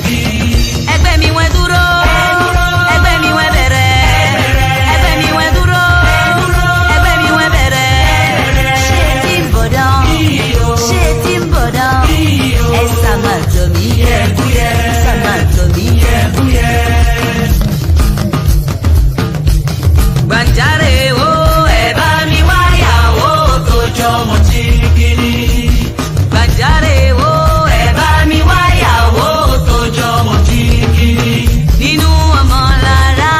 Mahdi. Ẹgbẹ́ mi wọ́n dúró, ẹgbẹ́ mi wọ́n bẹ̀rẹ̀, ẹgbẹ́ mi wọ́n dúró, ẹgbẹ́ mi wọ́n bẹ̀rẹ̀. Ṣé tí ń bọ̀ dán? Ṣé tí ń bọ̀ dán? Ẹ sá máa jọ mí, sá máa jọ mí. Gbàǹjarè o, ẹ bá mi wáyàwó tó jọmọ tìrìkìrì. Gbàǹjarè o, ẹ bá mi wáyàwó tó jọmọ tìrìkìrì. Nínú ọmọ lára,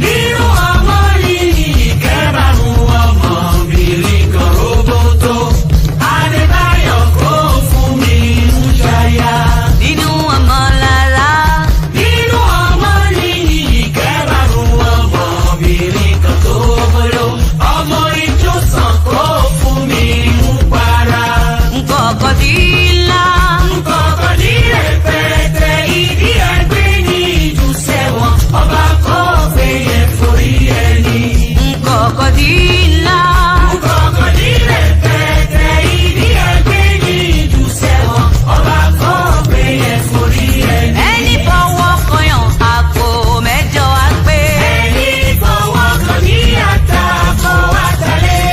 Nínú ọmọ lílì kẹ́bàrún ọmọbìnrin kan roboto. Adébáyọ̀ kò fún mi ń ṣayá. nínú ọmọ lára, Nínú ọmọ lílì kẹ́bàrún ọmọbìnrin kan tó bolo. Ọmọ ìjọsàn kò fún mi ń para. nǹkan ọkọ̀ bí ńlá. Kọ̀ọ̀kan ní rẹpẹtẹ ìdí ẹgbẹ́ ní ìjù sẹ́wọ̀n. Ọba kò fẹ́yẹ forí ẹni. Nǹkan ọkọ̀ bí ńlá. Kọ̀ọ̀kan ní rẹpẹtẹ ìdí ẹgbẹ́ ní ìjù sẹ́wọ̀n. Ọba kò fẹ́yẹ forí ẹni. Ẹni fọwọ́ kọyàn àpò mẹ́jọ á pé. Ẹni fọwọ́ kan ní àtàkọ́ àtàlẹ́.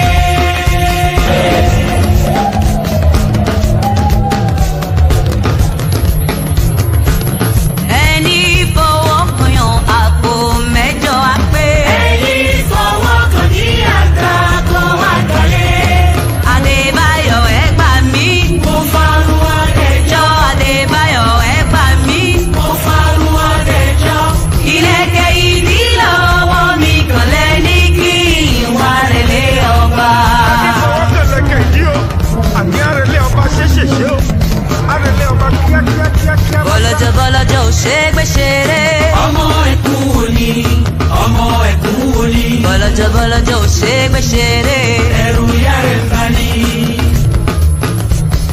Ẹni fọwọ́ kọyàn àpò mẹ́jọ á pé. Ẹni fọwọ́ kan ní àtàkọ́ àtàlẹ́. Adébáyọ̀ ẹ gbà mí. Mo farun adẹjọ́. Jọ Adébáyọ̀ ẹ gbà mí. Mo farun adẹjọ́. Ìlẹ̀kẹ̀ ìdí lọ́wọ́ mi kàn lẹ́ni kí n wá relé ọba. Ìfọwọ́tẹ̀lẹ̀kẹ̀ yìí o, àmì àrẹ̀lẹ̀ ọba ṣeéṣeṣe o, àrẹ̀lẹ̀ ọba kíákíákíá. Bọ́lọ́jọ́ bọ́lọ́jọ́ ò ṣe é gbé ṣeré. Ọmọ ẹkún òní, ọmọ ẹkún òní. Bọ́lọ́jọ́ bọ́lọ́jọ́ ò ṣe é gbé ṣeré. Ẹrù ìyá rẹ̀ fani.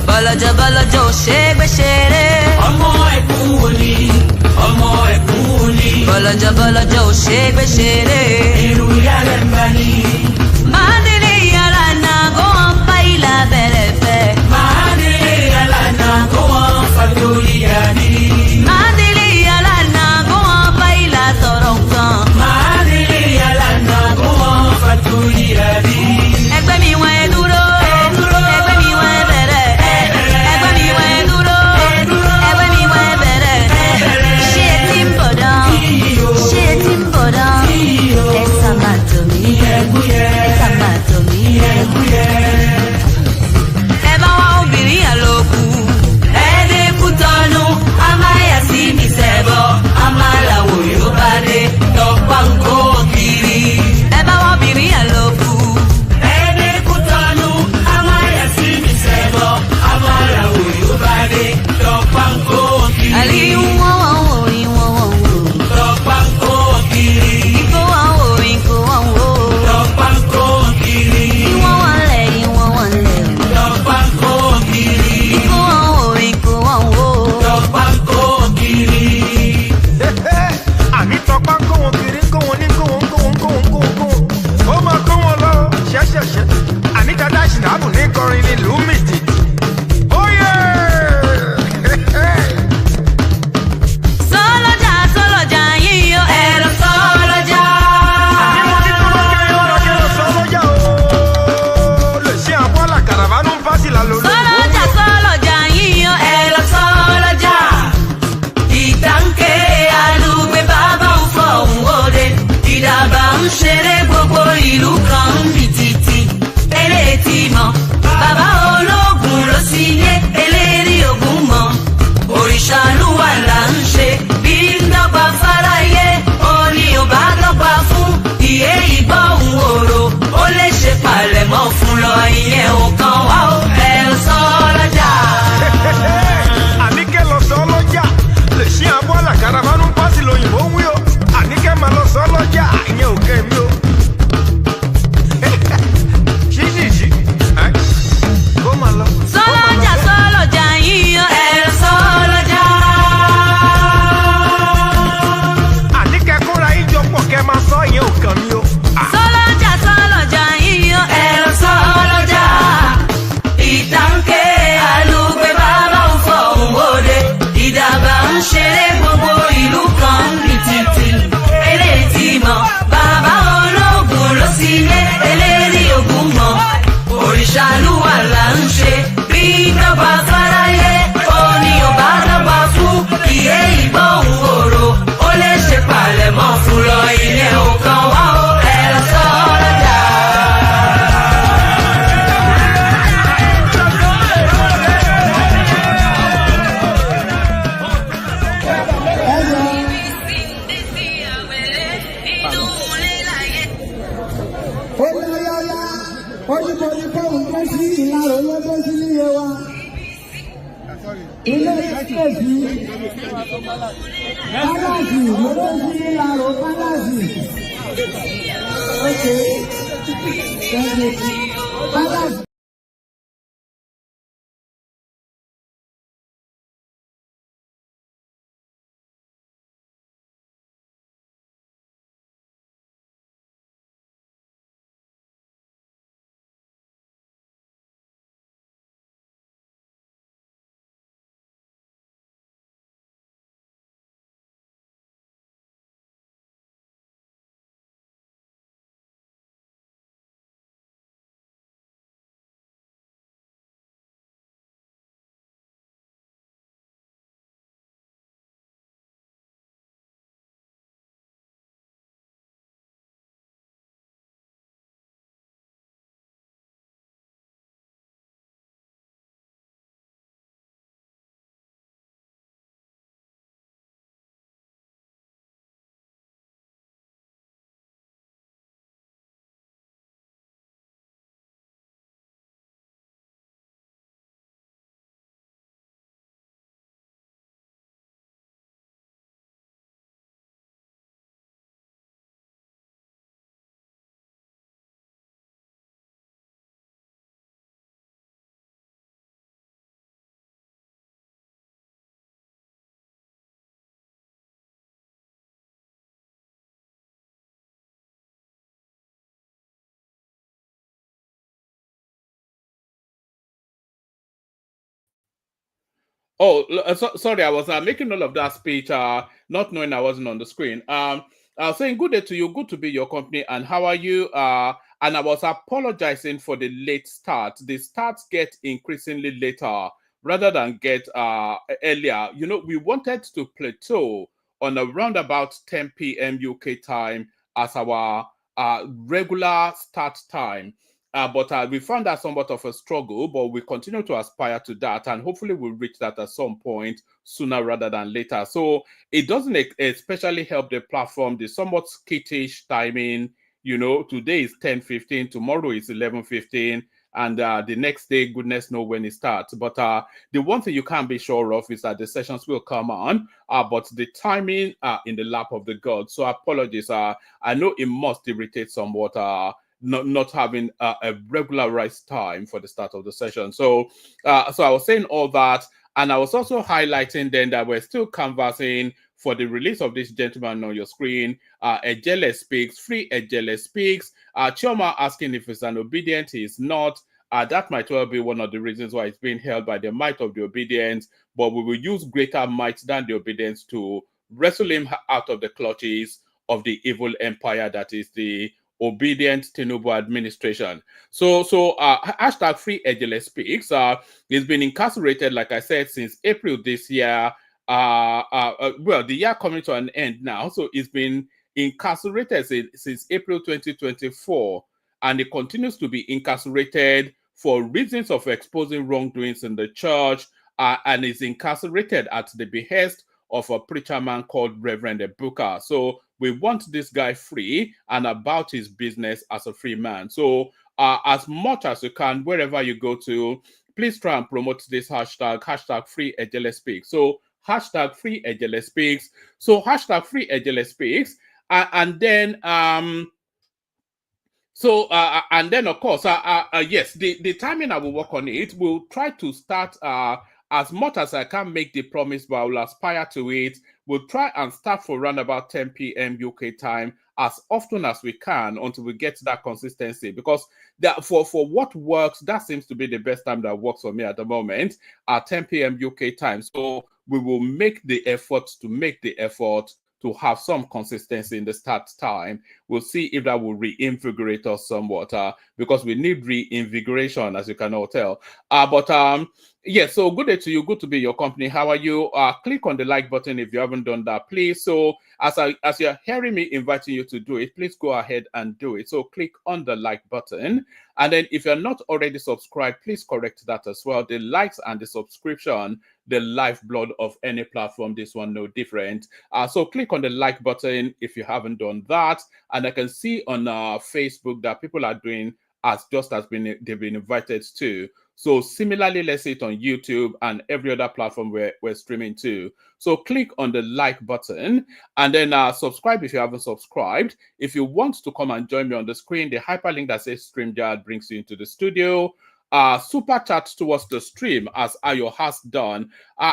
Bọ́lọ́jọ́ bọ́lọ́jọ́ ò ṣe é gbé ṣeré. Ọmọ ẹkún òní, ọmọ ẹkún òní. Bọ́lọ́jọ́ bọ́lọ́jọ́ ò ṣe é gbé ṣeré. Ẹrù ìyá rẹ̀ fani. Mándélé yàrá náà kó wọn bá ìlà bẹ̀rẹ̀ fẹ́. Mahdi alana kó wọn fàtórí àní. Mándélé yàrá náà kó wọn bá ìlà sọ̀rọ̀ nǹkan. Mahdi alana kó wọn fàtórí àní. Ẹgbẹ́ mi wọ́n ẹ dúró. Ẹgbẹ́ mi wọ́n ẹ bẹ̀rẹ̀. Ẹgbẹ́ mi wọ́n ẹ dúró. Ẹgbẹ́ mi wọ́n ẹ bẹ̀rẹ̀. Ṣé tí ń bọ̀ dán? Ṣé tí ń bọ̀ dán? Ẹ sá máa jọ mí. Ẹkún yẹ. Oh, sorry, I was making all of that speech, not knowing I wasn't on the screen. I was saying good day to you, good to be your company, and how are you? And I was apologizing for the late start. The starts get increasingly later rather than get earlier. You know, we wanted to plateau on around about 10 p.m. UK time as our regular start time. But we found that somewhat of a struggle, but we continue to aspire to that, and hopefully we'll reach that at some point sooner rather than later. So it doesn't especially help the platform, the somewhat skittish timing. You know, today is 10:15, tomorrow is 11:15, and the next day, goodness knows when it starts. But the one thing you can't be sure of is that the sessions will come on, but the timing in the lap of the gods. So apologies. I know it must irritate somewhat. Not having a regularized time for the start of the session. So I was saying all that, and I was also highlighting then that we're still canvassing for the release of this gentleman on your screen. Ejele Speaks, free Ejele Speaks. Chioma asking if it's an obedient. He's not. That might well be one of the reasons why it's being held by the might of the obedience, but we will use greater might than the obedience to wrestle him out of the clutches of the evil empire that is the obedient Tinubu administration. So hashtag free Ejele Speaks. He's been incarcerated, like I said, since April this year. Well, the year coming to an end now. So he's been incarcerated since April 2024, and he continues to be incarcerated for reasons of exposing wrongdoings in the church, and is incarcerated at the behest of a preacher man called Reverend Ebuka. So we want this guy free and about his business as a free man. So as much as you can, wherever you go to, please try and promote this hashtag free Ejele Speaks. So hashtag free Ejele Speaks. So hashtag free Ejele Speaks. And then of course, yes, the timing I will work on it. We'll try to start as much as I can make the promise, but I will aspire to it. We'll try and start for around about 10 p.m. UK time as often as we can until we get to that consistency. Because that for what works, that seems to be the best time that works for me at the moment at 10 p.m. UK time. So we will make the effort to have some consistency in the start time. We'll see if that will reinvigorate us somewhat, because we need reinvigoration, as you can all tell. Yeah, so good day to you. Good to be your company. How are you? Click on the like button if you haven't done that, please. So as you're hearing me inviting you to do it, please go ahead and do it. So click on the like button. And then if you're not already subscribed, please correct that as well. The likes and the subscription, the lifeblood of any platform, this one no different. So click on the like button if you haven't done that. And I can see on Facebook that people are doing they've been invited to. So similarly, let's say it on YouTube and every other platform we're streaming to. So click on the like button and then subscribe if you haven't subscribed. If you want to come and join me on the screen, the hyperlink that says StreamYard brings you into the studio. Super chat towards the stream as Ayo has done.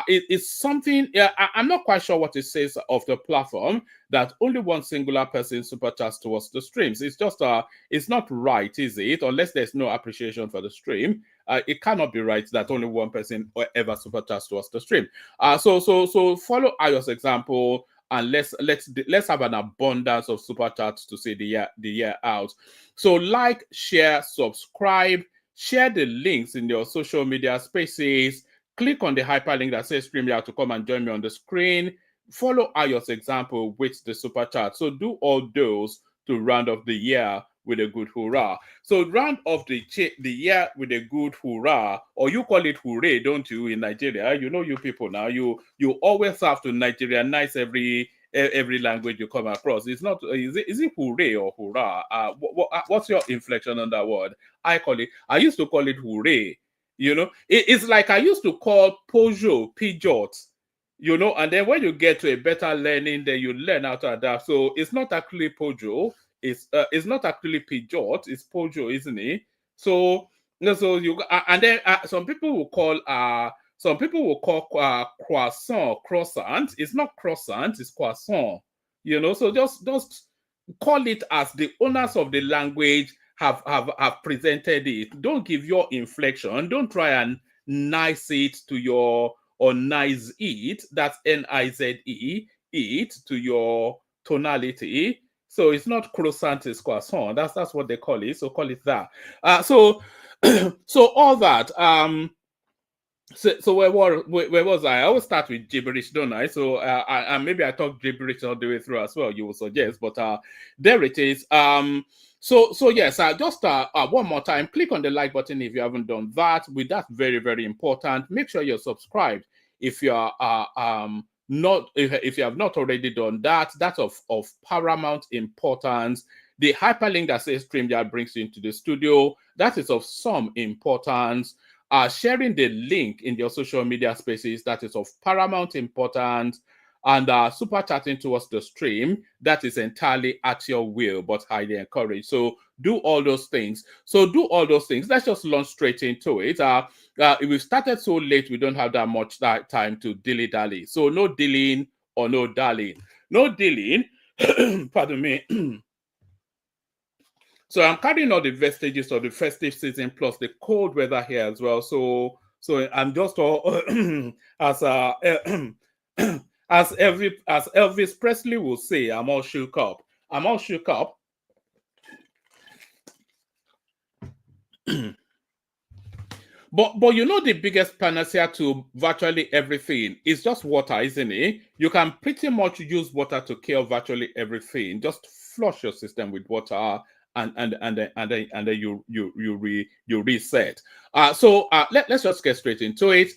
It's something, I'm not quite sure what it says of the platform that only one singular person super chats towards the streams. It's just, it's not right, is it? Unless there's no appreciation for the stream. It cannot be right that only one person ever super chats towards the stream. So follow Ayo's example and let's have an abundance of super chats to see the year out. So like, share, subscribe. Share the links in your social media spaces. Click on the hyperlink that says StreamYard to come and join me on the screen. Follow Ayo's example with the super chat. So do all those to round off the year with a good hurrah. So round off the year with a good hurrah, or you call it hooray, don't you, in Nigeria? You know, you people now, you always have to Nigerianize every language you come across. It's not, is it hooray or hurrah? What's your inflection on that word? I used to call it hooray. You know, it's like I used to call Peugeot, you know, and then when you get to a better learning, then you learn how to adapt. So it's not actually Peugeot, it's not actually Peugeot, it's Peugeot, isn't it? So you and then some people will call croissant. It's not croissant, it's croissant. You know, so just call it as the owners of the language have presented it. Don't give your inflection. Don't try and nice it to your, or nice it, that's N-I-Z-E, it to your tonality. So it's not croissant, it's croissant. That's what they call it. So call it that. So all that. So where was I? I always start with gibberish, don't I? So maybe I talk gibberish all the way through as well. You will suggest, but there it is. So yes, just one more time, click on the like button if you haven't done that. With that, very, very important. Make sure you're subscribed if you are not, if you have not already done that. That's of paramount importance. The hyperlink that says StreamYard brings you into the studio, that is of some importance. Sharing the link in your social media spaces, that is of paramount importance. And super chatting towards the stream, that is entirely at your will, but highly encouraged. So do all those things. Let's just launch straight into it. We started so late, we don't have that much time to dilly-dally. So no dillying or no dallying. No dillying, pardon me. So I'm carrying all the vestiges of the festive season plus the cold weather here as well. So I'm just all as Elvis Presley will say, I'm all shook up. I'm all shook up. But you know, the biggest panacea to virtually everything is just water, isn't it? You can pretty much use water to cure virtually everything. Just flush your system with water, and then you reset. Let's just get straight into it.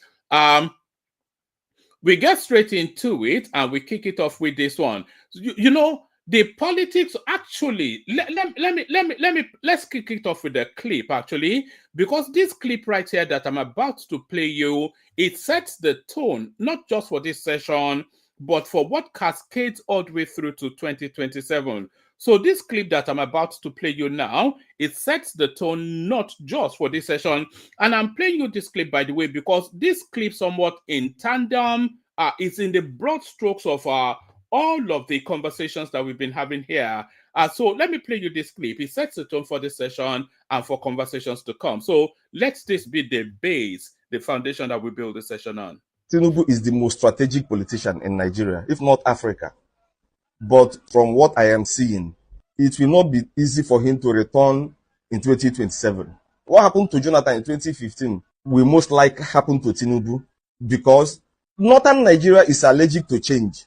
We get straight into it and we kick it off with this one. You know, the politics actually, let's kick it off with a clip actually, because this clip right here that I'm about to play you, it sets the tone, not just for this session, but for what cascades all the way through to 2027. So this clip that I'm about to play you now, it sets the tone not just for this session. And I'm playing you this clip, by the way, because this clip somewhat in tandem is in the broad strokes of all of the conversations that we've been having here. So let me play you this clip. It sets the tone for this session and for conversations to come. So let this be the base, the foundation that we build this session on. Tinubu is the most strategic politician in Nigeria, if not Africa. But from what I am seeing, it will not be easy for him to return in 2027. What happened to Jonathan in 2015 will most likely happen to Tinubu, because Northern Nigeria is allergic to change.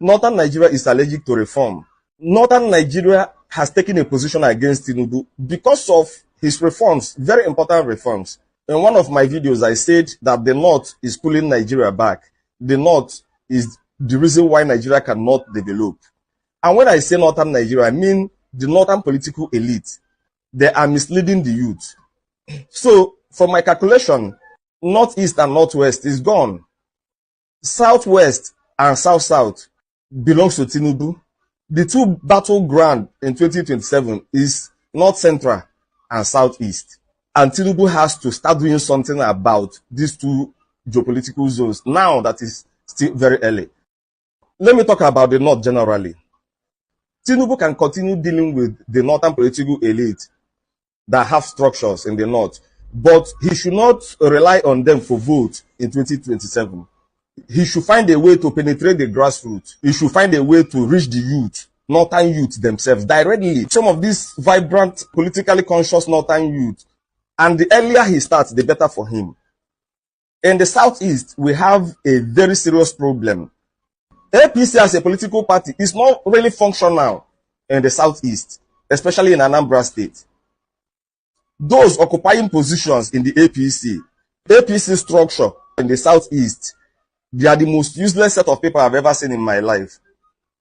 Northern Nigeria is allergic to reform. Northern Nigeria has taken a position against Tinubu because of his reforms, very important reforms. In one of my videos, I said that the North is pulling Nigeria back. The North is the reason why Nigeria cannot develop. And when I say Northern Nigeria, I mean the Northern political elite. They are misleading the youth. So From my calculation, northeast and northwest is gone. Southwest and south-south belongs to Tinubu. The two battleground in 2027 is north central and southeast. And Tinubu has to start doing something about these two geopolitical zones now that is still very early. Let me talk about the north generally. Tinubu can continue dealing with the northern political elite that have structures in the north, but he should not rely on them for vote in 2027. He should find a way to penetrate the grassroots. He should find a way to reach the youth, northern youth themselves, directly. Some of these vibrant, politically conscious northern youth. And the earlier he starts, the better for him. In the southeast, we have a very serious problem. APC as a political party is not really functional in the southeast, especially in Anambra State. Those occupying positions in the APC structure in the southeast, they are the most useless set of people I've ever seen in my life.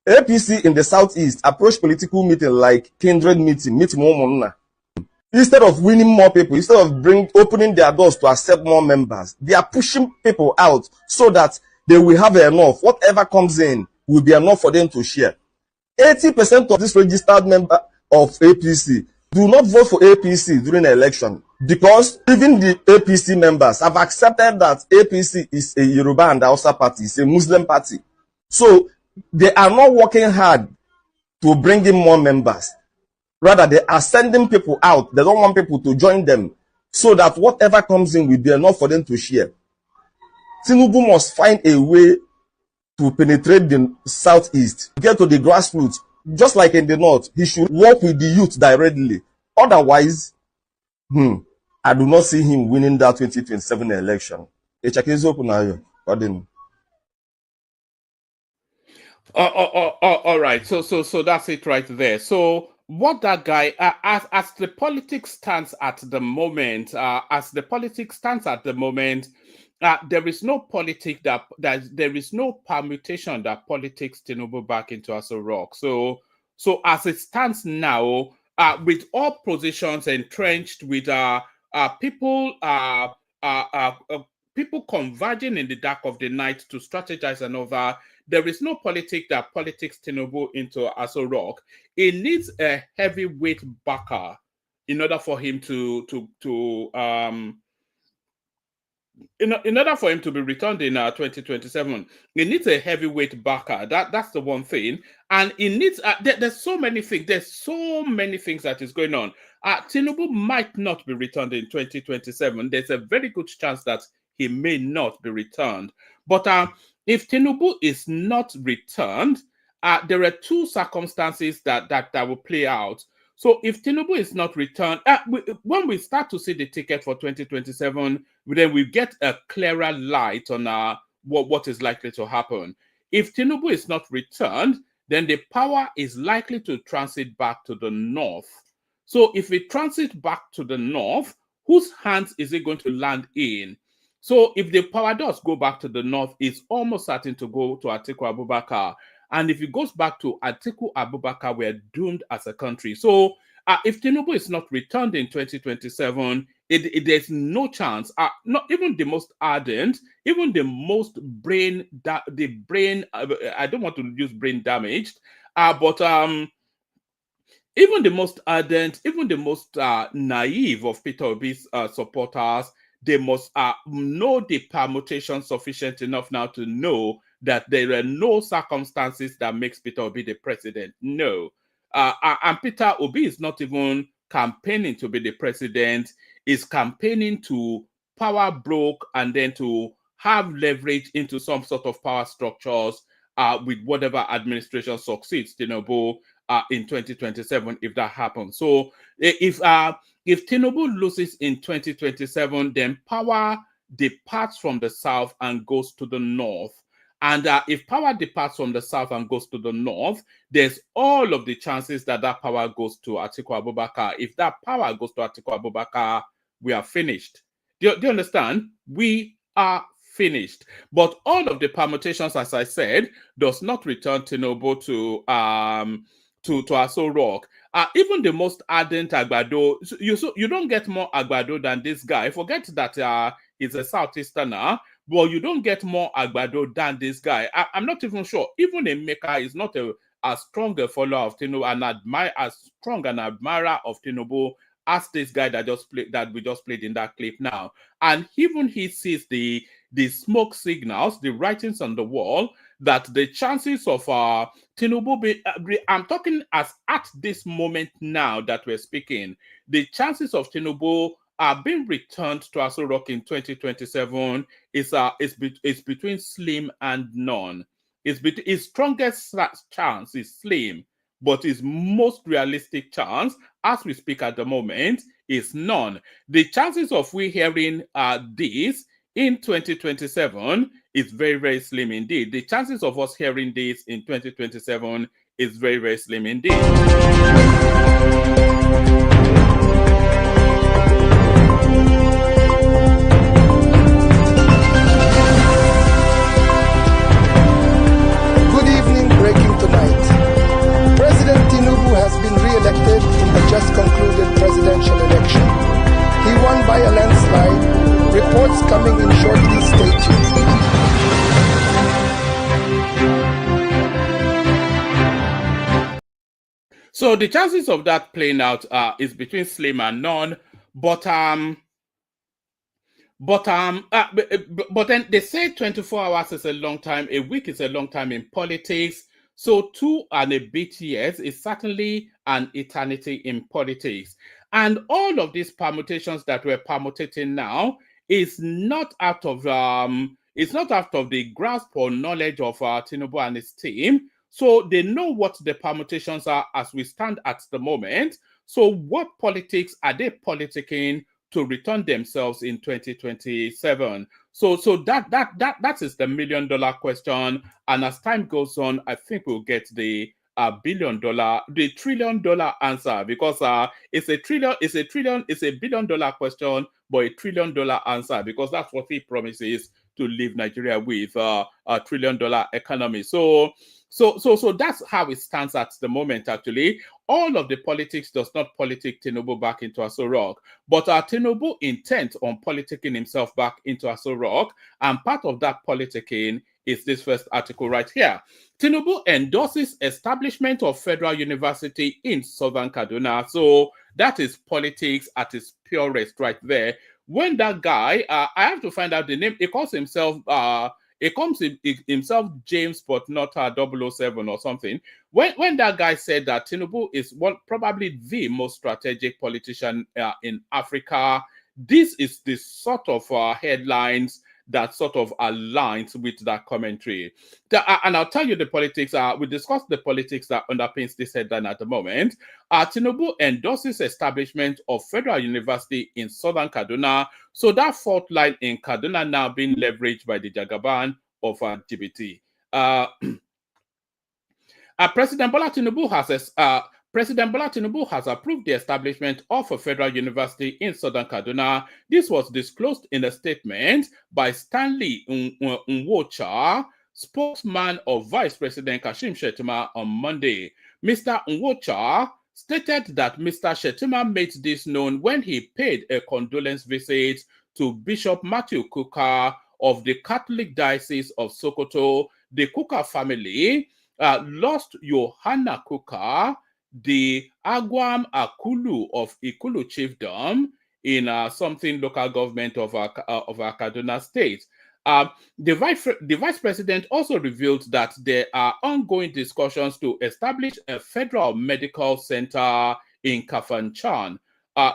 APC in the southeast approach political meeting like kindred meeting Momona. Instead of winning more people, instead of opening their doors to accept more members, they are pushing people out so that they will have enough. Whatever comes in will be enough for them to share. 80% of this registered member of APC do not vote for APC during the election because even the APC members have accepted that APC is a Yoruba and Hausa party, it's a Muslim party. So they are not working hard to bring in more members. Rather, they are sending people out. They don't want people to join them so that whatever comes in will be enough for them to share. Tinubu must find a way to penetrate the southeast, get to the grassroots. Just like in the north, he should work with the youth directly. Otherwise, I do not see him winning that 2027 election. All right. So that's it right there. So what that guy, as the politics stands at the moment, there is no politic that there is no permutation that politics Tinubu back into Aso Rock. So as it stands now, with all positions entrenched, with people converging in the dark of the night to strategize and over, there is no politic that politics Tinubu into Aso Rock. It needs a heavyweight backer in order for him in order for him to be returned in 2027, it needs a heavyweight backer. That's the one thing, and it needs. There's so many things. There's so many things that is going on. Tinubu might not be returned in 2027. There's a very good chance that he may not be returned. But if Tinubu is not returned, there are two circumstances that will play out. So if Tinubu is not returned, when we start to see the ticket for 2027, then we get a clearer light on what is likely to happen. If Tinubu is not returned, then the power is likely to transit back to the north. So if it transits back to the north, whose hands is it going to land in? So if the power does go back to the north, it's almost certain to go to Atiku Abubakar. And if it goes back to Atiku Abubakar, we're doomed as a country. So if Tinubu is not returned in 2027, there's no chance. Not even the most ardent, even the most I don't want to use brain damaged, but even the most ardent, even the most naive of Peter Obi's supporters, they must know the permutation sufficient enough now to know that there are no circumstances that makes Peter Obi the president. No. And Peter Obi is not even campaigning to be the president, is campaigning to power broke and then to have leverage into some sort of power structures with whatever administration succeeds Tinubu in 2027, if that happens. So if Tinubu loses in 2027, then power departs from the south and goes to the north. And if power departs from the south and goes to the north, there's all of the chances that power goes to Atiku Abubakar. If that power goes to Atiku Abubakar, we are finished. Do you understand? We are finished. But all of the permutations, as I said, does not return Tinubu to to Aso Rock. Even the most ardent Agbado, you don't get more Agbado than this guy. Forget that he's a Southeasterner, but you don't get more Agbado than this guy. I'm not even sure. Even Emeka is not as strong a follower of Tinubu and as strong an admirer of Tinubu as this guy that we just played in that clip now. And even he sees the smoke signals, the writings on the wall, that the chances of Tinubu I'm talking as at this moment now that we're speaking, the chances of Tinubu being returned to Aso Rock in 2027 is between slim and none. His strongest chance is slim, but his most realistic chance, as we speak at the moment, is none. The chances of we hearing this in 2027 is very, very slim indeed. The chances of us hearing this in 2027 is very, very slim indeed. Good evening, breaking tonight. President Tinubu has been re-elected in the just concluded presidential election. He won by a landslide. Reports coming in shortly, stay tuned. So the chances of that playing out is between slim and none, but then they say 24 hours is a long time, a week is a long time in politics. So 2 and a bit years is certainly an eternity in politics. And all of these permutations that we're permutating now is not out of the grasp or knowledge of Tinubu and his team. So they know what the permutations are as we stand at the moment. So what politics are they politicking to return themselves in 2027? So that is the $1 million question. And as time goes on, I think we'll get the $1 billion, the $1 trillion answer, because it's a $1 billion question, but $1 trillion answer, because that's what he promises to leave Nigeria with, a $1 trillion economy. So that's how it stands at the moment, actually. All of the politics does not politic Tinubu back into Aso Rock, but Tinubu intent on politicking himself back into Aso Rock, and part of that politicking is this first article right here. Tinubu endorses establishment of federal university in Southern Kaduna. So that is politics at its purest right there. When that guy, I have to find out the name, he calls himself James, but not 007 or something. When that guy said that Tinubu is probably the most strategic politician in Africa, this is the sort of headlines that sort of aligns with that commentary. And I'll tell you the politics. We discussed the politics that underpins this headline at the moment. Tinubu endorses establishment of federal university in Southern Kaduna. So that fault line in Kaduna now being leveraged by the Jagaban of GBT. President Bola Tinubu has approved the establishment of a federal university in Southern Kaduna. This was disclosed in a statement by Stanley Nwocha, spokesman of Vice President Kashim Shettima, on Monday. Mr. Nwocha stated that Mr. Shettima made this known when he paid a condolence visit to Bishop Matthew Kuka of the Catholic Diocese of Sokoto. The Kuka family lost Yohana Kuka, the Agwam Akulu of Ikulu Chiefdom, in something local government of Kaduna State. The vice president also revealed that there are ongoing discussions to establish a federal medical center in Kafanchan.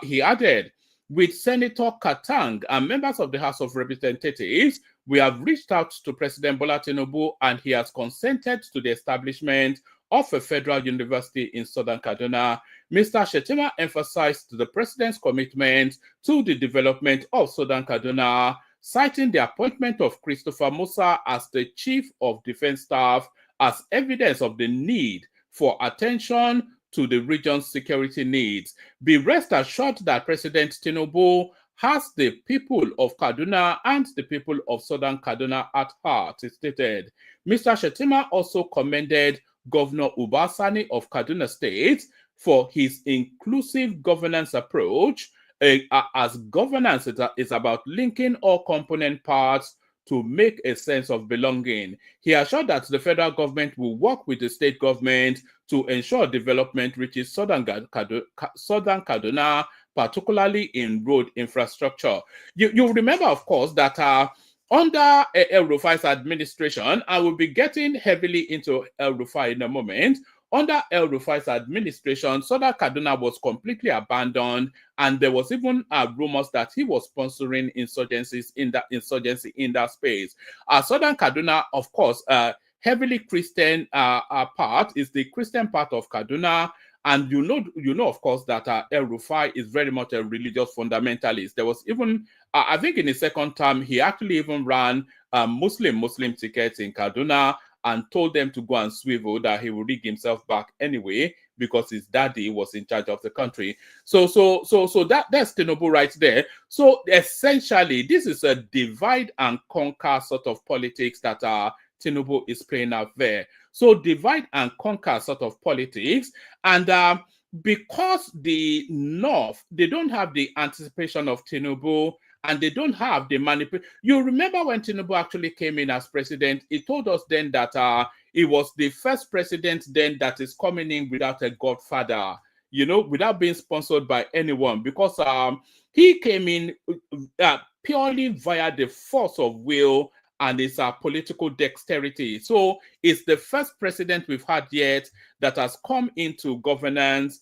He added, with Senator Katang and members of the House of Representatives, we have reached out to President Bola Tinubu and he has consented to the establishment of a federal university in Southern Kaduna. Mr. Shettima emphasized the president's commitment to the development of Southern Kaduna, citing the appointment of Christopher Musa as the Chief of Defense Staff as evidence of the need for attention to the region's security needs. Be rest assured that President Tinubu has the people of Kaduna and the people of Southern Kaduna at heart, he stated. Mr. Shettima also commended Governor Ubasani of Kaduna State for his inclusive governance approach. As governance is about linking all component parts to make a sense of belonging. He assured that the federal government will work with the state government to ensure development reaches Southern Kaduna, particularly in road infrastructure. You remember, of course, that under El-Rufai's administration, I will be getting heavily into El-Rufai in a moment. Under El-Rufai's administration, Southern Kaduna was completely abandoned, and there was even rumors that he was sponsoring insurgency in that space. Southern Kaduna, of course, heavily Christian part is the Christian part of Kaduna, and you know, of course, that El-Rufai is very much a religious fundamentalist. There was even, I think, in his second term, he actually even ran Muslim tickets in Kaduna, and told them to go and swivel, that he will rig himself back anyway because his daddy was in charge of the country. So that's Tinubu right there. So essentially, this is a divide and conquer sort of politics that Tinubu is playing out there. So divide and conquer sort of politics, and because the North, they don't have the anticipation of Tinubu, and they don't have the manipulation. You remember when Tinubu actually came in as president, he told us then that he was the first president then that is coming in without a godfather, you know, without being sponsored by anyone, because he came in purely via the force of will and his political dexterity. So it's the first president we've had yet that has come into governance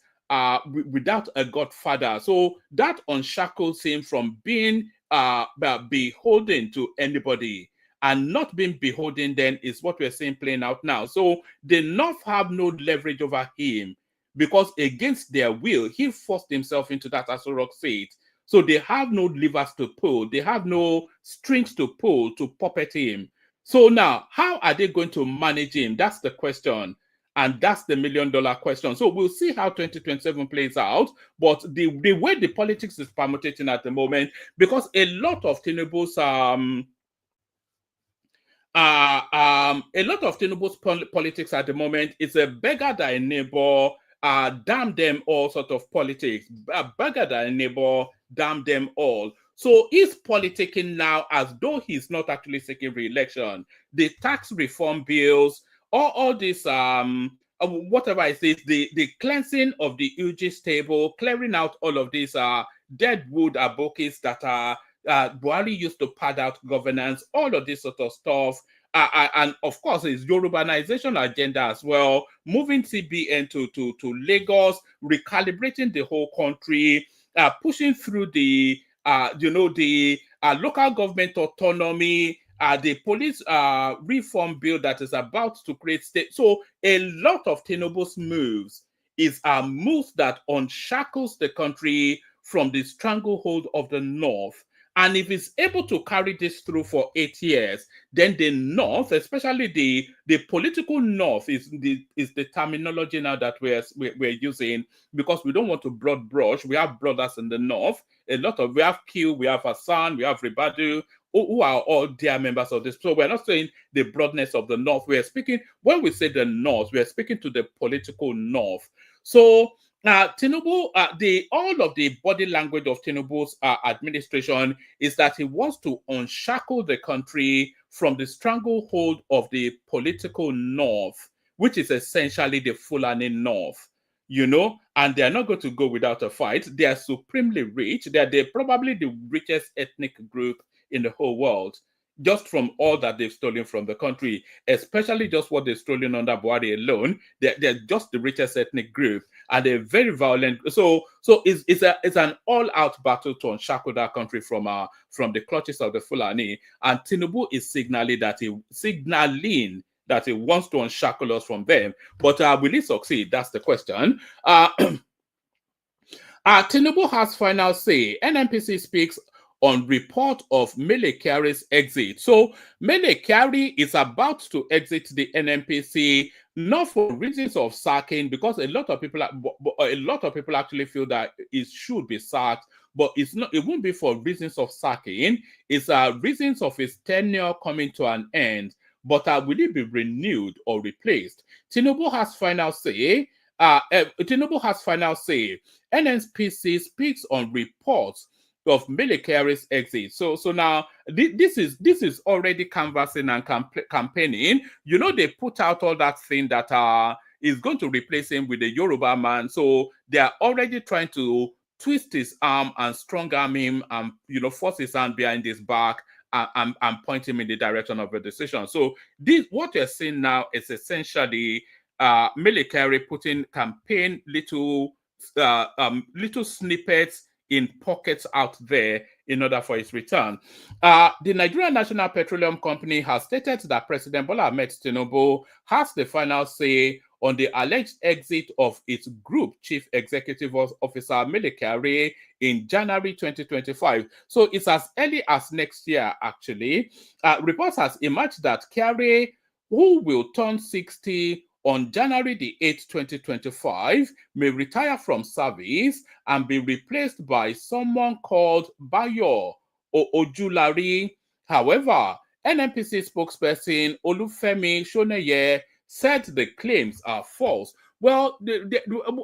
without a godfather. So that unshackles him from being beholden to anybody. And not being beholden then is what we're seeing playing out now. So the North have no leverage over him because against their will, he forced himself into that Aso Rock seat. So they have no levers to pull. They have no strings to pull to puppet him. So now, how are they going to manage him? That's the question. And that's the $1 million question. So we'll see how 2027 plays out. But the way the politics is permutating at the moment, because a lot of Tinubu's politics at the moment is a beggar thy neighbor, damn them all sort of politics. Beggar thy neighbor, damn them all. So he's politicking now as though he's not actually seeking re-election. The tax reform bills, all this, whatever it is, the cleansing of the UG stable, clearing out all of these dead wood abokis that Buhari used to pad out governance, all of this sort of stuff. And of course, his Yorubanization agenda as well, moving CBN to Lagos, recalibrating the whole country, pushing through the, local government autonomy, the police reform bill that is about to create state. So a lot of Tinubu's moves is moves that unshackles the country from the stranglehold of the North. And if he's able to carry this through for 8 years, then the North, especially the political North, is the terminology now that we're using, because we don't want to broad brush. We have brothers in the North. We have Q, we have Hassan, we have Ribadu, who are all dear members of this. So we're not saying the broadness of the North. We're speaking, when we say the North, we're speaking to the political North. So Tinubu, all of the body language of Tinubu's administration is that he wants to unshackle the country from the stranglehold of the political North, which is essentially the Fulani North, and they're not going to go without a fight. They are supremely rich. They're probably the richest ethnic group in the whole world, just from all that they've stolen from the country, especially just what they've stolen under Buhari alone. They're just the richest ethnic group, and they're very violent. So it's an all-out battle to unshackle that country from the clutches of the Fulani. And Tinubu is signaling that he wants to unshackle us from them. But will he succeed? That's the question. Tinubu has final say. NNPC speaks on report of Mele Kyari's exit. So Mele Kyari is about to exit the NNPC, not for reasons of sacking, because a lot of people actually feel that it should be sacked, but it's not. It won't be for reasons of sacking. It's reasons of his tenure coming to an end. but will it be renewed or replaced? Tinubu has final say. Tinubu has final say. NNPC speaks on reports of Melekeri's exit. So now this is already canvassing and campaigning. You know, they put out all that thing that is going to replace him with a Yoruba man. So they are already trying to twist his arm and strong arm him and, you know, force his hand behind his back and point him in the direction of a decision. So this, what you're seeing now is essentially Melekeri putting campaign little snippets in pockets out there in order for its return. The Nigerian National Petroleum Company has stated that President Bola Ahmed Tinubu has the final say on the alleged exit of its group chief executive officer Melekeri in January 2025. So it's as early as next year, actually. Reports has emerged that Kyari, who will turn 60 on January the 8th, 2025, may retire from service and be replaced by someone called Bayo Ojulari. However, NNPC spokesperson Olufemi Shoneye said the claims are false. Well,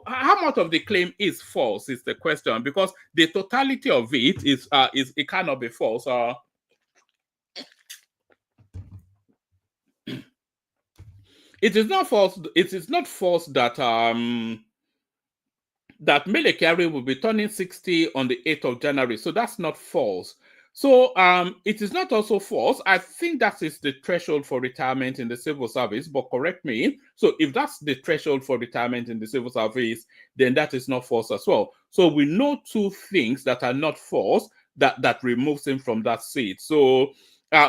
how much of the claim is false is the question, because the totality of it is it cannot be false. It is not false. It is not false that that Melekeri will be turning 60 on the 8th of January. So that's not false. So it is not also false. I think that is the threshold for retirement in the civil service, but correct me. So if that's the threshold for retirement in the civil service, then that is not false as well. So we know two things that are not false that removes him from that seat. So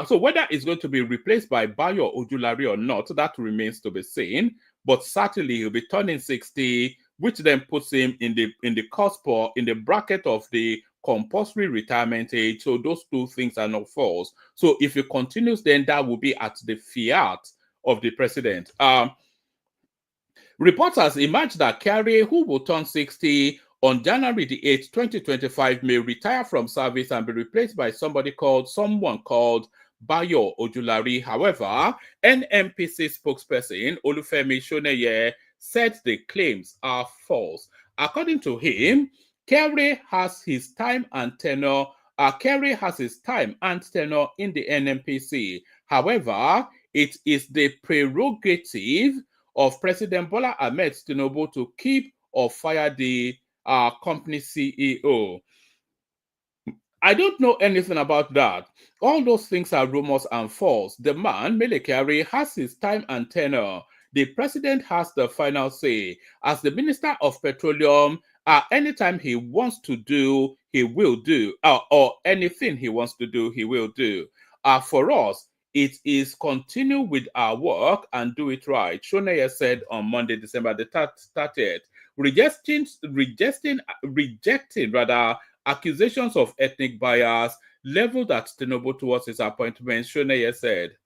so whether it's going to be replaced by Bayo Ojulari or not, that remains to be seen. But certainly he'll be turning 60, which then puts him in the cusp or in the bracket of the compulsory retirement age. So those two things are not false. So if it continues, then that will be at the fiat of the president. Reports has emerged that Kyari, who will turn 60 on January the 8th, 2025, may retire from service and be replaced by someone called Bayo Ojulari. However, NNPC spokesperson Olufemi Shoneye said the claims are false. According to him, Kyari has his time and tenure. Kyari has his time and tenure in the NNPC. However, it is the prerogative of President Bola Ahmed Tinubu to keep or fire the company CEO. I don't know anything about that. All those things are rumors and false. The man, Melekeri, has his time and tenure. The president has the final say. As the Minister of Petroleum, anytime he wants to do, he will do. Or anything he wants to do, he will do. For us, it is continue with our work and do it right. Shoneye said on Monday, December the 30th, rejecting accusations of ethnic bias leveled at Tinubu towards his appointment. Shoneye said,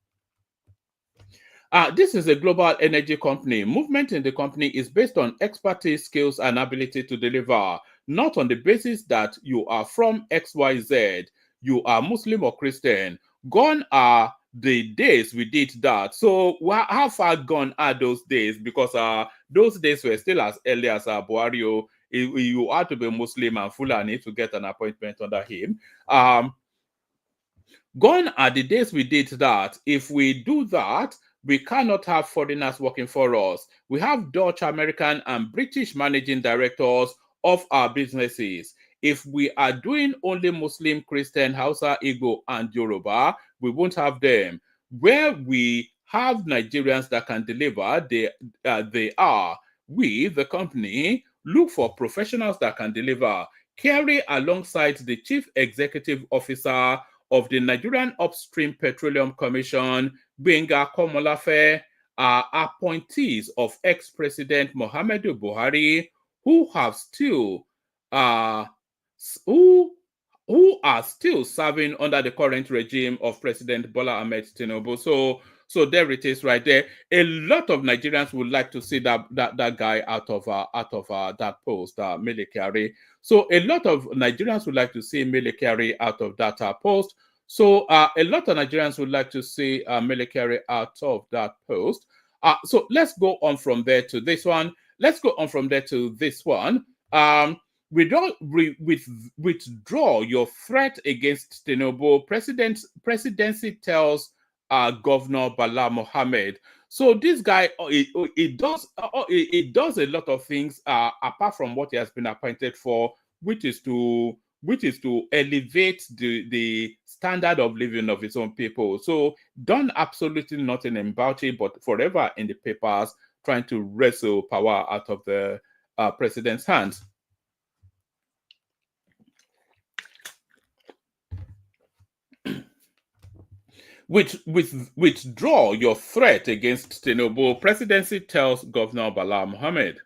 this is a global energy company. Movement in the company is based on expertise, skills, and ability to deliver, not on the basis that you are from XYZ, you are Muslim or Christian. Gone are the days we did that. So how far gone are those days? Because those days were still as early as Buhari. You had to be Muslim and Fulani to get an appointment under him. Gone are the days we did that. If we do that, we cannot have foreigners working for us. We have Dutch, American, and British managing directors of our businesses. If we are doing only Muslim, Christian, Hausa, Igbo, and Yoruba, we won't have them. Where we have Nigerians that can deliver, they are. We, the company, look for professionals that can deliver. Kyari, alongside the Chief Executive Officer of the Nigerian Upstream Petroleum Commission, Gbenga Komolafe, are appointees of ex-President Muhammadu Buhari, who are still serving under the current regime of President Bola Ahmed Tinubu. So there it is right there. A lot of Nigerians would like to see that guy out of that post, Melekeri. So a lot of Nigerians would like to see Melekeri out of that post. So a lot of Nigerians would like to see Mele Kyari out of that post. So let's go on from there to this one. Let's go on from there to this one. Withdraw your threat against Tinubu. Presidency tells Governor Bala Mohammed. So this guy, it does a lot of things apart from what he has been appointed for, which is to elevate the standard of living of his own people. So done absolutely nothing about it, but forever in the papers trying to wrestle power out of the president's hands. Withdraw your threat against Tinubu. Presidency tells Governor Bala Mohammed.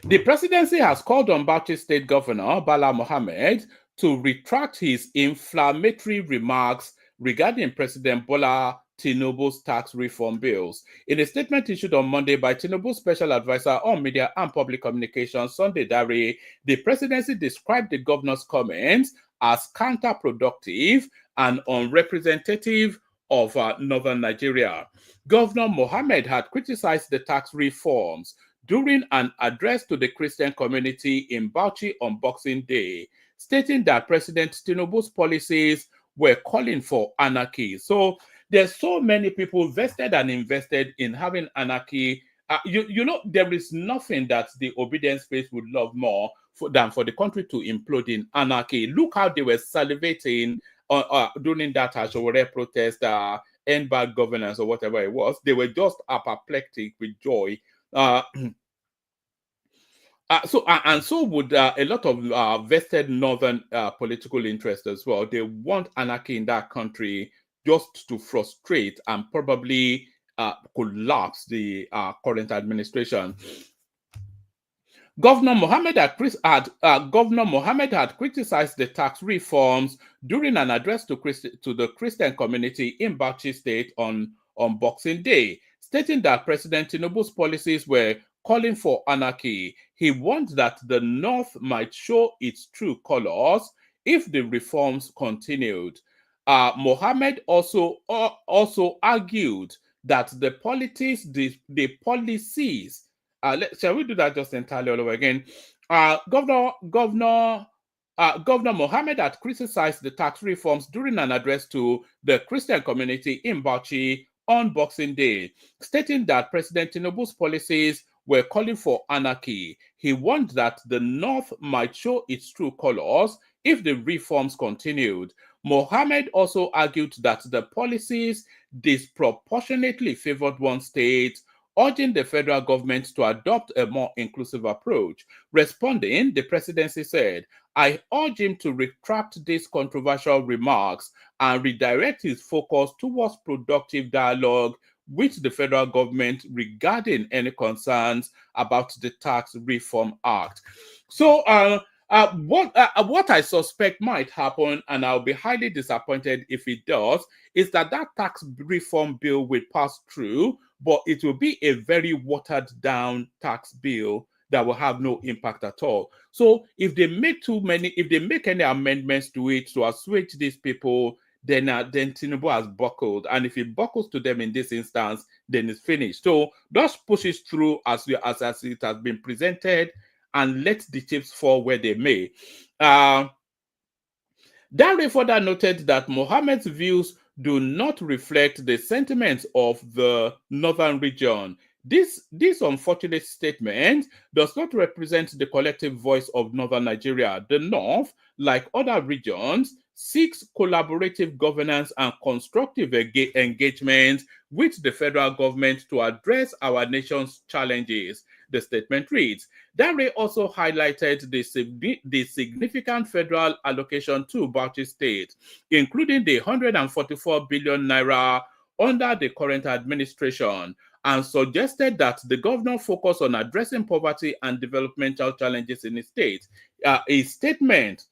The presidency has called on Bauchi State Governor Bala Mohammed to retract his inflammatory remarks regarding President Bola Tinubu's tax reform bills. In a statement issued on Monday by Tinubu's special advisor on media and public communications, Sunday Dare, the presidency described the governor's comments as counterproductive and unrepresentative of northern Nigeria. Governor Mohammed had criticized the tax reforms during an address to the Christian community in Bauchi on Boxing Day, stating that President Tinubu's policies were calling for anarchy. So there's so many people vested and invested in having anarchy. You know, there is nothing that the obedience phase would love more than for the country to implode in anarchy. Look how they were salivating during that Ashore protest, end bad governance or whatever it was. They were just apoplectic with joy. So would a lot of vested northern political interests as well. They want anarchy in that country just to frustrate and probably collapse the current administration. Governor Mohammed had criticized the tax reforms during an address to the Christian community in Bauchi State on Boxing Day, stating that President Tinubu's policies were calling for anarchy. He warned that the North might show its true colors if the reforms continued. Mohammed also argued that the policies. Shall we do that just entirely all over again? Governor Mohammed had criticized the tax reforms during an address to the Christian community in Bauchi on Boxing Day, stating that President Tinubu's policies were calling for anarchy. He warned that the North might show its true colors if the reforms continued. Mohammed also argued that the policies disproportionately favored one state, urging the federal government to adopt a more inclusive approach. Responding, the presidency said, "I urge him to retract these controversial remarks and redirect his focus towards productive dialogue with the federal government regarding any concerns about the Tax Reform Act." So, what I suspect might happen, and I'll be highly disappointed if it does, is that tax reform bill will pass through, but it will be a very watered down tax bill that will have no impact at all. So if they make any amendments to it to assuage these people, then Tinubu has buckled. And if it buckles to them in this instance, then it's finished. So just push it through as it has been presented and let the chips fall where they may. Dare further noted that Mohammed's views do not reflect the sentiments of the northern region. This unfortunate statement does not represent the collective voice of northern Nigeria. The North, like other regions, seeks collaborative governance and constructive engagement with the federal government to address our nation's challenges, the statement reads. Dare also highlighted the significant federal allocation to Bauchi State, including the 144 billion naira under the current administration, and suggested that the governor focus on addressing poverty and developmental challenges in his state. His statement,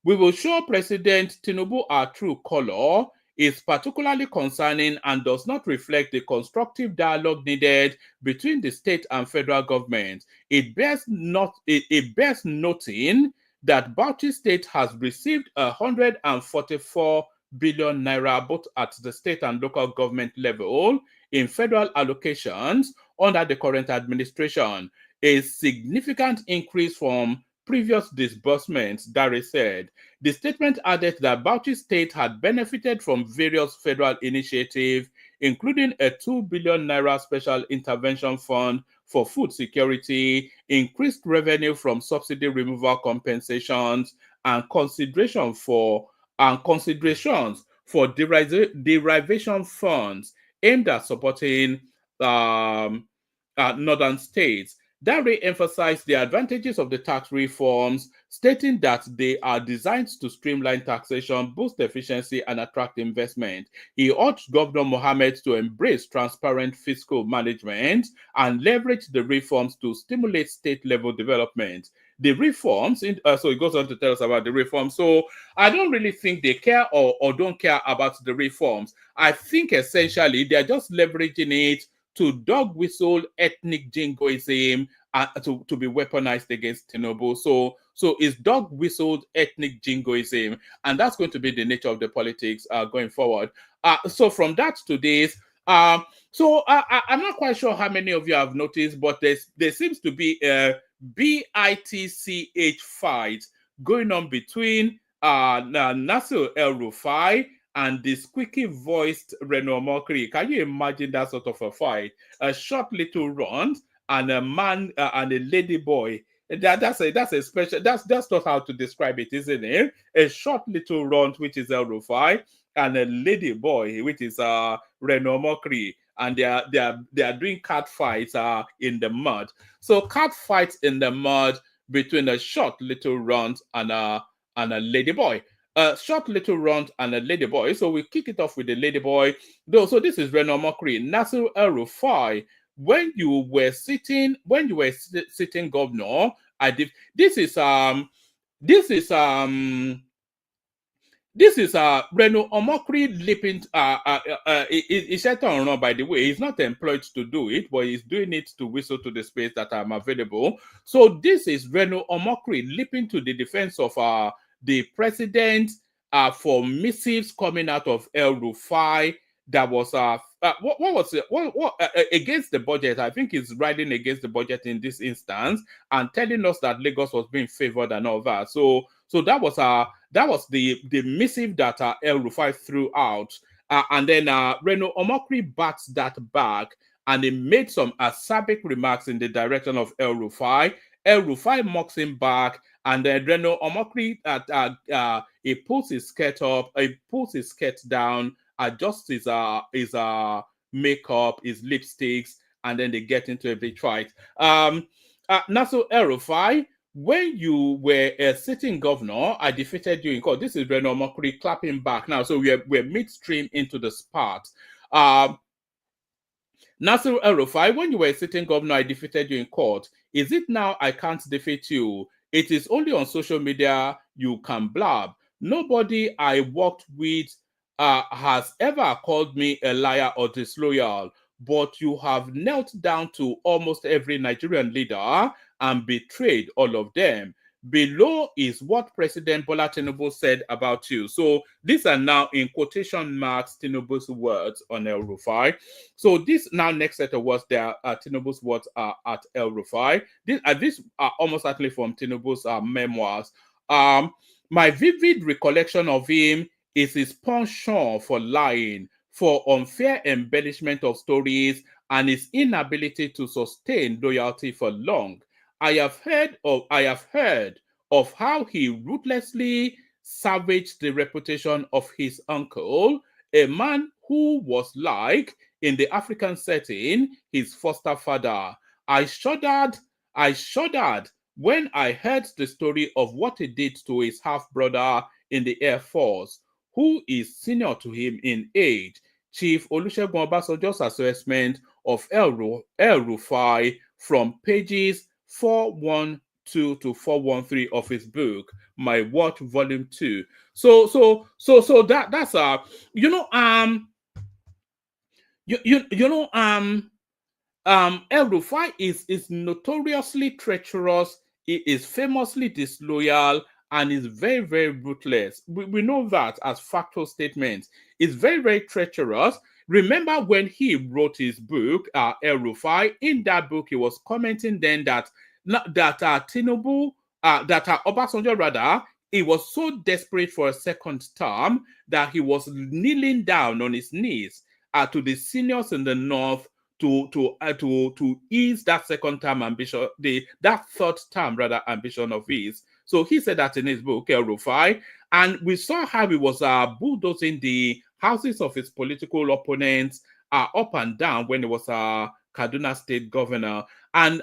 "We will show President Tinubu our true color," is particularly concerning and does not reflect the constructive dialogue needed between the state and federal government. It bears noting that Bauchi State has received 144 billion naira both at the state and local government level in federal allocations under the current administration, a significant increase from previous disbursements, Dari said. The statement added that Bauchi State had benefited from various federal initiatives, including a 2 billion naira special intervention fund for food security, increased revenue from subsidy removal compensations, and considerations for derivation funds aimed at supporting northern states. Dare emphasized the advantages of the tax reforms, stating that they are designed to streamline taxation, boost efficiency, and attract investment. He urged Governor Mohammed to embrace transparent fiscal management and leverage the reforms to stimulate state-level development. The reforms, so he goes on to tell us about the reforms. So I don't really think they care or don't care about the reforms. I think essentially they're just leveraging it to dog whistle ethnic jingoism to be weaponized against Tinubu. So it's dog whistled ethnic jingoism, and that's going to be the nature of the politics going forward. So from that to this, I'm not quite sure how many of you have noticed, but there seems to be a BITCH fight going on between Nasir El-Rufai and the squeaky-voiced Omokri. Can you imagine that sort of a fight? A short little runt and a man and a lady boy. That's a special. That's not how to describe it, isn't it? A short little runt, which is El-Rufai, and a lady boy, which is Omokri, and they are doing cat fights in the mud. So cat fights in the mud between a short little runt and a lady boy. A short little runt and a lady boy. So we kick it off with the lady boy. So this is Omokri. Nasir El-Rufai, when you were sitting governor, this is Reno Omokri leaping. It's on, by the way. He's not employed to do it, but he's doing it to whistle to the space that I'm available. So this is Reno Omokri leaping to the defense of the president for missives coming out of El-Rufai that was what was it? What against the budget? I think he's riding against the budget in this instance and telling us that Lagos was being favored and all that. So that was the missive that El-Rufai threw out, and then Reno Omokri bats that back, and he made some acerbic remarks in the direction of El-Rufai. El-Rufai mocks him back, and then Reno Omokri he pulls his skirt up, he pulls his skirt down, adjusts his makeup, his lipsticks, and then they get into a big fight. Nasir El-Rufai, when you were a sitting governor, I defeated you in court. This is Reno Omokri clapping back now. So we're midstream into the spat. Nasir El-Rufai, when you were a sitting governor, I defeated you in court. Is it now I can't defeat you? It is only on social media you can blab. Nobody I worked with has ever called me a liar or disloyal, but you have knelt down to almost every Nigerian leader and betrayed all of them. Below is what President Bola Tinubu said about you. So these are now in quotation marks Tinubu's words on El-Rufai. So this now next set of words there are Tinubu's words at El-Rufai. These are almost actually from Tinubu's memoirs. My vivid recollection of him is his penchant for lying, for unfair embellishment of stories, and his inability to sustain loyalty for long. I have heard of how he ruthlessly savaged the reputation of his uncle, a man who was like, in the African setting, his foster father. I shuddered when I heard the story of what he did to his half-brother in the Air Force, who is senior to him in age. Chief Olusegun Obasanjo's assessment of El-Rufai from pages 412 to 413 of his book, My What, Volume 2. So that's El-Rufai is notoriously treacherous. He is famously disloyal, and is very, very ruthless. We know that as factual statements. It's very, very treacherous. Remember when he wrote his book, El-Rufai, in that book, he was commenting then that Tinubu, Obasanjo rather, he was so desperate for a second term that he was kneeling down on his knees to the seniors in the north to ease that second term ambition, that third term rather ambition of his. So he said that in his book, El-Rufai, and we saw how he was bulldozing the houses of his political opponents up and down when he was Kaduna State governor, and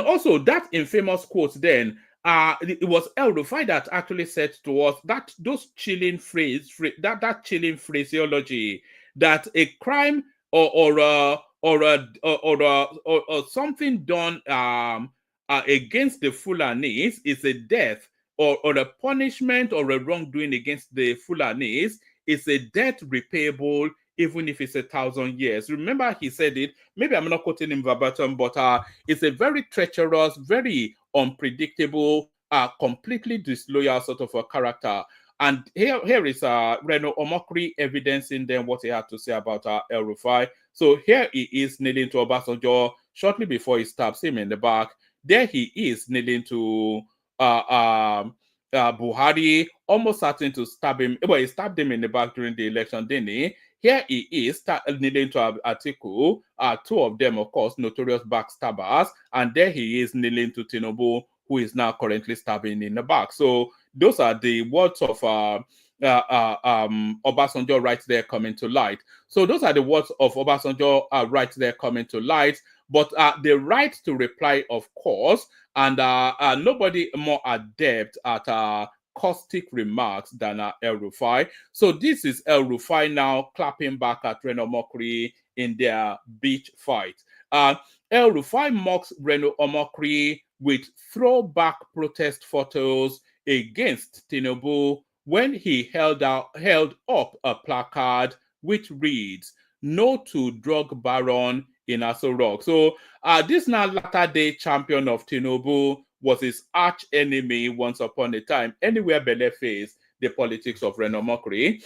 also that infamous quote then. It was El-Rufai that actually said to us that those chilling that chilling phraseology, that a crime or something done against the Fulanis is a death, or a punishment or a wrongdoing against the Fulanis is a debt repayable even if it's 1,000 years. Remember, he said it. Maybe I'm not quoting him verbatim, but it's a very treacherous, very unpredictable, completely disloyal sort of a character. And here is Reno Omokri evidencing then what he had to say about El-Rufai. So here he is kneeling to Obasanjo shortly before he stabs him in the back. There he is kneeling to Buhari, almost starting to stab him. Well, he stabbed him in the back during the election, didn't he? Here he is kneeling to Atiku, two of them, of course, notorious backstabbers, and there he is kneeling to Tinubu, who is now currently stabbing in the back. So those are the words of Obasanjo right there coming to light. So those are the words of Obasanjo right there coming to light. But the right to reply, of course, and nobody more adept at caustic remarks than El-Rufai. So this is El-Rufai now clapping back at Reno Omokri in their beach fight. El-Rufai mocks Reno Omokri with throwback protest photos against Tinubu when he held up a placard which reads, "No to drug baron in Aso Rock." So this now latter-day champion of Tinubu was his arch enemy once upon a time. Anywhere Bele faced the politics of Reno Omokri.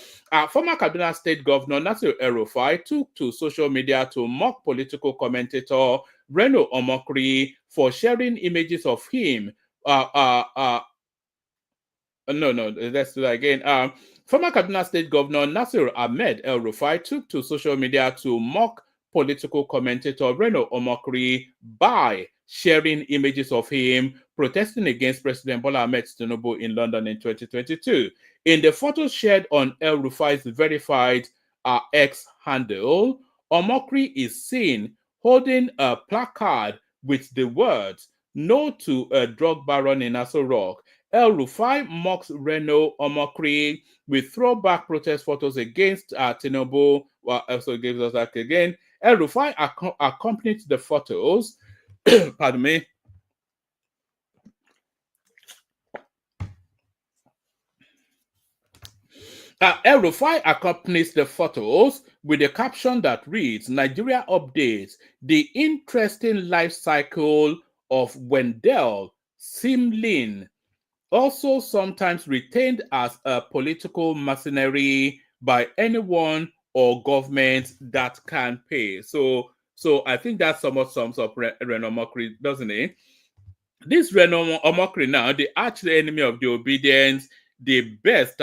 Former Kaduna State Governor Nasir El-Rufai took to social media to mock political commentator Reno Omokri for sharing images of him. Let's do that again. Former Kaduna State Governor Nasir Ahmed El-Rufai took to social media to mock political commentator Reno Omokri by sharing images of him protesting against President Bola Ahmed Tinubu in London in 2022. In the photos shared on El-Rufai's verified X handle, Omokri is seen holding a placard with the words, "No to a drug baron in Aso Rock." El-Rufai mocks Reno Omokri with throwback protest photos against Tinubu. Also gives us that again. El-Rufai accompanied the photos. Pardon me. El-Rufai accompanies the photos with a caption that reads, "Nigeria updates the interesting life cycle of Wendell Simlin, also sometimes retained as a political mercenary by anyone or government that can pay." So I think that somewhat sums up Reno Omokri, doesn't it? This Reno Omokri now, the arch enemy of the obedience, the best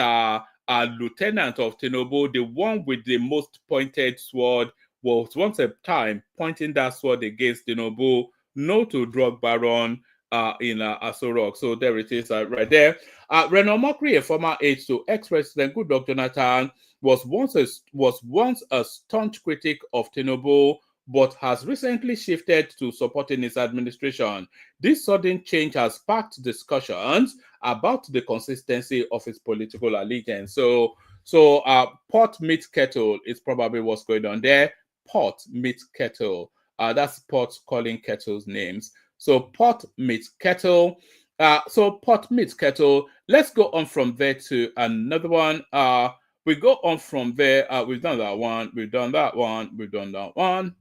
lieutenant of Tinubu, the one with the most pointed sword, was once a time pointing that sword against Tinubu. No to drug baron in Aso Rock. So there it is right there. Reno Omokri, a former aide to ex-president Goodluck Jonathan, was once a staunch critic of Tinubu, but has recently shifted to supporting his administration. This sudden change has sparked discussions about the consistency of his political allegiance. So pot meets kettle is probably what's going on there. Pot meets kettle. That's pot calling kettles names. So pot meets kettle. Pot meets kettle. Let's go on from there to another one. We go on from there. We've done that one. We've done that one. We've done that one.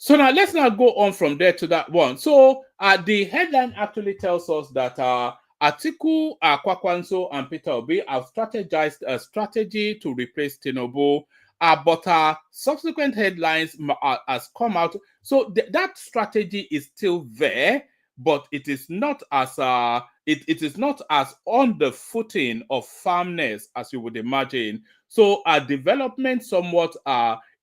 So now let's now go on from there to that one. So the headline actually tells us that Atiku, Kwakwanso, and Peter Obi have strategized a strategy to replace Tinubu. But subsequent headlines has come out. So that strategy is still there, but it is not as it is not as on the footing of firmness as you would imagine. So development somewhat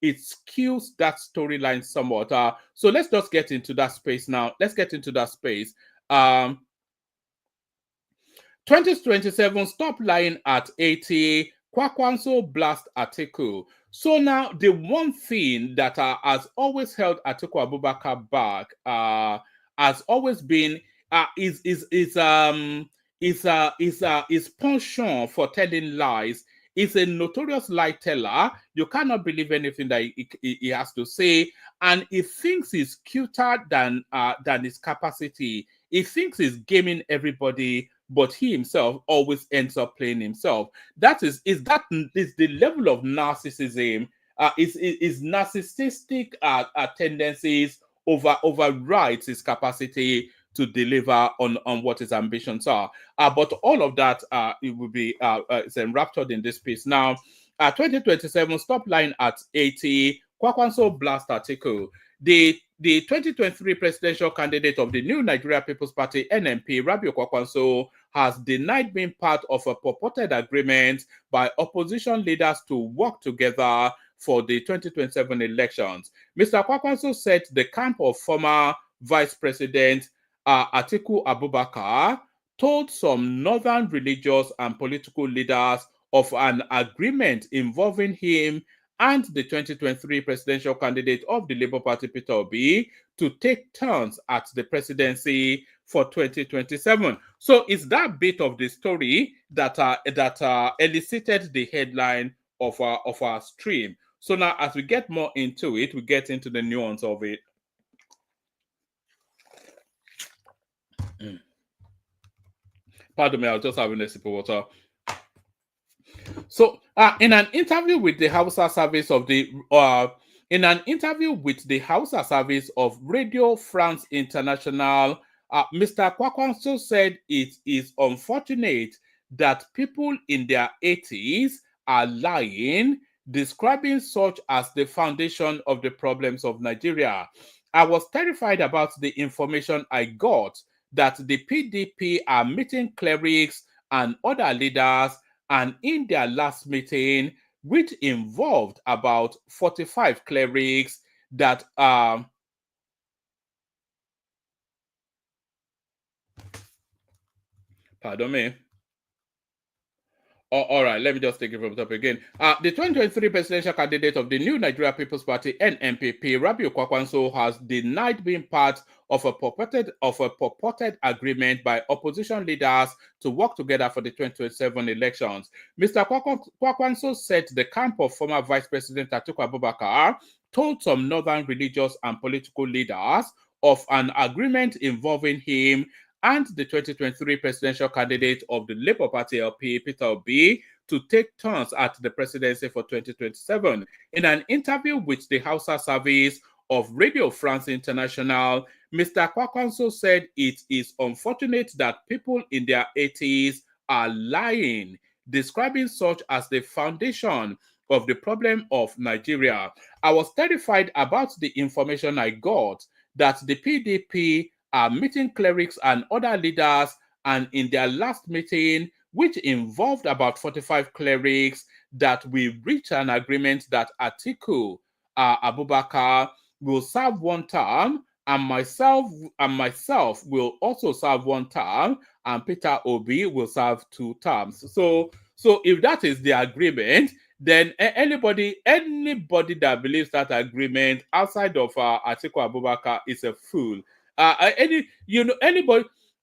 it skews that storyline somewhat. So let's just get into that space now. Let's get into that space. 2027, stop lying at 80. Kwakwanso blast Atiku. So now the one thing that has always held Atiku Abubakar back has always been is penchant for telling lies. He's a notorious lie teller. You cannot believe anything that he has to say, and he thinks he's cuter than his capacity. He thinks he's gaming everybody, but he himself always ends up playing himself. That is the level of narcissism. Is narcissistic tendencies overrides his capacity to deliver on what his ambitions are. But all of that it will be is enraptured in this piece. Now, 2027, stop lying at 80. Kwakwanso blast Atiku. The 2023 presidential candidate of the New Nigeria People's Party, NNP, Rabiu Kwakwanso, has denied being part of a purported agreement by opposition leaders to work together for the 2027 elections. Mr. Kwakwanso said the camp of former Vice President Atiku Abubakar told some northern religious and political leaders of an agreement involving him and the 2023 presidential candidate of the Labour Party, Peter Obi, to take turns at the presidency for 2027. So it's that bit of the story that elicited the headline of our stream. So now, as we get more into it, we get into the nuance of it. Pardon me, I was just having a sip of water. So, in an interview with the Hausa service of the Radio France International, Mr. Kwakwanso said it is unfortunate that people in their 80s are lying, describing such as the foundation of the problems of Nigeria. I was terrified about the information I got that the PDP are meeting clerics and other leaders, and in their last meeting, which involved about 45 clerics, that pardon me. All right, let me just take it from the top again. The 2023 presidential candidate of the New Nigeria People's Party, NNPP, Rabiu Kwakwanso, has denied being part of a purported agreement by opposition leaders to work together for the 2027 elections. Mr. Kwakwanso said the camp of former Vice President Atiku Abubakar told some northern religious and political leaders of an agreement involving him and the 2023 presidential candidate of the Labour Party LP, Peter Obi, to take turns at the presidency for 2027. In an interview with the Hausa service of Radio France International, Mr. Kwakwanso said it is unfortunate that people in their 80s are lying, describing such as the foundation of the problem of Nigeria. I was terrified about the information I got that the PDP are meeting clerics and other leaders, and in their last meeting, which involved about 45 clerics, that we reached an agreement that Atiku Abubakar will serve one term, and myself will also serve one term, and Peter Obi will serve 2 terms. So if that is the agreement, then anybody that believes that agreement outside of Atiku Abubakar is a fool. Anybody,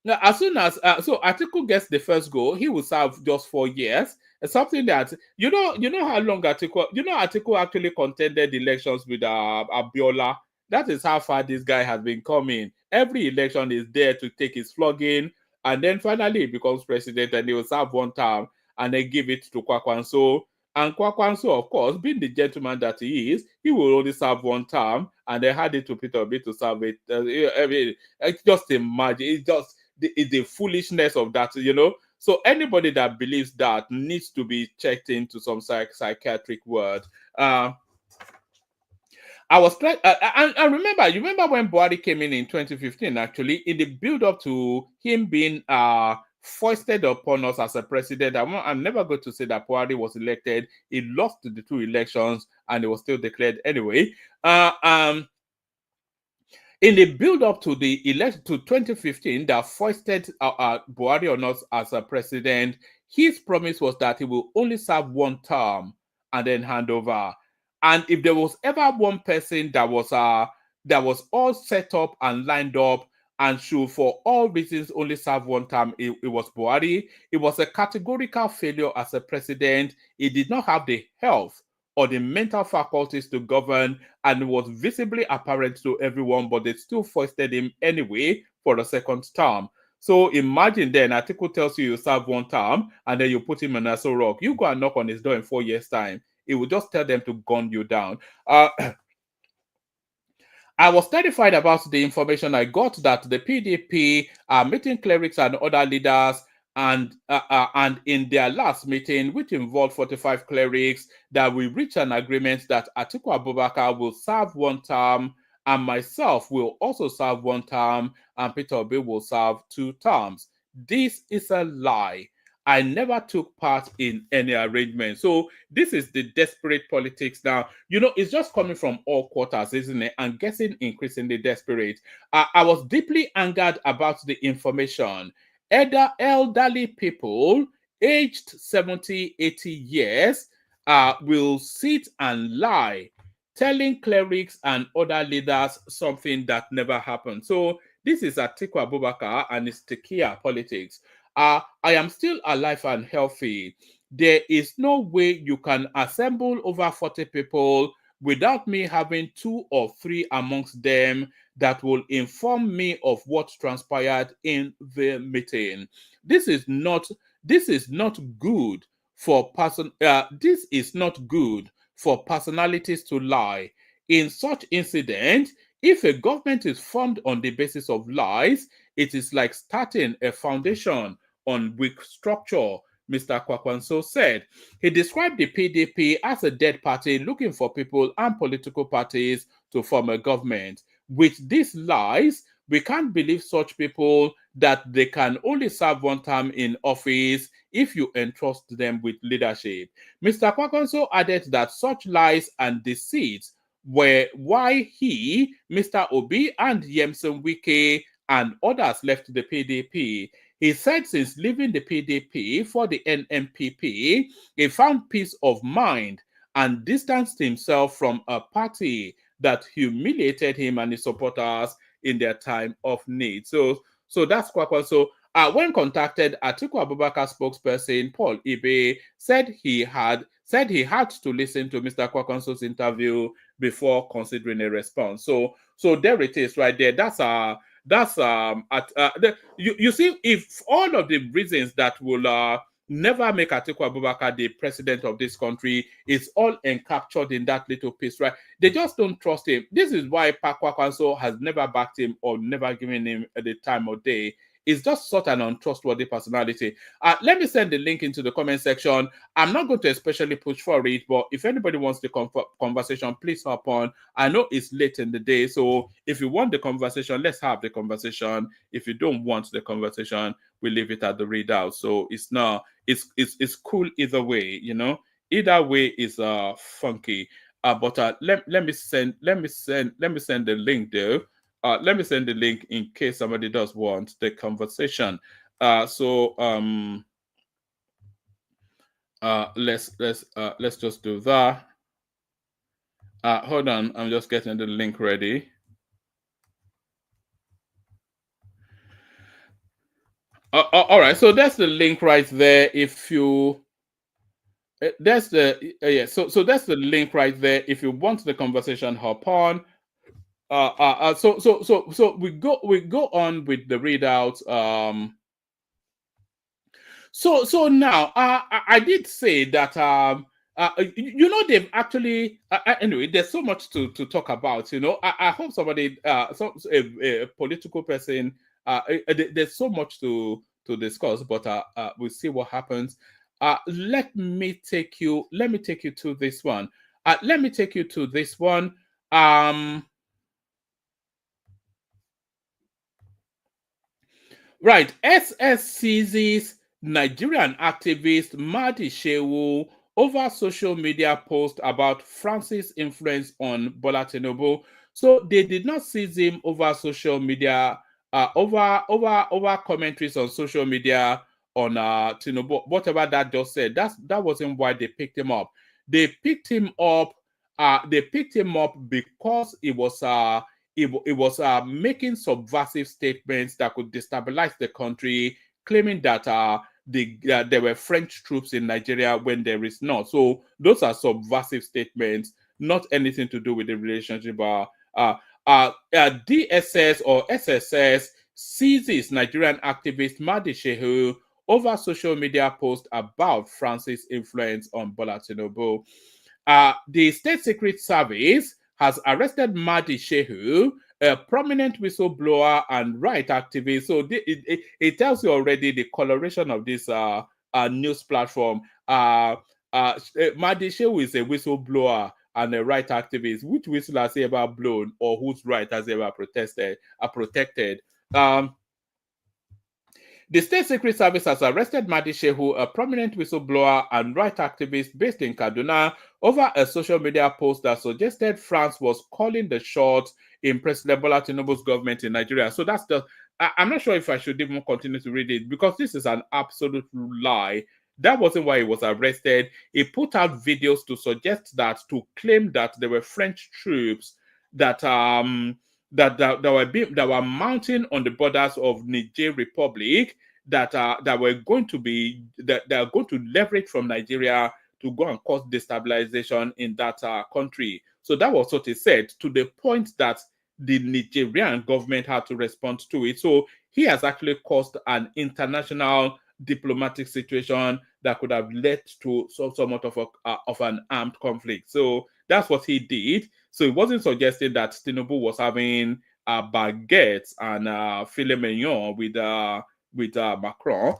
as soon as so Atiku gets the first goal, he will serve just 4 years. Something that you know how long Atiku actually contended elections with Abiola. That is how far this guy has been coming. Every election is there to take his flogging, and then finally he becomes president, and he will serve one term and then give it to Kwakwanso. And Kwakwanso, of course, being the gentleman that he is, he will only serve 1 term, and they had it to Peter Obi to serve it. I mean, just imagine, it's the foolishness of that, So anybody that believes that needs to be checked into some psychiatric ward. I was trying, and remember, you remember when Buhari came in 2015, actually, in the build-up to him being foisted upon us as a president. I'm never going to say that Buhari was elected. He lost the 2 elections, and it was still declared anyway. In the build-up to the election to 2015, that foisted Buhari on us as a president, his promise was that he will only serve 1 term and then hand over. And if there was ever one person that was all set up and lined up and should, for all reasons, only serve 1 term, it was Buhari. It was a categorical failure as a president. He did not have the health or the mental faculties to govern, and it was visibly apparent to everyone, but they still foisted him anyway for the 2nd term. So imagine then, Atiku tells you serve 1 term, and then you put him in Aso Rock. You go and knock on his door in 4 years' time. It will just tell them to gun you down. I was terrified about the information I got that the PDP are meeting clerics and other leaders, and in their last meeting, which involved 45 clerics, that we reached an agreement that Atiku Abubakar will serve 1 term, and myself will also serve 1 term, and Peter Obi will serve 2 terms. This is a lie. I never took part in any arrangement. So this is the desperate politics now. It's just coming from all quarters, isn't it? And getting increasingly desperate. I was deeply angered about the information. Elderly people aged 70, 80 years will sit and lie, telling clerics and other leaders something that never happened. So this is Atiku Abubakar and his tequila politics. I am still alive and healthy. There is no way you can assemble over 40 people without me having 2 or 3 amongst them that will inform me of what transpired in the meeting. This is not good for personalities to lie. In such incident, if a government is formed on the basis of lies, it is like starting a foundation on weak structure, Mr. Kwakwanso said. He described the PDP as a dead party looking for people and political parties to form a government. With these lies, we can't believe such people that they can only serve 1 term in office if you entrust them with leadership. Mr. Kwakwanso added that such lies and deceits were why he, Mr. Obi, and Yemson Wike and others left the PDP. He said since leaving the PDP for the NNPC, he found peace of mind and distanced himself from a party that humiliated him and his supporters in their time of need. So that's Kwakwanso. When contacted, Atiku Abubakar spokesperson Paul Ibe said he had to listen to Mr. Kwakwanso's interview before considering a response. So there it is, right there. You see, if all of the reasons that will never make Atiku Abubakar the president of this country is all encaptured in that little piece, right? They just don't trust him. This is why Kwakwanso has never backed him or never given him the time of day. It's just such an untrustworthy personality. Let me send the link into the comment section. I'm not going to especially push for it, but if anybody wants the conversation, please hop on. I know it's late in the day, so if you want the conversation, let's have the conversation. If you don't want the conversation, we leave it at the readout. So it's cool either way, Either way is funky. But let me send the link though. Let me send the link in case somebody does want the conversation. Let's just do that. Hold on, I'm just getting the link ready. All right, so that's the link right there. If you that's the so that's the link right there. If you want the conversation, hop on. So we go on with the readout. So now I did say that they've actually anyway. There's so much to talk about. I hope somebody, a political person, there's so much to discuss, but we'll see what happens. Let me take you to this one. Let me take you to this one. Right. SSCZ's Nigerian activist Mahdi Shehu over social media post about France's influence on Bola Tinubu. So they did not seize him over social media, over commentaries on social media on Tinubu. Whatever that just said, that wasn't why they picked him up. They picked him up. They picked him up because it was making subversive statements that could destabilize the country, claiming that there were French troops in Nigeria when there is not. So those are subversive statements, not anything to do with the relationship. DSS or SSS seizes Nigerian activist Mahdi Shehu over social media post about France's influence on Bola Tinubu. The State Secret Service has arrested Mahdi Shehu, a prominent whistleblower and right activist. So it tells you already the coloration of this news platform. Mahdi Shehu is a whistleblower and a right activist. Which whistle has he ever blown, or whose right has he ever protected? The State Secret Service has arrested Mahdi Shehu, a prominent whistleblower and right activist based in Kaduna, over a social media post that suggested France was calling the shots in President Bola Tinubu's government in Nigeria. So that's I'm not sure if I should even continue to read it, because this is an absolute lie. That wasn't why he was arrested. He put out videos to suggest that, to claim that there were French troops that were mounting on the borders of Niger Republic, that were going to leverage from Nigeria to go and cause destabilization in that country. So that was what he said, to the point that the Nigerian government had to respond to it. So he has actually caused an international diplomatic situation that could have led to somewhat of an armed conflict. So that's what he did. So he wasn't suggesting that Tinubu was having baguettes and filet mignon with Macron.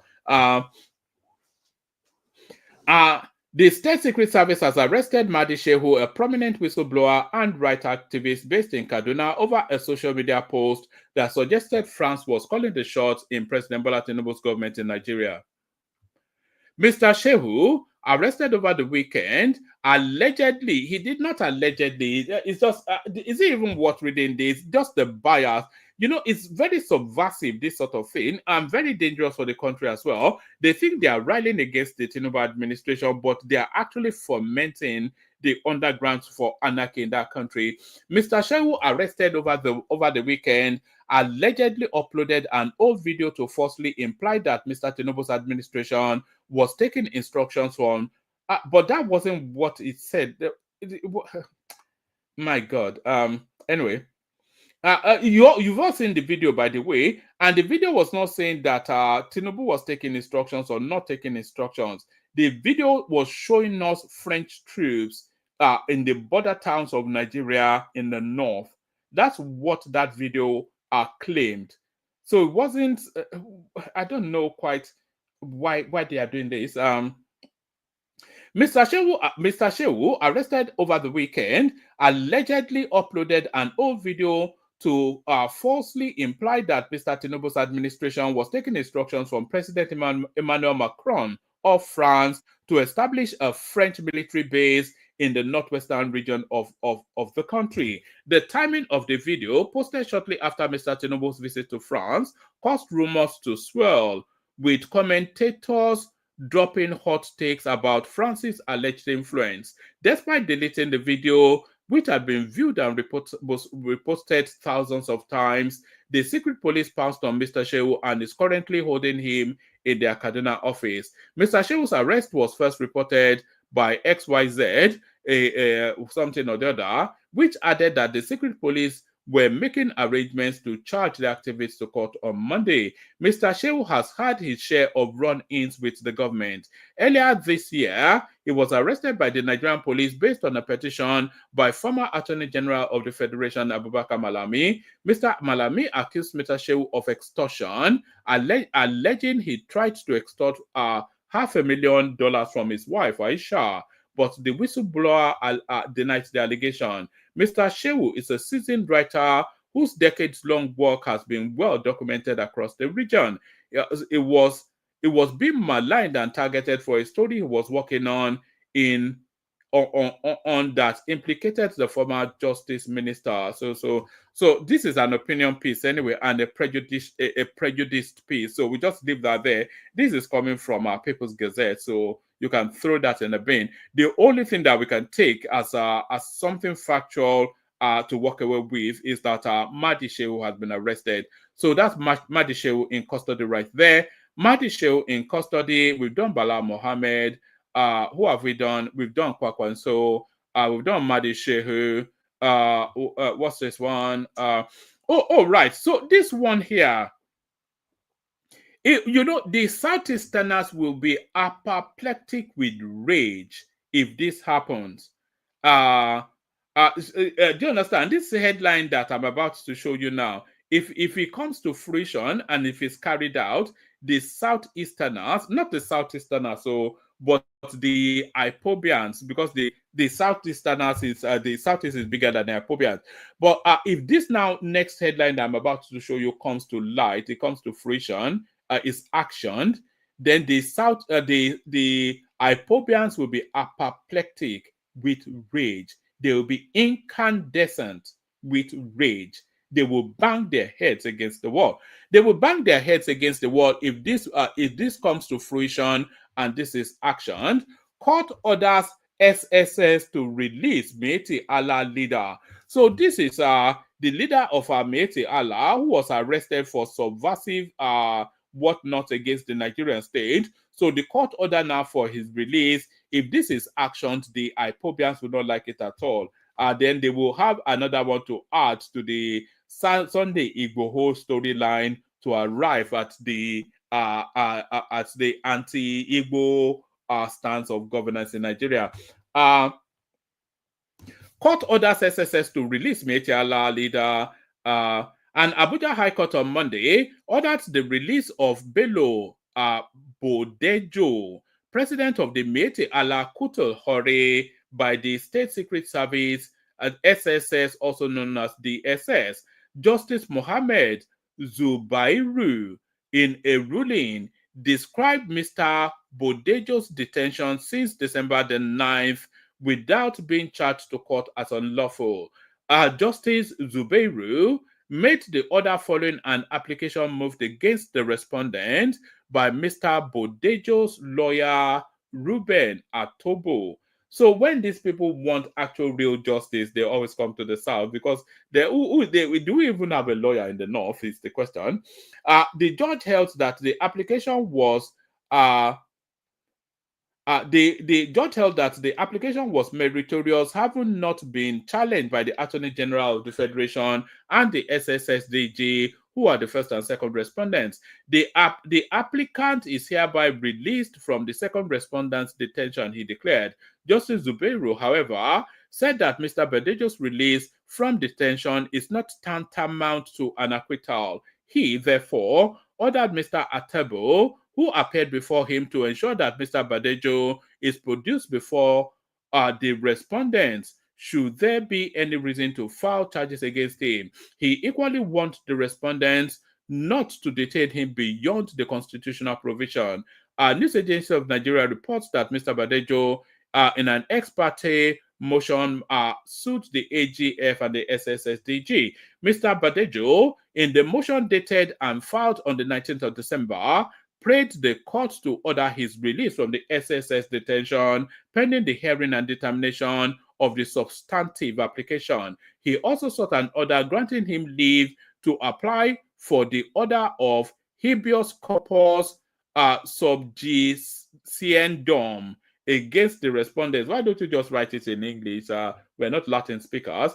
The State Secret Service has arrested Mahdi Shehu, a prominent whistleblower and right activist based in Kaduna, over a social media post that suggested France was calling the shots in President Bola Tinubu's government in Nigeria. Mr. Shehu, arrested over the weekend, allegedly, he did not allegedly, it's just, is it even worth reading this? Just the bias. It's very subversive, this sort of thing, and very dangerous for the country as well. They think they are rallying against the Tinubu administration, but they are actually fomenting the underground for anarchy in that country. Mr. Shehu, arrested over the weekend, allegedly uploaded an old video to falsely imply that Mr. Tinubu's administration was taking instructions from, but that wasn't what it said. My God. Anyway. You've all seen the video, by the way, and the video was not saying that Tinubu was taking instructions or not taking instructions. The video was showing us French troops in the border towns of Nigeria in the north. That's what that video claimed. So it wasn't. I don't know quite why they are doing this. Mr. Shehu, arrested over the weekend, allegedly uploaded an old video to falsely imply that Mr. Tinubu's administration was taking instructions from President Emmanuel Macron of France to establish a French military base in the northwestern region of the country. The timing of the video, posted shortly after Mr. Tinubu's visit to France, caused rumors to swirl, with commentators dropping hot takes about France's alleged influence. Despite deleting the video, which had been viewed and reposted thousands of times, the secret police pounced on Mr. Shehu and is currently holding him in their Kaduna office. Mr. Shehu's arrest was first reported by XYZ, something or the other, which added that the secret police were making arrangements to charge the activists to court on Monday. Mr. Shehu has had his share of run-ins with the government. Earlier this year, he was arrested by the Nigerian police based on a petition by former Attorney General of the Federation, Abubakar Malami. Mr. Malami accused Mr. Shehu of extortion, alleging he tried to extort $500,000 from his wife, Aisha, but the whistleblower denied the allegation. Mr. Shehu is a seasoned writer whose decades-long work has been well documented across the region. It was being maligned and targeted for a story he was working on that implicated the former justice minister. So this is an opinion piece anyway, and a prejudiced piece. So we just leave that there. This is coming from our People's Gazette, so you can throw that in the bin. The only thing that we can take as something factual to walk away with is that Mahdi Shehu has been arrested. So that's Mahdi Shehu in custody right there. Mahdi Shehu in custody. We've done Bala Mohammed. Who have we done? We've done Kwakwanso. We've done Mahdi Shehu. What's this one? Right. So this one here, the Southeasterners will be apoplectic with rage if this happens. Do you understand? This headline that I'm about to show you now, if it comes to fruition and if it's carried out, the Southeasterners, not the Southeasterners, but the Ipobians, because the Southeasterners is the Southeast is bigger than the Ipobians. But if this now next headline that I'm about to show you comes to light, it comes to fruition, is actioned, then the Ipobians will be apoplectic with rage. They will be incandescent with rage. They will bang their heads against the wall. They will bang their heads against the wall if this comes to fruition and this is actioned. Court orders SSS to release Meiti Allah leader. So this is the leader of Meiti Allah who was arrested for subversive whatnot against the Nigerian state. So the court order now for his release. If this is actioned, the Ipobians will not like it at all. Then they will have another one to add to the Sunday Igboho storyline to arrive at the anti-Igbo stance of governance in Nigeria. Court orders SSS to release Meiti Allah leader. And Abuja High Court on Monday ordered the release of Bello Bodejo, president of the Meiti Allah Kutul Hore, by the State Secret Service and SSS, also known as the SS. Justice Mohammed Zubairu, in a ruling, described Mr. Bodejo's detention since December the 9th without being charged to court as unlawful. Justice Zubairu made the order following an application moved against the respondent by Mr. Bodejo's lawyer, Ruben Atobo. So when these people want actual real justice, they always come to the South, because do we even have a lawyer in the North is the question. The judge held that the application was the judge held that the application was meritorious, having not been challenged by the Attorney General of the Federation and the SSSDG, who are the first and second respondents. The applicant is hereby released from the second respondent's detention, he declared. Justice Zubairu, however, said that Mr. Bodejo's release from detention is not tantamount to an acquittal. He, therefore, ordered Mr. Atebo, who appeared before him, to ensure that Mr. Bodejo is produced before the respondents should there be any reason to file charges against him. He equally warned the respondents not to detain him beyond the constitutional provision. News Agency of Nigeria reports that Mr. Bodejo, in an ex parte motion, sued the AGF and the SSSDG. Mr. Bodejo, in the motion dated and filed on the 19th of December, prayed the court to order his release from the SSS detention pending the hearing and determination of the substantive application. He also sought an order granting him leave to apply for the order of habeas corpus subjudiciendum against the respondents. Why don't you just write it in English? We're not Latin speakers.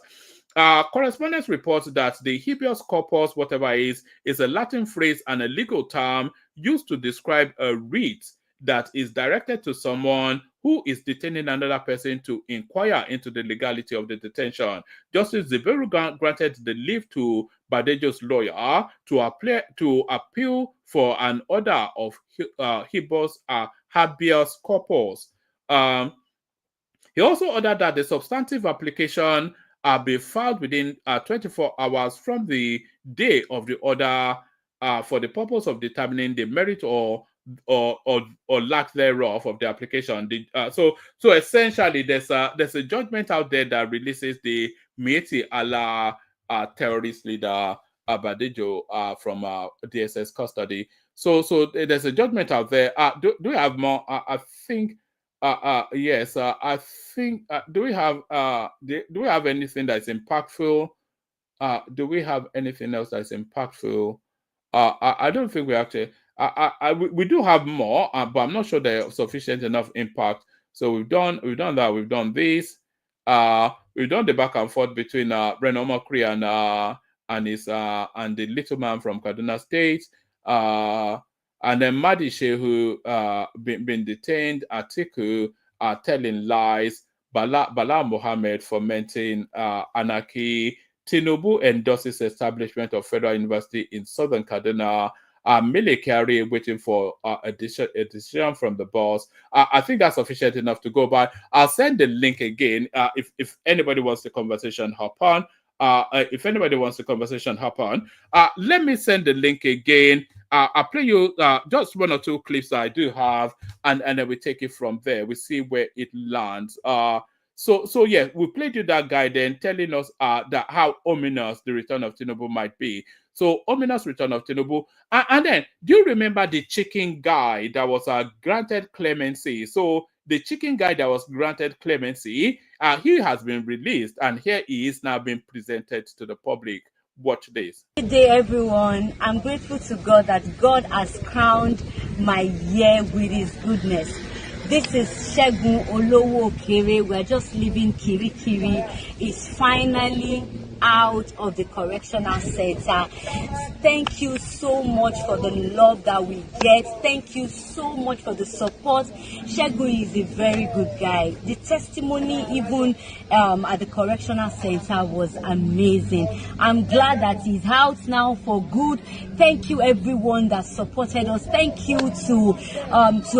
Correspondence reports that the habeas corpus, whatever is a Latin phrase and a legal term used to describe a writ that is directed to someone who is detaining another person to inquire into the legality of the detention. Justice Ziberu granted the leave to Badejo's lawyer to appeal for an order of habeas corpus. He also ordered that the substantive application be filed within 24 hours from the day of the order for the purpose of determining the merit or lack thereof of the application. So essentially, there's a judgment out there that releases the Mieti Allah terrorist leader Badejo from DSS custody. So there's a judgment out there. Do we have more? I think. Yes. I think. Do we have anything that's impactful? Do we have anything else that's impactful? I don't think we actually. We do have more, but I'm not sure they're sufficient enough impact. So we've done that. We've done this. We've done the back and forth between Ren Omokri and the little man from Kaduna State. And then Mahdi Shehu been detained, Atiku telling lies, Bala Mohammed fomenting anarchy, Tinubu endorses establishment of Federal University in Southern Kaduna, Mele Kyari waiting for a decision from the boss. I think that's sufficient enough to go by. I'll send the link again if anybody wants the conversation, hop on. If anybody wants the conversation, hop on. Let me send the link again. I'll play you just one or two clips that I do have, and then we take it from there. We see where it lands. So yeah, we played you that guy then telling us that how ominous the return of Tinubu might be. So ominous return of Tinubu. And then, do you remember the chicken guy that was granted clemency? So the chicken guy that was granted clemency, he has been released, and here he is now being presented to the public. Watch this. Good day, everyone. I'm grateful to God that God has crowned my year with his goodness. This is Shehu Olowo Okere. We're just leaving Kirikiri. It's finally out of the correctional center. Thank you so much for the love that we get. Thank you so much for the support. Shehu is a very good guy. The testimony even at the correctional center was amazing. I'm glad that he's out now for good. Thank you everyone that supported us. Thank you to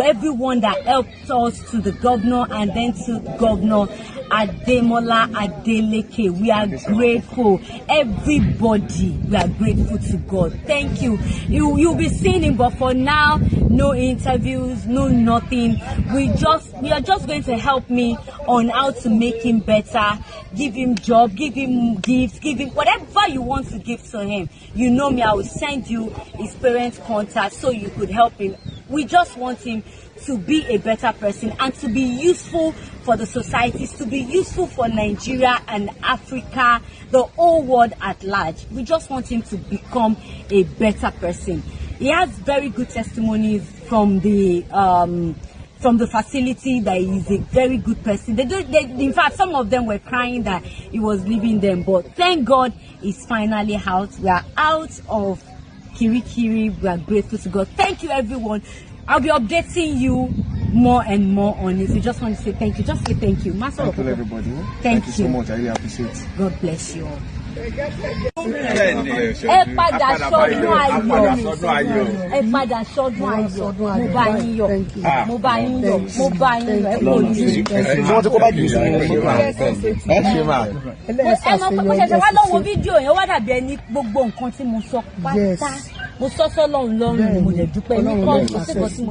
everyone that helped us, to the governor and then to Governor Ademola Adeleke. We are grateful. Everybody, we are grateful to God. Thank you. You'll be seeing him, but for now, no interviews, no nothing. We are just going to help me on how to make him better, give him job, give him gifts, give him whatever you want to give to him. You know me, I will send you his parents' contact so you could help him. We just want him to be a better person and to be useful for the societies, to be useful for Nigeria and Africa, the whole world at large. We just want him to become a better person. He has very good testimonies from the facility that he's a very good person. In fact, some of them were crying that he was leaving them, but thank God he's finally out. We are out of Kirikiri. We are grateful to God. Thank you, everyone. I'll be updating you more and more on it. We just want to say thank you. Just say thank you. Thank you, everybody. Thank you so much. I really appreciate it. God bless you all. ẹ padà sọdún ayọ̀ mo bá yín yọ̀ ẹ kò ní. ẹ mọ̀ pé mo ṣẹ̀ṣẹ̀ wá lọ́wọ́ fídíò yẹn wá dàbí ẹni gbogbo nǹkan tí mo sọ pátá mo sọ sọ́lọ́run lọ́rùn mo lè dúpẹ́ ní kọ́ọ̀tù.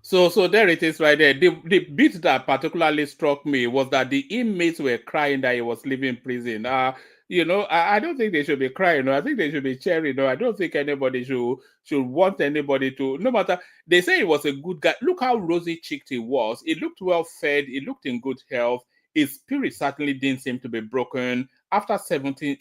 So there it is right there. The bit that particularly struck me was that the inmates were crying that he was leaving prison. I don't think they should be crying. I think they should be cheering. I don't think anybody should want anybody to, no matter. They say he was a good guy. Look how rosy-cheeked he was. He looked well fed. He looked in good health. His spirit certainly didn't seem to be broken after 14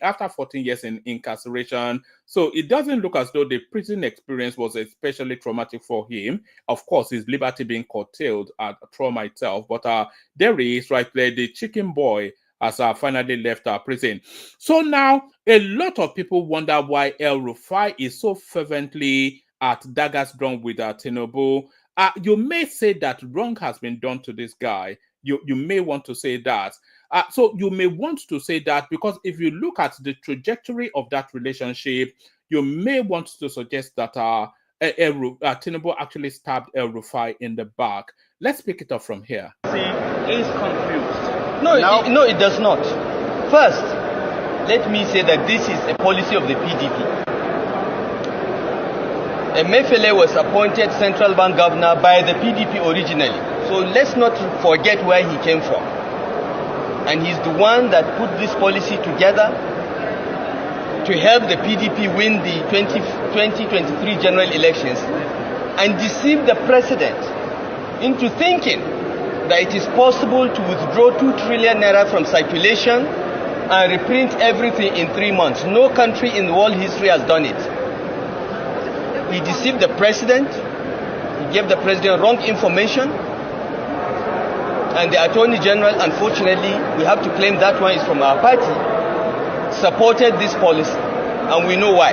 years in incarceration. So it doesn't look as though the prison experience was especially traumatic for him. Of course, his liberty being curtailed at trauma itself. But there he is right there, the chicken boy has finally left our prison. So now a lot of people wonder why El-Rufai is so fervently at daggers drawn with Tinubu. You may say that wrong has been done to this guy. You may want to say that. So you may want to say that because if you look at the trajectory of that relationship, you may want to suggest that Tinubu actually stabbed El-Rufai in the back. Let's pick it up from here. Is confused. No, it does not. First, let me say that this is a policy of the PDP. Emefiele was appointed central bank governor by the PDP originally. So let's not forget where he came from. And he's the one that put this policy together to help the PDP win the 2023 general elections and deceive the president into thinking that it is possible to withdraw 2 trillion naira from circulation and reprint everything in 3 months. No country in world history has done it. He deceived the president, he gave the president wrong information, and the Attorney General, unfortunately, we have to claim that one is from our party, supported this policy, and we know why.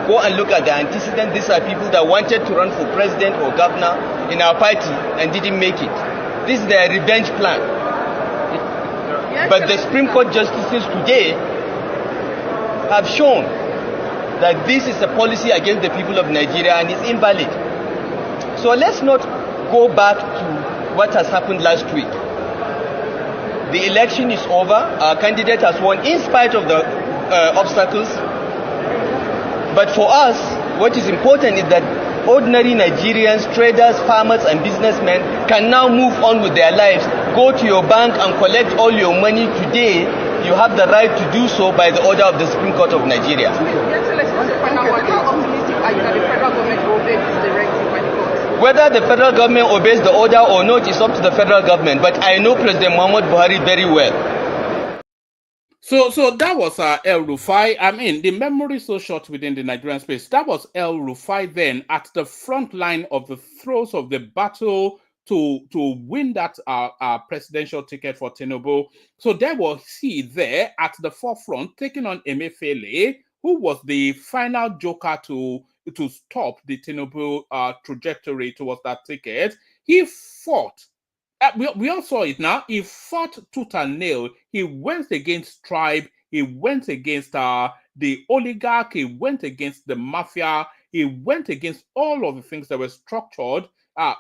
Go and look at the antecedent. These are people that wanted to run for president or governor in our party and didn't make it. This is their revenge plan. But the Supreme Court justices today have shown that this is a policy against the people of Nigeria and is invalid. So let's not go back to what has happened last week. The election is over. Our candidate has won in spite of the obstacles. But for us, what is important is that ordinary Nigerians, traders, farmers, and businessmen can now move on with their lives. Go to your bank and collect all your money today. You have the right to do so by the order of the Supreme Court of Nigeria. Whether the federal government obeys the order or not is up to the federal government. But I know President Muhammad Buhari very well. So that was El-Rufai. I mean, the memory is so short within the Nigerian space. That was El-Rufai then at the front line of the throes of the battle to win that presidential ticket for Tinubu. So there was he there at the forefront taking on Emefiele, who was the final joker to stop the Tinubu trajectory towards that ticket. He fought. We all saw it now. He fought tooth and nail. He went against tribe. He went against the oligarch. He went against the mafia. He went against all of the things that were structured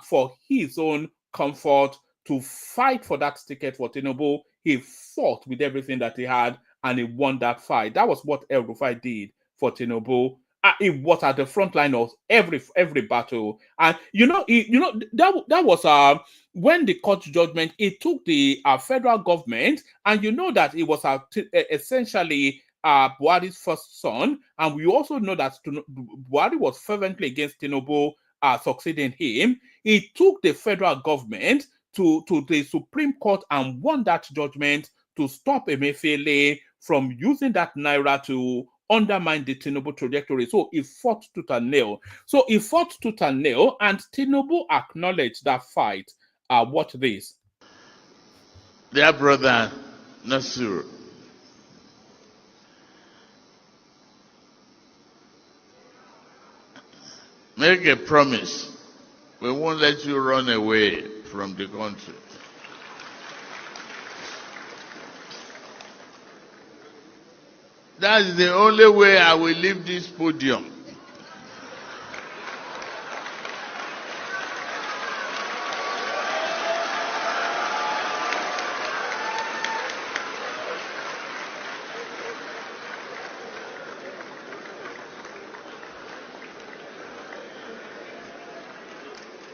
for his own comfort to fight for that ticket for Tinubu. He fought with everything that he had and he won that fight. That was what El-Rufai did for Tinubu. He was at the front line of every battle, and that was when the court judgment. It took the federal government, and you know that it was essentially Buhari's first son, and we also know that Buhari was fervently against Tinubu succeeding him. He took the federal government to the Supreme Court and won that judgment to stop Emefiele from using that naira to undermine the Tinubu trajectory. So he fought tooth and nail. And Tinubu acknowledged that fight. Watch this. Their brother Nasir, make a promise. We won't let you run away from the country. That's the only way I will leave this podium.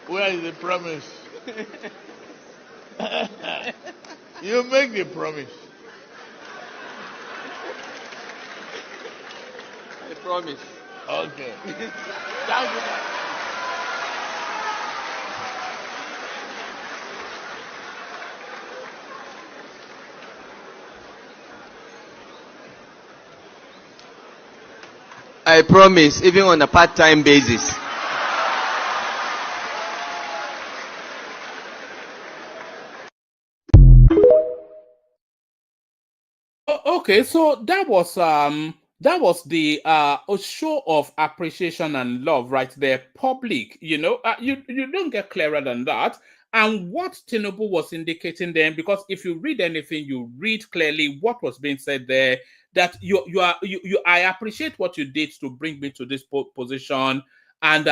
Where is the promise? You make the promise. I promise. Okay. Thank you. I promise, even on a part-time basis. Okay, so that was the a show of appreciation and love right there, public. You don't get clearer than that. And what Tinubu was indicating then, because if you read anything, you read clearly what was being said there. That I appreciate what you did to bring me to this position, and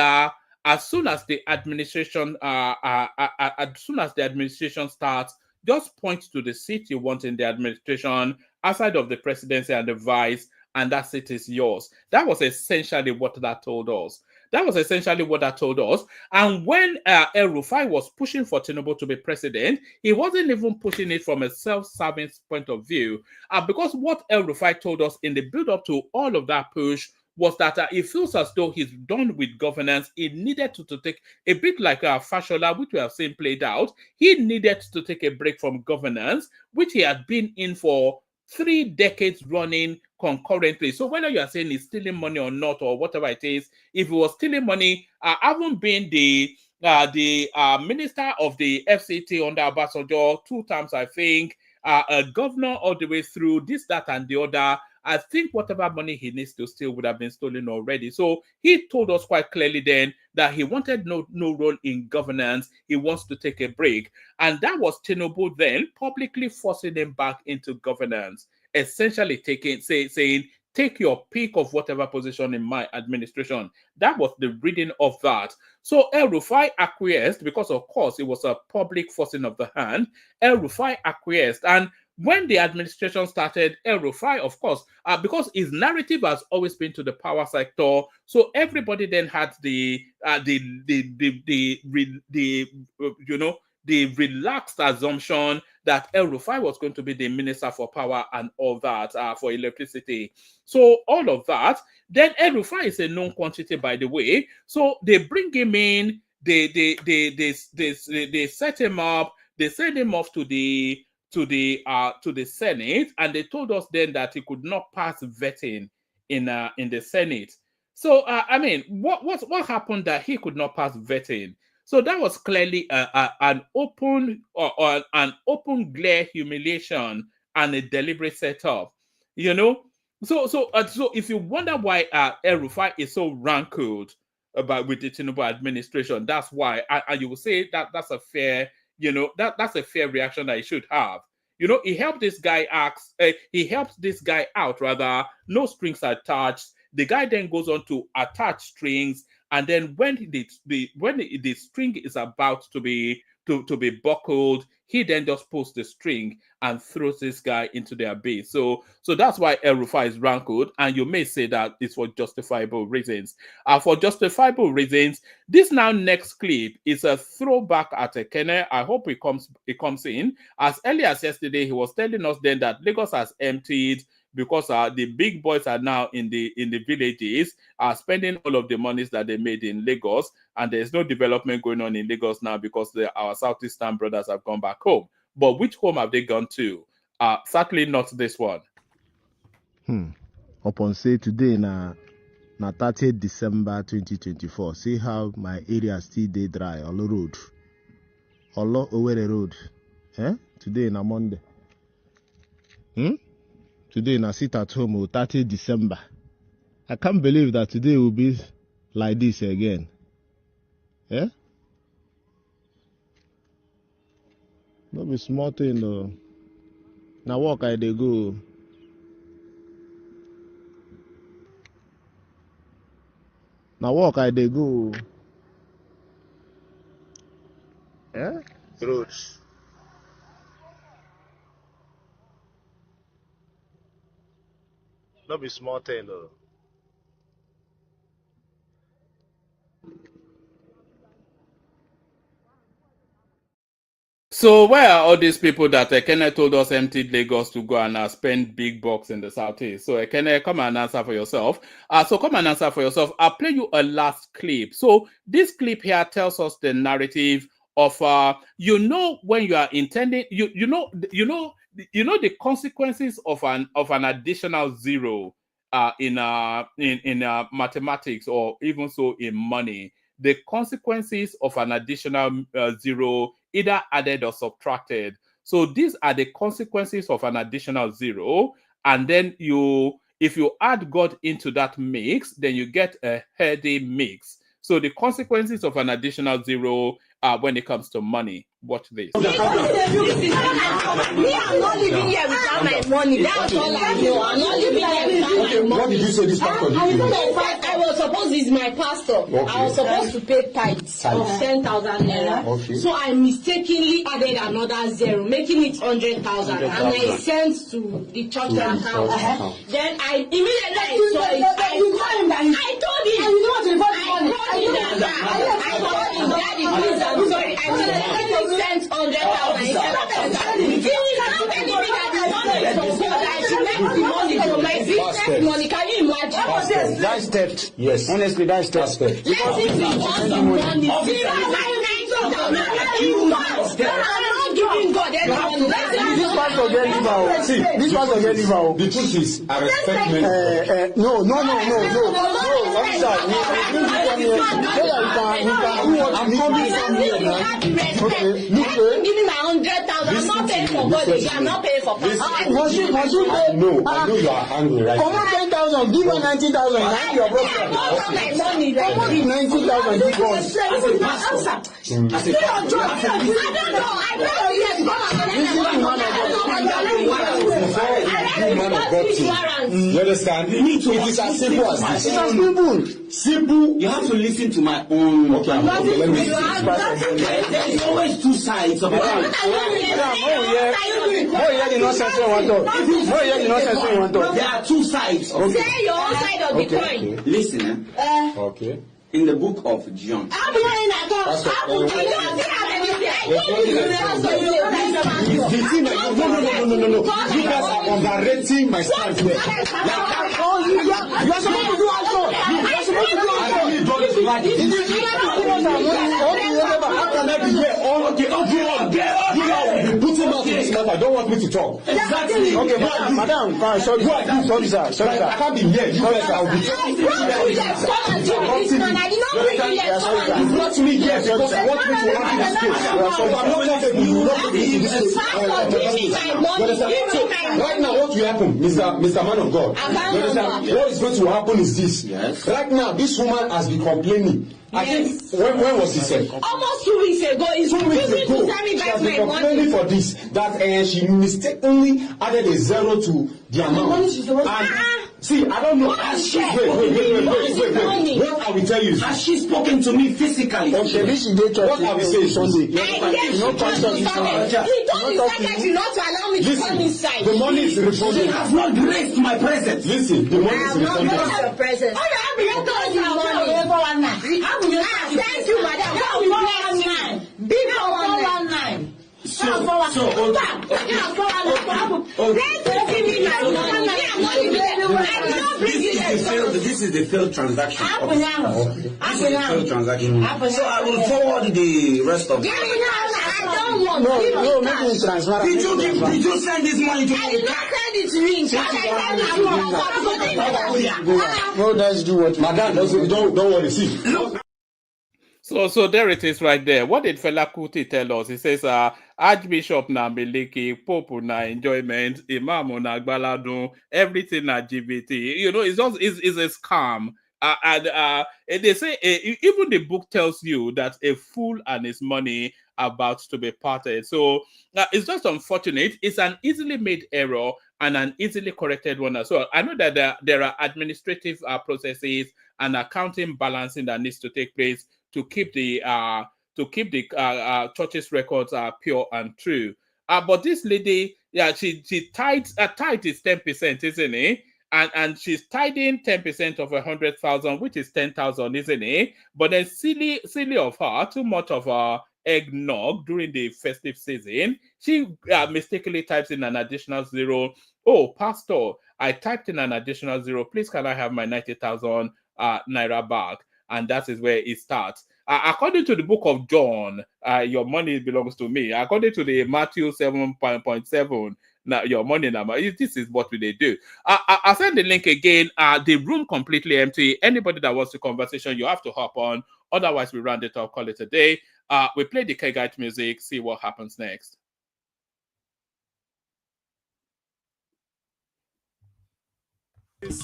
as soon as the administration starts, just point to the seat you want in the administration outside of the presidency and the vice, and that seat is yours. That was essentially what that told us. And when El-Rufai was pushing for Tinubu to be president, he wasn't even pushing it from a self-serving point of view. Because what El-Rufai told us in the build-up to all of that push was that he feels as though he's done with governance. He needed to take a bit like Fashola, which we have seen played out. He needed to take a break from governance, which he had been in for 3 decades running concurrently. So whether you are saying he's stealing money or not, or whatever it is, if he was stealing money, having been the minister of the FCT under Obasanjo 2 times, I think, a governor all the way through, this, that, and the other, I think whatever money he needs to steal would have been stolen already. So he told us quite clearly then that he wanted no role in governance. He wants to take a break. And that was Tinubu then publicly forcing him back into governance, essentially saying, take your pick of whatever position in my administration. That was the reading of that. So El-Rufai acquiesced because, of course, it was a public forcing of the hand. El-Rufai acquiesced. And when the administration started, El-Rufai, of course, because his narrative has always been to the power sector, so everybody then had the relaxed assumption that El-Rufai was going to be the minister for power and all that, for electricity. So all of that. Then El-Rufai is a known quantity, by the way. So they bring him in. They set him up. They send him off to the Senate, and they told us then that he could not pass vetting in the Senate. So I mean, what happened that he could not pass vetting? So that was clearly an open glare humiliation and a deliberate setup. So if you wonder why El-Rufai is so rankled with the Tinubu administration, that's why, and you will say that that's a fair. That's a fair reaction that he should have. He helped this guy out, rather, no strings attached. The guy then goes on to attach strings, and then when the string is about to be buckled, he then just pulls the string and throws this guy into the abyss. So that's why El-Rufai is rankled, and you may say that it's for justifiable reasons. For justifiable reasons, this now next clip is a throwback at Ekene. I hope it comes in. As early as yesterday, he was telling us then that Lagos has emptied because the big boys are now in the villages, spending all of the monies that they made in Lagos, and there's no development going on in Lagos now because our Southeastern brothers have gone back home. But which home have they gone to? Certainly not this one. Upon say today na 30th December 2024. See how my area still dey dry. Olo Road. Olo Owerri Road. Today na Monday. Today na sit at home 30th December. I can't believe that today will be like this again. No be small thing though. Now work I dey go. Now work I dey go. Roads. No be small thing though. So where are all these people that Ekene told us emptied Lagos to go and spend big bucks in the Southeast? So Ekene, come and answer for yourself. I'll play you a last clip. So this clip here tells us the narrative of when you are intending, you know the consequences of an additional zero in mathematics, or even so in money. The consequences of an additional zero, either added or subtracted. So these are the consequences of an additional zero. and then if you add God into that mix, then you get a heady mix. So the consequences of an additional zero when it comes to money. Watch this. Me, I'm not living here without my money. That's all I know. I'm not living here without my money. What did you say this pastor did? I was supposed to is my pastor. Okay. I was supposed to pay tithes of 10,000 naira. Okay. So I mistakenly added another zero, making it 100,000, and I sent to the church account. Then I immediately saw it. I told him. I told him that I'm sorry. I sent 100,000. He cannot tell me that the money is from God. I should make the money from my business money. Can you imagine? That's theft. Yes. Honestly, that's theft. Let it be just some money. I'm not giving God any money. This pastor get liver. See, this pastor get liver. The truth is, I respect men. No. Officer, I'm coming from here now. Okay, look. Give me my 100,000. I'm not paying for God. I'm not paying for pastor. Was you pay? No, I know you are angry, right? Come on, 10,000. Give her 90,000. That's your problem. My money, give 90,000. Give us. I don't know. You understand? It is as simple as this. It's as simple. You have to listen to my own. Okay, let me. There is always two sides of it. The nonsense. There are two sides. Say your own side of the coin. Listen. Okay. In the book of John. No. You guys are underrating my stance here. You are supposed to do also. You are supposed to do also. How can I be here? You will be putting out this matter. I don't want me to talk. Exactly. Okay, madam. Sorry, sir. I can't be here. You guys are be I did not bring you here. You brought me here because I want me to run this case. So if I'm not comfortable, you will not put me in this case. Right now, what will happen, Mr. Man of God? What is going to happen is this. Yes. Right now, this woman has been complaining. I think when was this? Almost 2 weeks ago. It's 2 weeks ago. She has been complaining for this. That she mistakenly added a zero to the amount. See, I don't know. Wait. What I will tell you. Has she spoken to me physically? Okay, this is what I will say is Sunday. He told his secretary not to allow me to come inside. The money is refunded. She has not graced my presence. Listen, the money is refunded. I have not graced your presence. Thank you, madam. Big 419. This is the failed transaction. So I will forward the rest of it. I don't want. No, make me transfer. Did you send this money to me? I did not send it to you. No, let's do what. Madam, don't worry. See. So there it is right there. What did Fela Kuti tell us? He says, Archbishop na miliki, Pope na enjoyment, Imam na gbaladun, everything na GBT. You know, it's a scam. And they say, even the book tells you that a fool and his money are about to be parted. So it's just unfortunate. It's an easily made error and an easily corrected one as well. I know that there are administrative processes and accounting balancing that needs to take place to keep the church's records pure and true. But this lady, she tithes. Tithe is 10%, isn't it? And she's tithing 10% of 100,000, which is 10,000, isn't it? But then silly of her, too much of her eggnog during the festive season. She mistakenly types in an additional zero. Oh, pastor, I typed in an additional zero. Please, can I have my 90,000 naira back? And that is where it starts. According to the book of John, your money belongs to me. According to the Matthew 7.7, now your money number. This is what they do. I'll send the link again. The room completely empty. Anybody that wants to conversation, you have to hop on. Otherwise, we round it up, call it a day. We play the K-Guide music, see what happens next. Water,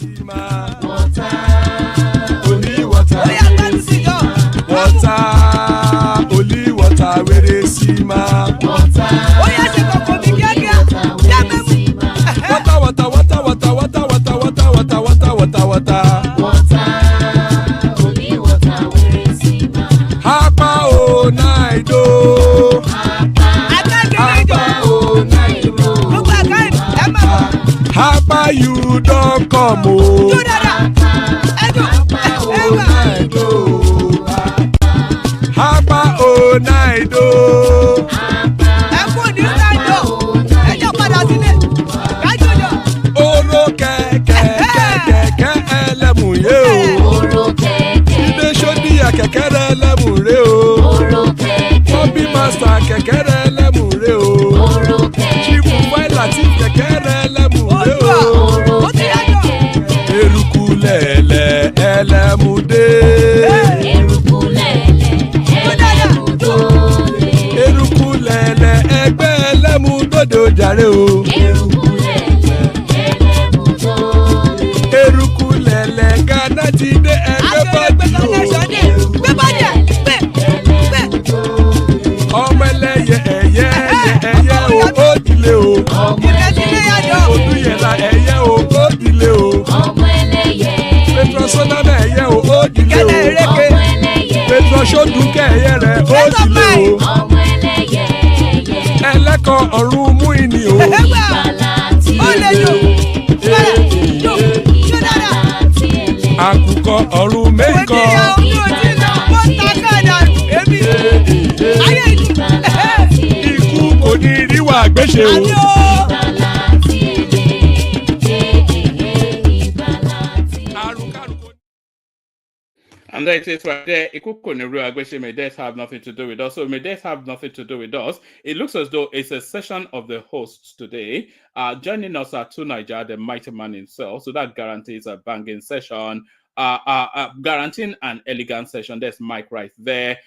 only water. Water, only water. Where they see ma. Water, water, water, water, water, water, water, water, water, water, water. Only water. Where they see ma. Hapa o naido. Hapa you don't come o. Hapa o naido. Oro kẹ̀kẹ́ ẹlẹ́mùyé o. Ibe sodi kẹ̀kẹ́ ẹlẹ́mùrè o. Obi master kẹ̀kẹ́ ẹlẹ́mùrè o. Chief Latif kẹ̀kẹ́ ẹlẹ́mùrè o. Eruku lẹ̀lẹ̀ ẹlẹ́mùdé. Eruku lẹ̀lẹ̀ ẹgbẹ́ ẹlẹ́mùdódò jàre o. Eruku lẹ̀lẹ̀ Ghana ti dé ẹgbẹ́ bọ́dì o. Ọmọ ẹlẹ́yẹ ẹ̀yẹ o ó dilé o. Odúyẹ̀lá ẹ̀yẹ o ó dilé o. Petrosonama ẹ̀yẹ o ó dilé o. Petrosodúnkẹ́ ẹ̀yẹ rẹ̀ ó dilé o. Ẹlẹ́kọ̀ ọ̀run mú ìní o. Àkùkọ ọ̀run mẹ́kọ̀. Ikú kò ní ríwà gbéṣe o. And there it is right there. May death have nothing to do with us. So may death have nothing to do with us. It looks as though it's a session of the hosts today. Joining us are two Niger, the mighty man himself. So that guarantees a banging session. Guaranteeing an elegant session. There's Mike right there.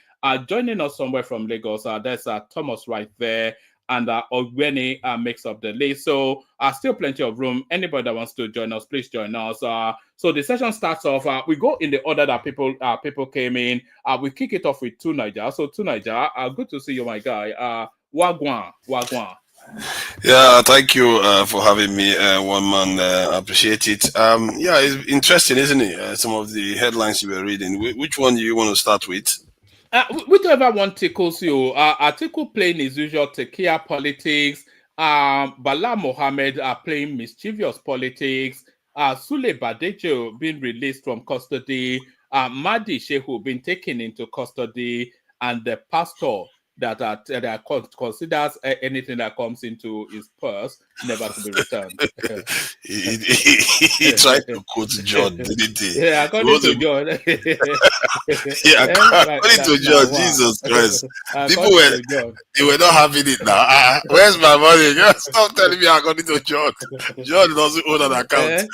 Joining us somewhere from Lagos, there's Thomas right there. And Ogweni makes up the list. So still plenty of room. Anybody that wants to join us, please join us. So the session starts off. We go in the order that people came in. We kick it off with two Niger. So two Niger, good to see you, my guy. Wagwan. Yeah, thank you for having me, one man. Appreciate it. Yeah, it's interesting, isn't it? Some of the headlines you were reading. Which one do you want to start with? Whichever one tickles you. Atiku playing his usual tequila politics. Bala Mohammed playing mischievous politics. Sule Badejo being released from custody. Mahdi Shehu being taken into custody. And the pastor that considers anything that comes into his purse never to be returned. He tried to quote John, didn't he? Yeah, according to John. According to John, Jesus Christ. People were not having it now. Where's my money? Stop telling me according to John. John doesn't own an account.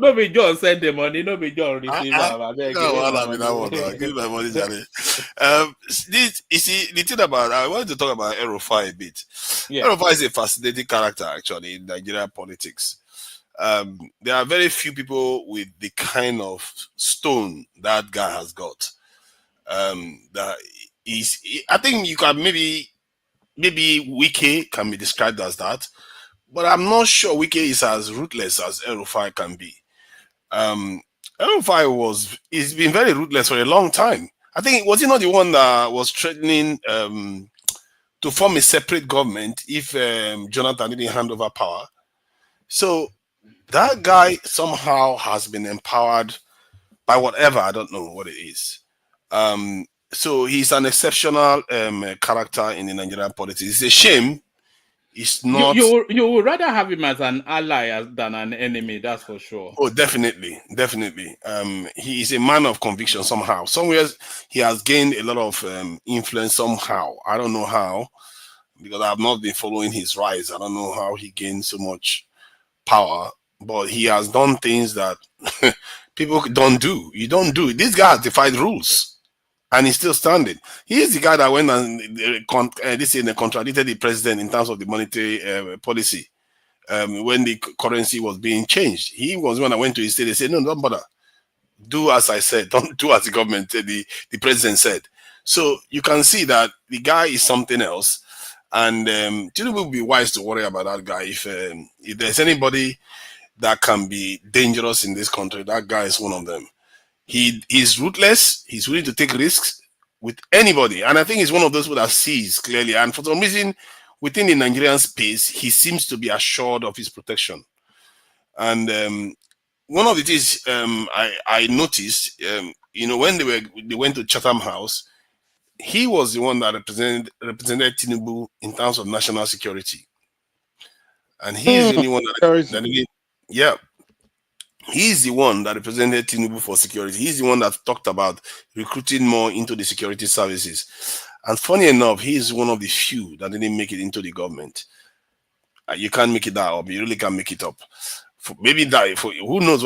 No be John send the money, no be John receive give my money, Johnny. You see, the thing about, I wanted to talk about El-Rufai a bit. Yeah. El-Rufai is a fascinating character, actually, in Nigerian politics. There are very few people with the kind of stone that guy has got. That is, I think you can maybe Wike can be described as that, but I'm not sure Wike is as ruthless as El-Rufai can be. El-Rufai he's been very ruthless for a long time. I think, was he not the one that was threatening to form a separate government if Jonathan didn't hand over power? So that guy somehow has been empowered by whatever, I don't know what it is. So he's an exceptional character in the Nigerian politics. It's a shame. It's not. You would rather have him as an ally than an enemy, that's for sure. Oh, definitely. He is a man of conviction somehow. Somewhere he has gained a lot of influence somehow. I don't know how, because I have not been following his rise. I don't know how he gained so much power, but he has done things that people don't do. You don't do. This guy has defied rules. And he's still standing. He is the guy that went and contradicted the president in terms of the monetary policy. when the currency was being changed. He was the one that went to his state. They said, no, don't bother. Do as I said. Don't do as the government, the president said. So you can see that the guy is something else. And Tinubu would be wise to worry about that guy. If there's anybody that can be dangerous in this country, that guy is one of them. He's ruthless. He's willing to take risks with anybody. And I think he's one of those people that sees clearly. And for some reason, within the Nigerian space, he seems to be assured of his protection. And one of the things I noticed, when they went to Chatham House, he was the one that represented Tinubu in terms of national security. And he's the only one he's the one that represented Tinubu for security. He's the one that talked about recruiting more into the security services. And funny enough, he's one of the few that didn't make it into the government. You can't make it that up. You really can't make it up. Who knows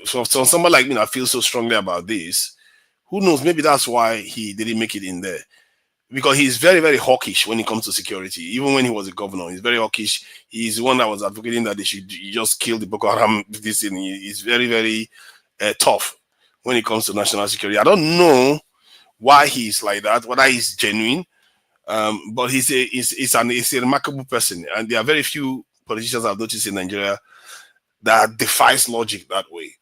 for somebody like me that feels so strongly about this, who knows, maybe that's why he didn't make it in there. Because he's very, very hawkish when it comes to security. Even when he was a governor, he's very hawkish. He's the one that was advocating that they should just kill the Boko Haram. He's very, very tough when it comes to national security. I don't know why he's like that, whether he's genuine, but he's a remarkable person. And there are very few politicians I've noticed in Nigeria that defies logic that way.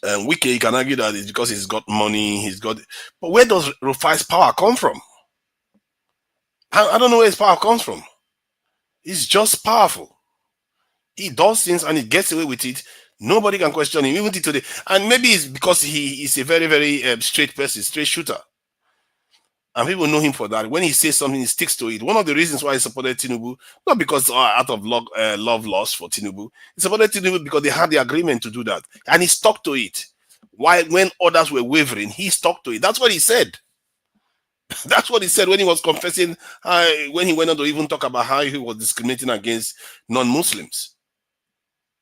Wike, you can argue that it's because he's got money, but where does Rufai's power come from? I don't know where his power comes from. He's just powerful. He does things and he gets away with it. Nobody can question him, even today. And maybe it's because he is a very, very straight person, straight shooter. And people know him for that. When he says something, he sticks to it. One of the reasons why he supported Tinubu, not because out of love lost for Tinubu, he supported Tinubu because they had the agreement to do that. And he stuck to it. While when others were wavering, he stuck to it. That's what he said. That's what he said when he was confessing, when he went on to even talk about how he was discriminating against non-Muslims.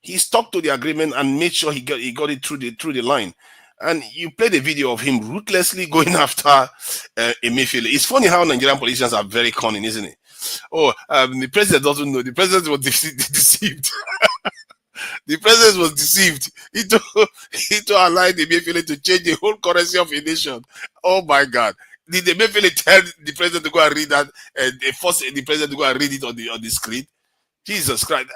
He stuck to the agreement and made sure he got it through the line. And you play the video of him ruthlessly going after Emefiele. It's funny how Nigerian politicians are very cunning, isn't it? The president doesn't know. The president was deceived. The president was deceived. He allowed Emefiele to change the whole currency of a nation. Oh my God. Did Emefiele tell the president to go and read that? Force the president to go and read it on the screen? Jesus Christ.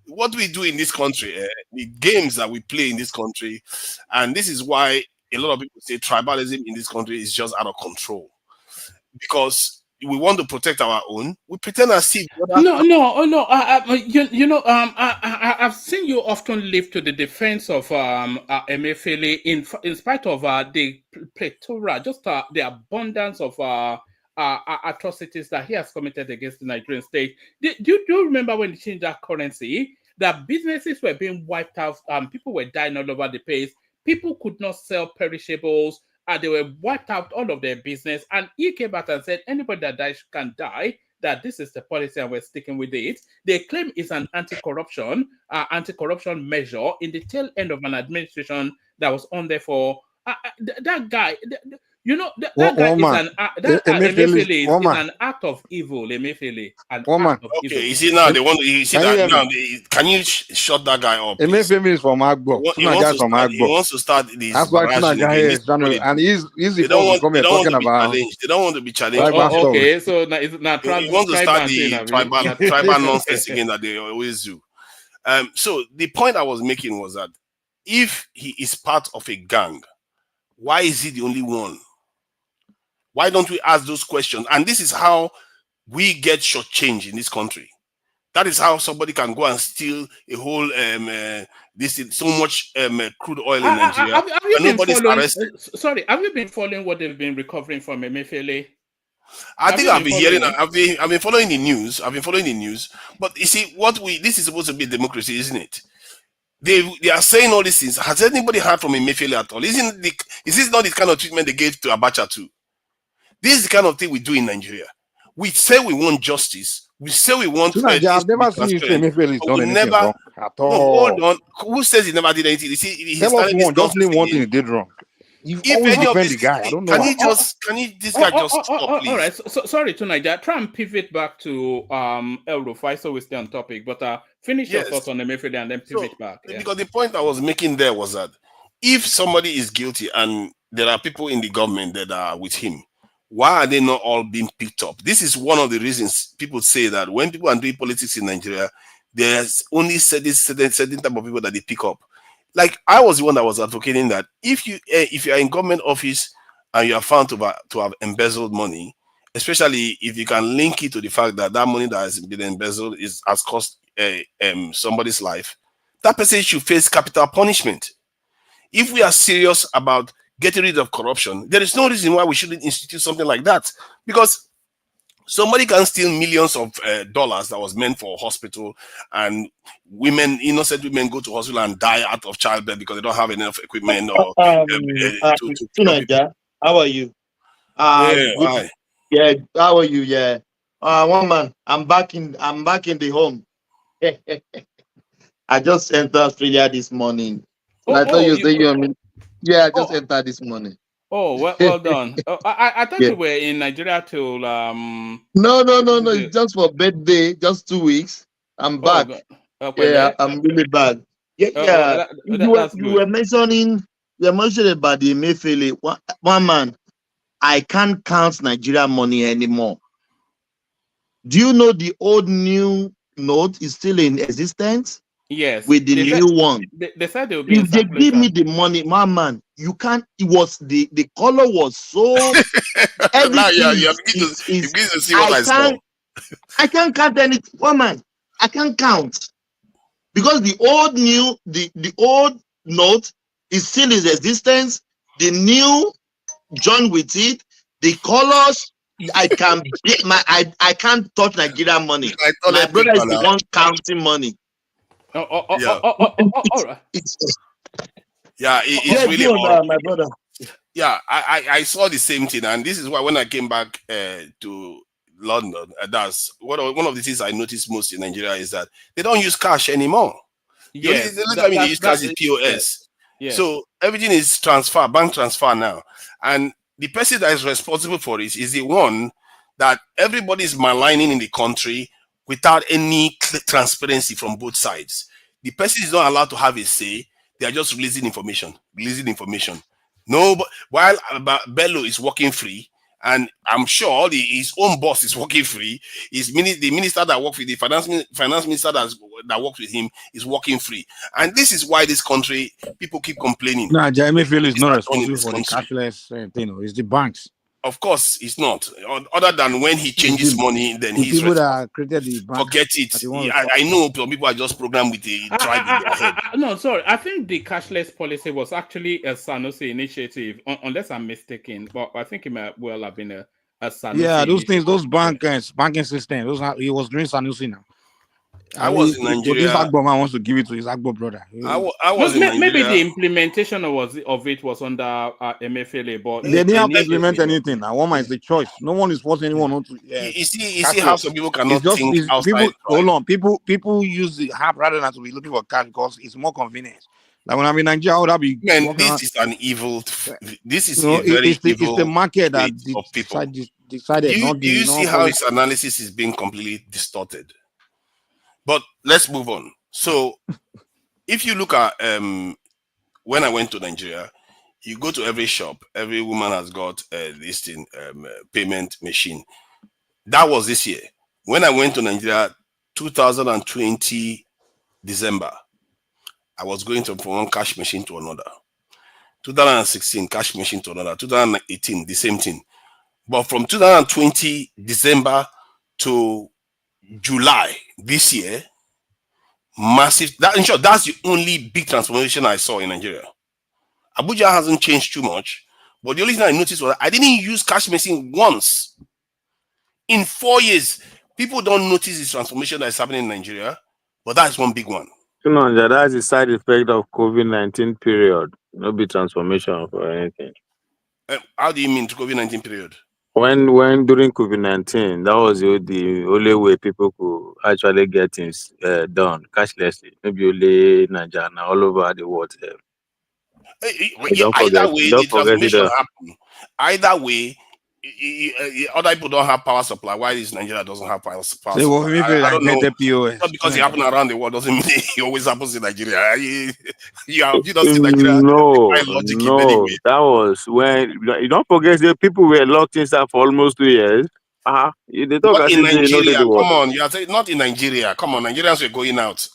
What we do in this country, the games that we play in this country, and this is why a lot of people say tribalism in this country is just out of control. Because we want to protect our own, we pretend as if... I've seen you often live to the defense of Emefiele in spite of the plethora, just the abundance of atrocities that he has committed against the Nigerian state. Do you remember when he changed that currency, that businesses were being wiped out, people were dying all over the place, people could not sell perishables, they were wiped out all of their business, and he came out and said anybody that dies can die, that this is the policy and we're sticking with it. They claim it's an anti-corruption measure in the tail end of an administration that was on there for that guy. Emefiele is an act of evil. Emefiele, an act of evil. You see now they want. You see that now. Can you shut that guy up? Emefiele is from Agbo. He wants to start this. That's why and he's the one talking about. They don't want to be challenged. Okay, so now it's not. He wants to start the tribal nonsense again that they always do. So the point I was making was that if he is part of a gang, why is he the only one? Why don't we ask those questions? And this is how we get shortchanged in this country. That is how somebody can go and steal a whole so much crude oil in Nigeria. Nobody's arrested. Sorry, have you been following what they've been recovering from Emefiele? I've been following the news. But you see, this is supposed to be democracy, isn't it? They are saying all these things. Has anybody heard from Emefiele at all? Is this not the kind of treatment they gave to Abacha too? This is the kind of thing we do in Nigeria. We say we want justice. We say we want. I've never seen you say Emefiele done anything wrong at all. No, hold on. Who says he never did anything? You see, tell us one. Just name one thing he did wrong. You always defend the guy. I don't know. This guy just stop, please? All right. So sorry to Nigeria. Try and pivot back to El-Rufai so we stay on topic. But Finish your thoughts on Emefiele and then pivot back. Yeah. Because the point I was making there was that if somebody is guilty and there are people in the government that are with him, why are they not all being picked up? This is one of the reasons people say that when people are doing politics in Nigeria, there's only certain type of people that they pick up. Like I was the one that was advocating that if you are in government office and you are found to have embezzled money, especially if you can link it to the fact that that money that has been embezzled has cost somebody's life, that person should face capital punishment. If we are serious about getting rid of corruption, there is no reason why we shouldn't institute something like that. Because somebody can steal millions of dollars that was meant for hospital, and women, innocent women, go to hospital and die out of childbirth because they don't have enough equipment. Or Naija, how are you? Yeah, how are you? Yeah, one man. I'm back in the home. I just entered Australia this morning. I thought you say you're in. Yeah, I just entered this morning. Oh, well done. I thought you were in Nigeria till No. It's just for birthday, just 2 weeks. I'm back. Yeah, I'm really back. Yeah. You were mentioning about the Emefiele. One man, I can't count Nigeria money anymore. Do you know the old new note is still in existence? Yes. With the new one. They said they will be. If they give me the money, my man, you can't. It was the color was so. Now you begin to see what I saw. I can't count anything. One man, I can't count because the old note is still in existence. The new joined with it. The colors. I can't touch Nigerian money. My brother is the one counting money. All right. It's really horrible. My brother. Yeah, I saw the same thing, and this is why when I came back to London, that's one of the things I noticed most in Nigeria is that they don't use cash anymore. Yes, the only time they use cash is POS. Yes. So everything is bank transfer now, and the person that is responsible for it is the one that everybody is maligning in the country without any transparency from both sides. The person is not allowed to have a say. They are just releasing information. No, but while Bello is working free, and I'm sure his own boss is working free, the minister that works with the finance minister that works with him is working free. And this is why this country, people keep complaining. No, Emefiele is not responsible for the cashless thing. It's the banks. Of course, it's not. Other than when he changes money, then he's people that created the bank. Forget it. I know some people are just programmed with the tribe in their head. No, sorry. I think the cashless policy was actually a Sanusi initiative, unless I'm mistaken. But I think it might well have been a Sanusi. Yeah, those things, those banking systems. He was doing Sanusi now. I was in Nigeria. This Agbo man wants to give it to his Agbo brother. I was in Nigeria. Maybe the implementation of it was under Emefiele, but they didn't have to implement anything. Now, one is the choice. No one is forcing anyone on to. You see how some people cannot think outside. Hold on, people use the app rather than to be looking for cash because it's more convenient. Like when I'm in Nigeria, how would that be? Man, this is an evil. This is a very evil. It's the market that decided. Do you see how his analysis is being completely distorted? But let's move on. So, if you look at when I went to Nigeria, you go to every shop, every woman has got this thing, payment machine. That was this year. When I went to Nigeria, 2020 December, I was going from one cash machine to another. 2016, cash machine to another. 2018, the same thing. But from 2020 December to July this year, massive. In short, that's the only big transformation I saw in Nigeria. Abuja hasn't changed too much, but the only thing I noticed was I didn't use cash machine once in 4 years. People don't notice this transformation that is happening in Nigeria, but that's one big one. No, that's the side effect of COVID-19 period. No big transformation or anything. How do you mean to COVID-19 period? When during COVID-19, that was the only way people could actually get things done cashlessly. Maybe only Nigeria, all over the world. Either way, the transformation happened. Either way, other people don't have power supply. Why is Nigeria doesn't have power supply? I don't know. Not because it happens around the world doesn't mean it always happens in Nigeria. You don't see Nigeria. No, that was when you don't forget the people were locked inside for almost 2 years. They talk not as in if they know Nigeria. the world. Come on, you are saying not in Nigeria. Come on, Nigerians were going out.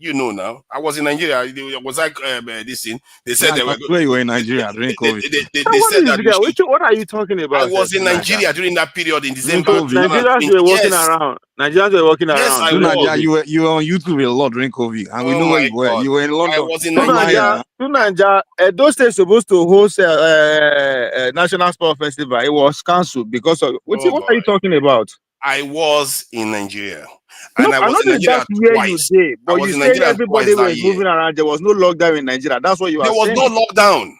You know now. I was in Nigeria. It was like this thing. They said they were. Where you were in Nigeria during COVID? They said that. What are you talking about? I was in Nigeria during that period in December. Nigerians were walking around. Nigerians were walking around. Yes, I was. You were on YouTube a lot during COVID, and we know where you were. You were in London. I was in Nigeria. Those states supposed to host a national sport festival. It was cancelled because of what are you talking about? I was in Nigeria. And I was in Nigeria twice. But you said everybody was moving around. There was no lockdown in Nigeria. That's what you are saying. There was no lockdown.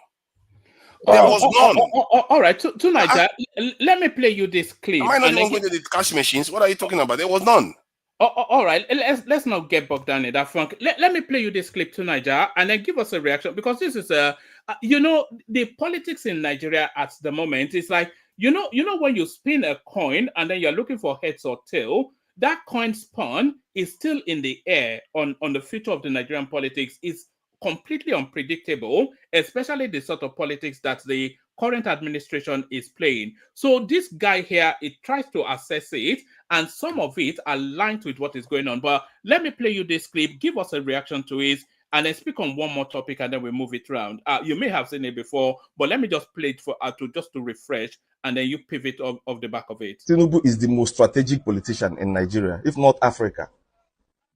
There was none. All right, to Nigeria, let me play you this clip. Am I not even going to the cash machines? What are you talking about? There was none. All right, let's not get bogged down in that funk. Let me play you this clip to Nigeria and then give us a reaction, because this is the politics in Nigeria at the moment is like, you know when you spin a coin and then you're looking for heads or tail, that coin spun is still in the air on the future of the Nigerian politics. Is completely unpredictable, especially the sort of politics that the current administration is playing. So this guy here, it tries to assess it, and some of it aligns with what is going on. But let me play you this clip, give us a reaction to it, and then speak on one more topic, and then we move it around. You may have seen it before, but let me just play it for to refresh, and then you pivot off the back of it. Tinubu is the most strategic politician in Nigeria, if not Africa.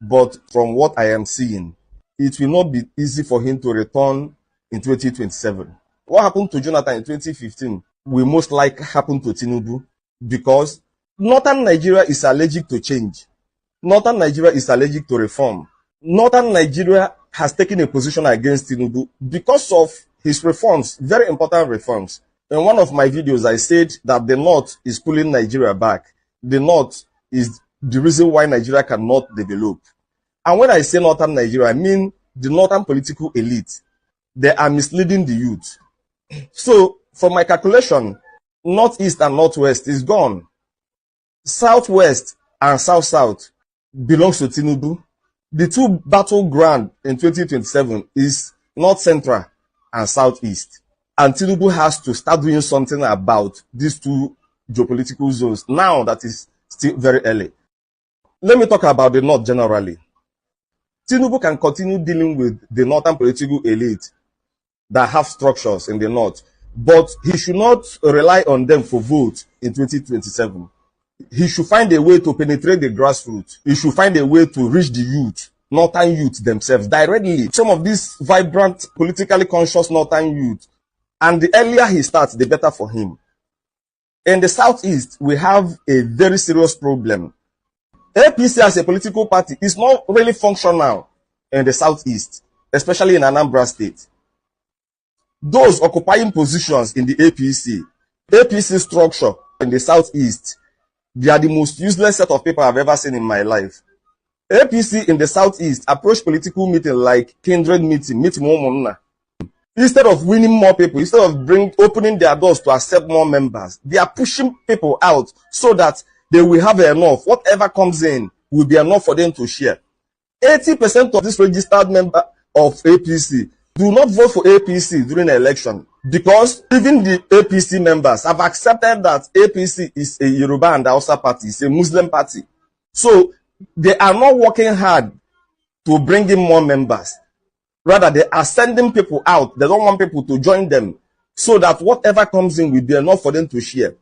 But from what I am seeing, it will not be easy for him to return in 2027. What happened to Jonathan in 2015 will most likely happen to Tinubu, because Northern Nigeria is allergic to change. Northern Nigeria is allergic to reform. Northern Nigeria has taken a position against Tinubu because of his reforms, very important reforms. In one of my videos, I said that the North is pulling Nigeria back. The North is the reason why Nigeria cannot develop. And when I say Northern Nigeria, I mean the Northern political elite. They are misleading the youth. So, from my calculation, Northeast and Northwest is gone. Southwest and South-South belongs to Tinubu. The two battleground in 2027 is North Central and Southeast. And Tinubu has to start doing something about these two geopolitical zones now that is still very early. Let me talk about the North generally. Tinubu can continue dealing with the Northern political elite that have structures in the North, but he should not rely on them for vote in 2027. He should find a way to penetrate the grassroots. He should find a way to reach the youth, Northern youth themselves, directly. Some of these vibrant, politically conscious Northern youth. And the earlier he starts, the better for him. In the Southeast, we have a very serious problem. APC as a political party is not really functional in the Southeast, especially in Anambra State. Those occupying positions in the APC structure in the Southeast, they are the most useless set of people I've ever seen in my life. APC in the Southeast approach political meeting like kindred meeting more. Instead of winning more people, instead of opening their doors to accept more members, they are pushing people out so that they will have enough. Whatever comes in will be enough for them to share. 80% of this registered member of APC do not vote for APC during the election, because even the APC members have accepted that APC is a Yoruba and Hausa party, it's a Muslim party. So they are not working hard to bring in more members. Rather, they are sending people out. They don't want people to join them, so that whatever comes in will be enough for them to share.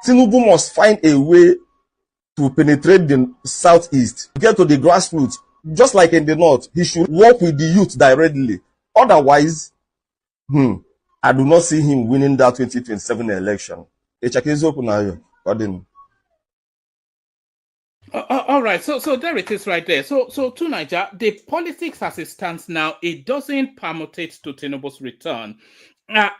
Tinubu must find a way to penetrate the Southeast, get to the grassroots. Just like in the North, he should work with the youth directly. Otherwise, I do not see him winning that 2027 election. All right, so there it is right there. So to Niger, the politics as it stands now, it doesn't permutate to Tinubu's return.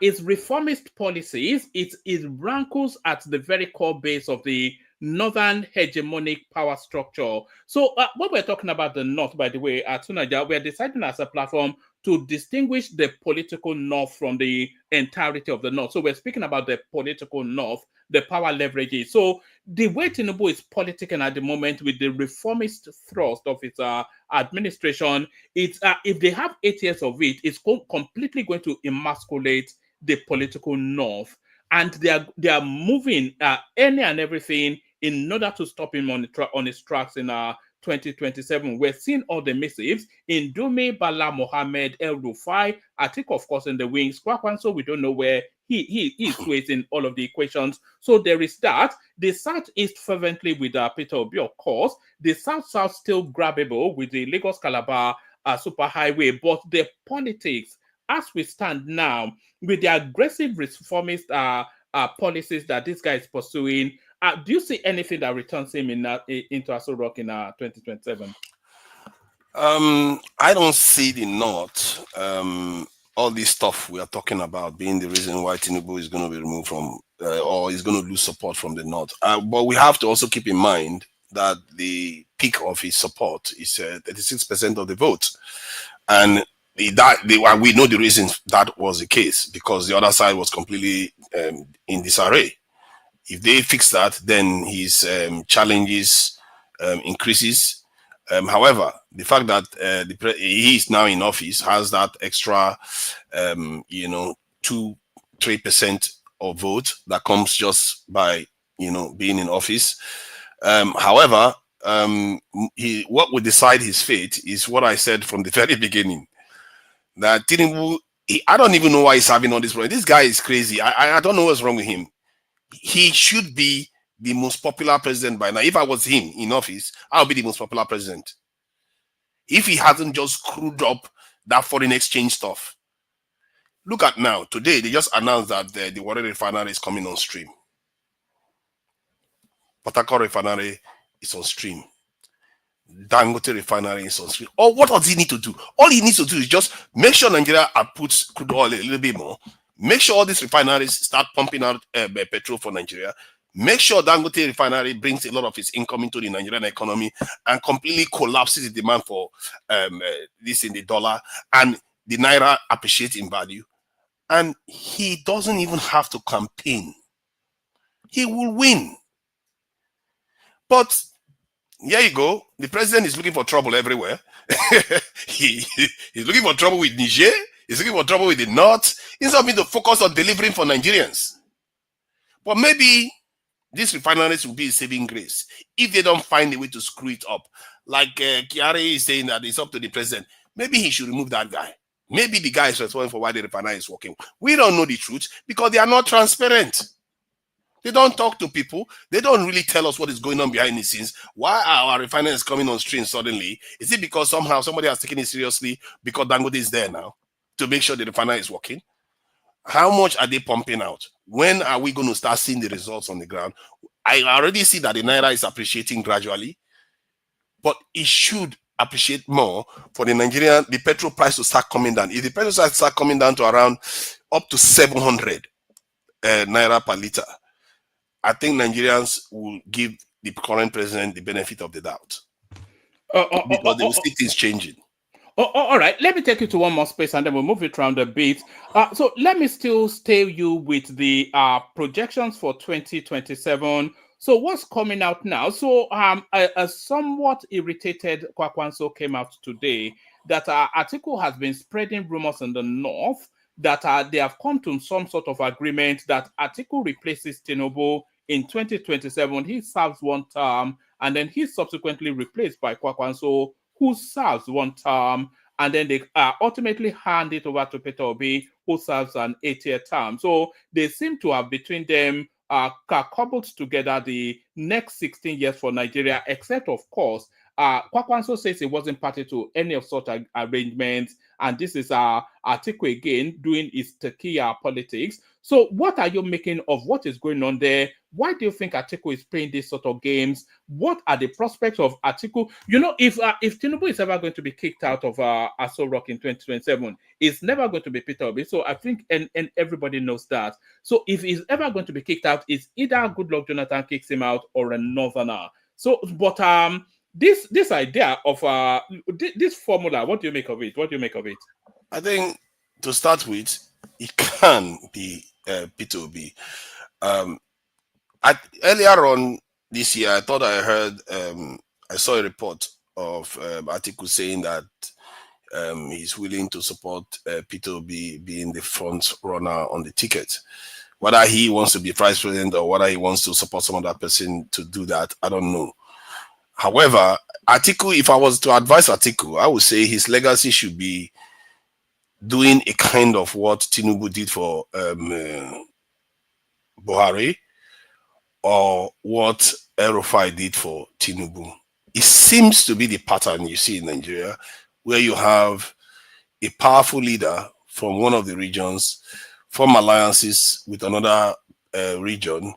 Its reformist policies, it rankles at the very core base of the northern hegemonic power structure. So when we're talking about the North, by the way, at Tunaja, we're deciding as a platform to distinguish the political North from the entirety of the North. So we're speaking about the political North, the power leverages. So the way Tinubu is politicking at the moment with the reformist thrust of its administration, it's if they have 8 years of it, it's completely going to emasculate the political North. And they are moving any and everything in order to stop him on his tracks in 2027. We're seeing all the missives in Dume, Bala, Mohammed, El-Rufai, Atiku, of course, in the wings. Kwakwanso, we don't know where he sways in all of the equations. So there is that. The Southeast fervently with Peter Obi, of course. The South-South still grabbable with the Lagos-Calabar superhighway. But the politics, as we stand now, with the aggressive reformist policies that this guy is pursuing, do you see anything that returns him into Aso Rock in 2027? I don't see the North. All this stuff we are talking about being the reason why Tinubu is going to be removed from, or is going to lose support from the North. But we have to also keep in mind that the peak of his support is 36% of the vote. And we know the reasons that was the case, because the other side was completely in disarray. If they fix that, then his challenges increases. However, the fact that he is now in office has that extra, 2-3% of vote that comes just by being in office. However, what will decide his fate is what I said from the very beginning. That Tinubu, I don't even know why he's having all this problem. This guy is crazy. I don't know what's wrong with him. He should be the most popular president by now. If I was him in office, I would be the most popular president. If he hasn't just screwed up that foreign exchange stuff. Look at now. Today, they just announced that the Warri refinery is coming on stream. Port Harcourt refinery is on stream. Dangote refinery is on stream. Or what does he need to do? All he needs to do is just make sure Nigeria outputs crude oil a little bit more. Make sure all these refineries start pumping out petrol for Nigeria. Make sure Dangote refinery brings a lot of its income into the Nigerian economy and completely collapses the demand for this in the dollar, and the Naira appreciates in value. And he doesn't even have to campaign. He will win. But here you go. The president is looking for trouble everywhere. He's looking for trouble with Niger. He's looking for trouble with the North. Instead of me to focus on delivering for Nigerians. But maybe these refineries will be a saving grace if they don't find a way to screw it up. Like Kiari is saying that it's up to the president. Maybe he should remove that guy. Maybe the guy is responsible for why the refinery is working. We don't know the truth because they are not transparent. They don't talk to people. They don't really tell us what is going on behind the scenes. Why are our refineries coming on stream suddenly? Is it because somehow somebody has taken it seriously because Dangote is there now to make sure the refinery is working? How much are they pumping out? When are we going to start seeing the results on the ground? I already see that the Naira is appreciating gradually, but it should appreciate more for the petrol price to start coming down. If the petrol price start coming down to around up to 700 Naira per liter, I think Nigerians will give the current president the benefit of the doubt. Because they will see things changing. All right, let me take you to one more space and then we'll move it around a bit. So let me still stay you with the projections for 2027. So what's coming out now? So a somewhat irritated Kwakwanso came out today that Atiku has been spreading rumors in the North that they have come to some sort of agreement that Atiku replaces Tinubu in 2027. He serves one term and then he's subsequently replaced by Kwakwanso, who serves one term, and then they ultimately hand it over to Peter Obi, who serves an 8-year term. So they seem to have between them cobbled together the next 16 years for Nigeria, except, of course, Kwakwanso says he wasn't party to any of such arrangements, and this is Atiku again doing his tequila politics. So what are you making of what is going on there? Why do you think Atiku is playing these sort of games? What are the prospects of Atiku? You know, if Tinubu is ever going to be kicked out of Aso Rock in 2027, it's never going to be Peter Obi. So I think, and everybody knows that. So if he's ever going to be kicked out, it's either Goodluck Jonathan kicks him out or a Northerner. So, but this idea of this formula, what do you make of it? What do you make of it? I think to start with, it can be Peter Obi. Earlier on this year, I thought I heard, I saw a report of Atiku saying that he's willing to support Peter Obi being the front runner on the ticket. Whether he wants to be vice president or whether he wants to support some other person to do that, I don't know. However, Atiku, if I was to advise Atiku, I would say his legacy should be doing a kind of what Tinubu did for Buhari, or what El-Rufai did for Tinubu. It seems to be the pattern you see in Nigeria, where you have a powerful leader from one of the regions, form alliances with another region,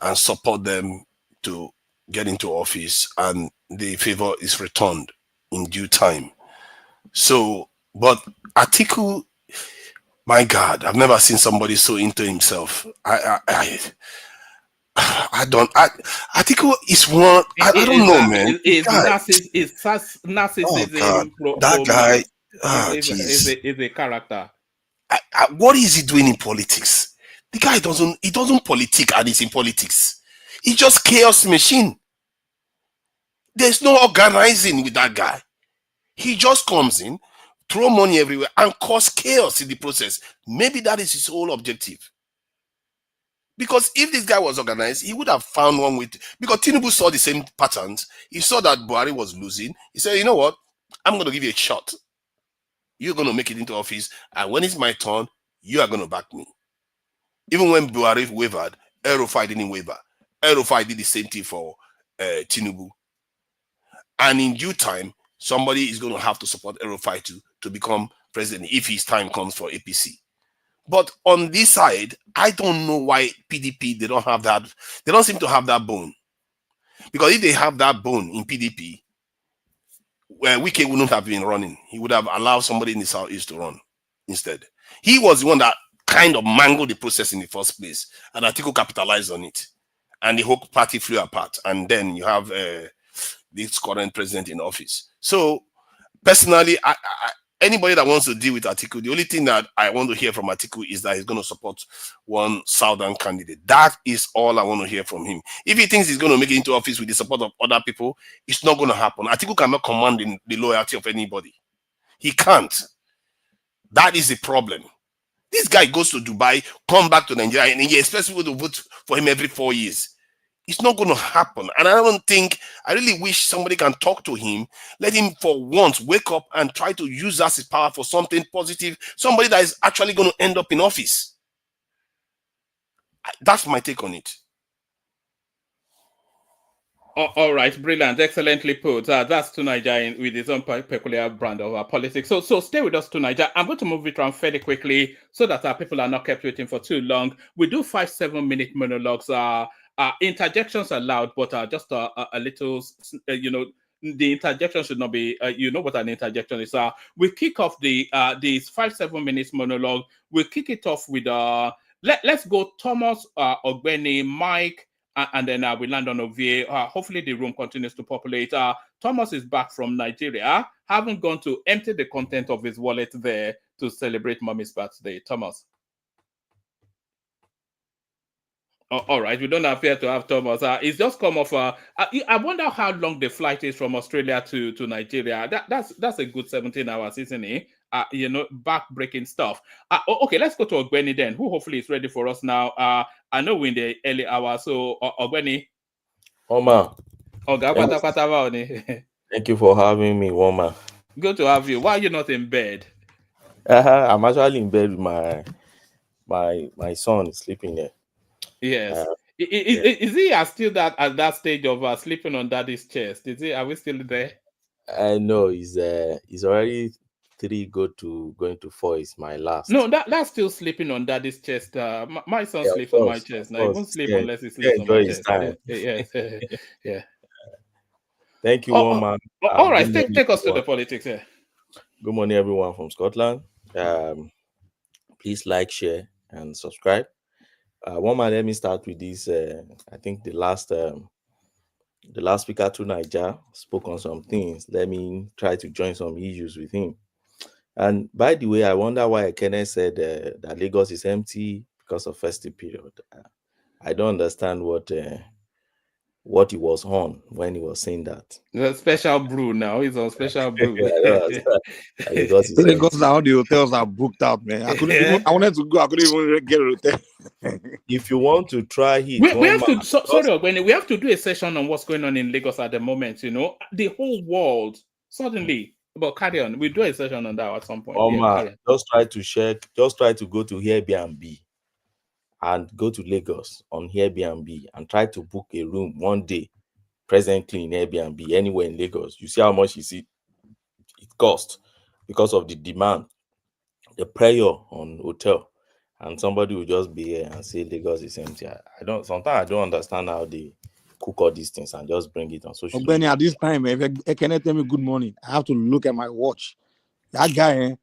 and support them to get into office, and the favor is returned in due time. So, but Atiku, my God, I've never seen somebody so into himself. Atiku is one. I don't know, man. It's narcissism. Oh, that guy is a character. What is he doing in politics? The guy doesn't politic and he's in politics. He's just chaos machine. There's no organizing with that guy. He just comes in, throw money everywhere, and cause chaos in the process. Maybe that is his whole objective. Because if this guy was organized, he would have found one with, because Tinubu saw the same patterns. He saw that Buhari was losing. He said, you know what? I'm going to give you a shot. You're going to make it into office. And when it's my turn, you are going to back me. Even when Buhari wavered, El-Rufai didn't waver. El-Rufai did the same thing for Tinubu. And in due time, somebody is going to have to support El-Rufai to become president if his time comes for APC. But on this side, I don't know why PDP, they don't have that. They don't seem to have that bone. Because if they have that bone in PDP, well, Wike wouldn't have been running. He would have allowed somebody in the Southeast to run instead. He was the one that kind of mangled the process in the first place. And Atiku capitalized on it. And the whole party flew apart. And then you have this current president in office. So, personally, anybody that wants to deal with Atiku, the only thing that I want to hear from Atiku is that he's going to support one southern candidate. That is all I want to hear from him. If he thinks he's going to make it into office with the support of other people, it's not going to happen. Atiku cannot command the loyalty of anybody. He can't. That is the problem. This guy goes to Dubai, come back to Nigeria, and he expects people to vote for him every 4 years. It's not going to happen. And I really wish somebody can talk to him, let him for once wake up and try to use that as power for something positive, somebody that is actually going to end up in office. That's my take on it. All right, brilliant, excellently put. That's Tunaija with his own peculiar brand of politics. So stay with us, Tunaija. I'm going to move it around fairly quickly so that our people are not kept waiting for too long. We do 5-7 minute monologues. Interjections allowed, but just a little, the interjection should not be, you know what an interjection is. We kick off these 5-7 minutes monologue. We'll kick it off with, let's go Thomas, Ogbeni, Mike, and then we land on Ovie. Hopefully the room continues to populate. Thomas is back from Nigeria, having gone to empty the content of his wallet there to celebrate Mommy's birthday. Thomas. All right, we don't appear to have Thomas. It's just come off. I wonder how long the flight is from Australia to Nigeria. That's a good 17 hours, isn't it? Back-breaking stuff. Okay, let's go to Ogbeni then, who hopefully is ready for us now. I know we're in the early hours, so Ogbeni. Oma. Thank you for having me, Oma. Good to have you. Why are you not in bed? I'm actually in bed with my son sleeping there. Yes. Is he still at that stage of sleeping on daddy's chest? Are we still there? No, he's already 3 going to 4 is my last. No, that's still sleeping on daddy's chest. My son sleeps on my chest. Now he won't sleep unless he sleeps on my chest. Yes. Yeah. Thank you, one man. All right, take us to the politics here. Good morning, everyone from Scotland. Please like, share, and subscribe. One man, let me start with this. I think the last speaker to Niger spoke on some things. Let me try to join some issues with him. And by the way, I wonder why Kenneth said that Lagos is empty because of festive period. I don't understand what he was on when he was saying that. The special brew now. He's on special brew. Lagos now the hotels are booked out, man. I wanted to go. I couldn't even get a hotel. If you want to try it, we have to. Sorry, we have to do a session on what's going on in Lagos at the moment. The whole world suddenly. But carry on. We'll do a session on that at some point. Just try to check. Just try to go to Airbnb and go to Lagos on Airbnb and try to book a room one day presently in Airbnb anywhere in Lagos. You see how much it costs because of the demand, the pressure on hotel, and somebody will just be here and say Lagos is empty. Sometimes I don't understand how they cook all these things and just bring it on social media. Benny, at this time, if I cannot tell me good morning, I have to look at my watch. That guy,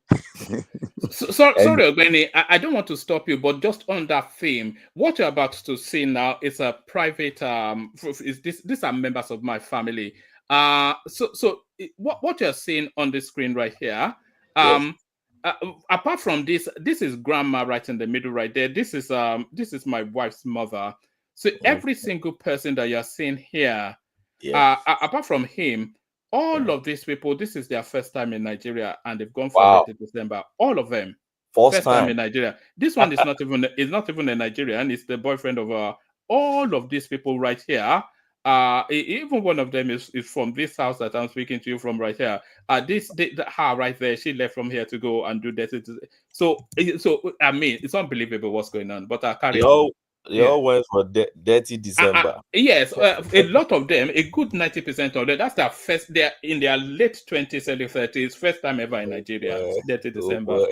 Sorry, Benny, I don't want to stop you, but just on that theme, what you're about to see now is a private. These are members of my family. What you're seeing on the screen right here. Apart from this is grandma right in the middle right there. This is my wife's mother. So every single person that you're seeing here, apart from him, all of these people, this is their first time in Nigeria, and they've gone for it in December. All of them, first time in Nigeria. This one is not even a Nigerian. It's the boyfriend of all of these people right here. Even one of them is from this house that I'm speaking to you from right here. Her right there, she left from here to go and do that. So I mean, it's unbelievable what's going on. But carry on. They all went for dirty December. Yes, a lot of them, a good 90% of them, that's their first, they're in their late 20s, early 30s, first time ever in Nigeria. Dirty December.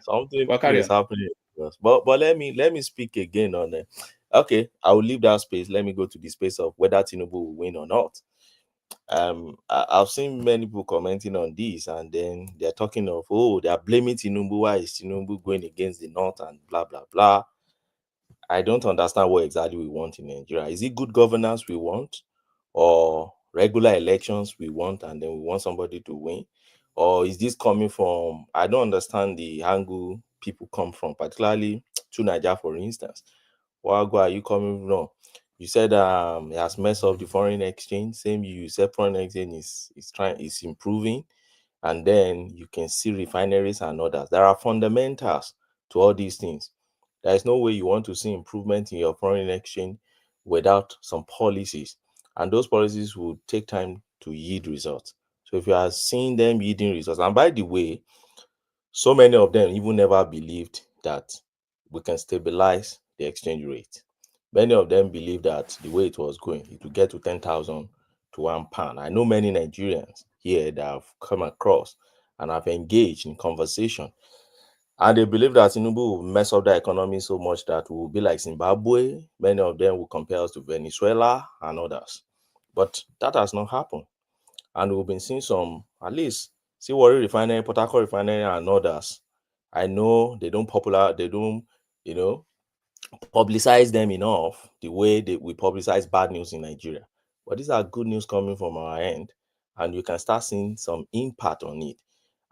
Something is happening. But let me speak again on it. Okay, I will leave that space. Let me go to the space of whether Tinubu will win or not. I've seen many people commenting on this, and then they're talking of, they are blaming Tinubu. Why is Tinubu going against the North and blah, blah, blah. I don't understand what exactly we want in Nigeria. Is it good governance we want, or regular elections we want, and then we want somebody to win? Or is this coming from, I don't understand the angle people come from, particularly to Nigeria, for instance. Where are you coming from? You said it has messed up the foreign exchange. Same you said foreign exchange is improving, and then you can see refineries and others. There are fundamentals to all these things. There is no way you want to see improvement in your foreign exchange without some policies, and those policies will take time to yield results. So if you are seeing them yielding results, and by the way, so many of them even never believed that we can stabilize the exchange rate. Many of them believe that the way it was going, it would get to 10,000 to £1. I know many Nigerians here that have come across and have engaged in conversation, and they believe that Tinubu will mess up the economy so much that we will be like Zimbabwe. Many of them will compare us to Venezuela and others. But that has not happened. And we've been seeing some, at least, Warri Refinery, Port Harcourt Refinery, and others. I know they don't publicize them enough the way we publicize bad news in Nigeria. But these are good news coming from our end, and you can start seeing some impact on it.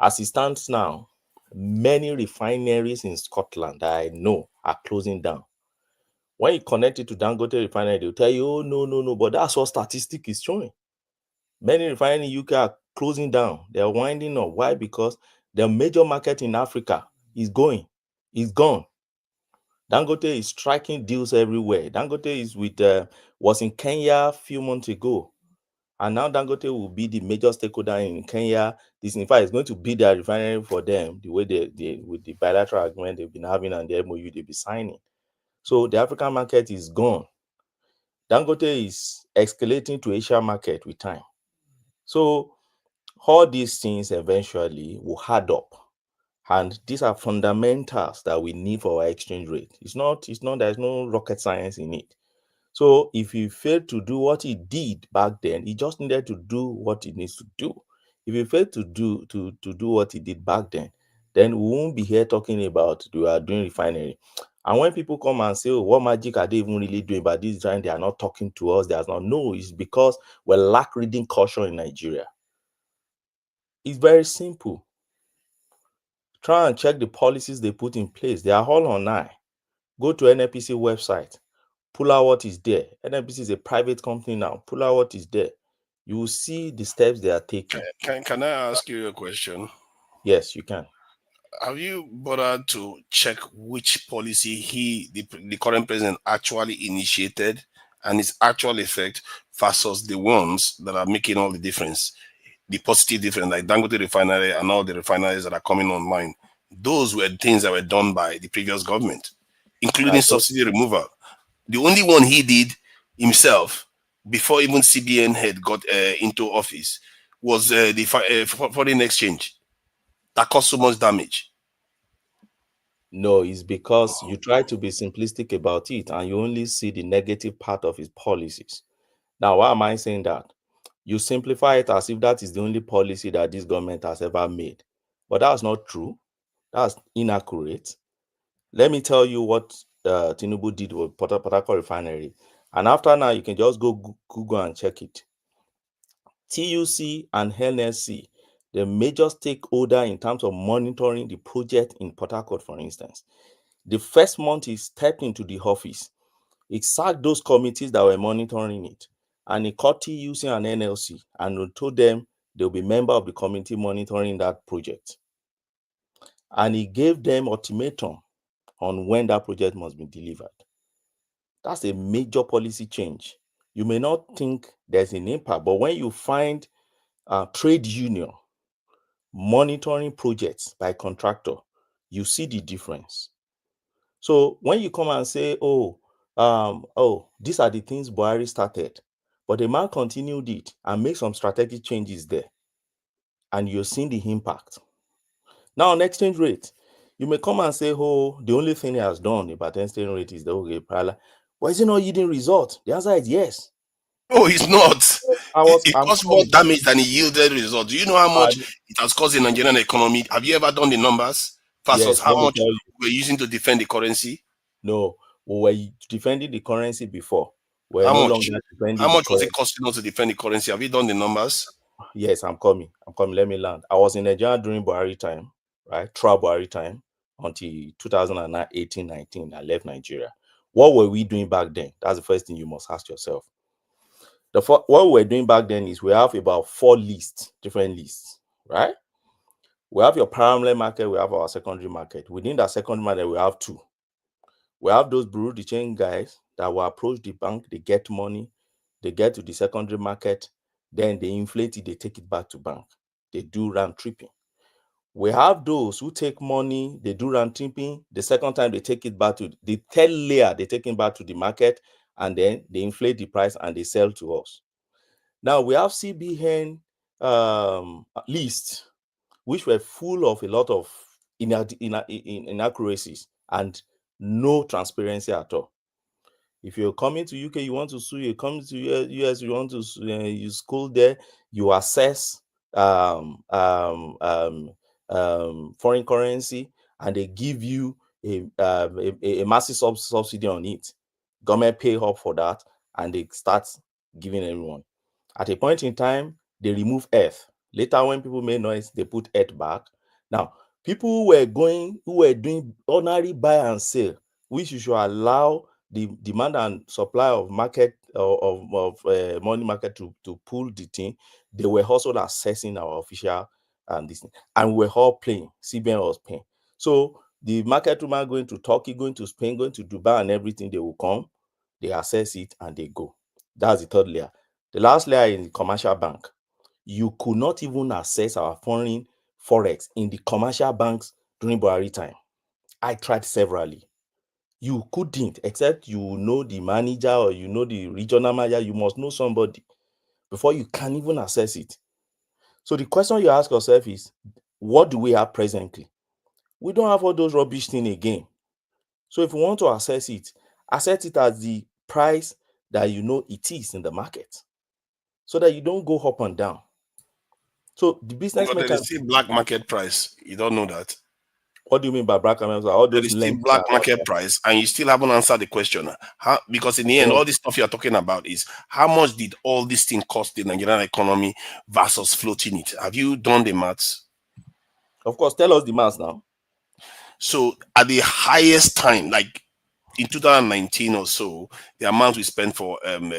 As it stands now, many refineries in Scotland that I know are closing down. When you connect it to Dangote Refinery, they'll tell you, oh, no, but that's what statistic is showing. Many refineries in UK are closing down. They're winding up. Why? Because the major market in Africa is gone. Dangote is striking deals everywhere. Dangote was in Kenya a few months ago. And now Dangote will be the major stakeholder in Kenya. This, in fact, is going to be their refinery for them, the way with the bilateral agreement they've been having and the MOU they'll be signing. So the African market is gone. Dangote is escalating to Asia market with time. So all these things eventually will add up. And these are fundamentals that we need for our exchange rate. There's no rocket science in it. So if he failed to do what he did back then, he just needed to do what he needs to do. If he failed to do what he did back then we won't be here talking about we are doing refinery. And when people come and say, oh, what magic are they even really doing by this time? They are not talking to us. There's not. No, it's because we lack reading culture in Nigeria. It's very simple. Try and check the policies they put in place. They are all online. Go to NNPC website. Pull out what is there. NNPC is a private company now. Pull out what is there. You will see the steps they are taking. Can I ask you a question? Yes, you can. Have you bothered to check which policy the current president actually initiated and its actual effect versus the ones that are making all the difference, the positive difference, like Dangote Refinery and all the refineries that are coming online? Those were things that were done by the previous government, including subsidy removal. The only one he did himself before even CBN head got into office was the foreign exchange that caused so much damage. No, it's because you try to be simplistic about it and you only see the negative part of his policies. Now, why am I saying that? You simplify it as if that is the only policy that this government has ever made. But that's not true. That's inaccurate. Let me tell you what Tinubu did with Port Harcourt Refinery. And after now, you can just go Google and check it. TUC and NSC, the major stakeholder in terms of monitoring the project in Port Harcourt, for instance. The first month he stepped into the office, he sacked those committees that were monitoring it. And he called TUC and NLC and told them they'll be member of the committee monitoring that project. And he gave them ultimatum on when that project must be delivered. That's a major policy change. You may not think there's an impact, but when you find a trade union monitoring projects by contractor, you see the difference. So when you come and say, these are the things Buhari started, but the man continued it and made some strategic changes there, and you're seeing the impact. Now on exchange rate, you may come and say, oh, the only thing he has done about exchange rate is the okay, but is it not yielding result? The answer is yes. No, it's not. It caused more damage than it yielded result. Do you know how much it has caused the Nigerian economy? Have you ever done the numbers versus how much we're using to defend the currency? No, we were defending the currency before. How much was it costing us to defend the currency? Have you done the numbers? Yes, I'm coming. Let me land. I was in Nigeria during Buhari time, right? Throughout Buhari time until 2018-19. I left Nigeria. What were we doing back then? That's the first thing you must ask yourself. What we were doing back then is we have about 4 different lists, right? We have your primary market, we have our secondary market. Within that secondary market, we have 2. We have those bureau de change guys that will approach the bank, they get money, they get to the secondary market, then they inflate it, they take it back to bank. They do round tripping. We have those who take money, they do round tripping. The second time they take it back to the third layer, they take it back to the market, and then they inflate the price and they sell to us. Now we have CBN lists, which were full of a lot of inaccuracies and no transparency at all. If you're coming to UK, you want to sue, you come to US, you want to you school there, you assess foreign currency, and they give you a massive subsidy on it. Government pay up for that, and they start giving everyone. At a point in time, they remove earth. Later, when people made noise, they put earth back. Now, people who were doing ordinary buy and sell, which you should allow the demand and supply of market of money market to pull the thing. They were also assessing our official this thing, and we were all playing. CBN was paying. So the market woman going to Turkey, going to Spain, going to Dubai, and everything, they will come, they assess it, and they go. That's the third layer. The last layer is the commercial bank. You could not even access our foreign forex in the commercial banks during Buhari time. I tried severally. You couldn't, except you know the manager or you know the regional manager. You must know somebody before you can even assess it. So the question you ask yourself is, what do we have presently? We don't have all those rubbish things again. So if you want to assess it as the price that you know it is in the market, so that you don't go up and down. So the business But there is still black market price. You don't know that. What do you mean by black market? All There those is still black market price, and you still haven't answered the question. How? Because in the end, all this stuff you're talking about is how much did all this thing cost the Nigerian economy versus floating it? Have you done the maths? Of course, tell us the maths now. So at the highest time, like in 2019 or so, the amount we spent for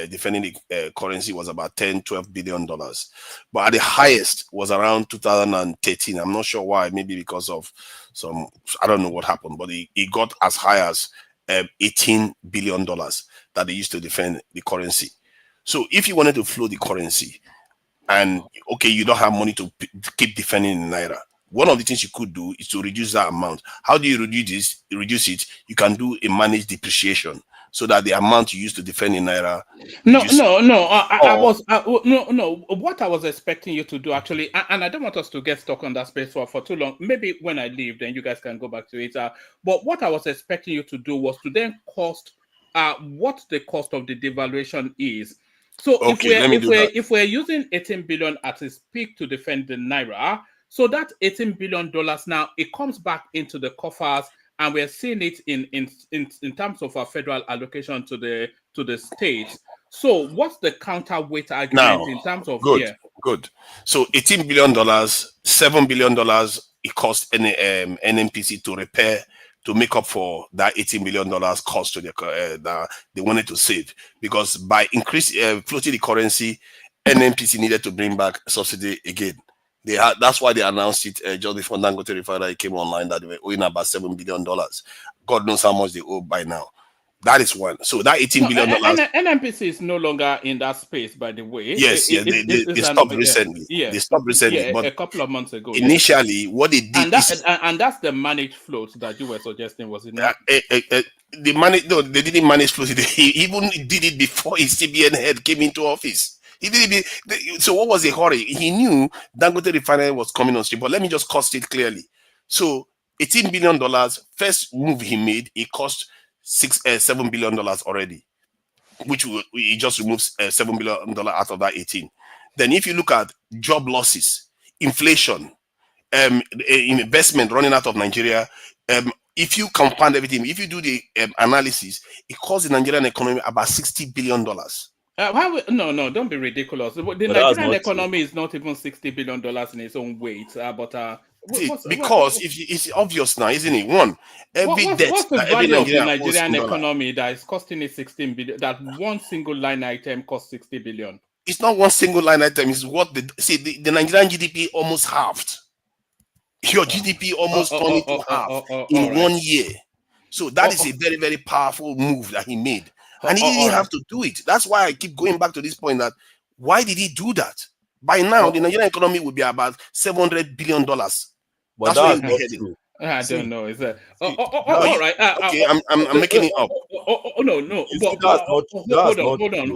defending the currency was about $10-12 billion. But at the highest was around 2013. I'm not sure why, maybe because of some, I don't know what happened, but it got as high as $18 billion that they used to defend the currency. So if you wanted to flow the currency and, okay, you don't have money to keep defending the Naira, one of the things you could do is to reduce that amount. How do you reduce it? You can do a managed depreciation so that the amount you use to defend in Naira. No. What I was expecting you to do actually, and I don't want us to get stuck on that space for too long. Maybe when I leave, then you guys can go back to it. But what I was expecting you to do was to then cost what the cost of the devaluation is. So if we're using 18 billion at its peak to defend the Naira, so that $18 billion now, it comes back into the coffers, and we're seeing it in terms of our federal allocation to the states. So what's the counterweight argument in terms of Good. So $18 billion, $7 billion it cost NNPC to repair, to make up for that $18 billion cost to that they wanted to save, because by floating the currency, NNPC needed to bring back subsidy again. That's why they announced it just before Dangote Refinery came online, that they were owing about $7 billion. God knows how much they owe by now. That is one. So that $18 billion. NNPC is no longer in that space, by the way. Yes, they stopped recently. Yeah, they stopped recently, but a couple of months ago. Initially, what they did and that's the managed float that you were suggesting, was it not? No, they didn't manage float. He even did it before his CBN head came into office. He did it. So what was the hurry? He knew Dangote Refinery was coming on stream, but let me just cost it clearly. So $18 billion, first move he made, it cost $7 billion already, which he just removes $7 billion out of that 18. Then if you look at job losses, inflation, investment running out of Nigeria, if you compound everything, if you do the analysis, it costs the Nigerian economy about $60 billion. No, don't be ridiculous. The Nigerian economy is not even $60 billion in its own weight. Because it's obvious now, isn't it? One, what's the value of the Nigerian economy that is costing it 16 billion? That one single line item costs 60 billion. It's not one single line item. It's what the Nigerian GDP almost halved. Your GDP almost turned into half in 1 year. So that is a very, very powerful move that he made. And he didn't have to do it. That's why I keep going back to this point, that why did he do that? By now, the Nigerian economy would be about $700 billion. That's where he'll be heading. I don't know. Is that all right? Okay, I'm making it up. No.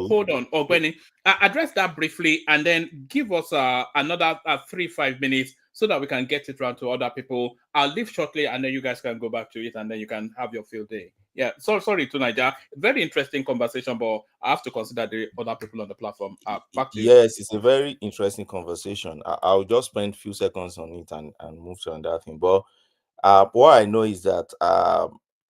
Hold on. Ogbeni, address that briefly, and then give us another 3-5 minutes so that we can get it around to other people. I'll leave shortly, and then you guys can go back to it, and then you can have your field day. Yeah, sorry to Niger. Very interesting conversation, but I have to consider the other people on the platform. Back to you. Yes, it's a very interesting conversation. I'll just spend a few seconds on it and move to another thing. But what I know is that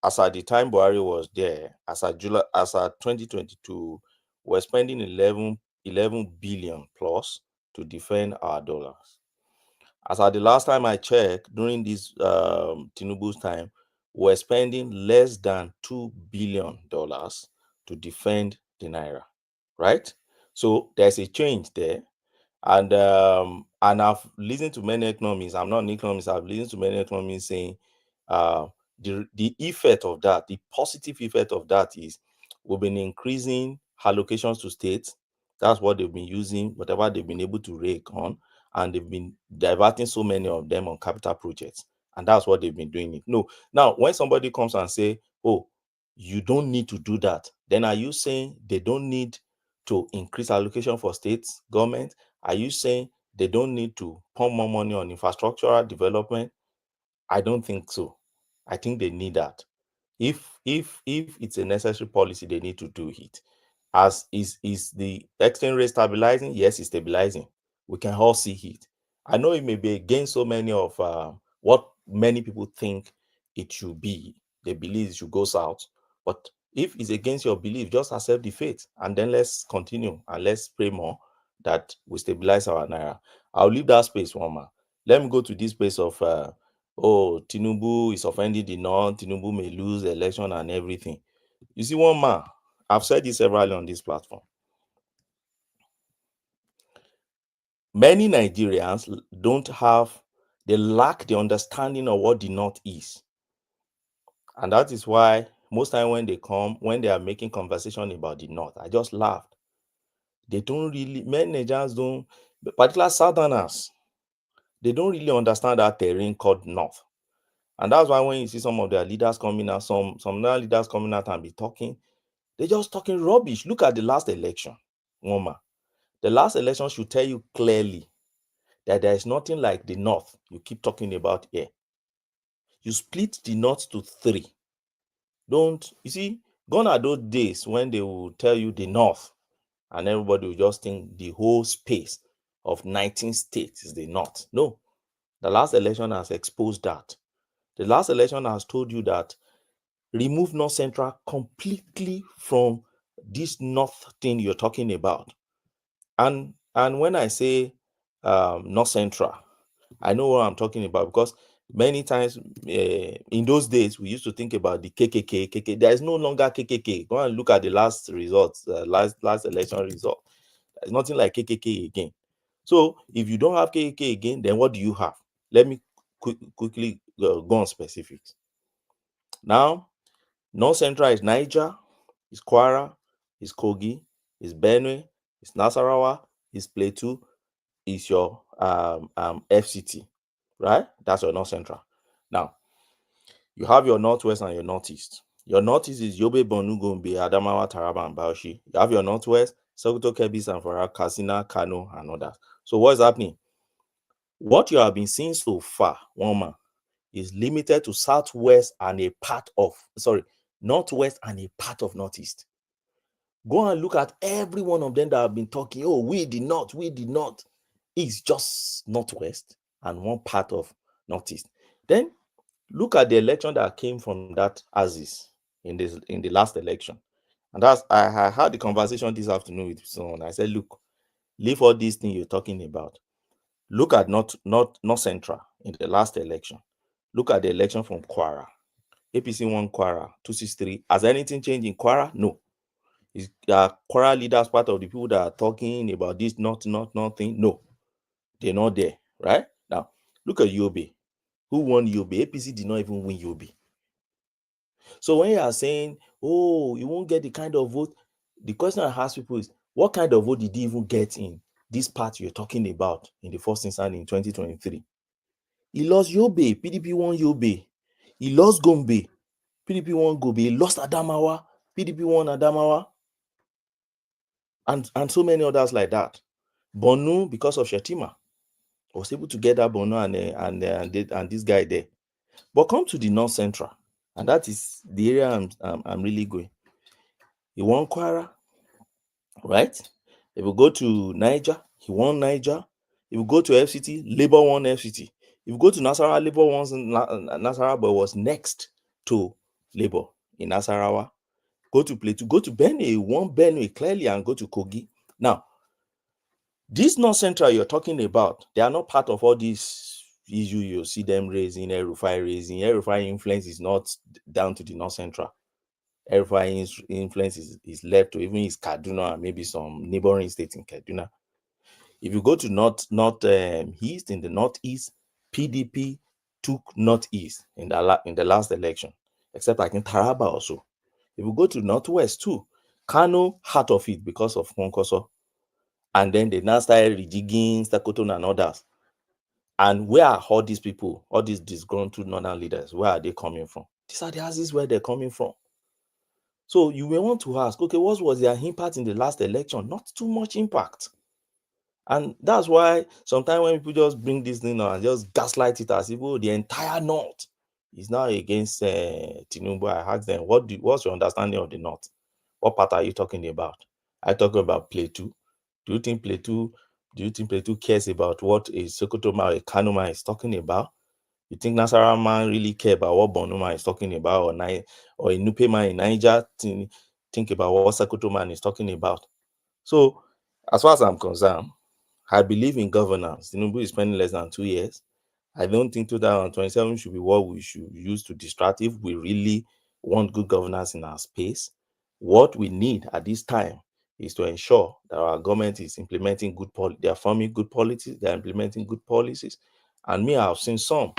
as at the time Buhari was there, as at 2022, we're spending 11 billion plus to defend our dollars. As at the last time I checked, during this Tinubu's time, we're spending less than $2 billion to defend the Naira, right? So there's a change there. And I've listened to many economists. I'm not an economist. I've listened to many economists saying the effect of that, the positive effect of that is we've been increasing allocations to states. That's what they've been using, whatever they've been able to rake on, and they've been diverting so many of them on capital projects. And that's what they've been doing it. No, now when somebody comes and say, oh, you don't need to do that. Then are you saying they don't need to increase allocation for states, government? Are you saying they don't need to pump more money on infrastructural development? I don't think so. I think they need that. If it's a necessary policy, they need to do it. As is the exchange rate stabilizing? Yes, it's stabilizing. We can all see it. I know it may be against so many of what many people think it should be. They believe it should go south. But if it's against your belief, just accept the fate, and then let's continue and let's pray more that we stabilize our naira. I'll leave that space, Wama. Let me go to this space of Tinubu is offending the North, Tinubu may lose the election and everything. You see, one man, I've said this severally on this platform. Many Nigerians they lack the understanding of what the North is. And that is why most time when they are making conversation about the North, I just laughed. They don't really, many Nigerians don't, particularly Southerners, they don't really understand that terrain called North. And that's why when you see some of their leaders coming out, some other leaders coming out and be talking, they're just talking rubbish. Look at the last election, woman. The last election should tell you clearly that there is nothing like the North you keep talking about here. You split the North to 3. You see, gone are those days when they will tell you the North and everybody will just think the whole space of 19 states is the North. No, the last election has exposed that. The last election has told you that remove North Central completely from this North thing you're talking about. And when I say North Central, I know what I'm talking about, because many times in those days we used to think about the KKK. There is no longer KKK. Go and look at the last results, last election result. There's nothing like KKK again. So if you don't have KKK again, then what do you have? Let me quickly go on specifics. Now, North Central is Niger, is Kwara, is Kogi, is Benue, is Nasarawa, is Plateau, is your FCT, right? That's your North Central. Now, you have your Northwest and your Northeast. Your Northeast is Yobe, Borno, Gombe, Adamawa, Taraba, and Bauchi. You have your Northwest, Sokoto, Kebbi, Zamfara, Katsina, Kano, and others. So what is happening? What you have been seeing so far, woman, is limited to Southwest and a part of, Northwest and a part of Northeast. Go and look at every one of them that have been talking, oh, we did not. It's just Northwest and one part of Northeast. Then look at the election that came from that axis in the last election. And I had the conversation this afternoon with someone. I said, look, leave all these things you're talking about. Look at North Central in the last election. Look at the election from Kwara. APC won Kwara 263. Has anything changed in Kwara? No. Is Kwara leaders part of the people that are talking about this nothing? No. They're not there, right? Now, look at Yobe. Who won Yobe? APC did not even win Yobe. So when you are saying, oh, you won't get the kind of vote, the question I ask people is, what kind of vote did you even get in this part you're talking about in the first instance in 2023? He lost Yobe, PDP won Yobe. He lost Gombe, PDP won Gombe. He lost Adamawa, PDP won Adamawa. And so many others like that. Borno, because of Shetima, was able to get that Borno and this guy there. But come to the North Central, and that is the area I'm really going. He won Kwara, right? If we go to Niger, he won Niger. If we go to FCT, Labour won FCT. If we go to Nasarawa, Labour won Nasarawa, but was next to Labour in Nasarawa. Go to Plateau, go to Benue, won Benue clearly, and go to Kogi. Now, this North Central you're talking about, they are not part of all these issues you see them raising, El-Rufai raising. El-Rufai influence is not down to the North Central. El-Rufai influence is left to even his Kaduna and maybe some neighboring states in Kaduna. If you go to East, in the Northeast, PDP took Northeast in the last election, except like in Taraba also. If you go to Northwest too, Kano, part of it because of Kwakwanso. And then they now started rejigging, Stakoton and others. And where are all these people, all these disgruntled northern leaders, where are they coming from? These are the houses where they're coming from. So you may want to ask, okay, what was their impact in the last election? Not too much impact. And that's why sometimes when people just bring this thing and just gaslight it as if, oh, the entire North is now against Tinubu, I ask them, what's your understanding of the North? What part are you talking about? I talking about Plateau. Do you think Plateau cares about what a Sokoto man, a Kano man is talking about? You think Nasarawa man really care about what Borno man is talking about, or a Nupe man in Niger think about what Sokoto man is talking about? So, as far as I'm concerned, I believe in governance. Tinubu is spending less than 2 years. I don't think 2027 should be what we should use to distract if we really want good governance in our space. What we need at this time is to ensure that our government is implementing good policy. They are forming good policies. They are implementing good policies. And me, I've seen some,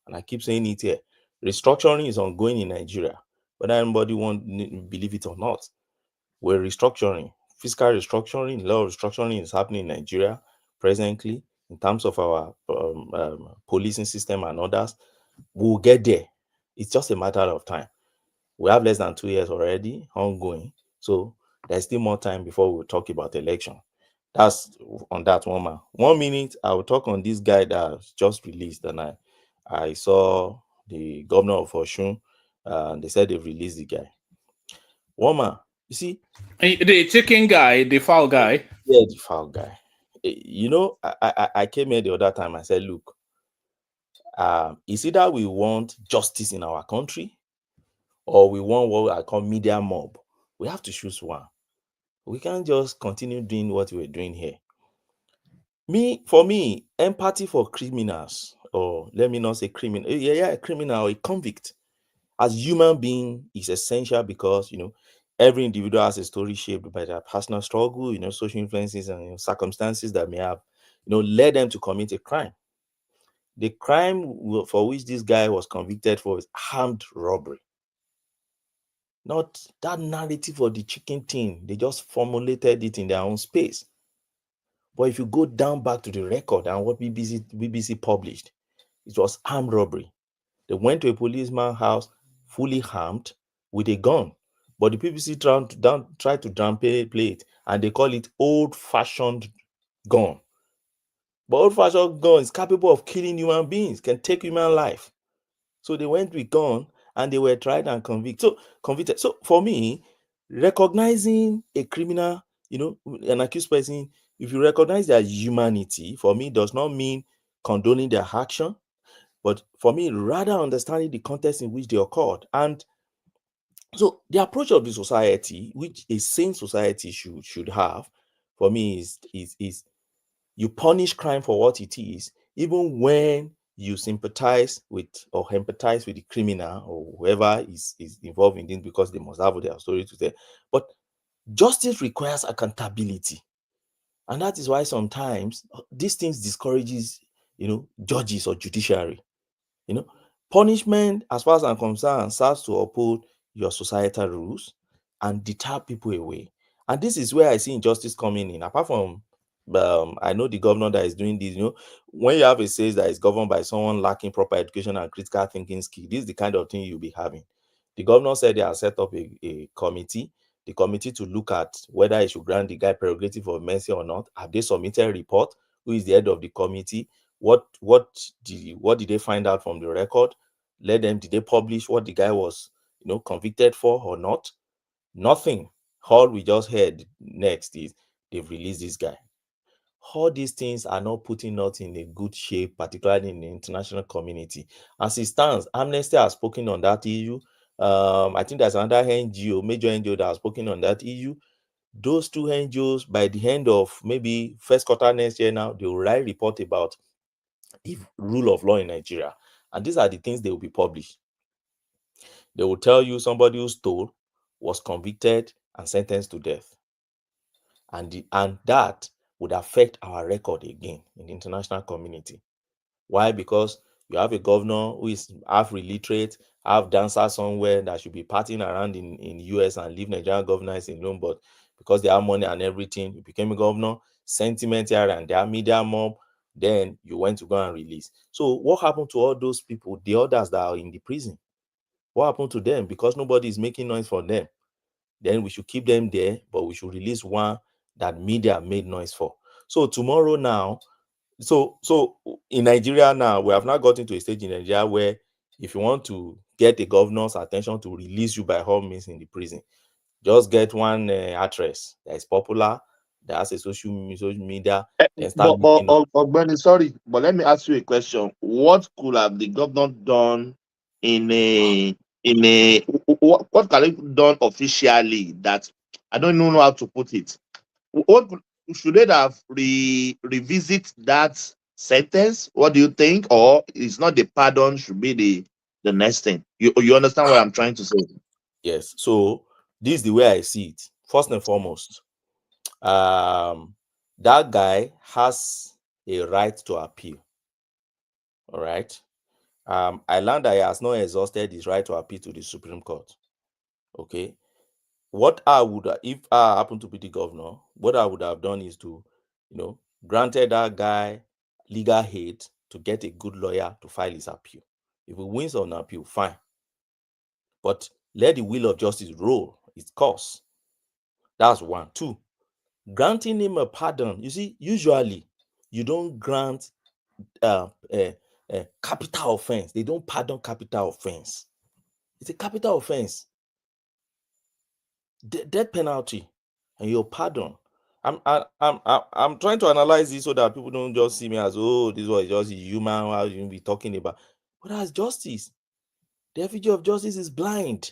and I keep saying it here. Restructuring is ongoing in Nigeria, whether anybody believe it or not. We're restructuring. Fiscal restructuring, law restructuring is happening in Nigeria presently in terms of our policing system and others. We'll get there. It's just a matter of time. We have less than 2 years already ongoing. So there's still more time before we'll talk about election. That's on that one, man. 1 minute, I will talk on this guy that was just released. And I saw the governor of Osun. They said they've released the guy. Woman, you see, the chicken guy, the foul guy. Yeah, the foul guy. You know, I came here the other time. I said, look, it's either we want justice in our country, or we want what I call media mob. We have to choose one. We can't just continue doing what we're doing here. For me, empathy for criminals, or let me not say criminal, a criminal, a convict, as human being is essential because, you know, every individual has a story shaped by their personal struggle, you know, social influences and circumstances that may have, you know, led them to commit a crime. The crime for which this guy was convicted for is armed robbery. Not that narrative of the chicken thing. They just formulated it in their own space. But if you go down back to the record and what BBC published, it was armed robbery. They went to a policeman's house fully armed with a gun. But the BBC tried to downplay it, and they call it old-fashioned gun. But old-fashioned gun is capable of killing human beings, can take human life. So they went with gun, and they were tried and convicted. So for me, recognizing a criminal, you know, an accused person, if you recognize their humanity, for me, does not mean condoning their action, but for me, rather understanding the context in which they occurred. And so the approach of the society, which a sane society should have, for me, is you punish crime for what it is, even when you sympathize with or empathize with the criminal or whoever is involved in this, because they must have their story to tell. But justice requires accountability. And that is why sometimes these things discourages, you know, judges or judiciary. You know, punishment, as far as I'm concerned, serves to uphold your societal rules and deter people away. And this is where I see injustice coming in. Apart from, I know the governor that is doing this, you know, when you have a state that is governed by someone lacking proper education and critical thinking skill, this is the kind of thing you'll be having. The governor said they have set up a committee, the committee to look at whether it should grant the guy prerogative of mercy or not. Have they submitted a report? Who is the head of the committee? What did they find out from the record? Did they publish what the guy was, you know, convicted for or not? Nothing. All we just heard next is they've released this guy. All these things are not putting us in a good shape, particularly in the international community. As it stands, Amnesty has spoken on that issue. I think there's another NGO, major NGO, that has spoken on that issue. Those two NGOs, by the end of maybe first quarter next year now, they will write a report about the rule of law in Nigeria. And these are the things they will be published. They will tell you somebody who stole was convicted and sentenced to death. And that would affect our record again in the international community. Why? Because you have a governor who is half illiterate, half dancer somewhere, that should be partying around in US and leave Nigerian governors alone, but because they have money and everything, you became a governor, sentiment here and there, media mob, then you went to go and release. So what happened to all those people, the others that are in the prison? What happened to them? Because nobody is making noise for them. then we should keep them there, but we should release one that media made noise for. So tomorrow now, so in Nigeria now, we have now gotten to a stage in Nigeria where if you want to get the governor's attention to release you by all means in the prison, just get one actress that is popular, that has a social media, then start Ogbeni, sorry, but let me ask you a question. What could have the governor done what can it done officially that I don't even know how to put it? What should they have revisit that sentence? What do you think? Or it's not the pardon should be the next thing? You understand what I'm trying to say? Yes. So this is the way I see it. First and foremost, that guy has a right to appeal. All right. I learned that he has not exhausted his right to appeal to the Supreme Court. Okay. What I would, if I happen to be the governor, what I would have done is to, granted that guy legal aid to get a good lawyer to file his appeal. If he wins on appeal, fine. But let the wheel of justice roll its course. That's one. Two, granting him a pardon. You see, usually you don't grant capital offense. They don't pardon capital offense. It's a capital offense. Death penalty, and your pardon. I'm trying to analyze this so that people don't just see me as, oh, this was just human. How you be talking about? But that's justice. The effigy of justice is blind.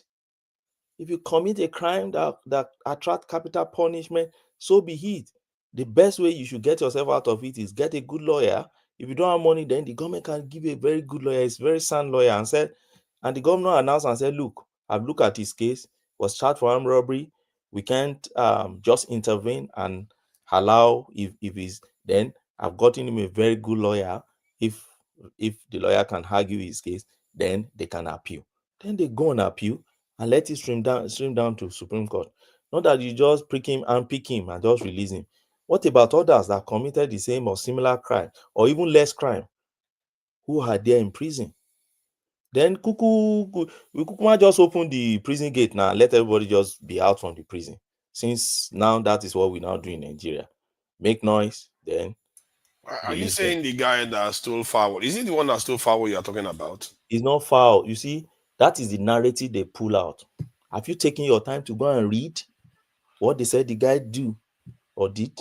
If you commit a crime that attracts capital punishment, so be it. The best way you should get yourself out of it is get a good lawyer. If you don't have money, then the government can give you a very good lawyer. It's a very sound lawyer. And the governor announced and said, look, I've looked at his case, was charged for armed robbery. We can't just intervene and allow if he's, then I've gotten him a very good lawyer. If the lawyer can argue his case, then they can appeal. Then they go and appeal and let it stream down to Supreme Court. Not that you just pick him and just release him. What about others that committed the same or similar crime or even less crime who are there in prison? Then we might just open the prison gate now, let everybody just be out from the prison. Since now that is what we now do in Nigeria. Make noise, then. Are you saying the guy that stole fowl? Is it the one that stole fowl you are talking about? It's not foul. You see, that is the narrative they pull out. Have you taken your time to go and read what they said the guy do or did?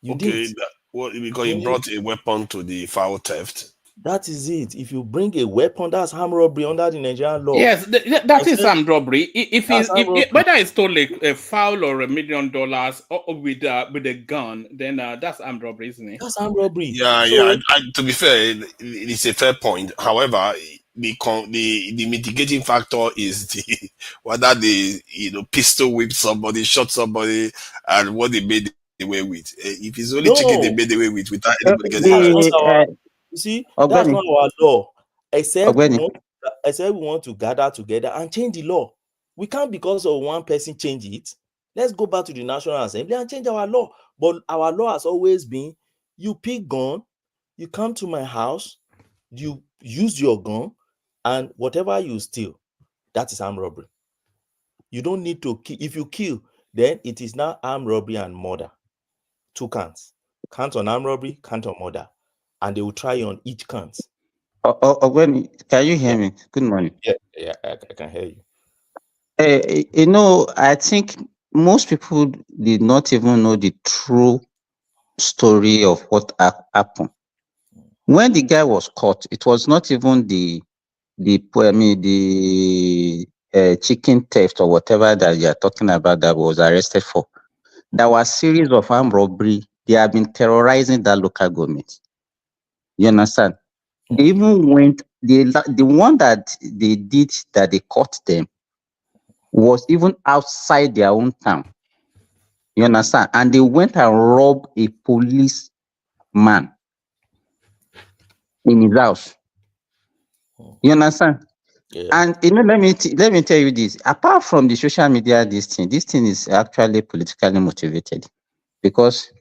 You did. Because he brought a weapon to the fowl theft. That is it. If you bring a weapon, that's armed robbery under the Nigerian law. Yes, that is armed robbery. If whether he stole a fowl or $1 million or with a gun, then that's armed robbery, isn't it? That's armed robbery. Yeah. To be fair, it's a fair point. However, the mitigating factor is whether they pistol whip somebody, shot somebody, and what they made away with. If it's only chicken they made away with without anybody getting you see, that's not our law. Except we want to gather together and change the law. We can't, because of one person, change it. Let's go back to the National Assembly and change our law. But our law has always been, you pick gun, you come to my house, you use your gun, and whatever you steal, that is armed robbery. You don't need to kill. If you kill, then it is now armed robbery and murder. 2 counts. Count on armed robbery, count on murder. And they will try on each count. When can you hear me? Good morning. Yeah, I can hear you. I think most people did not even know the true story of what happened. When the guy was caught, it was not even the chicken theft or whatever that you are talking about that was arrested for. There was a series of armed robbery. They have been terrorizing that local government. You understand? They even went, the one that they did, that they caught them, was even outside their own town. You understand? And they went and robbed a policeman in his house. You understand? Yeah. And let me tell you this. Apart from the social media, this thing is actually politically motivated, because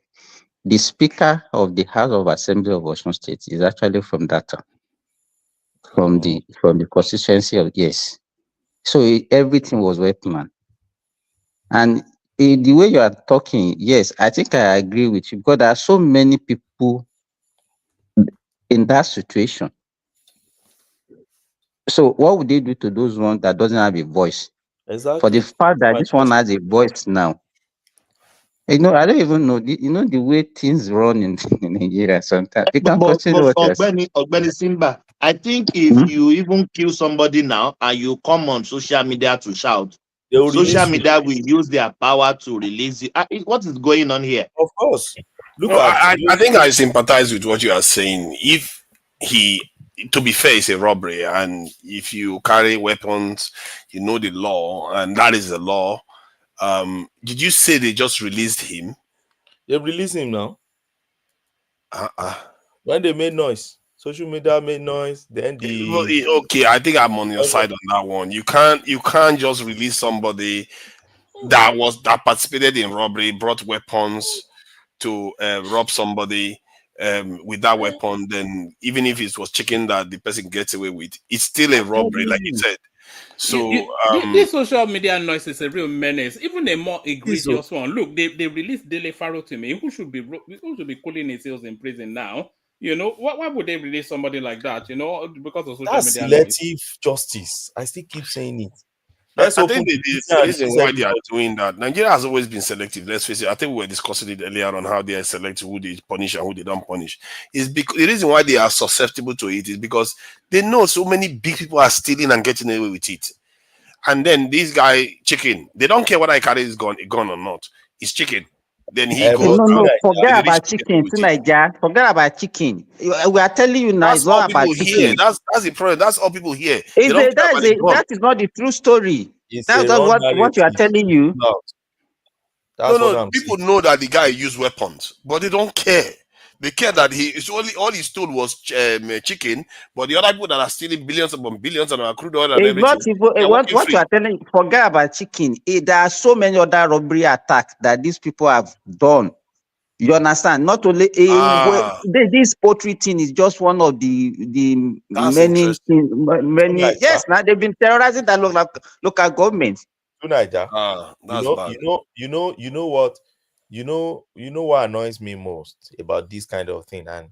the Speaker of the House of Assembly of Osun State is actually from that town, from the constituency of, yes. So everything was weapon. And the way you are talking, yes, I think I agree with you because there are so many people in that situation. So what would they do to those ones that doesn't have a voice? Exactly. For the fact that this one has a voice now. I don't even know. The way things run in Nigeria sometimes. You can consider what you're saying. Ogbeni Simba, I think if you even kill somebody now and you come on social media to shout, social media will use their power to release you. What is going on here? Of course. Look, I think I sympathize with what you are saying. If to be fair, it's a robbery, and if you carry weapons, you know the law, and that is the law. Did you say they just released him? They released him now. When they made noise, social media made noise. Then okay, I think I'm on your side on that one. You can't just release somebody that participated in robbery, brought weapons to rob somebody with that weapon. Then even if it was chicken that the person gets away with, it's still a robbery, like you said. So this social media noise is a real menace. Even a more egregious one. Look, they released Dele Faro to me, who should be cooling his heels in prison now. You know, why would they release somebody like that? You know, because of social media selective noise. justice. I still keep saying it. I think the reason why they are doing that, Nigeria has always been selective. Let's face it. I think we were discussing it earlier on how they are selective, who they punish and who they don't punish. Is because the reason why they are susceptible to it is because they know so many big people are stealing and getting away with it. And then this guy, chicken, they don't care whether I carry his gun or not. It's chicken. Then he goes. No, forget about chicken. Forget about chicken. We are telling you now, it's not about chicken. That's the problem. That's all people hear. That is not the true story. That's not what you are telling you. No. People know that the guy used weapons, but they don't care. They care that all he stole was chicken, but the other people that are stealing billions upon billions and crude oil and everything. What you are telling, forget about chicken. There are so many other robbery attacks that these people have done. You understand? Not only this poultry thing is just one of the many things. Yes, now they've been terrorizing the local governments. That's bad. You know what? You know what annoys me most about this kind of thing, and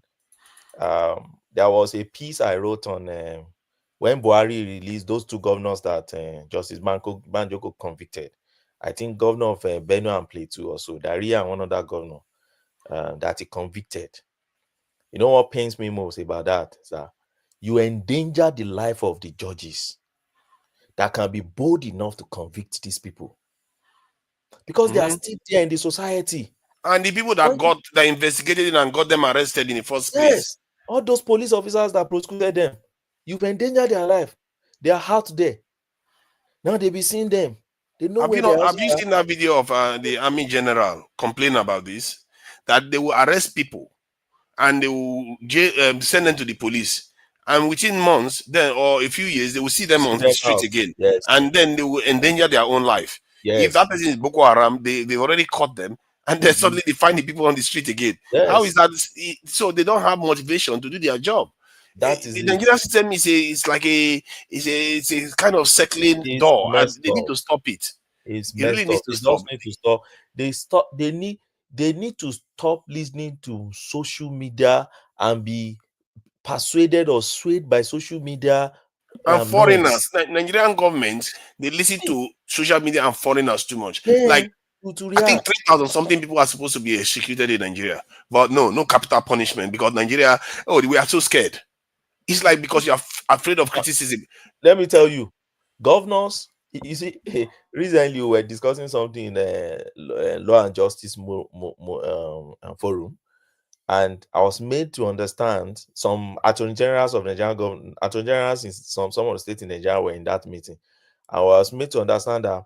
there was a piece I wrote on when Buhari released those two governors that Justice Banjoko convicted. I think governor of Benue and Plateau also, Daria and one other governor that he convicted. You know what pains me most about that is that you endanger the life of the judges that can be bold enough to convict these people. Because they are still there in the society. And the people that investigated it and got them arrested in the first place. Yes. All those police officers that prosecuted them, you've endangered their life. They are out there. Now they be seeing them. They know have you seen that video of the army general complain about this? That they will arrest people and they will send them to the police. And within months, then or a few years, they will see them on the street again. Yes. And then they will endanger their own life. Yes. If that person is Boko Haram, they already caught them, and then suddenly they find the people on the street again. Yes. How is that? So they don't have motivation to do their job. That is the Nigerian system is a kind of circling door, and they need to stop it. It's it really needs to stop. They need to stop listening to social media and be persuaded or swayed by social media. And foreigners, Nigerian government, they listen to social media and foreigners too much. I think 3,000 something people are supposed to be executed in Nigeria, but no capital punishment because Nigeria, we are so scared. It's like because you are afraid of criticism. Let me tell you, governors. You see, recently we were discussing something in the Law and Justice forum, and I was made to understand some attorney generals of Nigerian government, attorney generals in some of the states in Nigeria were in that meeting. I was made to understand that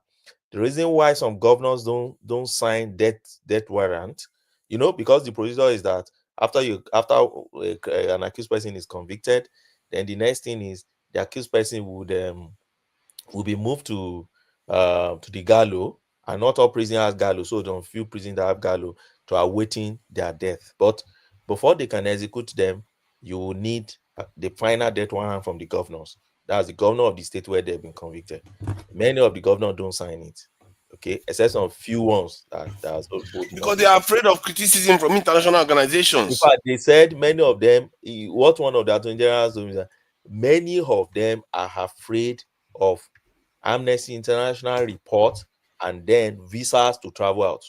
the reason why some governors don't sign death warrant, because the procedure is that after an accused person is convicted, then the next thing is the accused person will be moved to the gallows, and not all prisoners have gallows, so don't few prisoners that have gallows to awaiting their death. But before they can execute them, you will need the final death warrant from the governors. That's the governor of the state where they've been convicted. Many of the governors don't sign it. Okay, except some few ones that are so bold. Because they are afraid of criticism from international organizations. In fact, they said many of them, what one of the Attorney General's told me that many of them are afraid of Amnesty International report and then visas to travel out.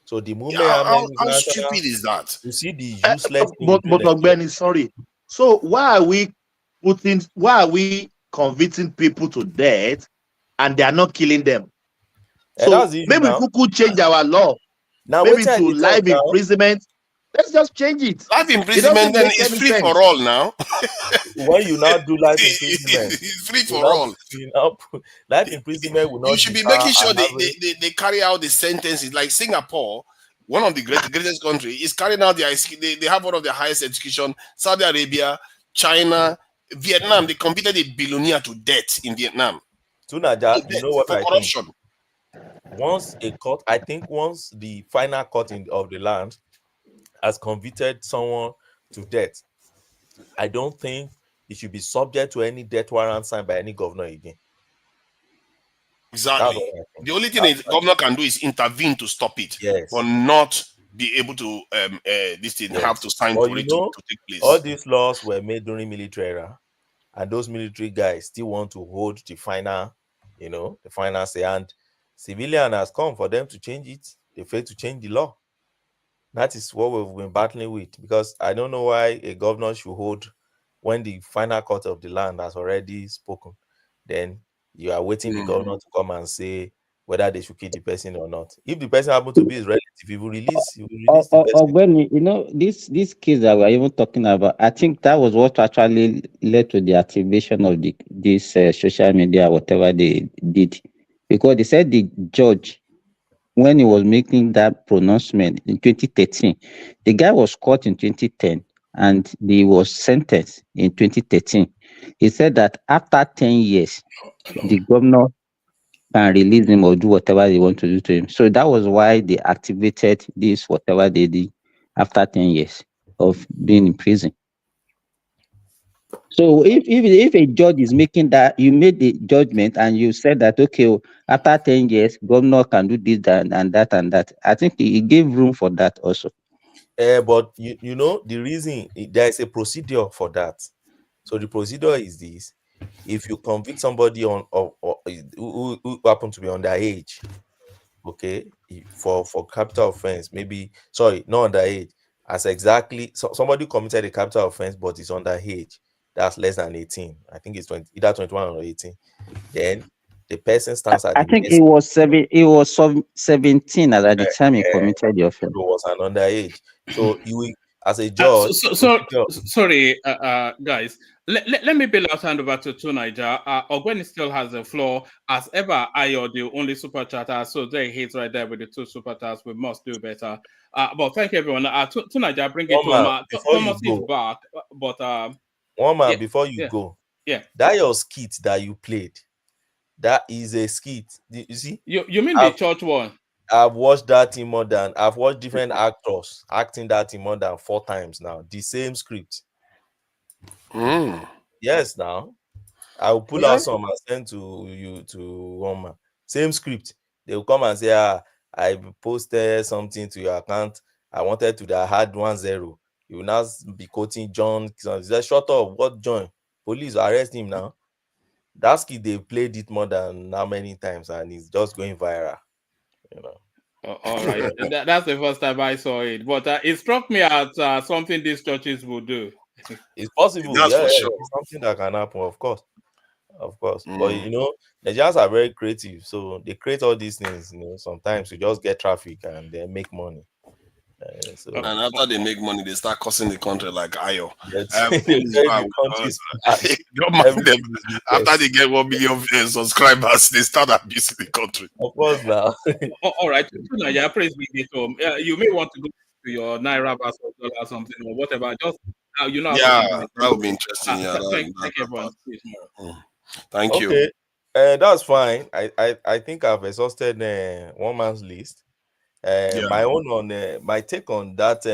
So the moment how stupid is that? You see the useless but Ogbeni, sorry. So why are we convicting people to death and they are not killing them? So maybe we could change our law. Now maybe to life imprisonment. Let's just change it. Life imprisonment then is free for all now. When you now do life imprisonment, it's free for all. Life imprisonment will not. You should be making sure they carry out the sentences. Like Singapore, one of the greatest countries, is carrying out they have one of the highest education. Saudi Arabia, China, Vietnam, they committed a billionaire to death in Vietnam. Tunaja, you know what for corruption. Once the final court of the land has convicted someone to death, I don't think it should be subject to any death warrant signed by any governor again. Exactly. The only thing the governor can do is intervene to stop it, but not be able to this thing have to sign for it to take place. All these laws were made during military era, and those military guys still want to hold the final, the final say. And civilian has come for them to change it. They fail to change the law. That is what we've been battling with, because I don't know why a governor should hold when the final court of the land has already spoken. Then you are waiting the governor to come and say whether they should kill the person or not. If the person happens to be his relative, he will release the person. When this case that we're even talking about, I think that was what actually led to the activation of this social media, whatever they did, because they said the judge, when he was making that pronouncement in 2013, the guy was caught in 2010 and he was sentenced in 2013. He said that after 10 years, the governor can release him or do whatever they want to do to him. So that was why they activated this, whatever they did after 10 years of being in prison. So if a judge is making that, you made the judgment and you said that, okay, after 10 years, governor can do this and that. I think he gave room for that also. But you know, the reason, there is a procedure for that. So the procedure is this: if you convict somebody who happen to be underage, okay, for capital offense, not underage, somebody committed a capital offense but is underage, that's less than 18. I think it's either 21 or 18. Then the person stands at I think it was 17 at the time he committed the offense. It was an underage. So you, as a judge, sorry, guys. Let me be last hand over to Tunaja. Ogweni still has the floor. As ever, Ayo, the only super chatter. So there he is right there with the 2 super chats. We must do better. But thank you, everyone. Tunaja, bring it home. Thomas is back. But one man, before you go, that your skit that you played, that is a skit. You see? You mean the church one? I've watched that in I've watched different actors acting that in more than 4 times now. The same script. Yes, now I will pull out some and send to you to one man. Same script. They will come and say, I posted something to your account. I wanted to that had 10. You will now be quoting John. Shut up. What John? Police arrest him now. That skit, they played it more than how many times, and it's just going viral. All right. That's the first time I saw it, but it struck me as something these churches will do. It's possible. That's for sure. It's something that can happen, of course. But Nigerians are very creative, so they create all these things. Sometimes you just get traffic and they make money. And after they make money, they start cussing the country like Ayo. After they get 1 million subscribers, they start abusing the country. Of course, now. All right, praise be this home. You may want to go to your Naira versus dollar or something or whatever. Just that would be interesting. Thank everyone. Thank you. Okay, that's fine. I think I've exhausted one man's list. My take on that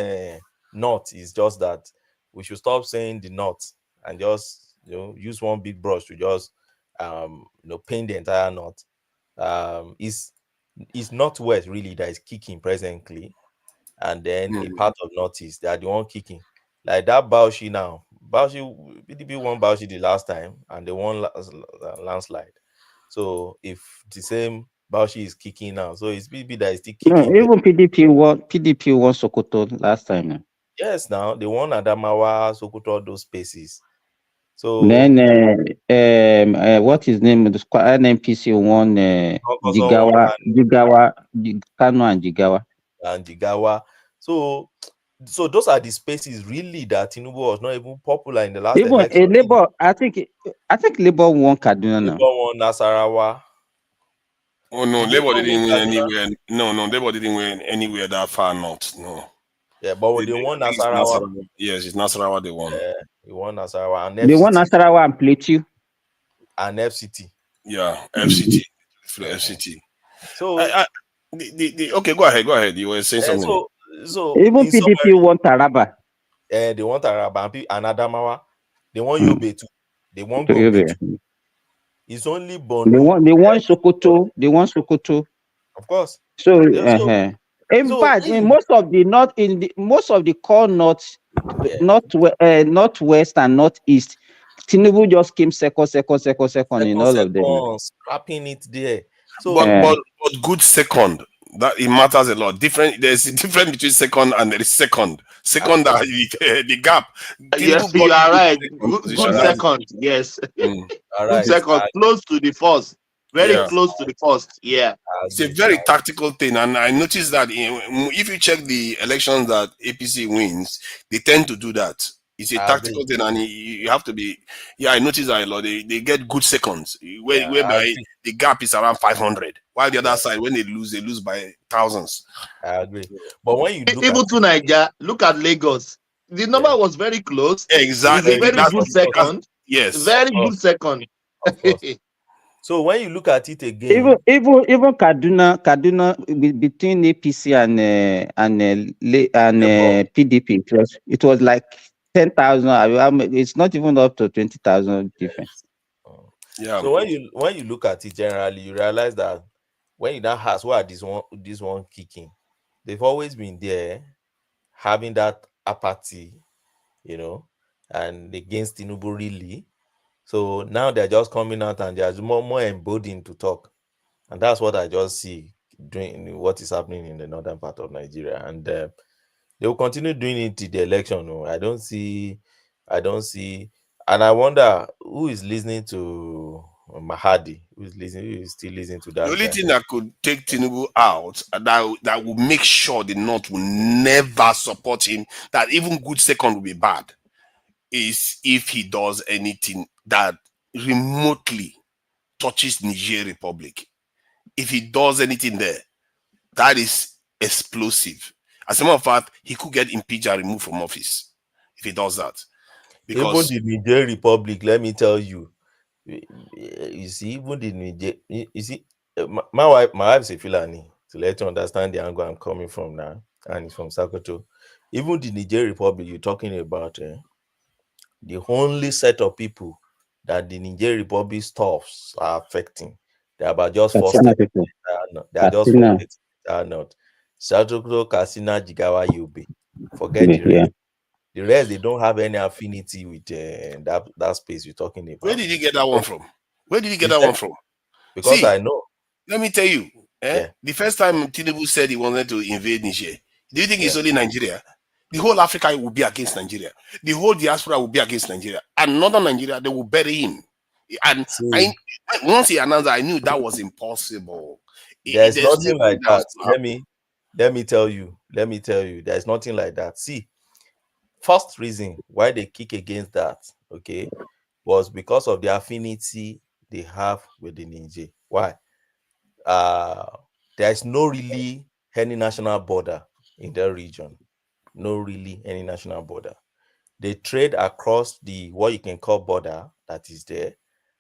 knot is just that we should stop saying the knot and just use one big brush to just paint the entire knot. Is it's Northwest really that is kicking presently, and then a part of Northeast they are the one kicking. Like that Bauchi now. PDP won Bauchi the last time, and they won landslide. So if the same Bauchi is kicking now, so it's PDP that is still kicking. No, even PDP won Sokoto last time. Now. Yes, now they won Adamawa, Sokoto, those spaces. So then what his name? The NNPC won Jigawa, Kano and Jigawa. So those are the spaces really that Tinubu was not even popular in the last even election. Labour, I think Labour won Kaduna now. Labour won Nasarawa. Oh no, Labour didn't win anywhere. No, Labour didn't win anywhere that far north. No. Yeah, but they won Nasarawa. Yes, it's Nasarawa they won. Yeah, they won Nasarawa and they won Nasarawa and Plateau. And FCT. Yeah, FCT. FCT. So okay, go ahead. You were saying something. So even PDP won Taraba. They won Taraba and Adamawa. They won Yobe too. They won Gombe too. It's only Borno. They won Sokoto. They won Sokoto. Of course. So in fact, in most of the core northwest and northeast, Tinubu just came second in all of them. Scrapping it there. So, but good second. That it matters a lot. There's a difference between second and there is second. Second, the gap. Yes, you are right. Good second. Yes. Good second. Close to the first. Very close to the first. Yeah. It's a very tactical thing, and I noticed that if you check the elections that APC wins, they tend to do that. It's a tactical thing, and you have to be. Yeah, I noticed that a lot. They get good seconds, whereby the gap is around 500, while the other side, when they lose by thousands. I agree. But when you even to Nigeria, look at Lagos. The number was very close. Exactly. It's a very good second. Yes. Very good second. So when you look at it again, even Kaduna between APC and PDP, it was like 10,000. It's not even up to 20,000 difference. Yeah. So when you look at it generally, you realize that when you now ask why this one kicking, they've always been there, having that apathy, and against Tinubu really. So now they're just coming out and they're more emboldened to talk. And that's what I just see doing what is happening in the northern part of Nigeria. And they will continue doing it to the election. I don't see. And I wonder who is listening to Mahdi, who is still listening to that. The only thing that could take Tinubu out, that will make sure the North will never support him, that even good second will be bad, is if he does anything that remotely touches Niger Republic. If he does anything there, that is explosive. As a matter of fact, he could get impeached and removed from office if he does that. Because even the Niger Republic, let me tell you, you see, even the Niger, you see, my wife is a Fulani, to let you understand the angle I'm coming from now, and it's from Sokoto. Even the Niger Republic you're talking about, the only set of people that the Niger Republic stuffs are affecting, they're about just 4 states. They are just 4 states that are not. Sokoto, Katsina, Jigawa, Yobe. Forget the rest. The rest, they don't have any affinity with that space you're talking about. Where did you get that one from? Because I know. Let me tell you, the first time Tinubu said he wanted to invade Niger, do you think it's only Nigeria? The whole Africa will be against Nigeria. The whole diaspora will be against Nigeria. And northern Nigeria, they will bury him. And once he announced that, I knew that was impossible. There's nothing like that. Let me tell you, there's nothing like that. See, first reason why they kick against that, was because of the affinity they have with the Niger. Why? There's no really any national border in their region. No really any national border. They trade across the what you can call border that is there,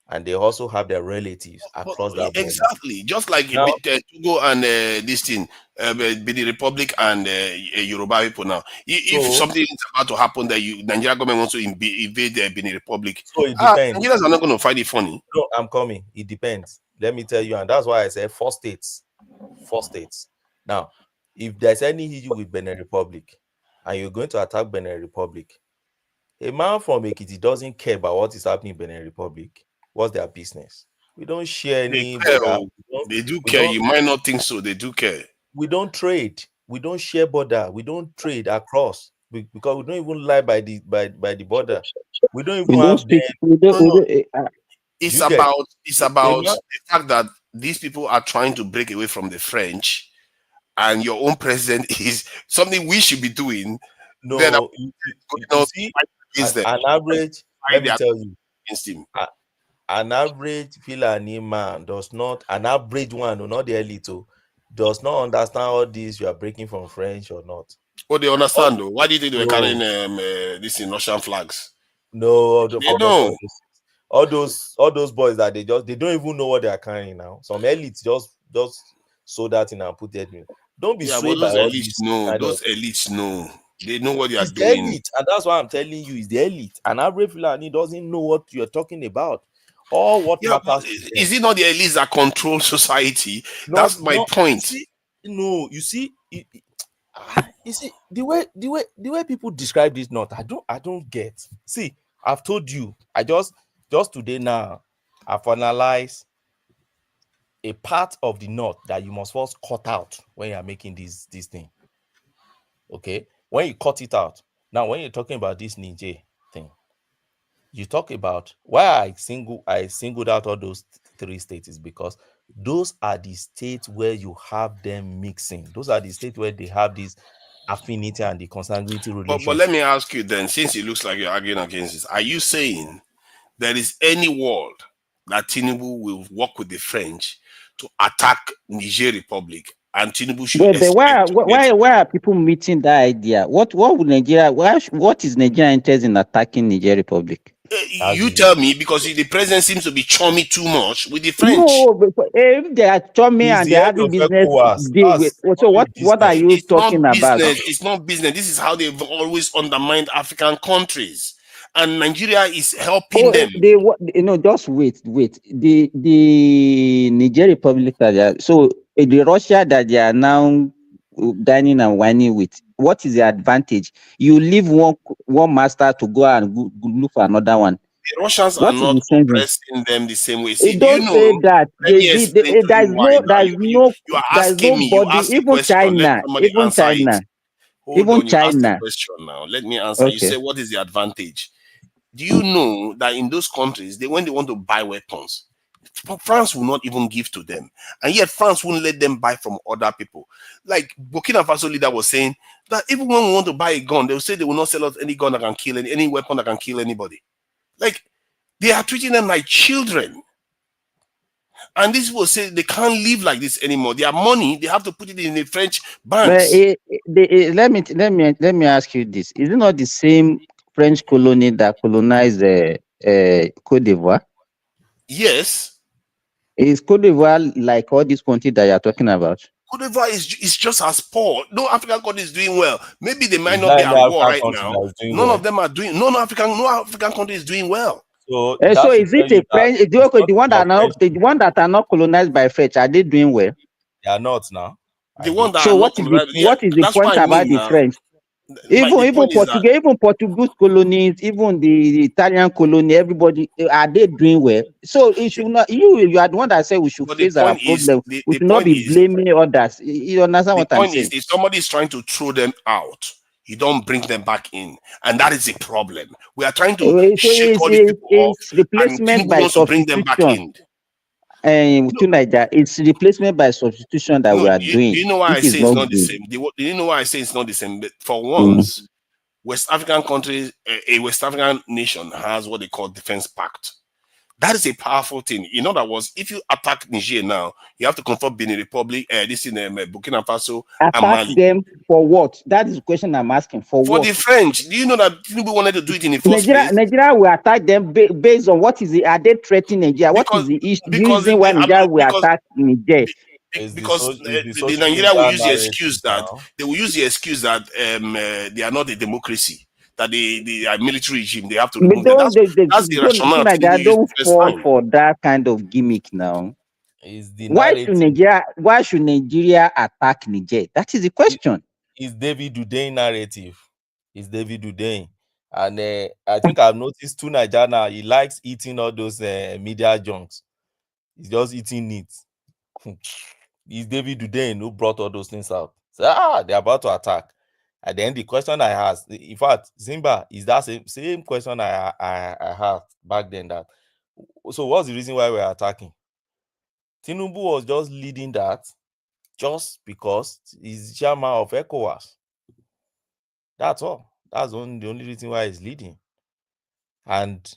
and they also have their relatives across that border. Exactly, just like Togo and this thing, the Republic and Yoruba people now. If something is about to happen that Nigeria government wants to invade the Benin Republic, so it depends. Nigerians are not going to find it funny. No, I'm coming. It depends. Let me tell you, and that's why I said 4 states 4 states. Now, if there's any issue with Benin Republic and you're going to attack Benin Republic, a man from Ekiti doesn't care about what is happening in Benin Republic. What's their business? We don't share any border. They do care. You might not think so. They do care. We don't trade. We don't share border. We don't trade across because we don't even lie by the border. We don't even have It's about the fact that these people are trying to break away from the French, and your own president is something we should be doing. No, you see, an average. Let me tell you, against him. An average Fulani man does not, an average one, not the elite, does not understand all this. You are breaking from French or not? Oh, they understand though. Why do you think they were carrying this in Russian flags? No, they know. All those boys that they don't even know what they are carrying now. Some elites just sew that in and put it in. Don't be swayed by all these. No, those elites know. They know what they are doing. Elite, and that's why I'm telling you, is the elite. And average Fulani doesn't know what you're talking about. Or what matters. Is it not the elites that control society? That's my point. You see, the way people describe this North, I don't get. See, I've told you, I just today now, I've analyzed a part of the North that you must first cut out when you're making this thing. Okay, when you cut it out, now when you're talking about this Niger thing, you talk about why I singled out all those 3 states is because those are the states where you have them mixing. Those are the states where they have this affinity and the consanguinity relationship. But let me ask you then, since it looks like you're arguing against this, are you saying there is any world that Tinubu will work with the French to attack Niger Republic, and Tinubu should? Why are people meeting that idea? What would Nigeria? What is Nigeria interest in attacking Niger Republic? You tell me, because the president seems to be chummy too much with the French. No, but if they are chummy and they are having business, so what are you talking about? It's not business. This is how they've always undermined African countries, and Nigeria is helping them. Just wait. The Niger Republic, so the Russia that they are now dining and whining with, what is the advantage? You leave one master to go and look for another one. The Russians are not oppressing them the same way. See, don't say that. You are asking me. Even China. Now, let me answer. Okay. You say, what is the advantage? Do you know that in those countries, when they want to buy weapons, France will not even give to them, and yet France won't let them buy from other people. Like Burkina Faso leader was saying that even when we want to buy a gun, they'll say they will not sell us any gun that can kill any weapon that can kill anybody. Like they are treating them like children. And these people say they can't live like this anymore. Their money, they have to put it in the French banks. Let me ask you this: is it not the same French colony that colonized Côte d'Ivoire? Yes. Is Côte d'Ivoire like all these countries that you're talking about? Côte d'Ivoire is just as poor. No African country is doing well. Maybe they might not be at war right now. None of them are doing. No African country is doing well. So is it a French? The one that are not colonized by French, are they doing well? They are not now. The one that so what is the point about the French? Even Portuguese colonies, even the Italian colony, everybody, are they doing well? So it should not. You are the one that said we should face our problem. We should not be blaming others. You understand what I'm saying? The point is, if somebody is trying to throw them out, you don't bring them back in, and that is a problem. We are trying to shake all these people off, replacement by substitution. It's replacement by substitution that we are doing. Do you know why I say it's not the same? Do you know why I say it's not the same? But for once, West African countries, a West African nation has what they call defense pact. That is a powerful thing. In other words, if you attack Niger now, you have to confront Benin Republic, Burkina Faso, and Mali. Them for what? That is the question I'm asking. For what? For the French. Do you know that Tinubu wanted to do it in the first place? Nigeria will attack them based on what is the? Are they threatening Nigeria? What is the reason why Nigeria will attack Niger? Because the Nigeria will use the excuse that they will use the excuse that they are not a democracy. That the military regime, they have to remove them. That's the rationale. They don't fall for that kind of gimmick now. Is the Why narrative. should Nigeria attack Niger? That is the question. Is David Dudain narrative. It's David Dudain. And I think I've noticed too Niger now, he likes eating all those media junks. He's just eating it. It's David Dudain who brought all those things out. So, they're about to attack. And then the question I asked, in fact, Zimba, is that same question I had back then. That so what's the reason why we're attacking? Tinubu was just leading that just because he's chairman of ECOWAS. That's all. That's the only reason why he's leading. And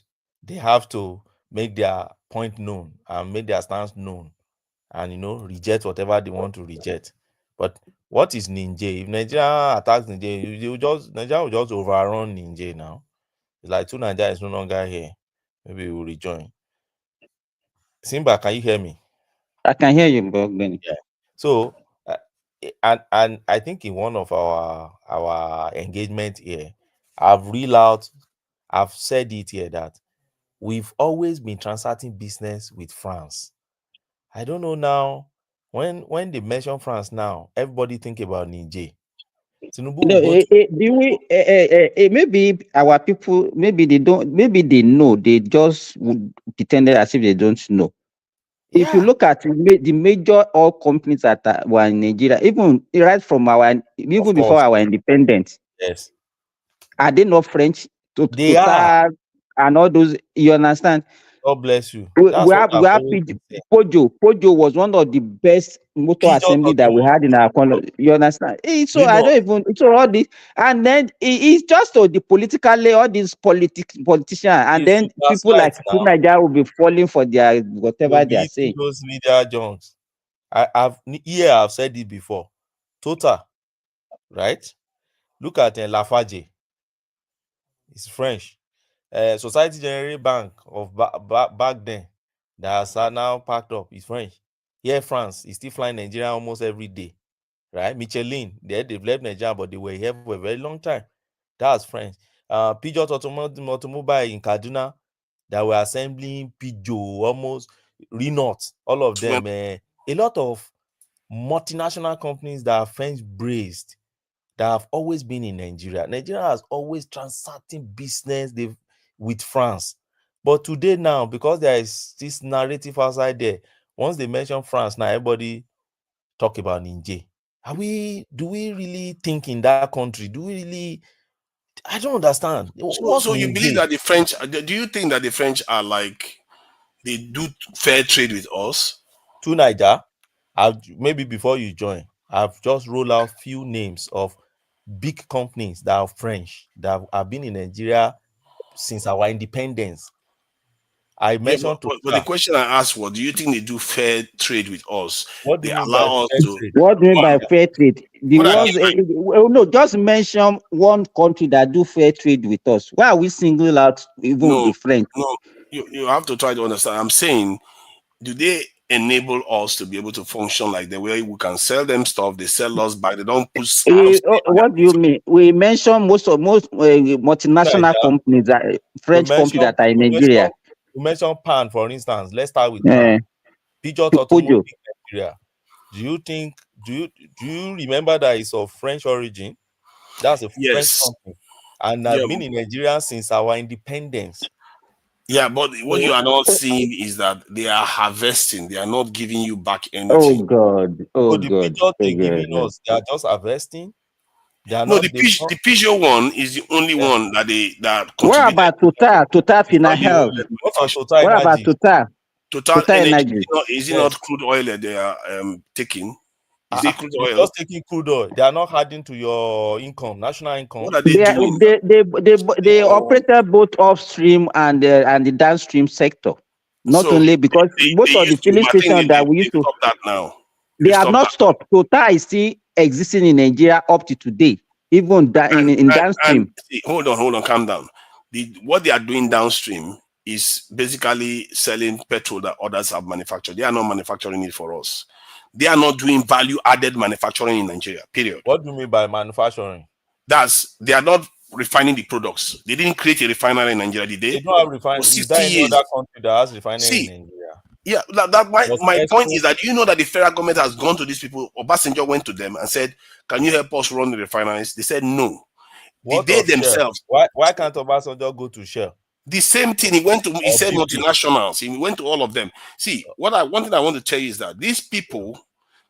they have to make their point known and make their stance known and, reject whatever they want to reject. But what is Niger? If Nigeria attacks Niger, Nigeria will just overrun Niger now. It's like two Nigeria is no longer here. Maybe we will rejoin. Simba, can you hear me? I can hear you, Benny. Yeah. So, and I think in one of our engagement here, I've said it here that we've always been transacting business with France. I don't know now. When they mention France now, everybody think about Niger. Tinubu maybe our people, maybe they don't, maybe they know, they just would pretended as if they don't know. Yeah. If you look at the major oil companies that were in Nigeria, even right from before our independence, yes, are they not French? They are, and all those. You understand? God bless you. We have Pojo was one of the best motor assembly that we had in our country. You understand? So I don't even so all this, and then it's just the politically all these politicians, and then people like Nigeria will be falling for their whatever they are saying. Those media junks. I've said it before. Total, right? Look at Lafarge. It's French. Society General Bank of back then that are now packed up is French. Here, France is still flying Nigeria almost every day, right? Michelin, they've left Nigeria, but they were here for a very long time. That's French. Peugeot Automobile in Kaduna that were assembling Peugeot, almost Renault, all of them. A lot of multinational companies that are French-based that have always been in Nigeria. Nigeria has always transacting business with France. But today now, because there is this narrative outside there, once they mention France, now everybody talk about Niger. Do we really think in that country? Do we really? I don't understand. So you believe that the French, do you think that the French are like, they do fair trade with us? To Niger, maybe before you join, I've just rolled out few names of big companies that are French that have been in Nigeria since our independence. I mentioned but the question I asked was, do you think they do fair trade with us? What do they you mean allow us to trade? What do you mean by fair trade? No, just mention one country that do fair trade with us. Why are we singling out even the French? No, you have to try to understand. I'm saying, do they enable us to be able to function like the way we can sell them stuff? They sell us back. They don't put. What do you mean? We mentioned most multinational companies, French companies that are in Nigeria. You mentioned Pan, for instance. Let's start with Pan. Peugeot Automobile in Nigeria. Do you remember that it's of French origin? That's a French company, and I've been in Nigeria since our independence. Yeah, but what you are not seeing is that they are harvesting. They are not giving you back anything. Oh God! Oh the God! Peugeot they're giving us, they are just harvesting. They are the Peugeot one is the only one that What about Total Fina Health? What about Total Energy? Is it not crude oil that they are taking? Is it crude oil? Just taking crude oil. They are not adding to your income, national income. What are they doing? They operated both upstream and the downstream sector. Not only because most of the filling stations that we used to stop that now. They have not stopped. Total is still existing in Nigeria up to today, even in downstream. Hold on, calm down. What they are doing downstream is basically selling petrol that others have manufactured. They are not manufacturing it for us. They are not doing value-added manufacturing in Nigeria, period. What do you mean by manufacturing? They are not refining the products. They didn't create a refinery in Nigeria, did they? They don't have refinery. Is there any other country that has refinery in Nigeria? Yeah, my point is that you know that the federal government has gone to these people. Obasanjo went to them and said, "Can you help us run the refineries?" They said no. They themselves. Why can't Obasanjo go to Shell? The same thing. He said multinationals. He went to all of them. See, one thing I want to tell you is that these people,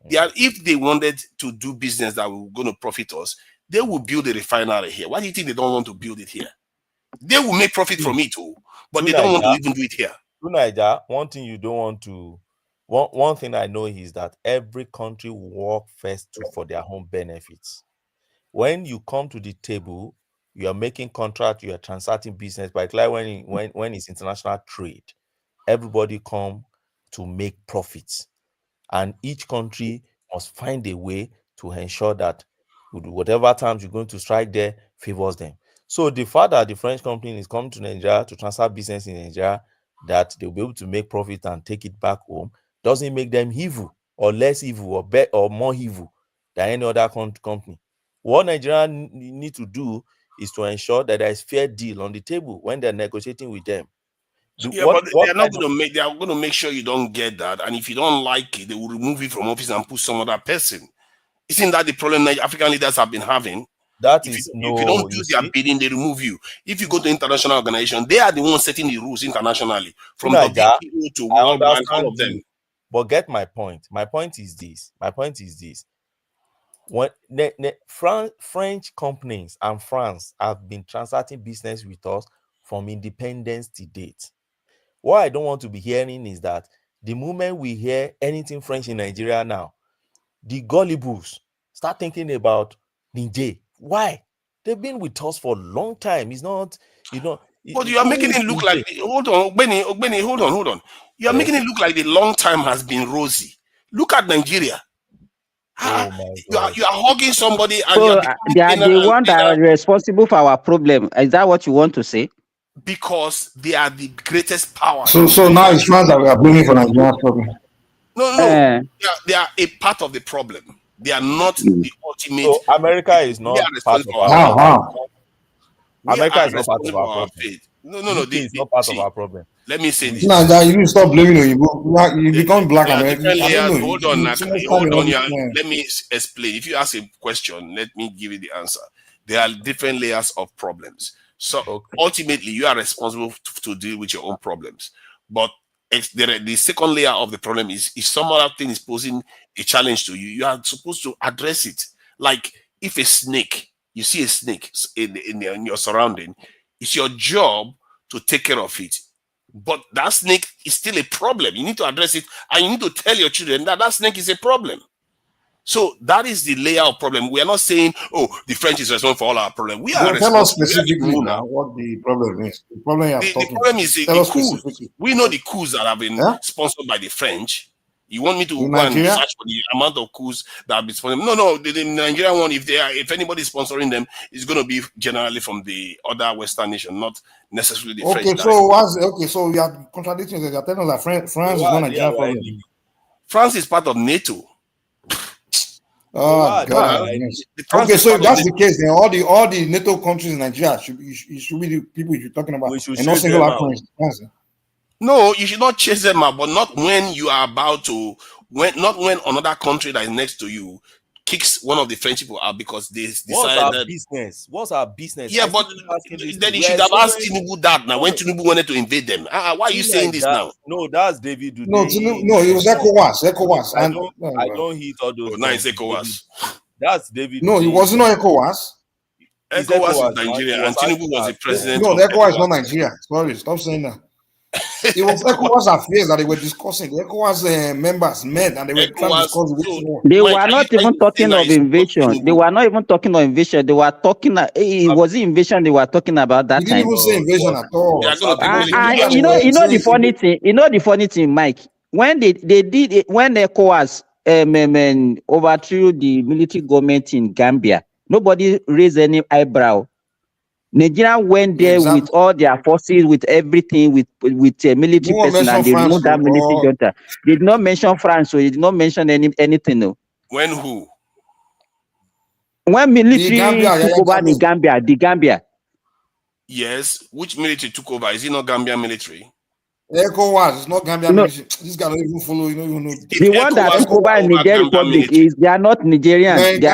if they wanted to do business that were going to profit us, they will build a refinery here. Why do you think they don't want to build it here? They will make profit from it too, but they don't want to even do it here. Niger, one thing you don't want to. One thing I know is that every country will work first for their own benefits. When you come to the table, you are making contract, you are transacting business. But like when it's international trade, everybody come to make profits, and each country must find a way to ensure that whatever terms you're going to strike there favors them. So the fact that the French company is coming to Nigeria to transfer business in Nigeria, that they'll be able to make profit and take it back home, doesn't make them evil or less evil or more evil than any other company. What Nigeria need to do is to ensure that there is fair deal on the table when they're negotiating with them. But they're not going to make. They are going to make sure you don't get that, and if you don't like it, they will remove it from office and put some other person. Isn't that the problem that African leaders have been having? If you don't do their bidding, they remove you. If you go to international organization, they are the ones setting the rules internationally, from WTO to World Bank, all of them. But get my point. My point is this. When French companies and France have been transacting business with us from independence to date. What I don't want to be hearing is that the moment we hear anything French in Nigeria now, the gullibles start thinking about Niger. Why? They've been with us for a long time. It's not, But you are making it look like, hold on, Ogbeni, hold on. You are making it look like the long time has been rosy. Look at Nigeria. Oh my God. You are hugging somebody and so they are the one that are responsible for our problem. Is that what you want to say? Because they are the greatest power. So now it's France that we are blaming for Nigeria's problem. No. They are a part of the problem. They are not the ultimate. So America is not part of our problem. America is not part of our problem. No. This is not part of our problem. Let me say this. Nah, you need to stop blaming Oyibo. You become black American. Hold on. Let me explain. If you ask a question, let me give you the answer. There are different layers of problems. So ultimately, you are responsible to deal with your own problems. But the second layer of the problem is if some other thing is posing a challenge to you, you are supposed to address it. Like if you see a snake in your surrounding, it's your job to take care of it. But that snake is still a problem. You need to address it, and you need to tell your children that snake is a problem. So that is the layer of problem. We are not saying, the French is responsible for all our problems. We are tell us specifically now what the problem is. The problem is the coups. We know the coups that have been sponsored by the French. You want me to go and search for the amount of coups that have been sponsored? No. The Nigerian one, if anybody is sponsoring them, it's going to be generally from the other Western nation, not necessarily the French. So you are contradicting. You are telling us that France is not Nigerian problem. France is part of NATO. Oh God! Okay, so if that's the case, then all the NATO countries in Nigeria should be the people you're talking about, and not single out France. No, you should not chase them out, but not when you are about to. Not when another country that is next to you kicks one of the French people out because they decided that business. What's our business? Yeah, but then you should have asked Tinubu that now when Tinubu wanted to invade them. Why are you saying this now? No, that's David. No, it was ECOWAS. I don't hit all those. No, it's ECOWAS. That's David. No, it wasn't ECOWAS. ECOWAS is Nigeria, and Tinubu was the president. No, ECOWAS is not Nigeria. Sorry, stop saying that. It was ECOWAS affairs that they were discussing. The ECOWAS members met and they were trying to discuss the They were not even talking of invasion. They were not even talking of invasion. They were talking. It was the invasion they were talking about that time. Didn't even say invasion at all. You know the funny thing. You know the funny thing, Mike. When they did it, when ECOWAS overthrew the military government in Gambia, nobody raised any eyebrow. Nigeria went there with all their forces, with everything, with military person, and they removed that military junta. They did not mention France, so they did not mention anything. No. When who? When military took over the Gambia. Yes. Which military took over? Is it not Gambian military? ECOWAS, it's not Gambia military. This guy don't even follow, you know. The one that took over Niger Republic is they are not Nigerians. They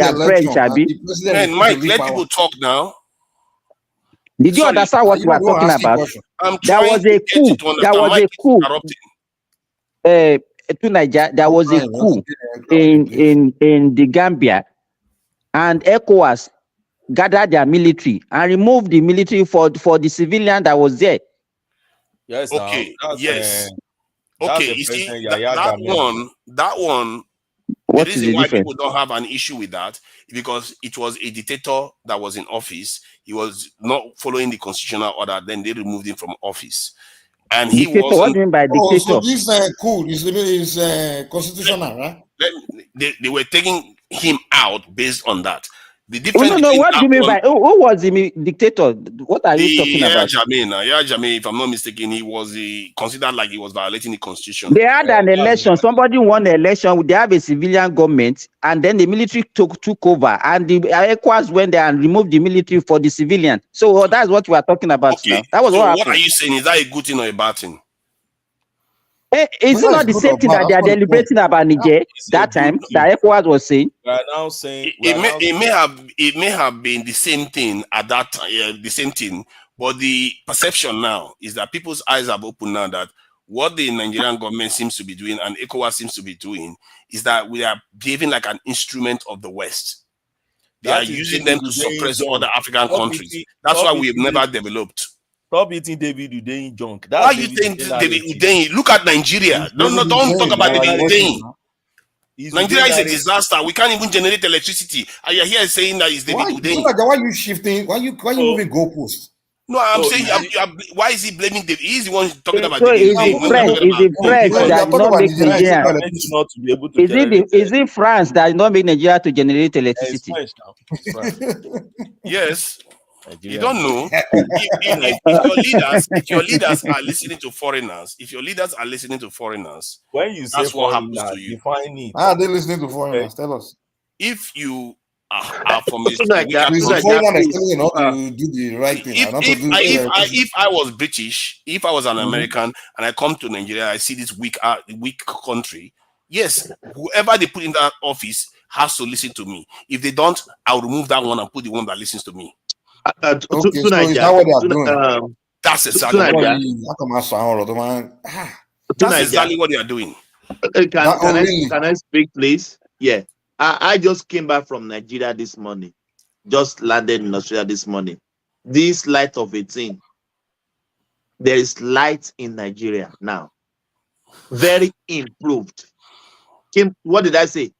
are French, Abi. Man, Mike, let people talk now. Did you understand what we are talking about? There was a coup. There was a coup. To Niger, there was a coup in the Gambia, and ECOWAS gathered their military and removed the military for the civilian that was there. Yes. Okay. Yes. Okay. You see that one. What the is reason the why difference? people don't have an issue with that is because it was a dictator that was in office. He was not following the constitutional order. Then they removed him from office, and he dictator, wasn't. what do you mean by dictator? So this coup is constitutional, right? They were taking him out based on that. The difference. No. What do you mean by who was the dictator? What are you talking about? Jammeh, if I'm not mistaken, he was considered like he was violating the constitution. They had an election. Somebody won the election. They have a civilian government, and then the military took over, and the ECOWAS went there and removed the military for the civilian. So that's what we are talking about now. That was what happened. What are you saying? Is that a good thing or a bad thing? Is it not the same thing that they are deliberating about Niger that time that ECOWAS was saying? We are now saying it may have been the same thing at that time, the same thing, but the perception now is that people's eyes have opened now that what the Nigerian government seems to be doing and ECOWAS seems to be doing is that we are behaving like an instrument of the West. They are using them to suppress other African countries. That's why we have never developed. Stop eating David Udein junk. Why you think David Udein? Look at Nigeria. Don't talk about David Udein. Nigeria is a disaster. We can't even generate electricity. And you're here saying that it's David Udein. Why are you shifting? Why you moving goalposts? No, I'm saying why is he blaming David? He's the one talking about So David. is it France that not make Nigeria? Is it France that not make Nigeria to generate electricity? Yes. You don't know. If your leaders are listening to foreigners, when you say that's what happens to you. Define it. Are they listening to foreigners? Tell us. If you are from a to do the right thing. If I was British, if I was an American, and I come to Nigeria, I see this weak country. Yes, whoever they put in that office has to listen to me. If they don't, I'll remove that one and put the one that listens to me. So is that what they are doing? That's exactly what they are doing. Can I speak, please? Yeah. I just came back from Nigeria this morning. Just landed in Australia this morning. This light of 18. There is light in Nigeria now. Very improved. What did I say?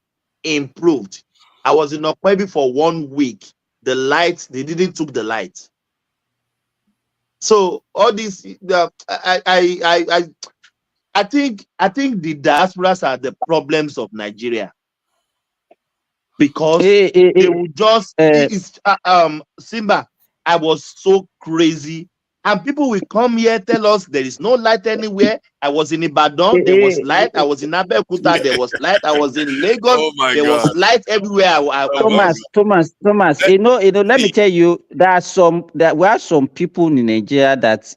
Improved. I was in Okwebi for 1 week. The light, they didn't took the light. So all this, I think the diasporas are the problems of Nigeria, because they will just Simba. I was so crazy, and people will come here tell us there is no light anywhere. I was in Ibadan, there was light. I was in Abeokuta, there was light. I was in Lagos, there was light everywhere. Thomas. You know. Let me tell you, there are some people in Nigeria that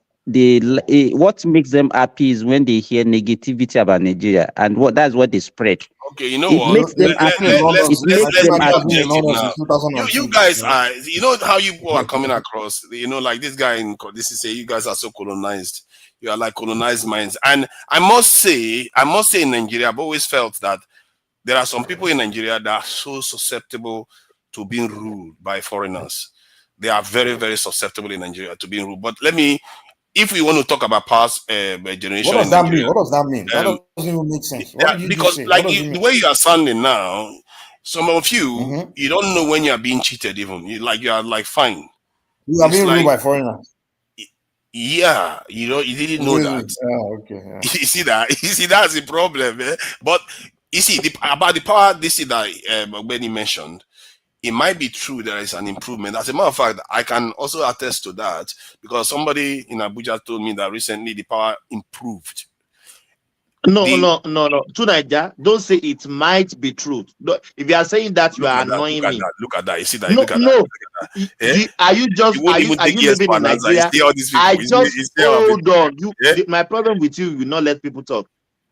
what makes them happy is when they hear negativity about Nigeria, and that's what they spread. Okay, you know it what? Makes them happy. You guys are, you know how you are coming across. You know, like this guy in this is say you guys are so colonized. You are like colonized minds, and I must say in Nigeria, I've always felt that there are some people in Nigeria that are so susceptible to being ruled by foreigners. They are very, very susceptible in Nigeria to being ruled. But if we want to talk about past generation, what does that mean? What does that mean? That doesn't even make sense. Because like the way you are sounding now, some of you you don't know when you are being cheated. Even you are like fine. You are being ruled by foreigners. Yeah, you didn't know that. Okay. Yeah. You see that's the problem. But you see about the power that Benny mentioned. It might be true there is an improvement. As a matter of fact, I can also attest to that because somebody in Abuja told me that recently the power improved. No. To Niger, don't say it might be true. If you are saying that, you are annoying me. Look at that. You see that? No, look at no. that. Eh? Are you living in Nigeria? Hold on. My problem with you will not let people talk.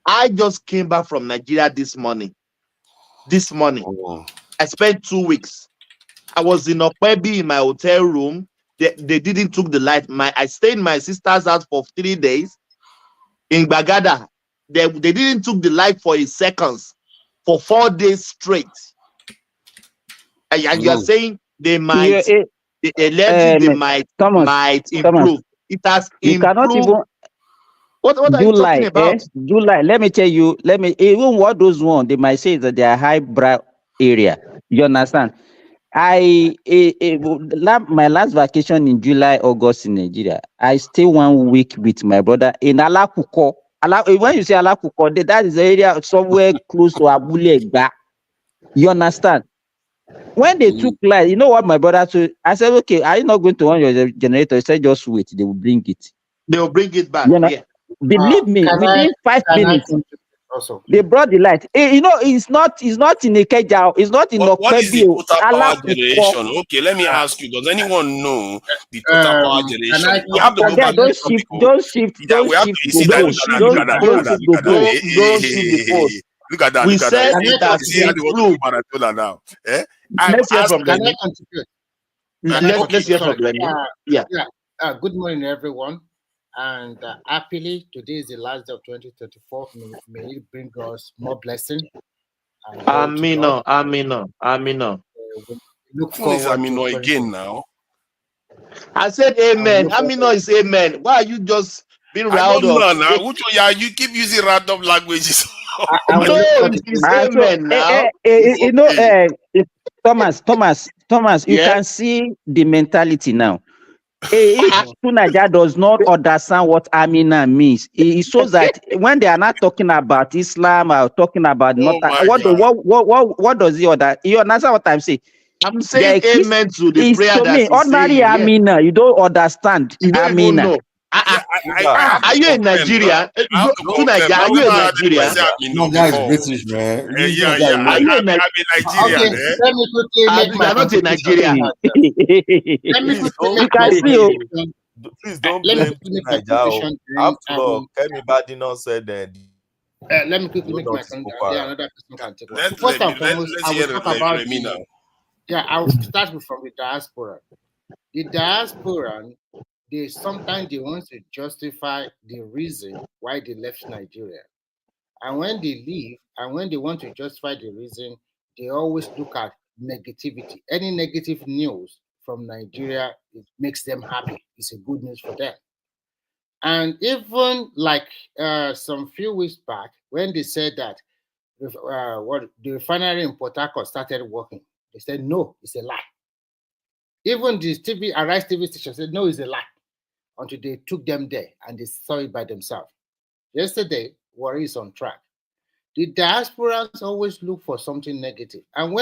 I just came back from Nigeria this morning. Oh. I spent 2 weeks. I was in Okpebi in my hotel room. They didn't took the light. I stayed in my sister's house for 3 days. In Bagada, they didn't took the light for a seconds for 4 days straight. And you're saying they might, the electric might improve. It has improved. Cannot even. What are you talking about? July. Let me tell you. Even what those ones they might say that they are highbrow area. You understand? My last vacation in July, August in Nigeria. I stay 1 week with my brother in Alakuko. When you say Alakuko, that is the area somewhere close to Abulegba. You understand? When they took light, you know what my brother said? I said, okay, are you not going to on your generator? He said, just wait, they will bring it. They will bring it back. Yeah. Believe me, within 5 minutes, also, they brought the light. It's not in a Keja, it's not in what is the total power generation? Okay, let me ask you, does anyone know the total power generation? We have to go back to some people. Don't shift. Look at that. We said it has improved. Now. Let's hear from them. Let's hear from them. Yeah. Good morning, everyone. And happily, today is the last day of 2024. May it bring us more blessing. Amina. Look forward to again now. I said amen. Amina is amen. Why are you just being riled up? You keep using random languages. Amen now. Thomas, you can see the mentality now. If Tunaja does not understand what Amina means, it shows that when they are not talking about Islam or talking about what does he order? You understand what I'm saying? I'm saying amen to the prayer that he's ordinary saying. Amina, you don't understand. You don't Amina. even know. Are you in Nigeria? Are you in Nigeria? No, guys, British, man. Are you in Nigeria? Okay, let me quickly make my not in Nigeria. Please don't blame Nigeria. After all, Kemi Badino said that. Let me quickly make my comment. Another person can take one. First and foremost, I will talk about I will start from the diaspora. The diaspora, sometimes they want to justify the reason why they left Nigeria. And when they leave, and when they want to justify the reason, they always look at negativity. Any negative news from Nigeria, it makes them happy. It's a good news for them. And even like some few weeks back, when they said that the refinery in Port Harcourt started working, they said, no, it's a lie. Even the Arise TV station said, no, it's a lie, until they took them there and they saw it by themselves. Yesterday, Warri is on track. The diasporans always look for something negative. And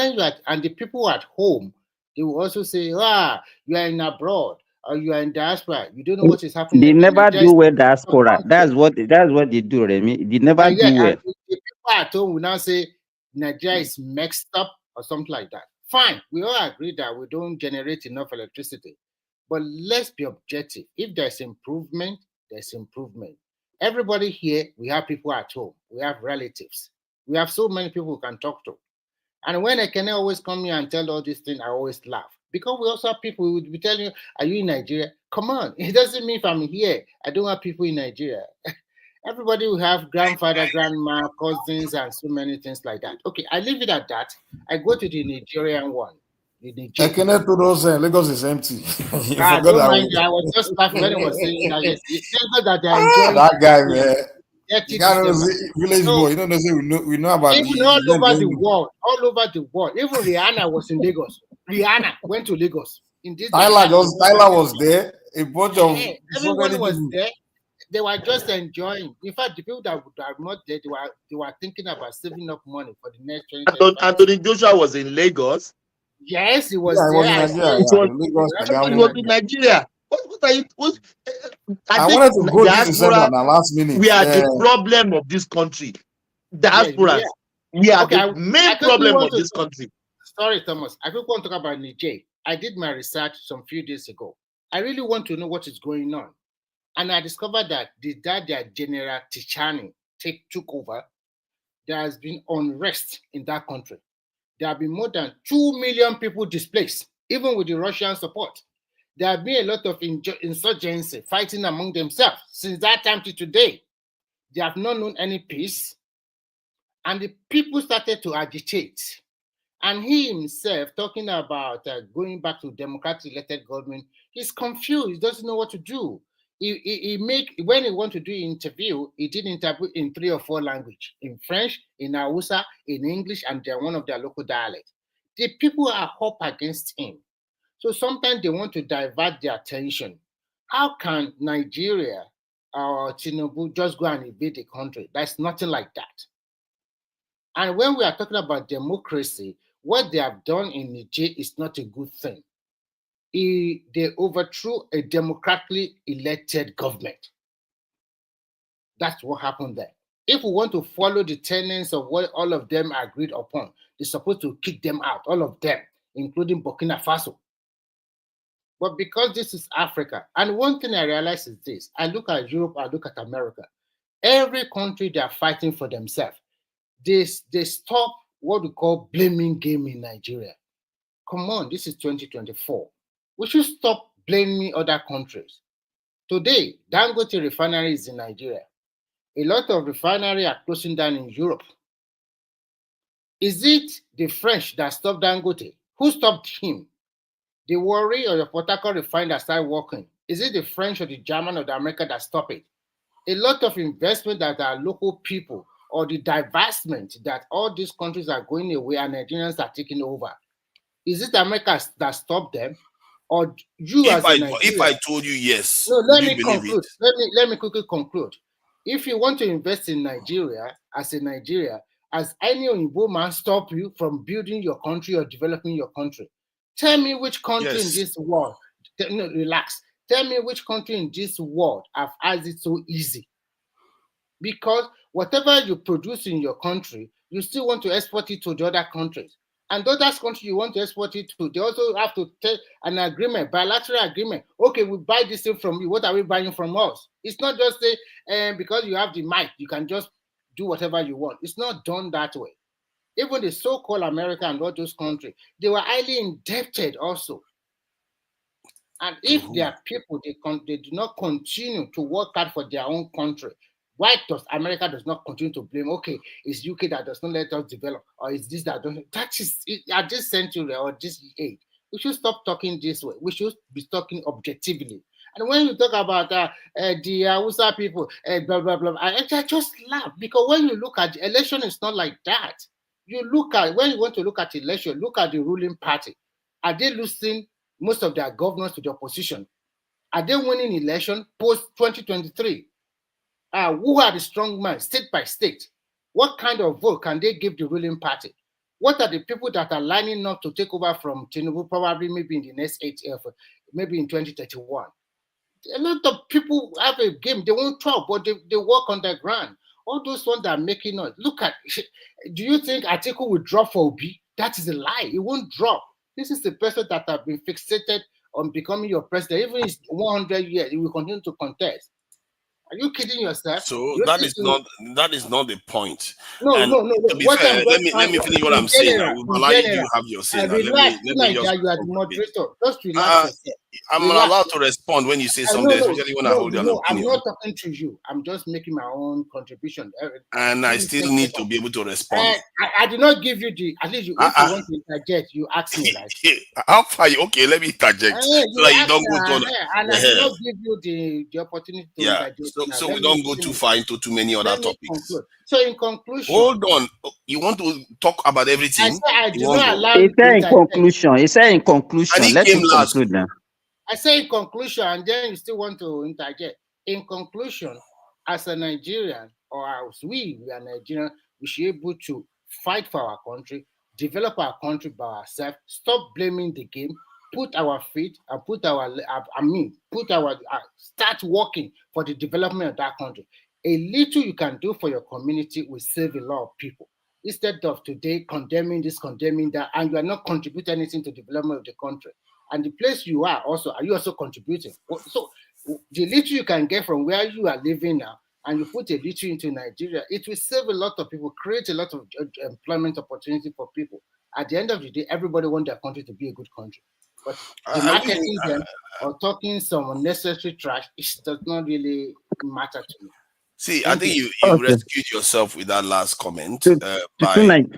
and the people at home, they will also say, you are in abroad or you are in diaspora. You don't know what is happening. They never do well diaspora. That's what they do, Remy. They never do well. The people at home will now say Nigeria is mixed up or something like that. Fine, we all agree that we don't generate enough electricity. But let's be objective. If there's improvement, there's improvement. Everybody here, we have people at home. We have relatives. We have so many people we can talk to. And when I can always come here and tell all these things, I always laugh. Because we also have people who would be telling you, are you in Nigeria? Come on. It doesn't mean if I'm here, I don't have people in Nigeria. Everybody will have grandfather, grandma, cousins, and so many things like that. Okay, I leave it at that. I go to the Nigerian one. Lagos is empty. Don't mind you. I was just laughing when he was saying that. Yes, it's that they're enjoying that guy, man. Village boy, you know, we know about even all over the world. Even Rihanna was in Lagos. Rihanna went to Lagos. Tyler was there. A bunch of everyone was there. They were just enjoying. In fact, the people that are not there, they were thinking about saving up money for the next 2025. Anthony Joshua was in Lagos. Yes, he was there. He was in Nigeria. What What are you? I wanted to go this December now, last minute. We are the problem of this country. Diasporas. Yes, we are the main problem of this country. Sorry, Thomas. I don't want to talk about Niger. I did my research some few days ago. I really want to know what is going on. And I discovered that their General Tichani took over, there has been unrest in that country. There have been more than 2 million people displaced, even with the Russian support. There have been a lot of insurgency, fighting among themselves. Since that time to today, they have not known any peace. And the people started to agitate. And he himself, talking about going back to democratic elected government, he's confused. He doesn't know what to do. When he wants to do an interview, he did interview in 3 or 4 languages: in French, in Hausa, in English, and one of their local dialects. The people are up against him. So sometimes they want to divert their attention. How can Nigeria or Tinubu just go and invade the country? That's nothing like that. And when we are talking about democracy, what they have done in Niger is not a good thing. They overthrew a democratically elected government. That's what happened there. If we want to follow the tenets of what all of them agreed upon, they're supposed to kick them out, all of them, including Burkina Faso. But because this is Africa, and one thing I realize is this: I look at Europe, I look at America. Every country, they are fighting for themselves. They stop what we call blaming game in Nigeria. Come on, this is 2024. We should stop blaming other countries. Today, Dangote refinery is in Nigeria. A lot of refineries are closing down in Europe. Is it the French that stopped Dangote? Who stopped him? The Warri or the Port Harcourt refinery that started working. Is it the French or the German or the American that stopped it? A lot of investment that are local people, or the divestment that all these countries are going away and Nigerians are taking over. Is it America that stopped them? Or you if I told you yes, no, let me conclude. Let me quickly conclude. If you want to invest in Nigeria, as any Oyinbo man stop you from building your country or developing your country? Tell me which country in this world, no, relax. Tell me which country in this world have had it so easy. Because whatever you produce in your country, you still want to export it to the other countries. And those countries you want to export it to, they also have to take an agreement, bilateral agreement. Okay, we buy this thing from you. What are we buying from us? It's not just say, because you have the mic, you can just do whatever you want. It's not done that way. Even the so-called America and all those countries, they were highly indebted also. And if their people, they do not continue to work hard for their own country, why does America does not continue to blame? Okay, it's UK that does not let us develop, or it's this that don't. That is at this century or this age. We should stop talking this way. We should be talking objectively. And when you talk about the Hausa people, blah blah blah, I just laugh, because when you look at the election, it's not like that. You look at when you want to look at election, look at the ruling party. Are they losing most of their governors to the opposition? Are they winning election post 2023? Who are the strong men, state by state? What kind of vote can they give the ruling party? What are the people that are lining up to take over from Tinubu, probably maybe in the next 8 years, maybe in 2031? A lot of people have a game. They won't talk, but they work on the ground. All those ones that are making noise. Look at, do you think Atiku will drop for Obi? That is a lie. It won't drop. This is the person that have been fixated on becoming your president. Even if it's 100 years, he will continue to contest. Are you kidding yourself? So that is not the point. No. To be fair, let me finish what I'm saying. I will allow you to have your say. Relax. You are the moderator. Just relax yourself. I'm allowed to respond when you say something, especially when I hold your opinion. I'm not talking to you. I'm just making my own contribution. And I still need to be able to respond. I did not give you at least if you want to interject, you ask me. Like, how far? Okay, let me interject so that you don't go to. And I did not give you the opportunity to interject. So we don't go too far into too many other topics. So in conclusion, hold on. You want to talk about everything? I did not allow. He said in conclusion. He said in conclusion. Let him conclude now. I say in conclusion, and then you still want to interject. In conclusion, as a Nigerian, or as we are Nigerian, we should be able to fight for our country, develop our country by ourselves, stop blaming the game, put our feet and put our start working for the development of that country. A little you can do for your community will save a lot of people. Instead of today condemning this, condemning that, and you are not contributing anything to the development of the country. And the place you are you also contributing? So the little you can get from where you are living now, and you put a little into Nigeria, it will save a lot of people, create a lot of employment opportunity for people. At the end of the day, everybody wants their country to be a good country. But the marketing them or talking some unnecessary trash, it does not really matter to me. See, I think you rescued yourself with that last comment. Don't comment.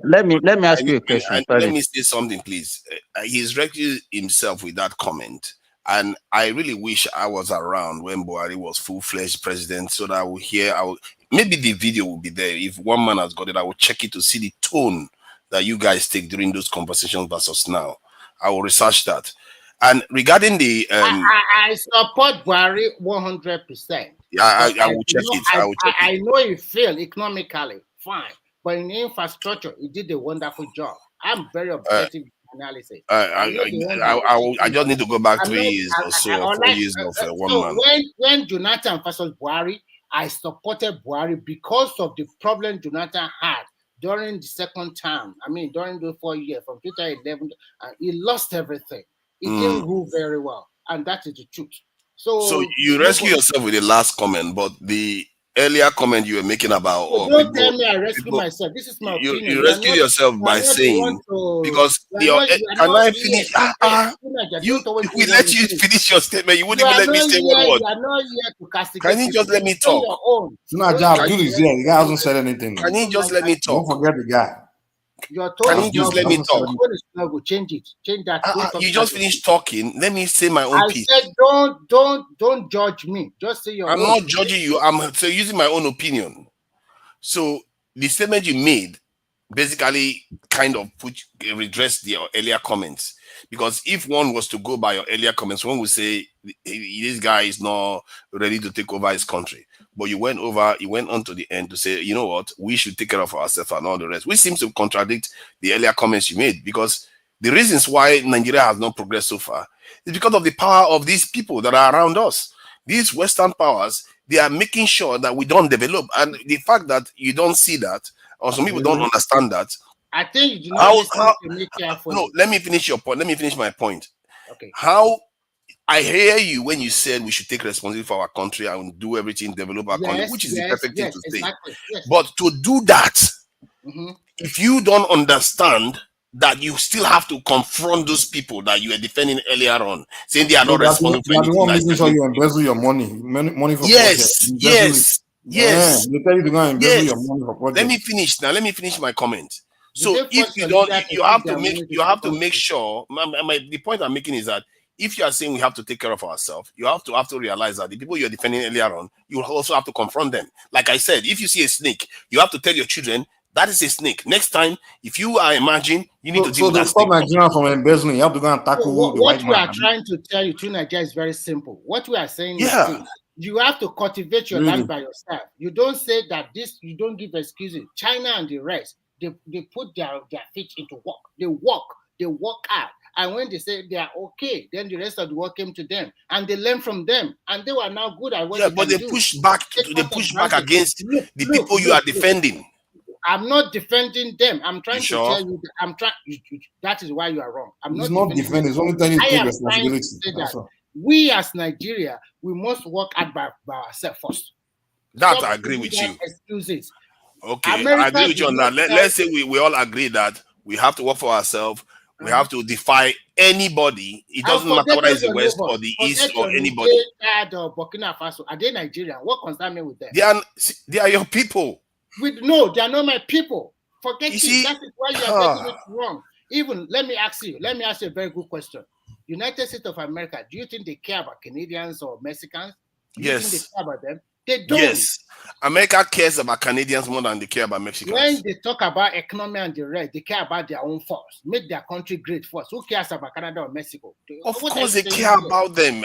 Let me ask you a question. Let me say something, please. He's rescued himself with that comment. And I really wish I was around when Buhari was full-fledged president so that I would hear, maybe the video will be there. If one man has got it, I will check it to see the tone that you guys take during those conversations versus now. I will research that. And regarding the... I support Buhari 100%. Yeah, I will check it. I know he failed economically, fine. But in infrastructure, he did a wonderful job. I'm very objective analysis. I just need to go back 3 years or so, 4 years of one man. When Jonathan versus Buhari, I supported Buhari because of the problem Jonathan had during the second term. I mean, during the 4 years from 2011, he lost everything. He didn't rule very well, and that is the truth. So you rescue yourself with the last comment, but the earlier comment you were making about don't tell me I rescue myself. This is my opinion. You rescue yourself by saying because can I finish? We let you finish your statement. You wouldn't even let me say one word. You are not here to castigate. Can you just let me talk? Abdul is here. The guy hasn't said anything. Can you just let me talk? Don't forget the guy. Can you just let me talk? Change it. Change that. You just finished talking. Let me say my own piece. I said, don't judge me. Just say your own. I'm not judging you. I'm using my own opinion. So the statement you made basically kind of redressed your earlier comments. Because if one was to go by your earlier comments, one would say this guy is not ready to take over his country. But you went on to the end to say, you know what, we should take care of ourselves and all the rest, which seems to contradict the earlier comments you made, because the reasons why Nigeria has not progressed so far is because of the power of these people that are around us. These Western powers, they are making sure that we don't develop. And the fact that you don't see that, or some people don't understand that. I think you do not make careful. No, let me finish your point. Let me finish my point. Okay. I hear you when you said we should take responsibility for our country and do everything, develop our country, which is the perfect thing to say. Exactly, yes. But to do that, if you don't understand that you still have to confront those people that you were defending earlier on, saying they are not responsible for anything. Making sure you embezzle your money for yes. They tell you to go and embezzle your money for project. Let me finish now. Let me finish my comment. So if you don't, you have to make sure. The point I'm making is that if you are saying we have to take care of ourselves, you have to realize that the people you're defending earlier on, you also have to confront them. Like I said, if you see a snake, you have to tell your children that is a snake. Next time, if you are emerging, you need to deal with that snake. So to stop Nigeria from embezzling, you have to go and tackle the white man. What we are trying to tell you to Nigeria is very simple. What we are saying is you have to cultivate your land by yourself. You don't say that you don't give excuses. China and the rest, they put their feet into work. They work hard. And when they say they are okay, then the rest of the world came to them and they learned from them, and they were now good at what but they push back. They push back against the people you are defending. I'm not defending them. I'm trying to tell you that that is why you are wrong. It's not defending. It's only telling you to take responsibility. We as Nigeria, we must work hard by ourselves first. That I agree with you. Excuses. Okay, I agree with you on that. Let's say we all agree that we have to work for ourselves. We have to defy anybody. It doesn't matter whether it's the West or the East or anybody. Or Burkina Faso. Are they Nigerian? What concerns me with them? They are your people. No, they are not my people. Forget it. That is why you are getting it wrong. Even let me ask you a very good question. United States of America, do you think they care about Canadians or Mexicans? Do you think they care about them? They don't. Yes. America cares about Canadians more than they care about Mexicans. When they talk about economy and the rest, they care about their own force. Make their country great first. Who cares about Canada or Mexico? Of course they care about them.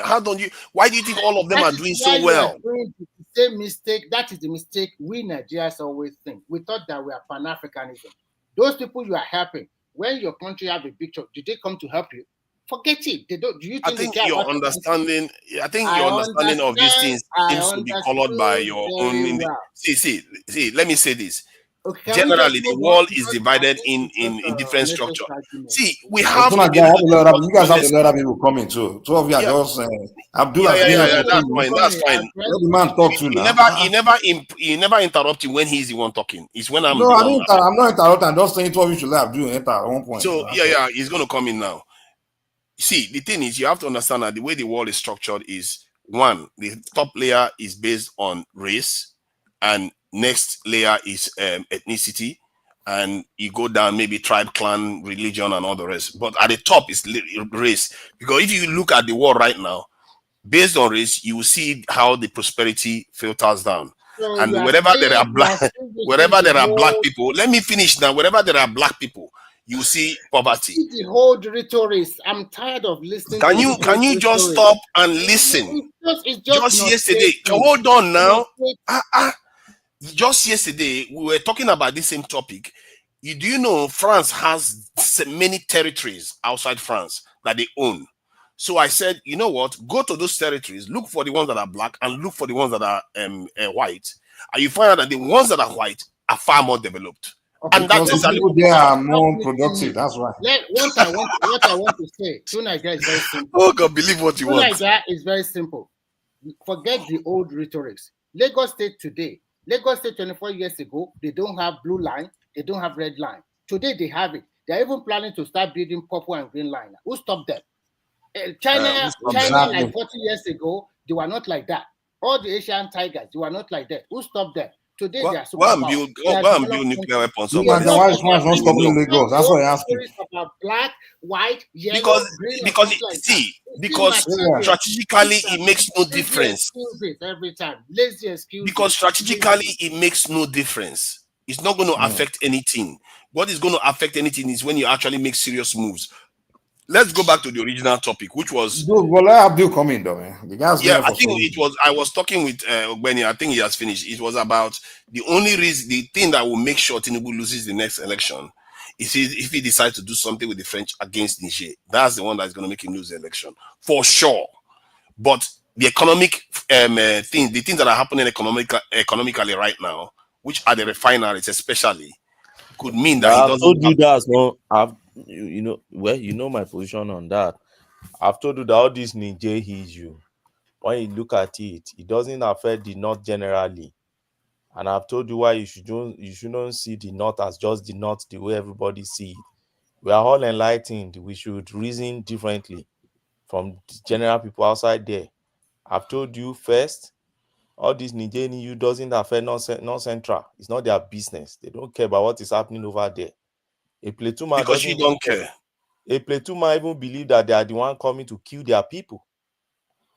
Why do you think all of them are doing so well? Doing the same mistake. That is the mistake we Nigerians always think. We thought that we are Pan-Africanism. Those people you are helping, when your country have a big church, did they come to help you? Forget it. They don't. Do you think I think they care your about understanding. I think your understanding of these things seems to be colored by your own. Well. See. Let me say this. Okay, Generally, the world is divided in different structures. See, we have to be you guys have a lot of people coming too. Two of you are just Abdullah. That's fine. That's fine. Let the man talk to now. He never interrupt you when he's the one talking. It's when I'm. No, I'm not interrupting. I'm just saying two of you should let Abdul enter at one point. So he's going to come in now. See, the thing is, you have to understand that the way the world is structured is one, the top layer is based on race, and next layer is ethnicity, and you go down maybe tribe, clan, religion, and all the rest. But at the top is race, because if you look at the world right now, based on race, you will see how the prosperity filters down. So and wherever there are black people, let me finish now. Wherever there are black people, you see poverty. The whole rhetoric. I'm tired of listening. Can you just stop and listen? It's just yesterday. Hold on now. Just yesterday we were talking about this same topic. Do you know France has many territories outside France that they own? So I said, you know what? Go to those territories, look for the ones that are black, and look for the ones that are white, and you find out that the ones that are white are far more developed. Okay, and that's people there are more productive. That's right. What I want to say, Tuniger is very simple. Oh God, believe what you want. Tuniger is very simple. Forget the old rhetorics. Lagos State today, Lagos State 24 years ago, they don't have blue line, they don't have red line. Today they have it. They're even planning to start building purple and green line. Who stopped them? China like 40 years ago, they were not like that. All the Asian tigers, they were not like that. Who stopped them? Today they are build nuclear weapons. Why is not stopping Lagos? That's what I asked you. About black, white, yellow, because strategically it makes no difference. Every time, lazy excuse. Because strategically it makes no difference. It's not going to affect anything. What is going to affect anything is when you actually make serious moves. Let's go back to the original topic, which was. Well, let Abdul come in, though, man. I think it was. I was talking with Ogbeni. I think he has finished. It was about the only reason, the thing that will make sure Tinubu loses the next election is if he decides to do something with the French against Niger. That's the one that's going to make him lose the election for sure. But the economic the things that are happening economically right now, which are the refineries especially, could mean that I've told you that. No, you know my position on that. I've told you that all this Niger issue, when you look at it, it doesn't affect the North generally. And I've told you why you shouldn't see the North as just the North the way everybody see it. We are all enlightened. We should reason differently from the general people outside there. I've told you first, all this Niger issue doesn't affect North Central. It's not their business. They don't care about what is happening over there. A platoon man because you don't care. A platoon man even believe that they are the one coming to kill their people.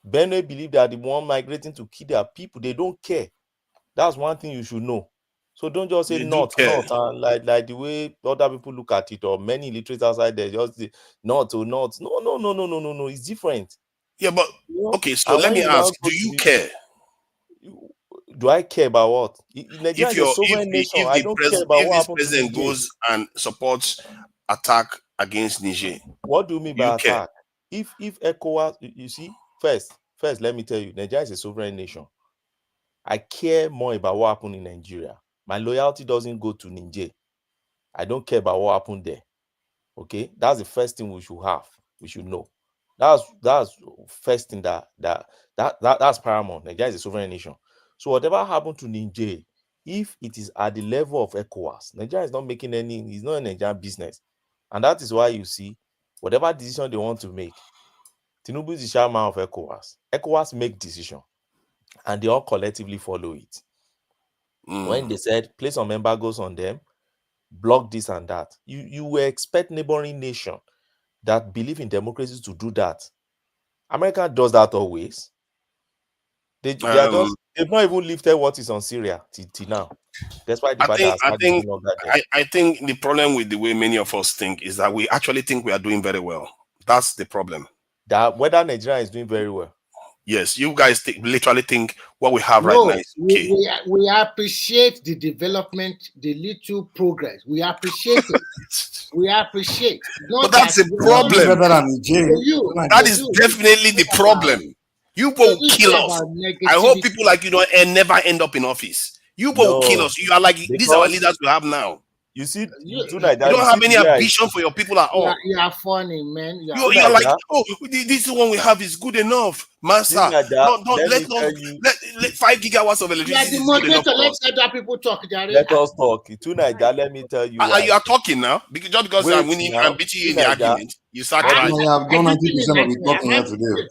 Benue believe they are the one migrating to kill their people. They don't care. That's one thing you should know. So don't just say not, and like the way other people look at it, or many illiterates outside there just say not or not. No. It's different. Yeah, but okay. So let me ask: do you care? Do I care about what? Nigeria is a sovereign nation. I don't care about what happens. If the president goes and supports attack against Niger, what do you mean by attack? If ECOWAS, you see, first, let me tell you, Nigeria is a sovereign nation. I care more about what happened in Nigeria. My loyalty doesn't go to Niger. I don't care about what happened there. Okay, that's the first thing we should have. We should know. That's first thing that's paramount. Nigeria is a sovereign nation. So whatever happened to Niger, if it is at the level of ECOWAS, Nigeria is not making it's not a Nigerian business. And that is why you see, whatever decision they want to make, Tinubu is the chairman of ECOWAS. ECOWAS make decision, and they all collectively follow it. When they said, place some embargoes on them, block this and that, you will expect neighboring nation that believe in democracy to do that. America does that always. They've not even lifted what is on Syria till now. That's why I think the problem with the way many of us think is that we actually think we are doing very well. That's the problem. That whether Nigeria is doing very well. Yes, you guys literally think what we have right now is okay. We appreciate the development, the little progress. We appreciate it. We appreciate. But that's a problem. That is definitely the problem. You people will kill us. I hope people like you don't never end up in office. You people will kill us. You are like these are our leaders we have now. You see, you don't have any ambition for your people at all. You are funny, man. You're like, oh, this one we have is good enough, master. Let 5 gigawatts of electricity is good enough for us. Let other people talk. Let us talk. Let me tell you. You are talking now because just because I'm winning and beating you in the argument, you start trying. I have done 90% of the talking here today.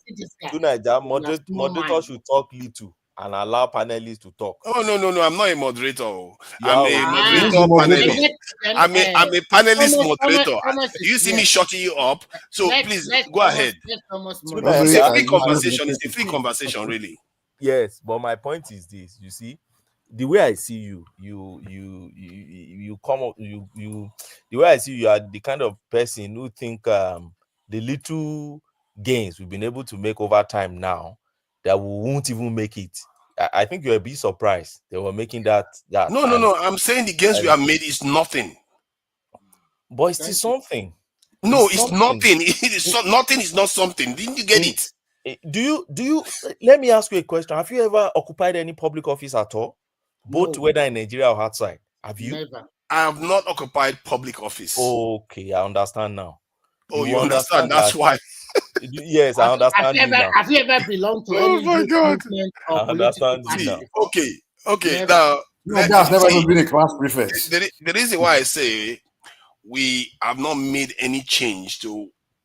Moderators should talk little and allow panelists to talk. Oh no! I'm not a moderator. I'm a moderator panelist. I'm a panelist moderator. You see me shutting you up, so please go ahead. It's a free conversation. It's a free conversation, really. Yes, but my point is this: you see, the way I see you come up. The way I see you are the kind of person who think the little gains we've been able to make over time now, that we won't even make it. I think you'll be surprised they were making that. No. I'm saying the gains we have made is nothing. But it's still something. No, it's nothing. Nothing is not something. Didn't you get it? Do you? Let me ask you a question. Have you ever occupied any public office at all, both whether in Nigeria or outside? Have you? Never. I have not occupied public office. Okay, I understand now. Oh, you understand? That's why. Yes, I understand. Have you ever belonged to any movement or political party? Okay. Now, that's never been a class prefect. The reason why I say we have not made any change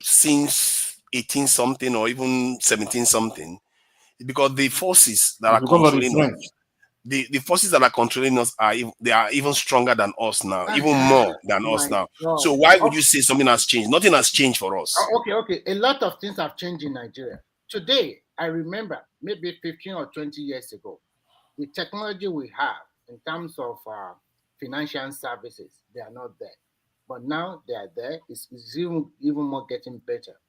since 18 something or even 17 something, because the forces that are controlling us, the forces that are controlling us are even stronger than us now, even more than us now. God. So why would you say something has changed? Nothing has changed for us. Okay. A lot of things have changed in Nigeria. Today, I remember maybe 15 or 20 years ago, the technology we have in terms of financial services, they are not there. But now they are there. It's even more getting better.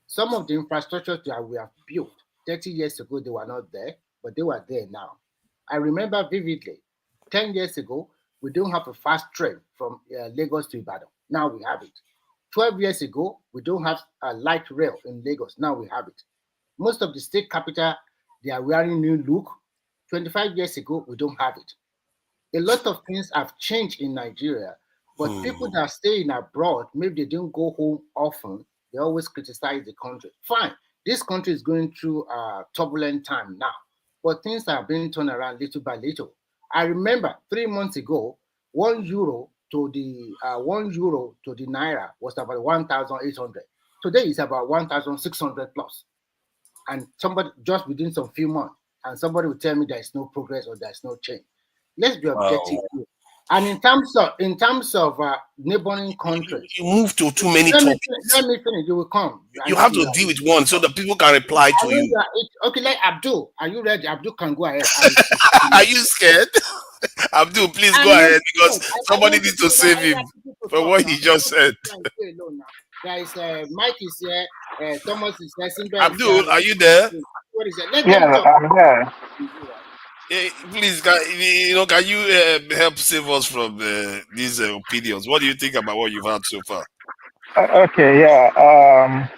Some of the infrastructure that we have built 30 years ago, they were not there, but they were there now. I remember vividly, 10 years ago, we don't have a fast train from Lagos to Ibadan. Now we have it. 12 years ago, we don't have a light rail in Lagos. Now we have it. Most of the state capital, they are wearing new look. 25 years ago, we don't have it. A lot of things have changed in Nigeria, but people that are staying abroad, maybe they don't go home often, they always criticize the country. Fine, this country is going through a turbulent time now, but things are being turned around little by little. I remember 3 months ago, €1 to the naira was about 1,800. Today it's about 1,600 plus. And somebody just within some few months, and somebody will tell me there is no progress or there is no change. Let's be objective. Wow. And in terms of neighboring countries, you move to too many topics. Let me finish. You will come. You have to deal with one so that people can reply to you. Okay, like Abdul, are you ready? Abdul can go ahead. Are you scared? Abdul, please go ahead, because somebody needs to save him for what he just said. There is Mike is here. Thomas is here. Abdul, are you there? What is it? I'm here. Please, can you help save us from these opinions? What do you think about what you've heard so far? Okay, yeah.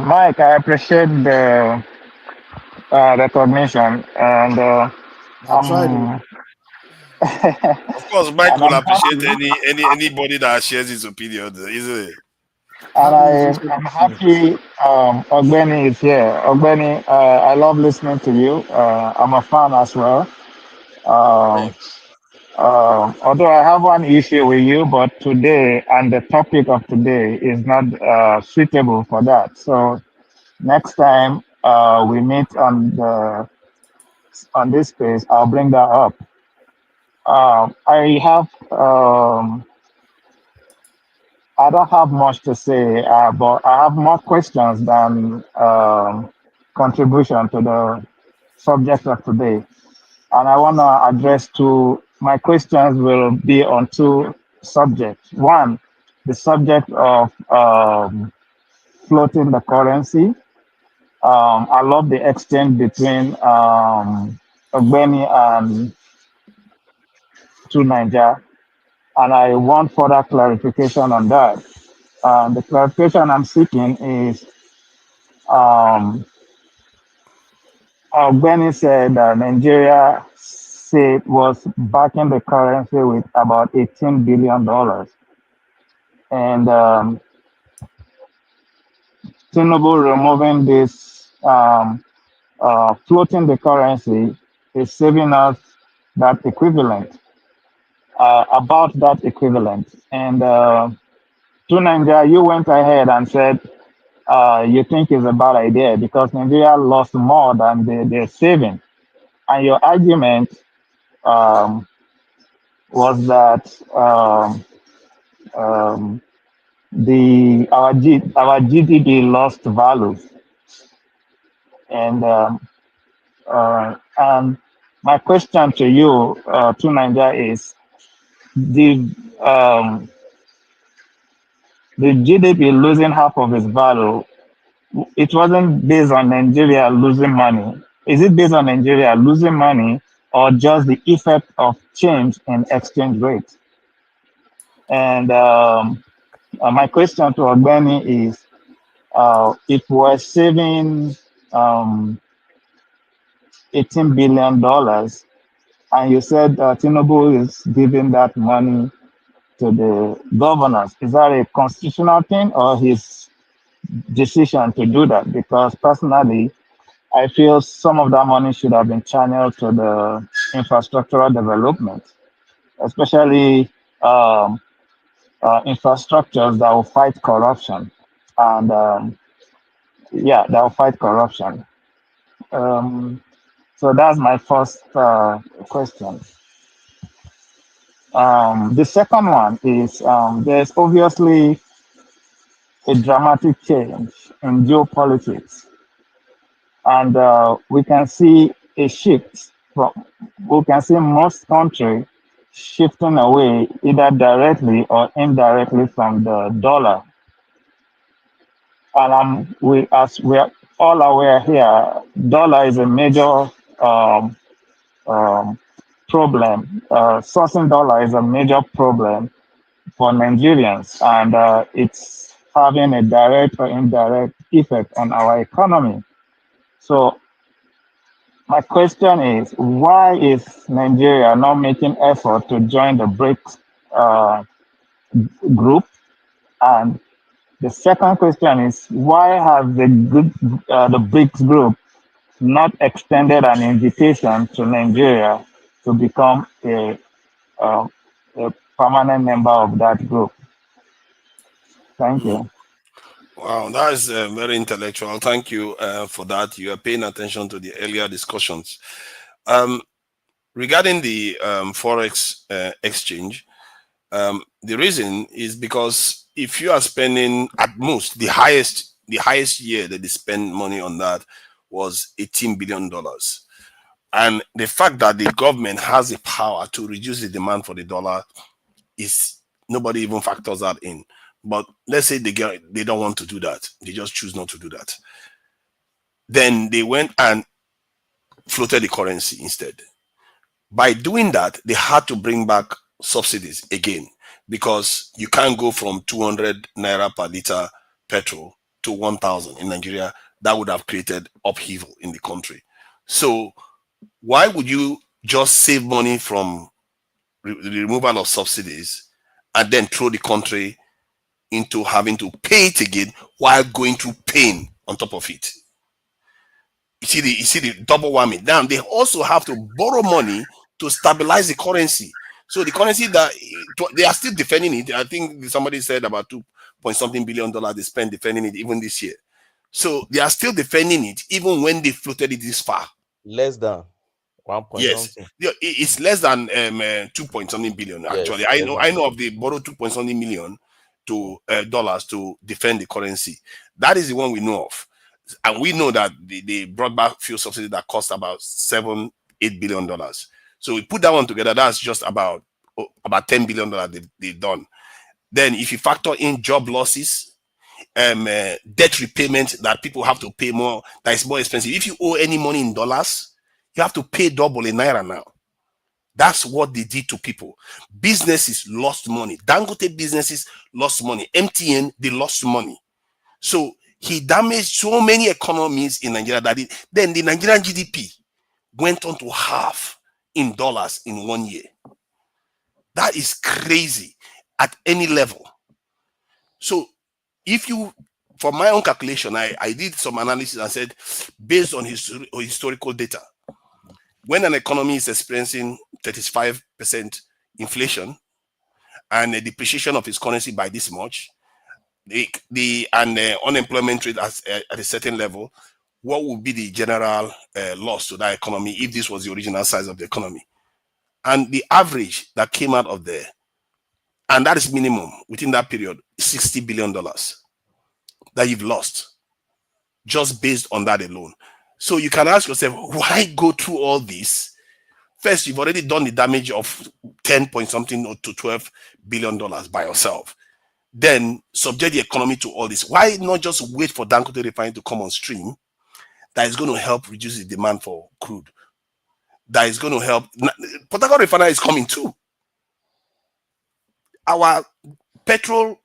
Mike, I appreciate the recognition, and of course, Mike will appreciate anybody that shares his opinion, isn't it? And I'm happy Ogbeni is here. Ogbeni, I love listening to you. I'm a fan as well. Although I have one issue with you, but today and the topic of today is not suitable for that. So next time we meet on this space, I'll bring that up. I don't have much to say, but I have more questions than contribution to the subject of today. And I want to address my questions will be on two subjects. One, the subject of floating the currency. I love the exchange between Ogbeni and to Nigeria. and I want further clarification on that. The clarification I'm seeking is Benny said that Nigeria was backing the currency with about $18 billion. And Tinubu removing this, floating the currency is saving us that equivalent, about that equivalent. And to Nigeria, you went ahead and said you think it's a bad idea because Nigeria lost more than they're saving. And your argument was that our GDP lost value, and my question to you, to Nigeria, is the GDP losing half of its value. It wasn't based on Nigeria losing money. Is it based on Nigeria losing money, or just the effect of change in exchange rate? And my question to Ogbeni is, if we're saving $18 billion, and you said Tinubu is giving that money to the governors, is that a constitutional thing or his decision to do that? Because personally, I feel some of that money should have been channeled to the infrastructural development, especially infrastructures that will fight corruption. And that will fight corruption. So that's my first question. The second one is there's obviously a dramatic change in geopolitics, and we can see a shift we can see most countries shifting away either directly or indirectly from the dollar. And as we are all aware here, dollar is a major problem. Sourcing dollar is a major problem for Nigerians, and it's having a direct or indirect effect on our economy. So my question is, why is Nigeria not making effort to join the BRICS group? And the second question is, why have the BRICS group not extended an invitation to Nigeria to become a permanent member of that group? Thank you. Wow, that is very intellectual. Thank you for that. You are paying attention to the earlier discussions. Regarding the Forex exchange, the reason is because if you are spending at most, the highest year that they spend money on that was $18 billion. And the fact that the government has the power to reduce the demand for the dollar is, nobody even factors that in. But let's say they don't want to do that. They just choose not to do that. Then they went and floated the currency instead. By doing that, they had to bring back subsidies again, because you can't go from 200 naira per liter petrol to 1,000 in Nigeria. That would have created upheaval in the country. So why would you just save money from the removal of subsidies and then throw the country into having to pay it again while going through pain on top of it? You see the double whammy. Now they also have to borrow money to stabilize the currency. So the currency that they are still defending it. I think somebody said about $2.something billion they spent defending it even this year. So they are still defending it even when they floated it this far. Less than 1 point yes something. It's less than 2.something billion actually. Yes, I know of the borrowed 2.something million to dollars to defend the currency. That is the one we know of. And we know that they brought back fuel subsidy that cost about $7-8 billion. So we put that one together, that's just about $10 billion they've done. Then if you factor in job losses, debt repayment that people have to pay more, that is more expensive. If you owe any money in dollars, you have to pay double in naira now. That's what they did to people. Businesses lost money. Dangote businesses lost money. MTN, they lost money. So he damaged so many economies in Nigeria that then the Nigerian GDP went on to half in dollars in 1 year. That is crazy at any level. So if you, for my own calculation, I did some analysis and said, based on historical data, when an economy is experiencing 35% inflation and a depreciation of its currency by this much, the unemployment rate at a certain level, what would be the general loss to that economy if this was the original size of the economy? And the average that came out of there, and that is minimum within that period, $60 billion that you've lost just based on that alone. So you can ask yourself, why go through all this? First, you've already done the damage of 10 point something to $12 billion by yourself. Then subject the economy to all this. Why not just wait for Dangote refinery to come on stream? That is going to help reduce the demand for crude. That is going to help. Port Harcourt refinery is coming too. Our petrol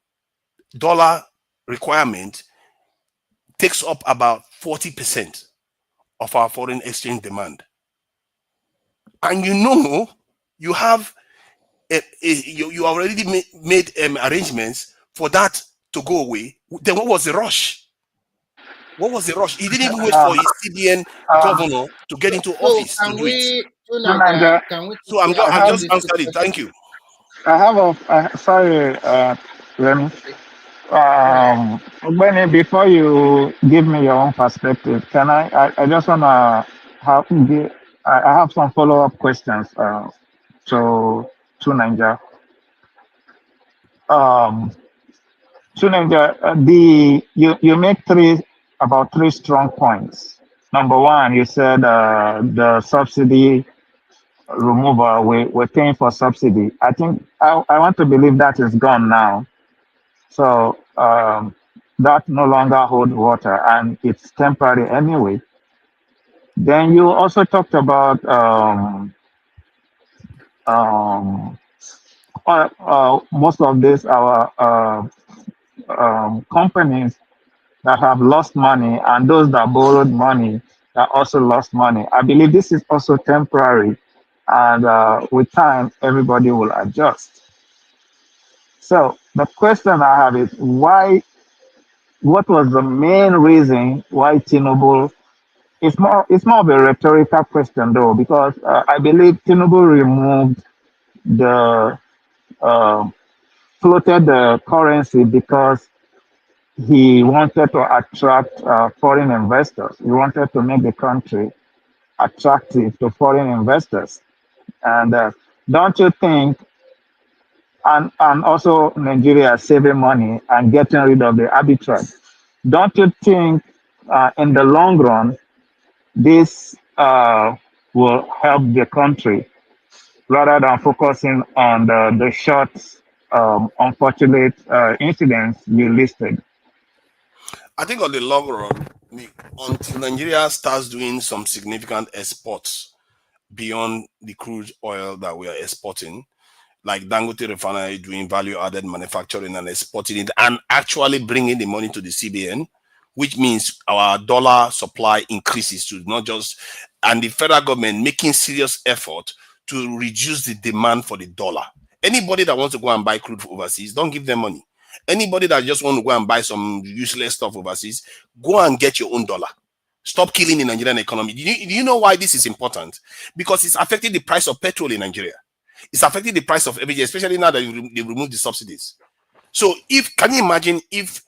dollar requirement takes up about 40% of our foreign exchange demand. And you have you already made arrangements for that to go away. Then what was the rush? What was the rush? He didn't even wait for his CBN governor to get into office to do it. So I'm just answered it. Thank you. I have sorry, Remy. Benny, before you give me your own perspective, can I just want to I have some follow-up questions to Niger. To Niger, you make about three strong points. Number one, you said the subsidy removal, we're paying for subsidy. I think I want to believe that is gone now. So that no longer holds water and it's temporary anyway. Then you also talked about most of these our companies that have lost money and those that borrowed money that also lost money. I believe this is also temporary, and with time, everybody will adjust. So the question I have is what was the main reason why Tinubu, it's more of a rhetorical question though, because I believe Tinubu removed floated the currency because he wanted to attract foreign investors. He wanted to make the country attractive to foreign investors. And don't you think, and also Nigeria saving money and getting rid of the arbitrage, don't you think in the long run, this will help the country rather than focusing on the short, unfortunate incidents you listed? I think on the long run, until Nigeria starts doing some significant exports beyond the crude oil that we are exporting, like Dangote refinery doing value-added manufacturing and exporting it and actually bringing the money to the CBN, which means our dollar supply increases to not just, and the federal government making serious effort to reduce the demand for the dollar. Anybody that wants to go and buy crude overseas, don't give them money. Anybody that just want to go and buy some useless stuff overseas, go and get your own dollar. Stop killing the Nigerian economy. Do you know why this is important? Because it's affecting the price of petrol in Nigeria. It's affecting the price of everything, especially now that they removed the subsidies. So can you imagine if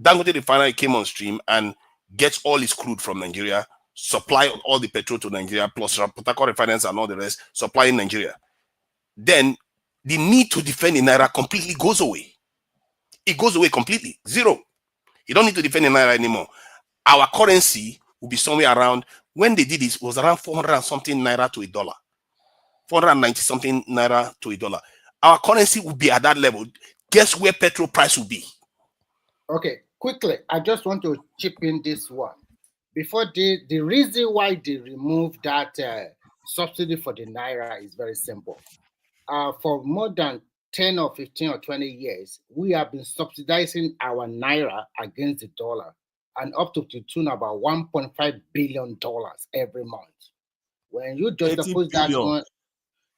Dangote refinery came on stream and gets all its crude from Nigeria, supply all the petrol to Nigeria, plus Port Harcourt refiners and all the rest, supply in Nigeria, then the need to defend the Naira completely goes away. It goes away completely. Zero. You don't need to defend the Naira anymore. Our currency will be somewhere around, when they did this, it was around 400 and something Naira to a dollar. 490 something Naira to a dollar. Our currency will be at that level. Guess where petrol price will be? Okay, quickly, I just want to chip in this one. Before the reason why they removed that subsidy for the naira is very simple. For more than 10 or 15 or 20 years, we have been subsidizing our naira against the dollar, and up to the tune about $1.5 billion every month. When you just suppose that one,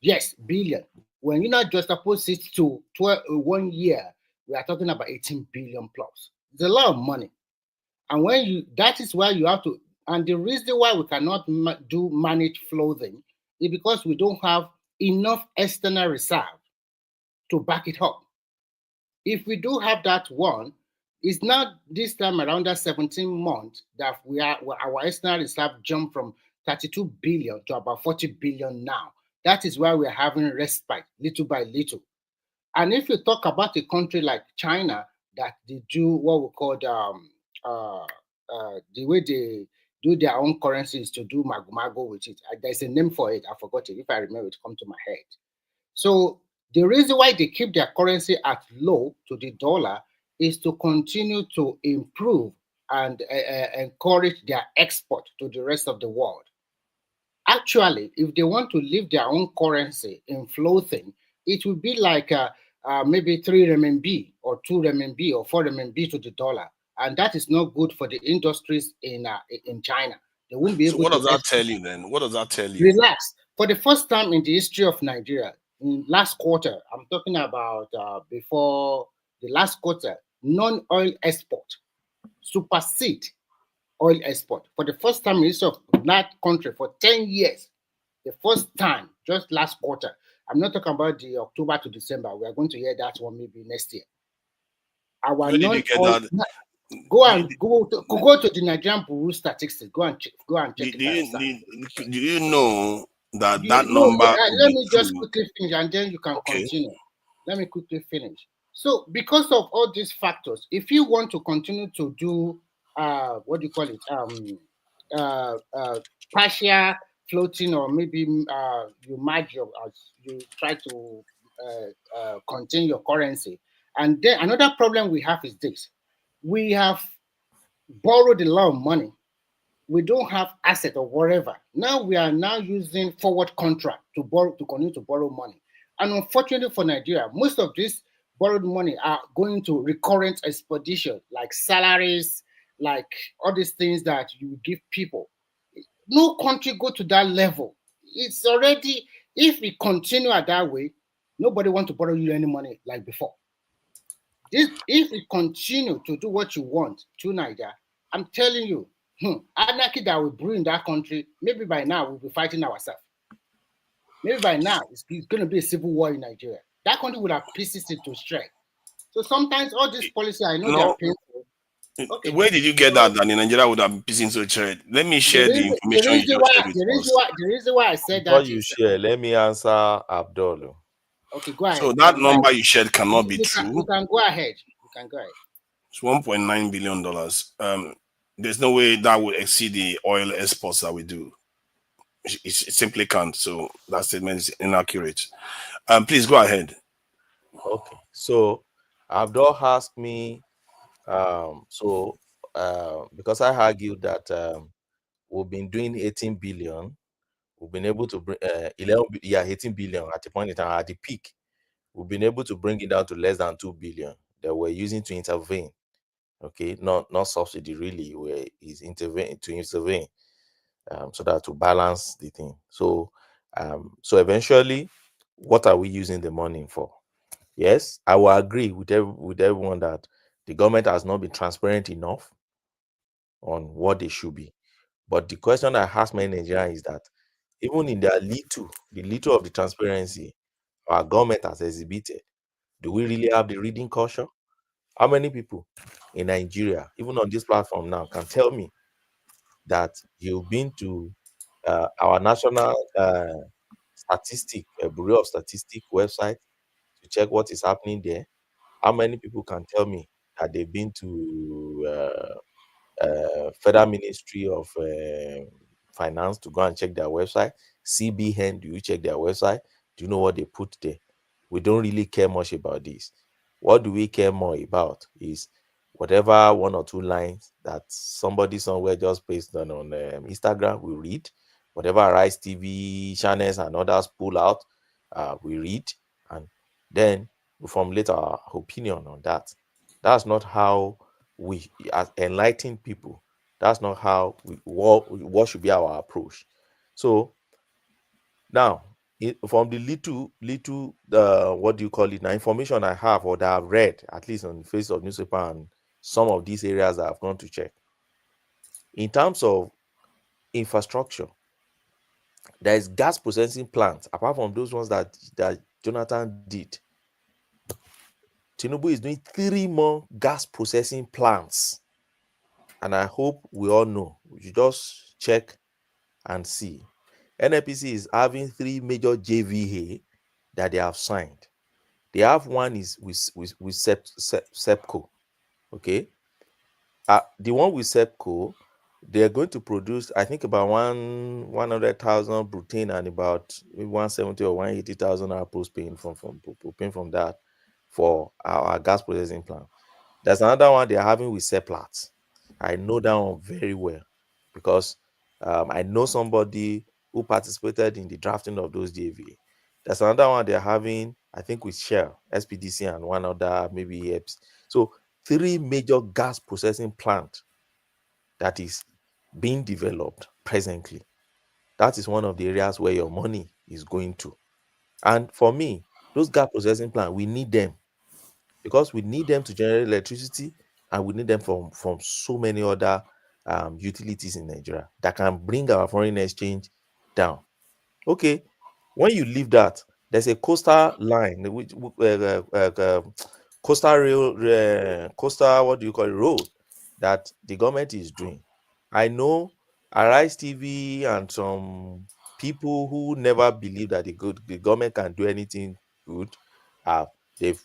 yes, billion. When you not just suppose it to 1 year, we are talking about 18 billion plus. It's a lot of money. And when you, that is why you have to, and the reason why we cannot do managed floating is because we don't have enough external reserve to back it up. If we do have that one, it's not this time around that 17 months that our external reserve jumped from 32 billion to about 40 billion now. That is why we're having respite little by little. And if you talk about a country like China, that they do what we call the way they do their own currencies to do mago with it. There's a name for it. I forgot it. If I remember, it come to my head. So the reason why they keep their currency at low to the dollar is to continue to improve and encourage their export to the rest of the world. Actually, if they want to leave their own currency in floating, it would be like maybe 3 RMB or 2 RMB or 4 RMB to the dollar. And that is not good for the industries in China. They won't be able to. So what does that tell you then? What does that tell you? Relax. For the first time in the history of Nigeria, in last quarter, I'm talking about before the last quarter, non-oil export supersede oil export. For the first time in the history of that country for 10 years, the first time, just last quarter. I'm not talking about the October to December. We are going to hear that one maybe next year. Our non-oil. Go to the Nigerian Bureau statistics. Go and check it. Do you know that number? Let me just quickly finish, and then you can continue. Let me quickly finish. So, because of all these factors, if you want to continue to do what do you call it, partial floating, or maybe you merge you try to contain your currency, and then another problem we have is this. We have borrowed a lot of money. We don't have asset or whatever. Now we are using forward contract to continue to borrow money. And unfortunately for Nigeria, most of this borrowed money are going to recurrent expedition, like salaries, like all these things that you give people. No country go to that level. It's already, if we continue at that way, nobody want to borrow you any money like before. If we continue to do what you want to Nigeria, I'm telling you, anarchy that will brew in that country, maybe by now we'll be fighting ourselves. Maybe by now it's going to be a civil war in Nigeria. That country would have pieces to strike. So sometimes all this policy, I know they're painful. Okay. Where did you get that in Nigeria would have pieces to trade? Let me share the information you just shared with us. The reason why I said before that you share, let me answer Abdul. Okay, go ahead. So that number you shared cannot be true. You can go ahead. It's $1.9 billion. There's no way that would exceed the oil exports that we do. It simply can't. So that statement is inaccurate. Please go ahead. Okay. So Abdul asked me, because I argued that we've been doing 18 billion, we've been able to bring 18 billion at the point in time, at the peak. We've been able to bring it down to less than 2 billion that we're using to intervene. Okay, not subsidy really, where is intervene so that to balance the thing. So eventually, what are we using the money for? Yes, I will agree with everyone that the government has not been transparent enough on what they should be. But the question I ask many Nigerians is that even in the little of the transparency our government has exhibited, do we really have the reading culture? How many people in Nigeria, even on this platform now, can tell me that you've been to our national Bureau of Statistics website to check what is happening there? How many people can tell me that they've been to Federal Ministry of Finance to go and check their website? CBN, do you check their website? Do you know what they put there? We don't really care much about this. What do we care more about is whatever 1 or 2 lines that somebody somewhere just pasted on Instagram, we read, whatever Rise TV channels and others pull out, we read, and then we formulate our opinion on that. That's not how we, as enlightened people, that's not how what should be our approach. So now, from the little what do you call it now, information I have or that I've read, at least on the face of newspaper and some of these areas that I've gone to check, in terms of infrastructure, there is gas processing plants apart from those ones that Jonathan did. Tinubu is doing 3 more gas processing plants, and I hope we all know. You just check and see. NNPC is having 3 major JVA that they have signed. They have one is with SEPCO. Okay. The one with SEPCO, they're going to produce, I think, about 100,000 butane and about 170 or 180,000 apples paying from that for our gas processing plant. There's another one they're having with Seplat. I know that one very well because I know somebody who participated in the drafting of those JVA. There's another one they're having, I think, with Shell, SPDC, and one other, maybe EPS. So 3 major gas processing plant that is being developed presently. That is one of the areas where your money is going to. And for me, those gas processing plants, we need them because we need them to generate electricity, and we need them from so many other utilities in Nigeria that can bring our foreign exchange down. Okay, when you leave that, there's a coastal line, which coastal rail, coastal, what do you call it, road, that the government is doing. I know Arise TV and some people who never believe that the government can do anything good, they've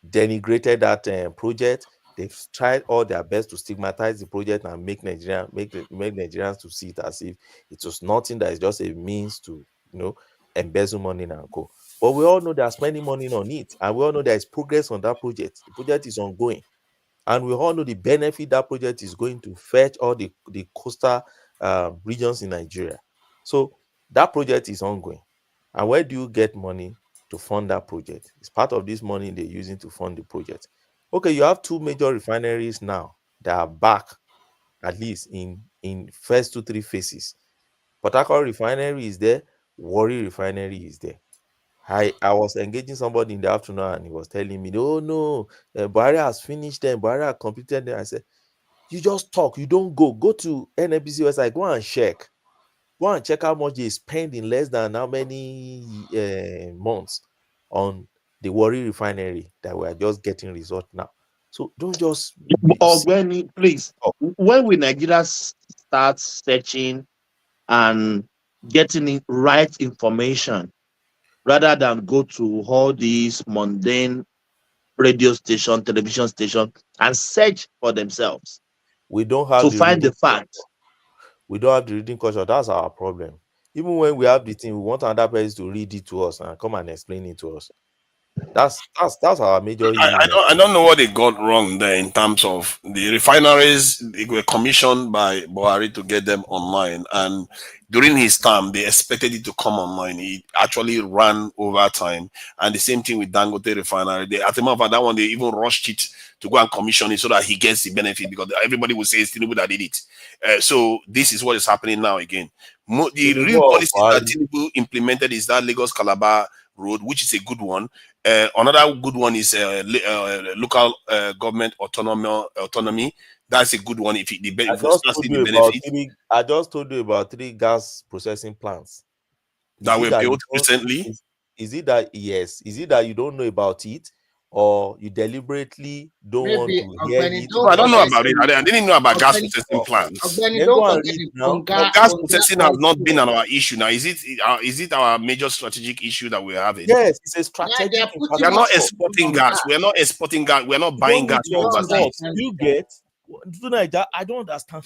denigrated that project. They've tried all their best to stigmatize the project and make Nigerians to see it as if it was nothing, that is just a means to, embezzle money and go. But we all know they are spending money on it, and we all know there is progress on that project. The project is ongoing, and we all know the benefit that project is going to fetch all the coastal regions in Nigeria. So that project is ongoing. And where do you get money to fund that project? It's part of this money they're using to fund the project. Okay, you have 2 major refineries now that are back, at least in first 2-3 phases. Port Harcourt refinery is there, Warri refinery is there. I was engaging somebody in the afternoon, and he was telling me, oh no, Buhari has finished them, Buhari has completed them. I said, you just talk, you don't go to NNPC website, go and check how much they spend in less than how many months on the Warri refinery that we are just getting result now. So don't just please. When will Nigeria start searching and getting the right information rather than go to all these mundane radio station, television station, and search for themselves? We don't have to find the fact. We don't have the reading culture. That's our problem. Even when we have the thing, we want another person to read it to us and come and explain it to us. That's our major issue. I don't know what they got wrong there in terms of the refineries. They were commissioned by Buhari to get them online, and during his term, they expected it to come online. It actually ran over time, and the same thing with Dangote refinery. At the moment, that one they even rushed it to go and commission it so that he gets the benefit, because everybody will say it's Tinubu that did it. So this is what is happening now again. The real policy that Tinubu implemented is that Lagos Calabar road, which is a good one. Another good one is local government autonomy. That's a good one. I just told you about 3 gas processing plants that were built recently. Is it that you don't know about it, or you deliberately don't want to hear it? No, I don't know about it. I didn't know about gas processing plants. Gas processing has not been our issue now. Is it our major strategic issue that we're having? Yes, it's a strategic. We are not exporting gas. We are not exporting gas. We are not buying gas from overseas. You get. I don't understand.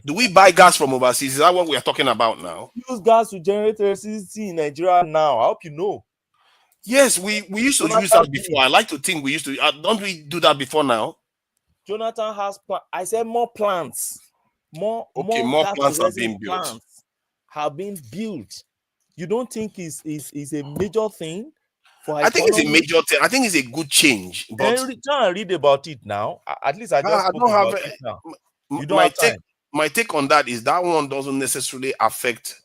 Do we buy gas from overseas? Is that what we are talking about now? Use gas to generate electricity in Nigeria now. I hope you know. Yes, we used to use that before. I like to think we used to. Don't we do that before now? Jonathan has. I said more plants. More plants are being built. have been built. You don't think is a major thing for I think it's a major thing. I think it's a good change. But read about it now. At least I just spoke about it now. You don't have time. My take on that is that one doesn't necessarily affect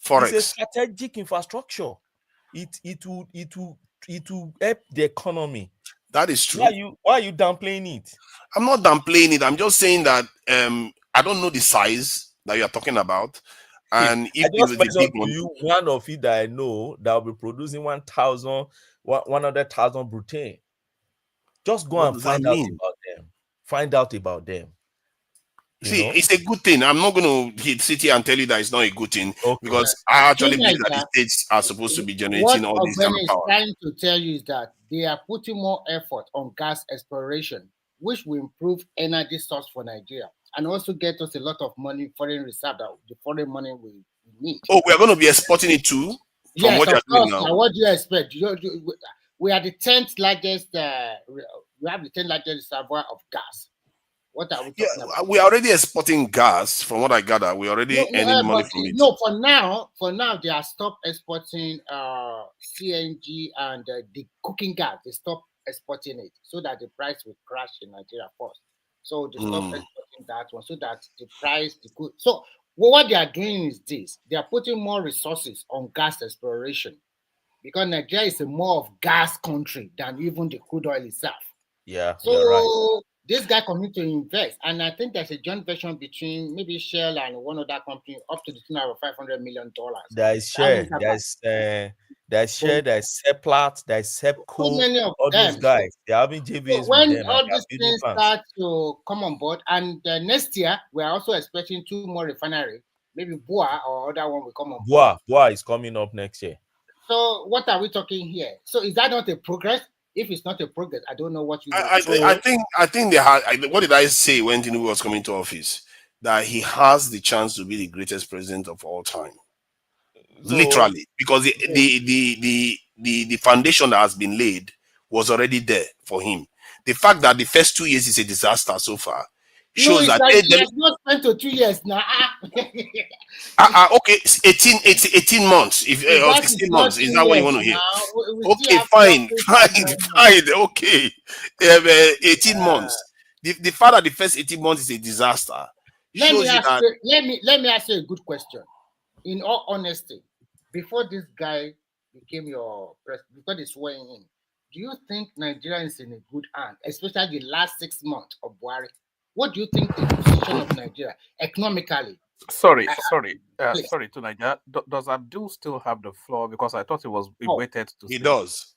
forex. It's a strategic infrastructure. It will help the economy. That is true. Why are you downplaying it? I'm not downplaying it. I'm just saying that I don't know the size that you're talking about. And if I just mentioned to you one of it that I know that will be producing 100,000 butane. Just go and find out about them. Find out about them. See, it's a good thing. I'm not going to sit here and tell you that it's not a good thing because I actually believe that the states are supposed to be generating all this kind of power. What I'm trying to tell you is that they are putting more effort on gas exploration, which will improve energy source for Nigeria and also get us a lot of money, foreign reserve, the foreign money we need. Oh, we are going to be exporting it too? Yes, what you're doing now. What do you expect? We are the 10th largest. We have the 10th largest reservoir of gas. What are we talking about? We are already exporting gas, from what I gather. We're already earning money from it. No, for now, they are stopped exporting CNG and the cooking gas. They stopped exporting it so that the price will crash in Nigeria first. So they stopped exporting that one so that the price is good. So what they are doing is this: they are putting more resources on gas exploration because Nigeria is a more of gas country than even the crude oil itself. Yeah, so you're right. This guy coming to invest, and I think there's a joint venture between maybe Shell and one other company up to the tune of $500 million. There is Shell, there's Shell, there's Seplat, there's Sepco, many of all them. those guys. They're having JVs when with them. All these things start to come on board, and next year we are also expecting 2 more refineries. Maybe Boa or other one will come on board. Boa is coming up next year. So what are we talking here? So is that not a progress? If it's not a progress, I don't know what you. I think they had. What did I say when Tinubu was coming to office? That he has the chance to be the greatest president of all time, literally, because the foundation that has been laid was already there for him. The fact that the first 2 years is a disaster so far shows that he has not spent to 2 years now. Okay, 18 months. If 16 months, is that what you want to hear? Okay, fine. Okay, 18 months. The fact that the first 18 months is a disaster. Let me ask you a good question. In all honesty, before this guy became your president, before they swore in, do you think Nigeria is in a good hand, especially the last 6 months of Buhari? What do you think the position of Nigeria economically? Sorry, to Nigeria. Does Abdul still have the floor? Because I thought he waited to. He does.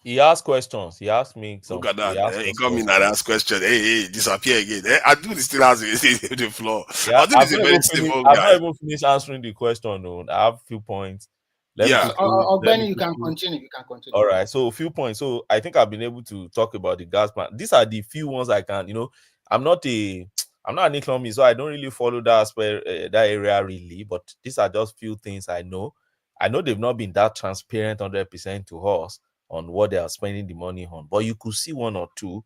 He asked questions. He asked me some. Look at that. He got me that ask question. Hey, disappear again. Abdul still has the floor. Yeah, I've not even finished answering the question. No, I have a few points. Benny, you can continue. All right. So a few points. So I think I've been able to talk about the gas plant. These are the few ones I can. I'm not an economist, so I don't really follow that area really. But these are just few things I know. I know they've not been that transparent 100% to us on what they are spending the money on. But you could see one or two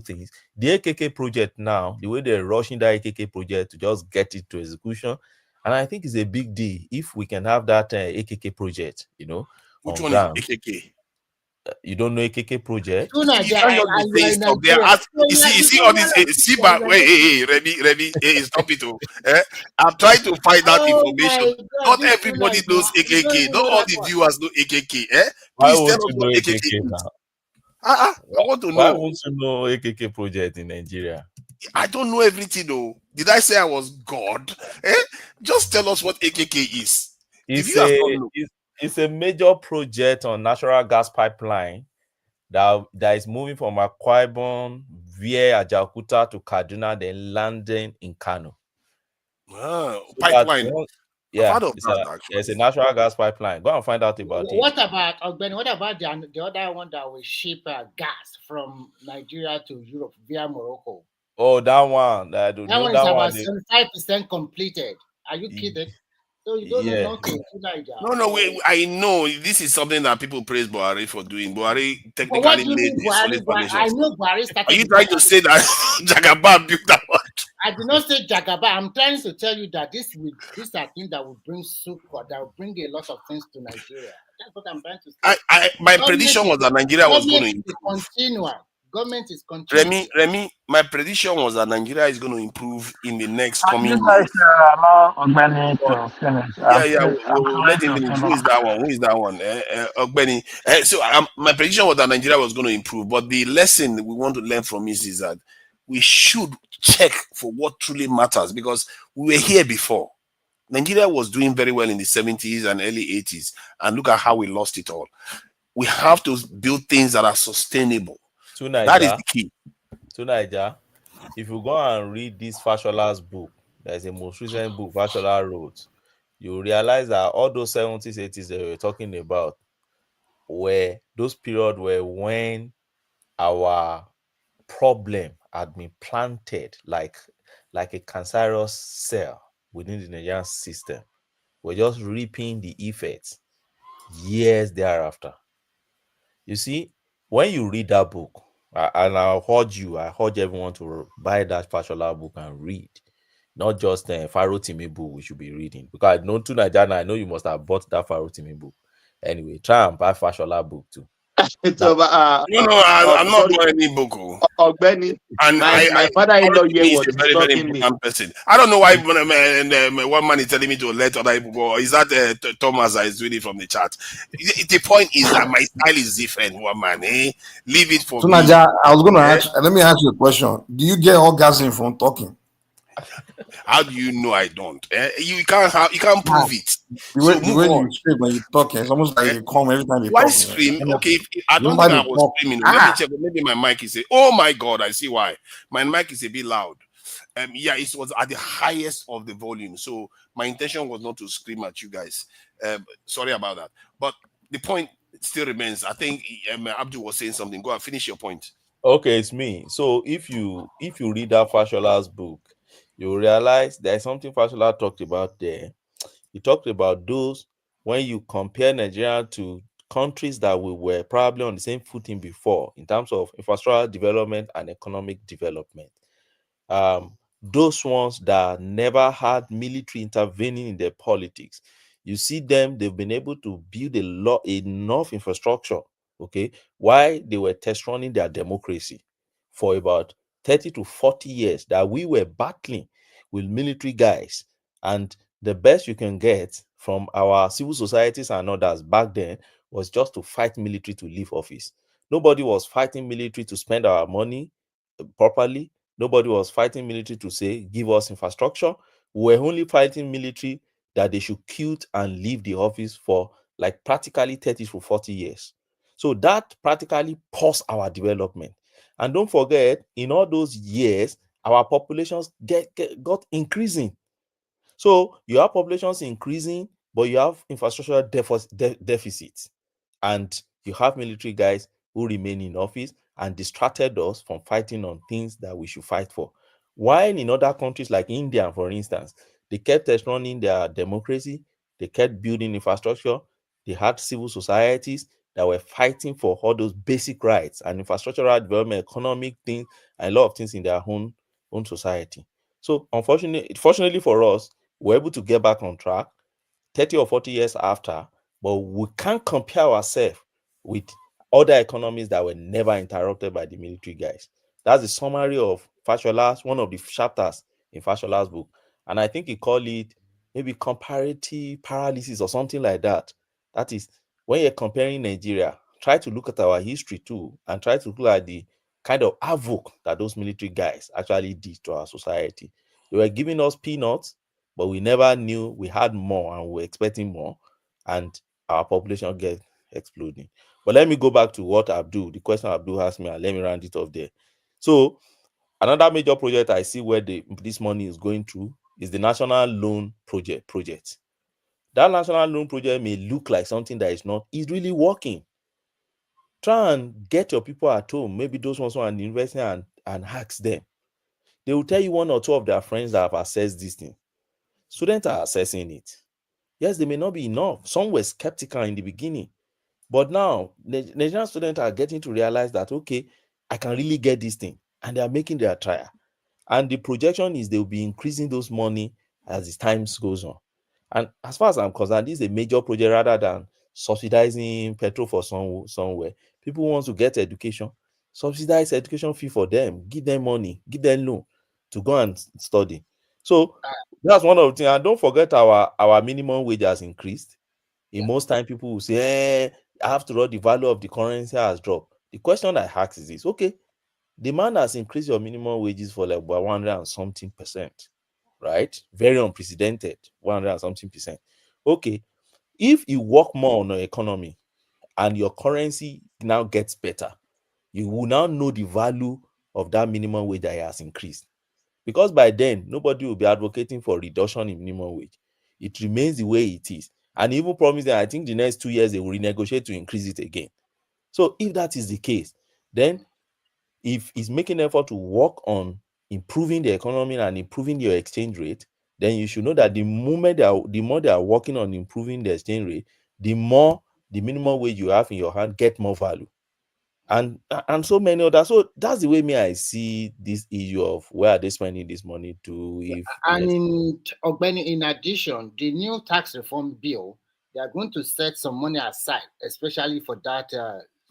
things. The AKK project now, the way they're rushing that AKK project to just get it to execution, and I think it's a big deal if we can have that AKK project. Which one ground. Is AKK? You don't know AKK project? You see all this. Ready, stop it. I'm trying to find out information. Not everybody knows AKK. Not all the viewers know AKK. Please tell us what AKK is. I want to know. Why won't you know AKK project in Nigeria? I don't know everything though. Did I say I was God? Just tell us what AKK is. It's a major project on natural gas pipeline that is moving from Akwa Ibom via Ajaokuta to Kaduna, then landing in Kano. Pipeline. It's a natural gas pipeline. Go and find out about it. What about the other one that will ship gas from Nigeria to Europe via Morocco? Oh, that one. That one is about 75% completed. Are you kidding? So you don't know nothing. No, I know this is something that people praise Buhari for doing. Buhari technically made this solid foundation. I know Buhari started. Are you trying to say that Jagaban built that one? I did not say Jagaba. I'm trying to tell you that these are things that will bring succor, that will bring a lot of things to Nigeria. That's what I'm trying to say. My prediction was that Nigeria was going to improve. Government is continuing. Remy, my prediction was that Nigeria is going to improve in the next coming You years. guys allow Ogbeni to finish. We'll let him finish. Who is that one? Ogbeni. So my prediction was that Nigeria was going to improve, but the lesson we want to learn from this is that we should check for what truly matters, because we were here before. Nigeria was doing very well in the 70s and early 80s, and look at how we lost it all. We have to build things that are sustainable. That is the key. To Nigeria, if you go and read this Fashola's book, there's a most recent book Fashola wrote, you realize that all those 70s, 80s that we were talking about were those periods where when our problem had been planted like a cancerous cell within the Nigerian system. We're just reaping the effects years thereafter. You see, when you read that book, and I urge everyone to buy that Fashola book and read, not just Pharaoh Timi book we should be reading. Because I know to Nigeria, I know you must have bought that Pharaoh Timi book. Anyway, try and buy Fashola book too. I'm not buying any book. Ogbeni, and my father-in-law here was a very, very important person. I don't know why one man is telling me to let other people go. Is that Thomas that is doing it from the chat? The point is that my style is different. One man, leave it for so me. Naja, I was going to ask. Let me ask you a question. Do you get orgasm from talking? How do you know I don't? You can't prove it. The way you scream when you talk, it's almost like you come every time you why talk. Scream? Okay, I don't think I was screaming. Let me check. Maybe my mic is oh my God, I see why. My mic is a bit loud. Yeah, it was at the highest of the volume. So my intention was not to scream at you guys. Sorry about that. But the point still remains. I think Abdul was saying something. Go and finish your point. Okay, it's me. So if you read that Fashola's book, you realize there's something Fashola talked about there. He talked about those when you compare Nigeria to countries that we were probably on the same footing before in terms of infrastructural development and economic development. Those ones that never had military intervening in their politics, you see them, they've been able to build enough infrastructure, okay, while they were test running their democracy for about 30 to 40 years that we were battling with military guys. And the best you can get from our civil societies and others back then was just to fight military to leave office. Nobody was fighting military to spend our money properly. Nobody was fighting military to say, give us infrastructure. We were only fighting military that they should quit and leave the office for like practically 30 to 40 years. So that practically paused our development. And don't forget, in all those years, our populations got increasing. So you have populations increasing, but you have infrastructural deficits. And you have military guys who remain in office and distracted us from fighting on things that we should fight for. While in other countries like India, for instance, they kept running their democracy, they kept building infrastructure, they had civil societies that were fighting for all those basic rights and infrastructural development, economic things, and a lot of things in their own society. So fortunately for us, we're able to get back on track 30 or 40 years after, but we can't compare ourselves with other economies that were never interrupted by the military guys. That's the summary of Fashola's, one of the chapters in Fashola's book. And I think he called it maybe comparative paralysis or something like that. That is, when you're comparing Nigeria, try to look at our history too, and try to look at the kind of havoc that those military guys actually did to our society. They were giving us peanuts, but we never knew we had more and we were expecting more, and our population get exploding. But let me go back to what Abdul, the question Abdul asked me, and let me round it off there. So another major project I see where this money is going to is the National Loan Project. That National Loan Project may look like something that is not, is really working. Try and get your people at home, maybe those ones who are investing, and ask them. They will tell you one or two of their friends that have accessed this thing. Students are assessing it. Yes, they may not be enough. Some were skeptical in the beginning. But now, Nigerian students are getting to realize that, okay, I can really get this thing. And they are making their trial. And the projection is they'll be increasing those money as the time goes on. And as far as I'm concerned, this is a major project rather than subsidizing petrol for somewhere. People want to get education, subsidize education fee for them, give them money, give them loan to go and study. So that's one of the things. And don't forget our minimum wage has increased. In most time, people will say, after all, the value of the currency has dropped. The question I ask is this: okay, the man has increased your minimum wages for like about 100 and something percent, right? Very unprecedented, 100 and something percent. Okay, if you work more on your economy and your currency now gets better, you will now know the value of that minimum wage that has increased. Because by then, nobody will be advocating for reduction in minimum wage. It remains the way it is. And even promising, I think the next 2 years, they will renegotiate to increase it again. So if that is the case, then if it's making effort to work on improving the economy and improving your exchange rate, then you should know that the more they are working on improving the exchange rate, the more the minimum wage you have in your hand get more value. And so many others. So that's the way I see this issue of where are they spending this money to. In addition, the new tax reform bill, they are going to set some money aside, especially for that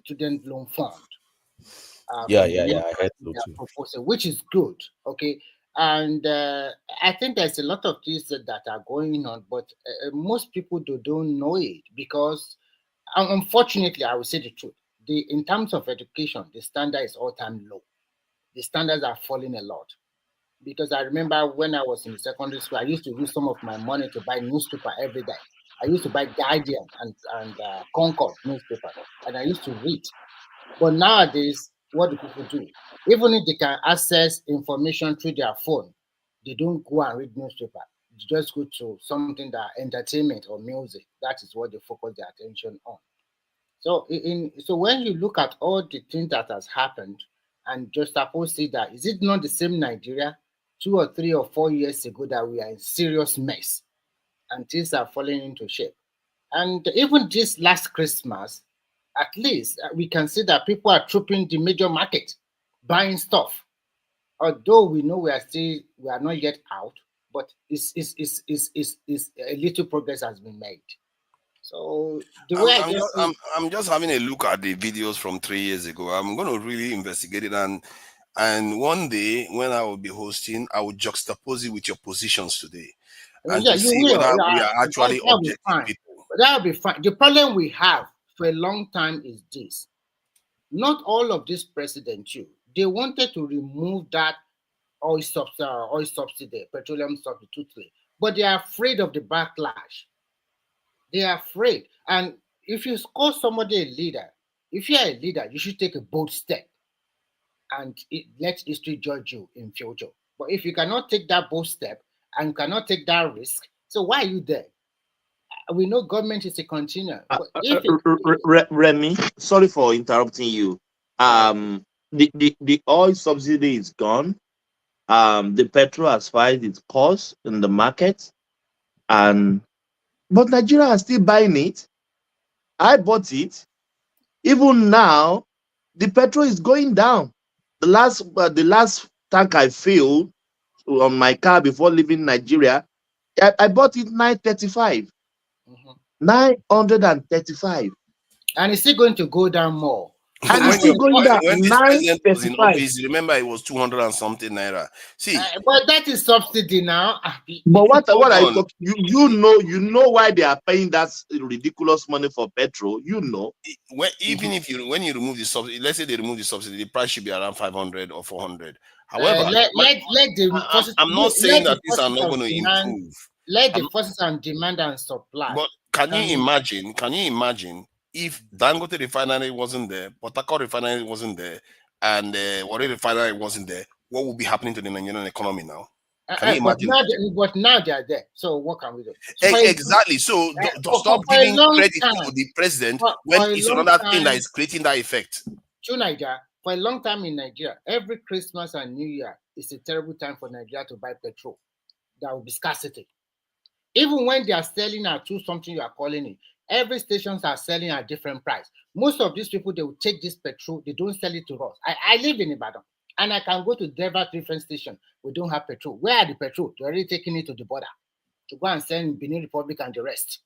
student loan fund. I heard so too. Proposal, which is good. Okay. And I think there's a lot of things that are going on, but most people don't know it because, unfortunately, I will say the truth. In terms of education, the standard is all-time low. The standards are falling a lot. Because I remember when I was in secondary school, I used to use some of my money to buy newspaper every day. I used to buy Guardian and Concord newspaper, and I used to read. But nowadays, what do people do? Even if they can access information through their phone, they don't go and read newspaper. They just go to something that entertainment or music. That is what they focus their attention on. So so when you look at all the things that has happened and just suppose see that, is it not the same Nigeria 2 or 3 or 4 years ago that we are in serious mess and things are falling into shape? And even this last Christmas, at least we can see that people are trooping the major market, buying stuff. Although we know we are not yet out, but it's a little progress has been made. So the way I'm just having a look at the videos from 3 years ago. I'm going to really investigate it, and one day when I will be hosting, I will juxtapose it with your positions today, and to see whether we are actually objective people. That'll be fine. The problem we have for a long time is this: not all of this president, they wanted to remove that oil subsidy, petroleum substitute, but they are afraid of the backlash. They are afraid. And if you call somebody a leader, if you're a leader, you should take a bold step and let history judge you in future. But if you cannot take that bold step and cannot take that risk, so why are you there? We know government is a continuum. Remy, sorry for interrupting you. The oil subsidy is gone. The petrol has filed its course in the market, but Nigeria is still buying it. I bought it. Even now, the petrol is going down. The last tank I filled on my car before leaving Nigeria, I bought it 935. 935. And it's still going to go down more. And it's still going down. When this president was in office, remember it was 200 and something naira. See, but that is subsidy now. But what are you talking? You know why they are paying that ridiculous money for petrol. You know, when you remove the subsidy, let's say they remove the subsidy, the price should be around 500 or 400. However, I'm not saying that these are not going to improve. Let the forces on demand and supply. But can you imagine? If Dangote refinery wasn't there, Port Harcourt refinery wasn't there, and Warri refinery wasn't there, what would be happening to the Nigerian economy now? Can you imagine? But now they are there. So what can we do? Exactly. So stop giving credit to the president when it's another thing that is creating that effect. To Nigeria, for a long time in Nigeria, every Christmas and New Year is a terrible time for Nigeria to buy petrol. There will be scarcity. Even when they are selling at something you are calling it, every stations are selling at different price. Most of these people, they will take this petrol, they don't sell it to us. I live in Ibadan. and I can go to Denver different station. We don't have petrol. Where are the petrol? They're already taking it to the border to go and send Benin Republic and the rest.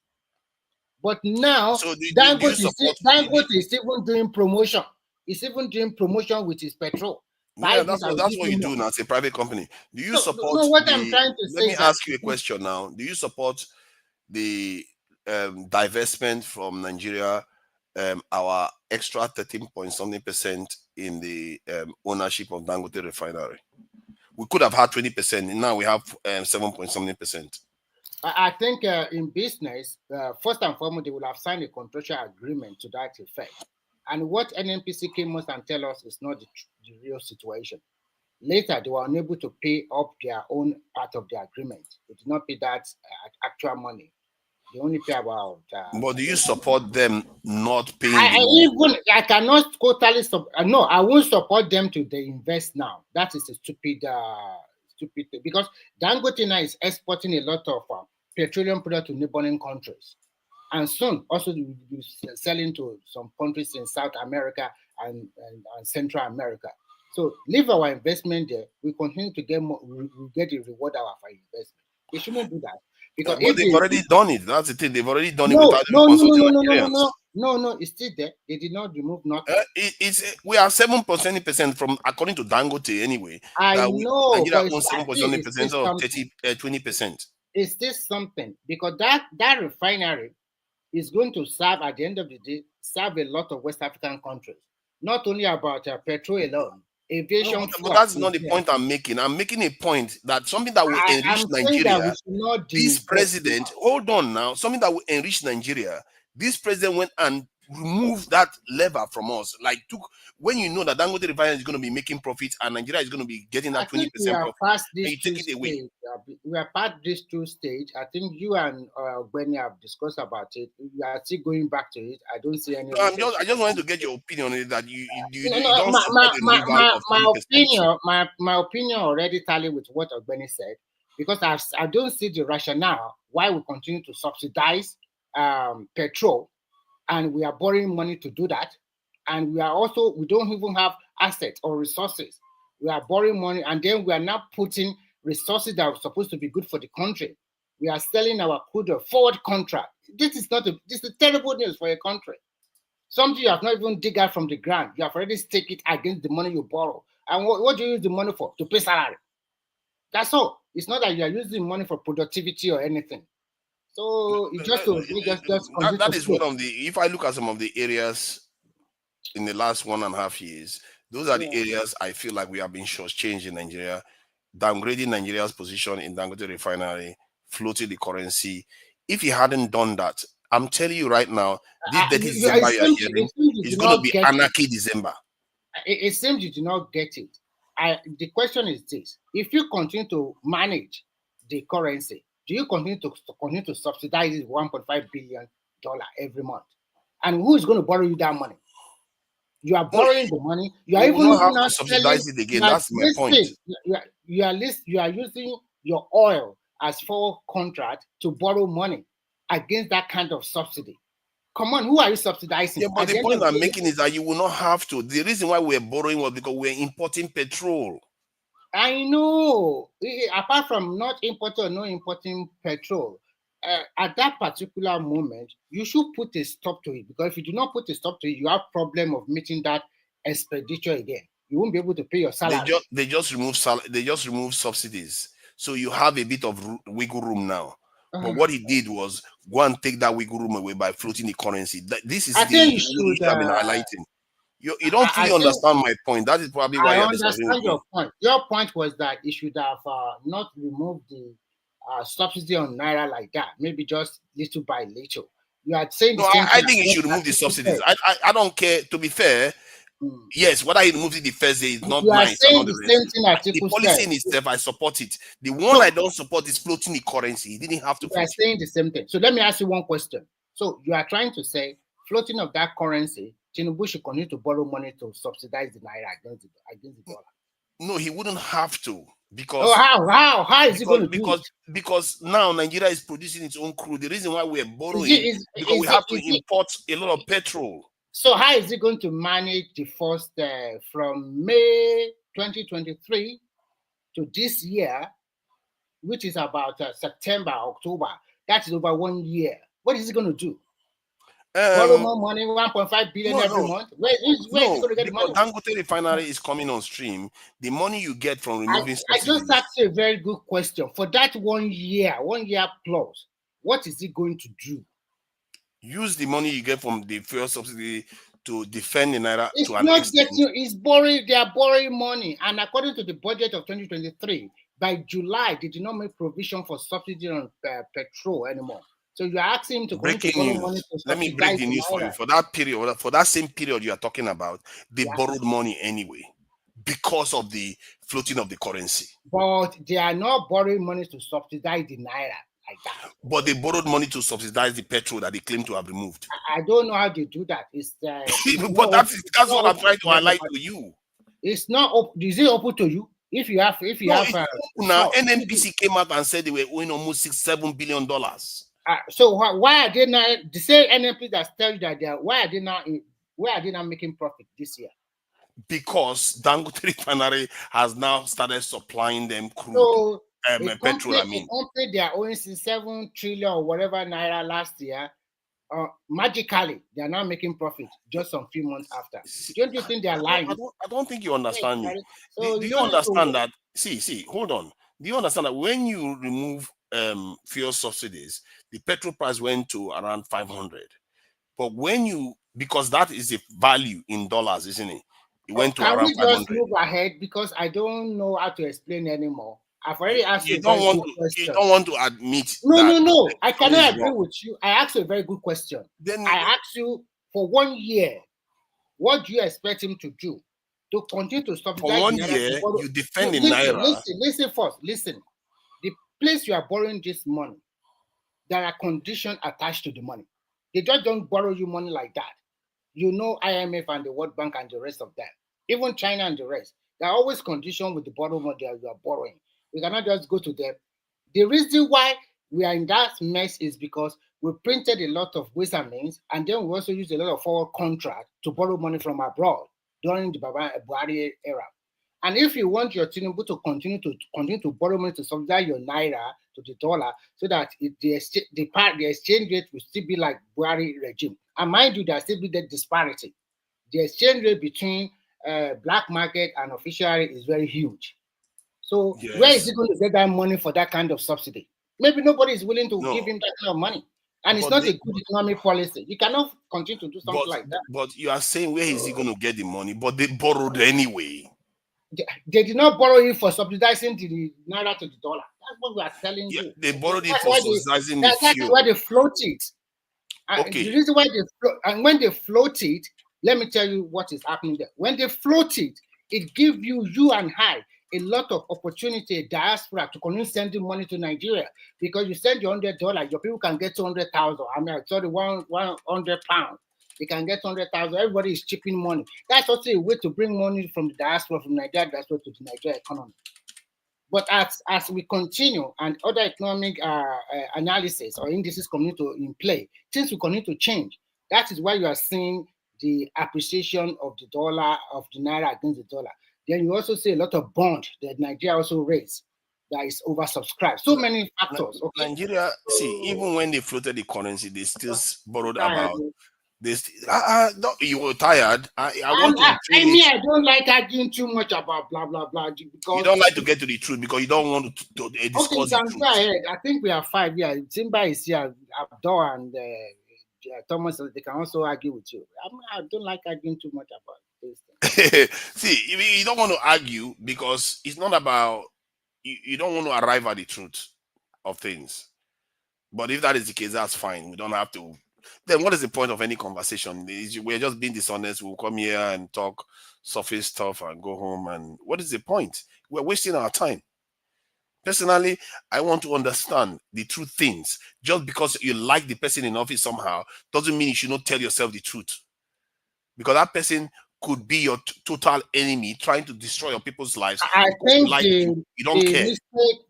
But now, so Dangote is even doing promotion. He's even doing promotion with his petrol. Yeah, that's what you do now as a private company. Do you support? No, what I'm trying to say. Let me ask you a question now. Do you support the divestment from Nigeria, our extra 13.something% in the ownership of Dangote refinery? We could have had 20%. Now we have 7.something%. I think in business, first and foremost, they will have signed a contractual agreement to that effect. And what NNPC came out and tell us is not the real situation. Later, they were unable to pay up their own part of the agreement. They did not pay that actual money. They only pay about. But do you support them not paying? I cannot totally support. No, I won't support them to invest now. That is a stupid thing, because Dangote now is exporting a lot of petroleum products to neighboring countries. And soon, also, we will be selling to some countries in South America and Central America. So, leave our investment there. We continue to get more. We get a reward out of our investment. They shouldn't do that, because they've already done it. That's the thing. They've already done it No, without consulting Nigerians. No. It's still there. They did not remove nothing. We are 7% from, according to Dangote anyway. I know. Nigeria owns 7% or 20%. It's still something, because that refinery is going to serve, at the end of the day, serve a lot of West African countries. Not only about petrol alone, aviation. No, but that's not the point I'm making. I'm making a point that something that will enrich Nigeria. This president, hold on now, something that will enrich Nigeria. This president went and removed that lever from us. Like, when you know that Dangote refinery is going to be making profits and Nigeria is going to be getting that 20% profit, and you take it away. We are past this two stage. I think you and Benny have discussed about it. We are still going back to it. I don't see any. No, I just wanted to get your opinion on it. That you don't support the removal of 20%. My opinion already tally with what Benny said, because I don't see the rationale why we continue to subsidize petrol, and we are borrowing money to do that, and we don't even have assets or resources. We are borrowing money, and then we are now putting resources that are supposed to be good for the country. We are selling our crude forward contract. This is terrible news for a country. Something you have not even dig out from the ground. You have already stake it against the money you borrow. And what do you use the money for? To pay salary. That's all. It's not that you are using money for productivity or anything. So it that is one of the. If I look at some of the areas in the last 1.5 years, those are the areas I feel like we have been shortchanged in Nigeria, downgrading Nigeria's position in Dangote refinery, floating the currency. If he hadn't done that, I'm telling you right now, this dirty December you are hearing is going to be anarchy December. It seems you do not get it. The question is this: if you continue to manage the currency, do you continue to subsidize it $1.5 billion every month? And who is going to borrow you that money? You are borrowing the money. You are even have to subsidize it again. That's my point. You are using your oil as for contract to borrow money against that kind of subsidy. Come on, who are you subsidizing? Yeah, but the point I'm making is that you will not have to. The reason why we're borrowing was because we're importing petrol. I know. Apart from not importing or no importing petrol, at that particular moment, you should put a stop to it, because if you do not put a stop to it, you have problem of meeting that expenditure again. You won't be able to pay your salary. They just remove subsidies, so you have a bit of wiggle room now. But what he did was go and take that wiggle room away by floating the currency. This is the issue I've been highlighting. You don't fully understand my point. That is probably why I understand your point. Your point was that it should have not removed the subsidy on Naira like that. Maybe just little by little. You are saying I think he should remove the subsidies. I don't care. To be fair, yes, whether he removes it the first day is not mine. The policy in itself, I support it. The one I don't support is floating the currency. He didn't have to. You are saying the same thing. So let me ask you one question. So you are trying to say floating of that currency, Tinubu should continue to borrow money to subsidize the Naira against the dollar. No, he wouldn't have to, because how is he going to do it? Because now Nigeria is producing its own crude. The reason why we're borrowing because we have to import a lot of petrol. So how is he going to manage the first from May 2023 to this year, which is about September, October, that is over 1 year. What is he going to do? Borrow more money, 1.5 billion every month? Where is he going to get the money? Dangote refinery is coming on stream. The money you get from removing subsidies. I just asked you a very good question. For that 1 year plus, what is he going to do? Use the money you get from the fuel subsidy to defend the naira. It's not getting. It's borrowing. They are borrowing money, and according to the budget of 2023, by July they did not make provision for subsidy on petrol anymore. So you are asking him to breaking news. Let me break the news for you. For that period, for that same period you are talking about, they borrowed money anyway because of the floating of the currency. But they are not borrowing money to subsidize the naira like that. But they borrowed money to subsidize the petrol that they claim to have removed. I don't know how they do that. It's but that's what I'm trying to highlight to you. It's not. Is it open to you? If you have, now NNPC came out and said they were owing almost $7 billion. So why are they not the same NNPC that tell you that they are? Why are they not making profit this year? Because Dangote refinery has now started supplying them crude, petrol. The company they are owing 7 trillion or whatever naira last year. Magically, they are now making profit just some few months after. Don't you think they are lying? I don't think you understand me. So do you understand that? See, hold on. Do you understand that when you remove fuel subsidies, the petrol price went to around 500? But because that is a value in dollars, isn't it? It went to around 500. Can we just move ahead? Because I don't know how to explain anymore. I've already asked you. You don't want to admit. No. I cannot agree with you. I asked you a very good question. I asked you for 1 year, what do you expect him to do to continue to stop? For 1 year, you defend the naira. Listen first. Listen, the place you are borrowing this money, there are conditions attached to the money. They just don't borrow you money like that. You know, IMF and the World Bank and the rest of them, even China and the rest, there are always conditions with the borrow money that you are borrowing. We cannot just go to them. The reason why we are in that mess is because we printed a lot of ways and means, and then we also used a lot of forward contract to borrow money from abroad during the Buhari era. And if you want your Tinubu to continue to borrow money to subsidize your naira to the dollar, so that the exchange rate will still be like Buhari regime. And mind you, there still be the disparity. The exchange rate between black market and official rate is very huge. So where is he going to get that money for that kind of subsidy? Maybe nobody is willing to give him that kind of money. And it's not a good economic policy. You cannot continue to do something like that. But you are saying where is he going to get the money? But they borrowed anyway. They did not borrow it for subsidizing the naira to the dollar. That's what we are telling you. They borrowed it for subsidizing the fuel. That's why they float it. Okay. The reason why they float, and when they float it, let me tell you what is happening there. When they float it, it gives you and I a lot of opportunity, diaspora, to continue sending money to Nigeria, because you send your $100, your people can get 200,000. I mean, sorry, 100 pounds. They can get 200,000. Everybody is chipping money. That's also a way to bring money from the diaspora, from Nigeria diaspora to the Nigeria economy. But as we continue and other economic analysis or indices continue to in play, things will continue to change. That is why you are seeing the appreciation of the dollar, of the naira against the dollar. Then you also see a lot of bond that Nigeria also raised that is oversubscribed. So many factors. Okay. Nigeria, see, even when they floated the currency, they still borrowed about this. You were tired. I don't like arguing too much about blah blah blah. Because you don't like to get to the truth because you don't want to discuss the truth. I think we are 5 here. Simba is here. Abdul and Thomas, they can also argue with you. I don't like arguing too much about this. See, you don't want to argue because it's not about you don't want to arrive at the truth of things. But if that is the case, that's fine. We don't have to. Then what is the point of any conversation? We're just being dishonest. We'll come here and talk surface stuff and go home. And what is the point? We're wasting our time. Personally, I want to understand the true things. Just because you like the person in office somehow doesn't mean you should not tell yourself the truth. Because that person could be your total enemy trying to destroy your people's lives. I think you don't care.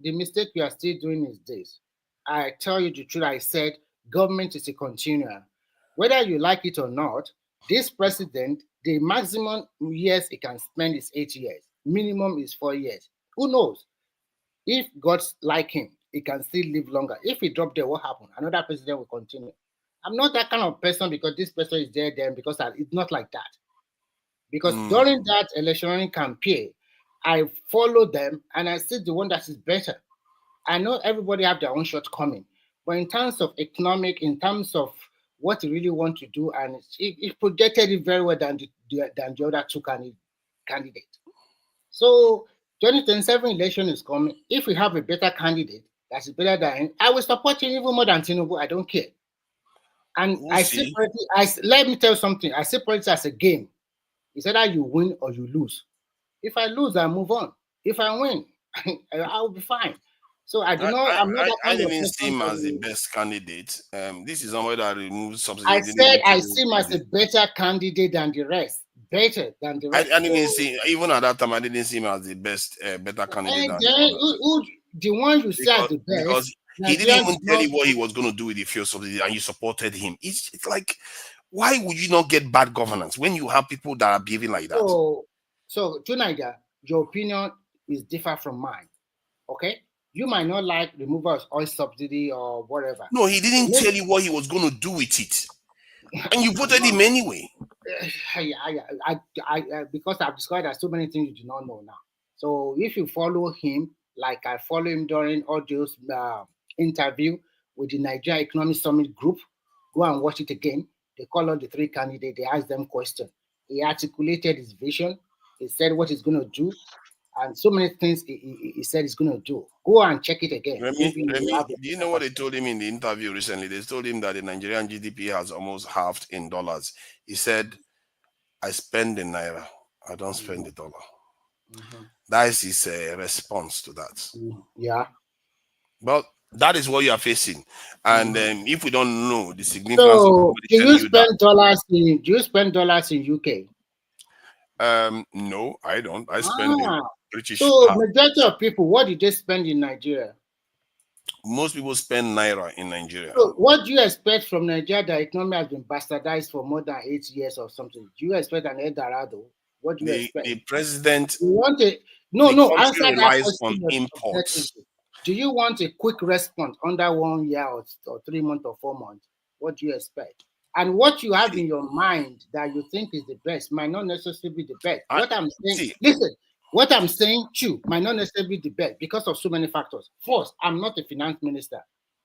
The mistake you are still doing is this. I tell you the truth. I said government is a continuum. Whether you like it or not, this president, the maximum years he can spend is 8 years. minimum is 4 years. Who knows? If God's like him, he can still live longer. If he dropped there, what happened? Another president will continue. I'm not that kind of person because this person is there then, because it's not like that. Because during that electionary campaign, I follow them and I see the one that is better. I know everybody have their own shortcoming, but in terms of economic, in terms of what you really want to do, and it projected it very well than the other two candidates. So 2027 election is coming. If we have a better candidate that's better than him, I will support him even more than Tinubu. I don't care. And I see politics. Let me tell you something. I see politics as a game. It's either you win or you lose. If I lose, I move on. If I win, I will be fine. So I do not. I'm not that kind of person. I didn't see him as the best candidate. This is somebody that removes subsidy. I said I see him as a better candidate than the rest. Better than the rest. I didn't see, even at that time, I didn't see him as the best, better candidate. And then the one you say as the best, because he didn't even tell you what he was going to do with the fuel subsidy, and you supported him. It's like, why would you not get bad governance when you have people that are behaving like that? So Tunaida, your opinion is different from mine. Okay, you might not like removal of oil subsidy or whatever. No, he didn't tell you what he was going to do with it, and you voted him anyway. Because I've discovered that so many things you do not know now. So if you follow him, like I follow him during all those interview with the Nigeria Economic Summit group, go and watch it again. They call on the three candidates. They ask them questions. He articulated his vision. He said what he's going to do, and so many things he said he's going to do. Go and check it again. Remy, do you know what they told him in the interview recently? They told him that the Nigerian GDP has almost halved in dollars. He said, I spend in naira, I don't spend the dollar. That is his response to that. Yeah. But that is what you are facing. And if we don't know the significance so do you spend dollars in UK? No, I don't. I spend in British So pound. majority of people, what did they spend in Nigeria? Most people spend naira in Nigeria. So what do you expect from Nigeria? The economy has been bastardized for more than 8 years or something. Do you expect an El-Dorado? What do you expect? The president answer that question on imports. Do you want a quick response under 1 year or 3 months or 4 months? What do you expect? And what you have in your mind that you think is the best might not necessarily be the best. What I'm saying too might not necessarily be the best because of so many factors. First, I'm not a finance minister.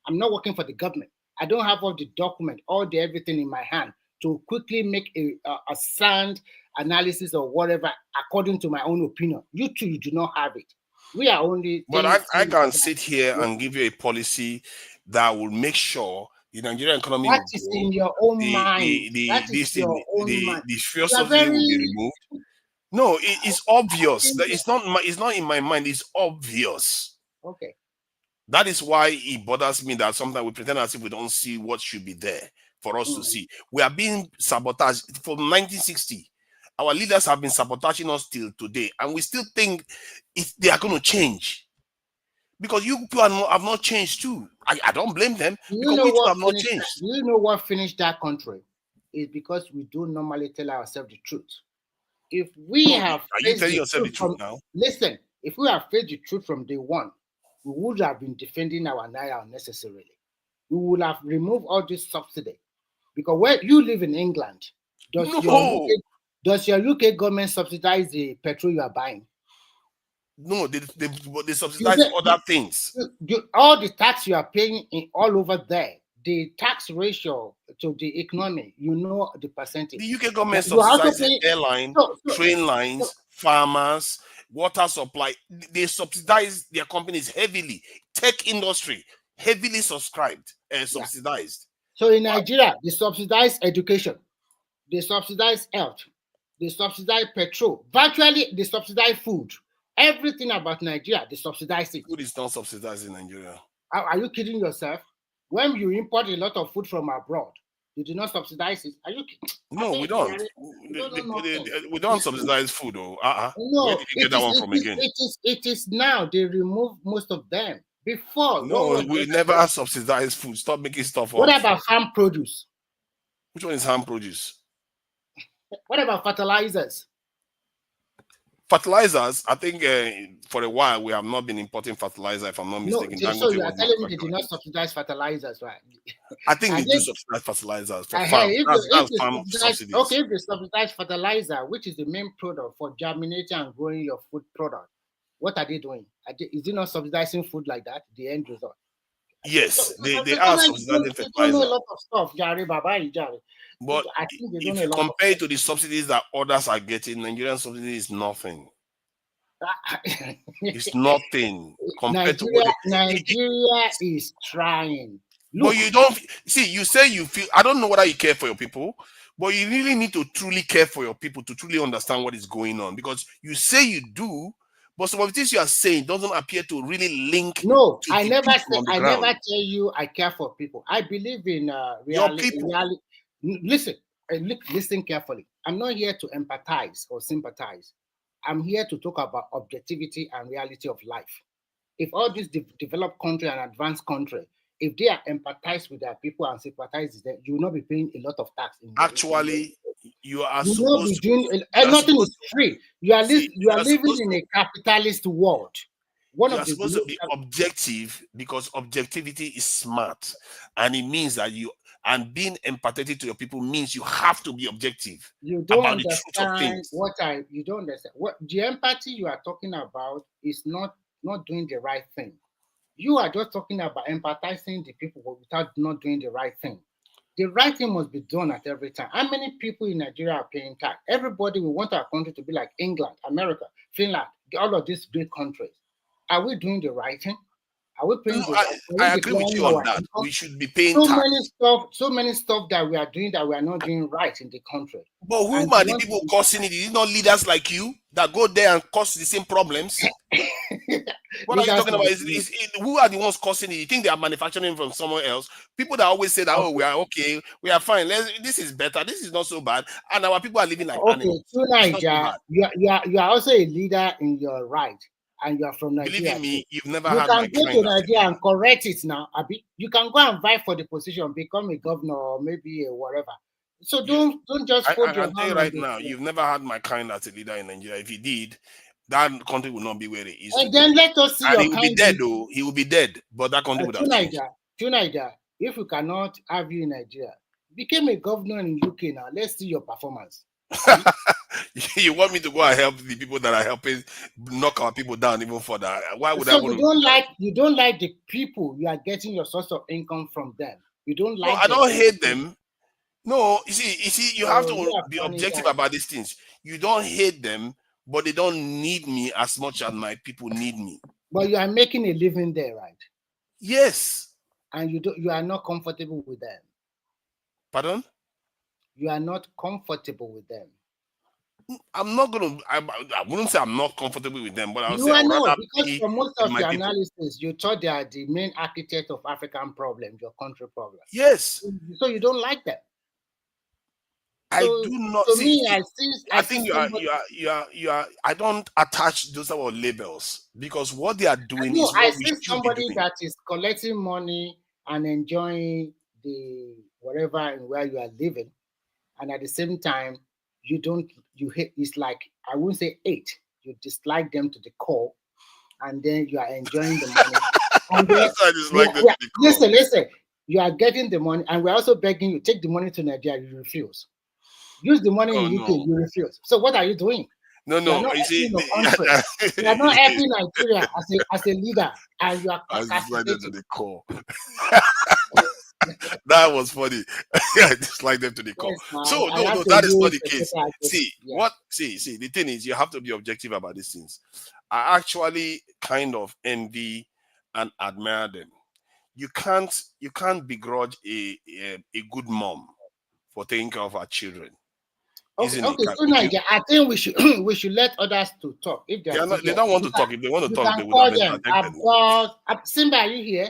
I'm not working for the government. I don't have all the document, everything in my hand to quickly make a sound analysis or whatever according to my own opinion. You too, you do not have it. We are only. But I can sit here and give you a policy that will make sure the Nigerian economy. That is in your own mind. The fuel subsidy will be removed. No, it's obvious. It's not in my mind. It's obvious. Okay. That is why it bothers me that sometimes we pretend as if we don't see what should be there for us to see. We are being sabotaged from 1960. Our leaders have been sabotaging us till today, and we still think they are going to change. Because you people have not changed too. I don't blame them. Because we too have not changed. You know what finished that country? Is because we don't normally tell ourselves the truth. If we have are you telling yourself the truth now? Listen, if we have faced the truth from day one, we would have been defending our naira unnecessarily. We would have removed all this subsidy. Because where you live in England, does your UK government subsidize the petrol you are buying? No, they subsidize other things. All the tax you are paying all over there, the tax ratio to the economy, you know the percentage. The UK government subsidizes airlines, train lines, farmers, water supply. They subsidize their companies heavily. Tech industry, heavily subscribed and subsidized. So in Nigeria, they subsidize education, they subsidize health, they subsidize petrol. Virtually, they subsidize food. Everything about Nigeria, they subsidize it. Food is not subsidized in Nigeria. Are you kidding yourself? When you import a lot of food from abroad, you do not subsidize it. Are you kidding? No, we don't. We don't subsidize food. No, where did you get that one from again? It is now. They remove most of them. Before. No, we never subsidize food. Stop making stuff up. What about farm produce? Which one is farm produce? What about fertilizers? fertilizers, I think for a while we have not been importing fertilizer, if I'm not mistaken. No, so you are telling me they did not subsidize fertilizers, right? I think they do subsidize fertilizers for farm. Subsidies. Okay, if they subsidize fertilizer, which is the main product for germinating and growing your food product, what are they doing? Is it not subsidizing food like that? The end result. Yes, they are subsidizing fertilizer. They don't know a lot of stuff, Jare, Baba, Jare. But if you compare it to the subsidies that others are getting, Nigerian subsidy is nothing. It's nothing compared to what Nigeria is trying. Look. But you don't see. You say you feel. I don't know whether you care for your people, but you really need to truly care for your people to truly understand what is going on. Because you say you do, but some of the things you are saying doesn't appear to really link. No, I never say. I never tell you I care for people. I believe in reality. Listen carefully. I'm not here to empathize or sympathize. I'm here to talk about objectivity and reality of life. If all these developed country and advanced country, if they are empathize with their people and sympathize with them, you will not be paying a lot of tax. Actually, you are supposed to. Nothing is free. You are living in a capitalist world. You are supposed to be objective because objectivity is smart, and it means that and being empathetic to your people means you have to be objective. You don't understand you don't understand. What the empathy you are talking about is not doing the right thing. You are just talking about empathizing the people without not doing the right thing. The right thing must be done at every time. How many people in Nigeria are paying tax? Everybody, we want our country to be like England, America, Finland, all of these great countries. Are we doing the right thing? Are we paying I agree with you on that. Income? We should be paying tax. So many stuff that we are doing that we are not doing right in the country. But who are the people causing it? Is it not leaders like you that go there and cause the same problems? What are you talking about? Who are the ones causing it? You think they are manufacturing from somewhere else? People that always say that, oh, we are okay, we are fine. This is better. This is not so bad. And our people are living like animals. Niger, you are also a leader in your right. And you are from Nigeria. Believe me, you've never had my kind. You can go to Nigeria and correct it now, Abi. You can go and vie for the position, become a governor or maybe a whatever. So don't just put your hand right now. You've never had my kind as a leader in Nigeria. If you did, that country will not be where it is. And then let us see. And he will be dead, though. He will be dead, but that country would have changed. To Nigeria, if we cannot have you in Nigeria, became a governor in UK now. Let's see your performance. You want me to go and help the people that are helping knock our people down even further? Why would I? You don't like the people you are getting your source of income from them. You don't like. No, I don't hate them. No, you see, you have to be objective about these things. You don't hate them, but they don't need me as much as my people need me. But you are making a living there, right? Yes. And you are not comfortable with them. Pardon? You are not comfortable with them. I'm not gonna. I wouldn't say I'm not comfortable with them, but I would say because for most of your analysis, you thought they are the main architect of African problems, your country problem. Yes. So you don't like them. I do not. I think you are. I don't attach those type of labels because what they are doing is. I see somebody that is collecting money and enjoying the whatever and where you are living, and at the same time. You hate, it's like, I wouldn't say hate, you dislike them to the core, and then you are enjoying the money. And then, listen, you are getting the money, and we're also begging you, take the money to Nigeria, you refuse. Use the money in UK, you refuse. So what are you doing? No, you see, you are not helping Nigeria as a leader, and you are disliking to the core. That was funny. I dislike them to the core. Yes, so no, that is not the case. See, the thing is, you have to be objective about these things. I actually kind of envy and admire them. You can't begrudge a good mom for taking care of her children. Okay, so Niger, I think we should let others to talk. If they don't want to talk, if they want to talk, they will them. Simba, are you here?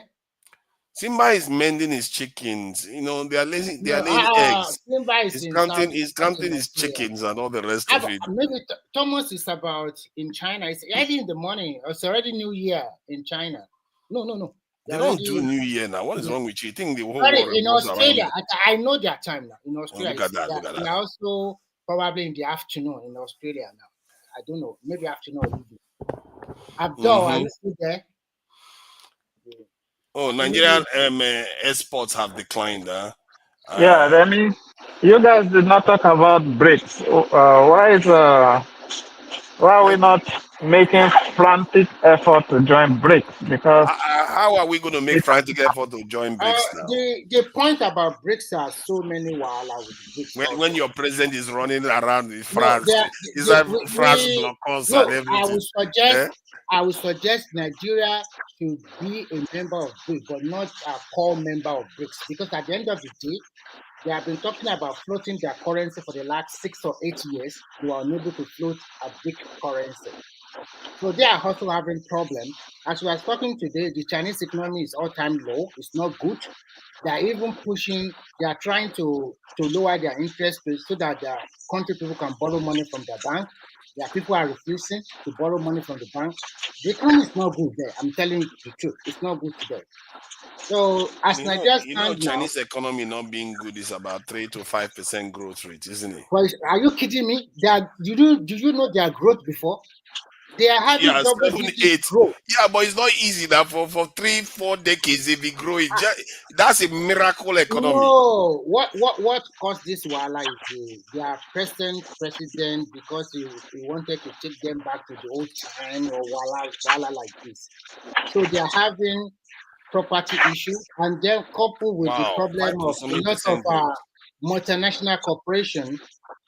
Simba is mending his chickens. You know, they are laying eggs. Simba is he's counting his chickens and all the rest of it. Maybe Thomas is about in China. It's early in the morning. It's already New Year in China. No. They don't do New Year now. What is wrong with you? You think the whole world in Australia, I know their time now. In Australia, look at that. They're also probably in the afternoon in Australia now. I don't know. Maybe afternoon or evening. Abdul, are you still there? Oh, Nigerian exports have declined. Yeah, I mean, you guys did not talk about BRICS. Why are we not making frantic effort to join BRICS? Because how are we going to make frantic effort to join BRICS now? The point about BRICS are so many wahala with BRICS. When your president is running around in France, France blockers and everything. I would suggest Nigeria should be a member of BRICS, but not a core member of BRICS, because at the end of the day, they have been talking about floating their currency for the last 6 or 8 years. They were unable to float a big currency. So they are also having problems. As we are talking today, the Chinese economy is all-time low. It's not good. They are even pushing, they are trying to lower their interest rates so that their country people can borrow money from their bank. Their people are refusing to borrow money from the bank. The economy is not good there. I'm telling you the truth. It's not good today. So as Nigeria stands now, Chinese economy not being good is about 3 to 5% growth rate, isn't it? But are you kidding me? Do you know their growth before? They are having double-digit growth. Yeah, but it's not easy that for 3-4 decades they be growing. That's a miracle economy. No, what caused this wahala is their president, because he wanted to take them back to the old time or wahala like this. So they are having property issue, and then coupled with the problem of a lot of multinational corporations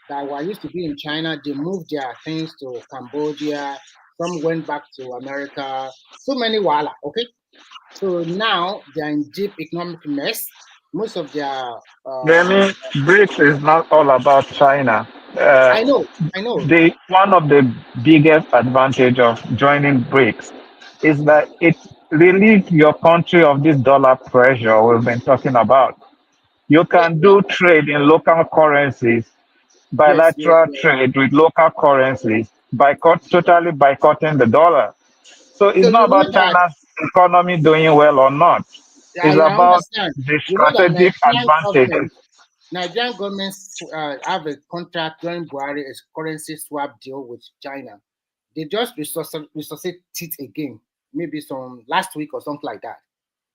that were used to be in China, they moved their things to Cambodia. Some went back to America. So many wahala. Okay, so now they're in deep economic mess. Most of their BRICS is not all about China. I know. One of the biggest advantage of joining BRICS is that it relieves your country of this dollar pressure we've been talking about. You can do trade in local currencies, bilateral trade with local currencies, totally boycotting the dollar. So it's not about China's economy doing well or not. It's about the strategic advantages. Nigerian government have a contract during Buhari, a currency swap deal with China. They just resuscitate it again, maybe some last week or something like that.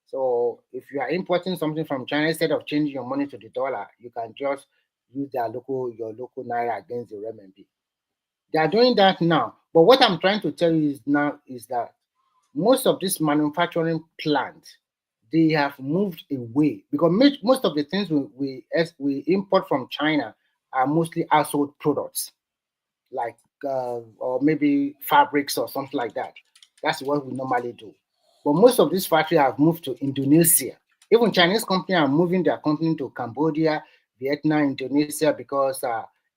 So if you are importing something from China, instead of changing your money to the dollar, you can just use your local naira against the renminbi. They are doing that now. But what I'm trying to tell you is that most of these manufacturing plants, they have moved away, because most of the things we import from China are mostly household products, like or maybe fabrics or something like that. That's what we normally do. But most of these factories have moved to Indonesia. Even Chinese companies are moving their company to Cambodia, Vietnam, Indonesia, because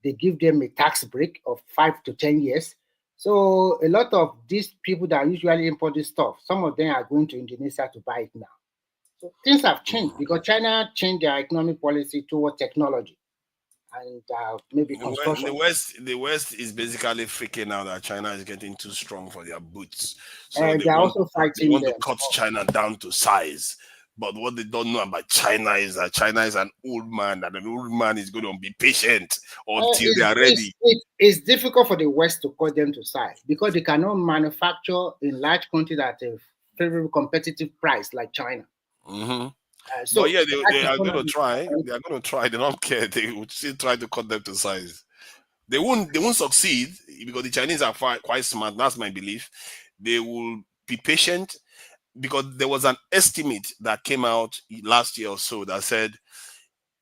they give them a tax break of 5 to 10 years. So a lot of these people that usually import this stuff, some of them are going to Indonesia to buy it now. So things have changed because China changed their economic policy toward technology and maybe construction. The West is basically freaking out that China is getting too strong for their boots. So and they're also fighting. They want to cut China down to size. But what they don't know about China is that China is an old man, and an old man is going to be patient until they are ready. It's difficult for the West to cut them to size because they cannot manufacture in large quantities at a very competitive price like China. So yeah, they are going to try. They are going to try. They don't care. They will still try to cut them to size. They won't succeed because the Chinese are quite smart. That's my belief. They will be patient. Because there was an estimate that came out last year or so that said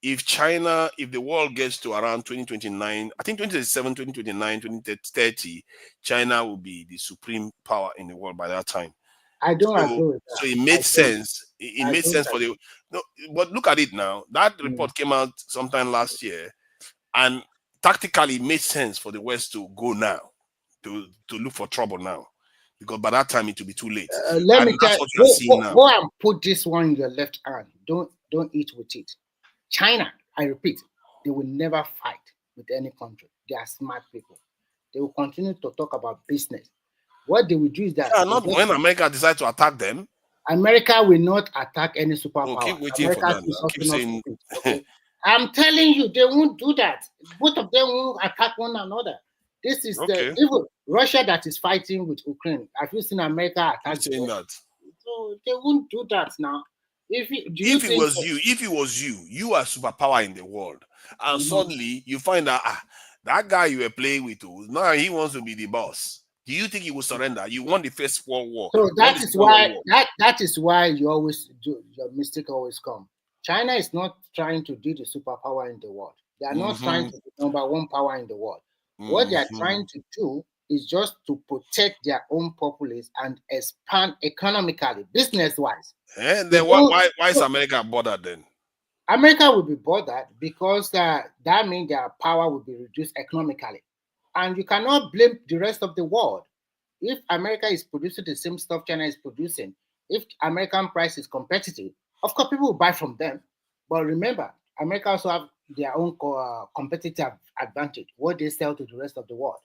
if the world gets to around 2029, I think 2027, 2029, 2030, China will be the supreme power in the world by that time. I don't agree with that. So it made sense. It made sense for but look at it now. That report came out sometime last year, and tactically it made sense for the West to go now, to look for trouble now. Because by that time it will be too late. Let me tell you, go and put this one in your left hand. Don't eat with it. China, I repeat, they will never fight with any country. They are smart people. They will continue to talk about business. What they will do is that not when America decides to attack them. America will not attack any superpower. Keep waiting for that. Keep saying. Okay? I'm telling you, they won't do that. Both of them won't attack one another. This is Russia that is fighting with Ukraine. Have you seen America attack? That? So they won't do that now. If it was you are superpower in the world, and suddenly you find out that guy you were playing with, now he wants to be the boss. Do you think he will surrender? You won the First World War. So that is why you always do your mistake always come. China is not trying to be the superpower in the world. They are not trying to be number one power in the world. What they are trying to do is just to protect their own populace and expand economically, business-wise. And then why is America bothered then? America will be bothered because that means their power will be reduced economically. And you cannot blame the rest of the world. If America is producing the same stuff China is producing, if American price is competitive, of course people will buy from them. But remember, America also have their own competitive advantage, what they sell to the rest of the world.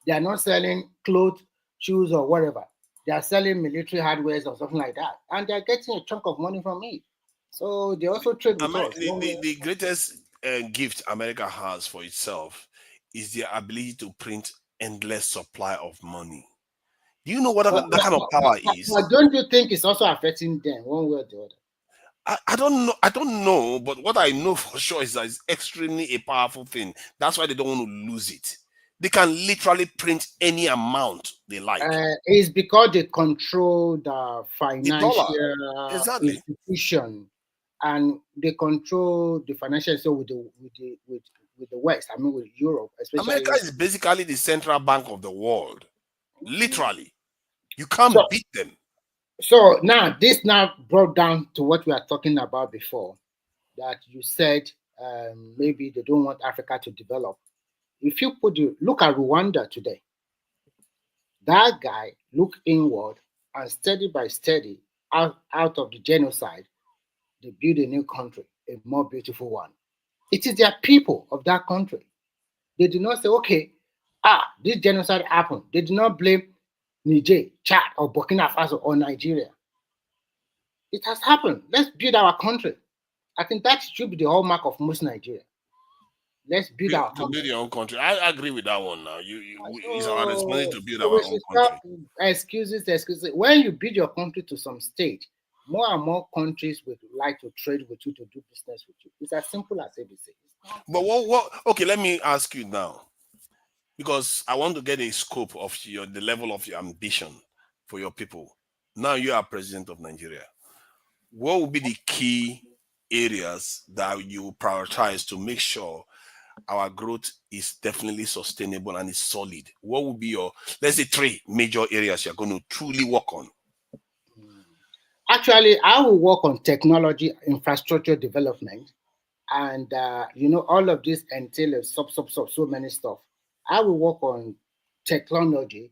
They are not selling clothes, shoes, or whatever. They are selling military hardware or something like that. And they are getting a chunk of money from it. So they also trade with us. The greatest gift America has for itself is the ability to print endless supply of money. Do you know what that kind of power is? But don't you think it's also affecting them one way or the other? I don't know, but what I know for sure is that it's extremely a powerful thing. That's why they don't want to lose it. They can literally print any amount they like. It's because they control the financial institution, and they control the financial system with the West. I mean, with Europe, especially. America is basically the central bank of the world. Literally, you can't beat them. So now this brought down to what we are talking about before, that you said maybe they don't want Africa to develop. If you look at Rwanda today, that guy look inward and steady by steady out of the genocide, they build a new country, a more beautiful one. It is their people of that country. They did not say, okay, this genocide happened. They did not blame Niger, Chad, or Burkina Faso, or Nigeria. It has happened. Let's build our country. I think that should be the hallmark of most Nigeria. Let's build our country. To build your own country. I agree with that one now. It's our responsibility to build our own country. Excuses. When you build your country to some stage, more and more countries would like to trade with you, to do business with you. It's as simple as ABC. But okay, let me ask you now, because I want to get a scope of the level of your ambition for your people. Now you are president of Nigeria. What would be the key areas that you prioritize to make sure our growth is definitely sustainable and is solid? What would be your, let's say, 3 major areas you're going to truly work on? Actually, I will work on technology, infrastructure development, and all of this entails so many stuff. I will work on technology.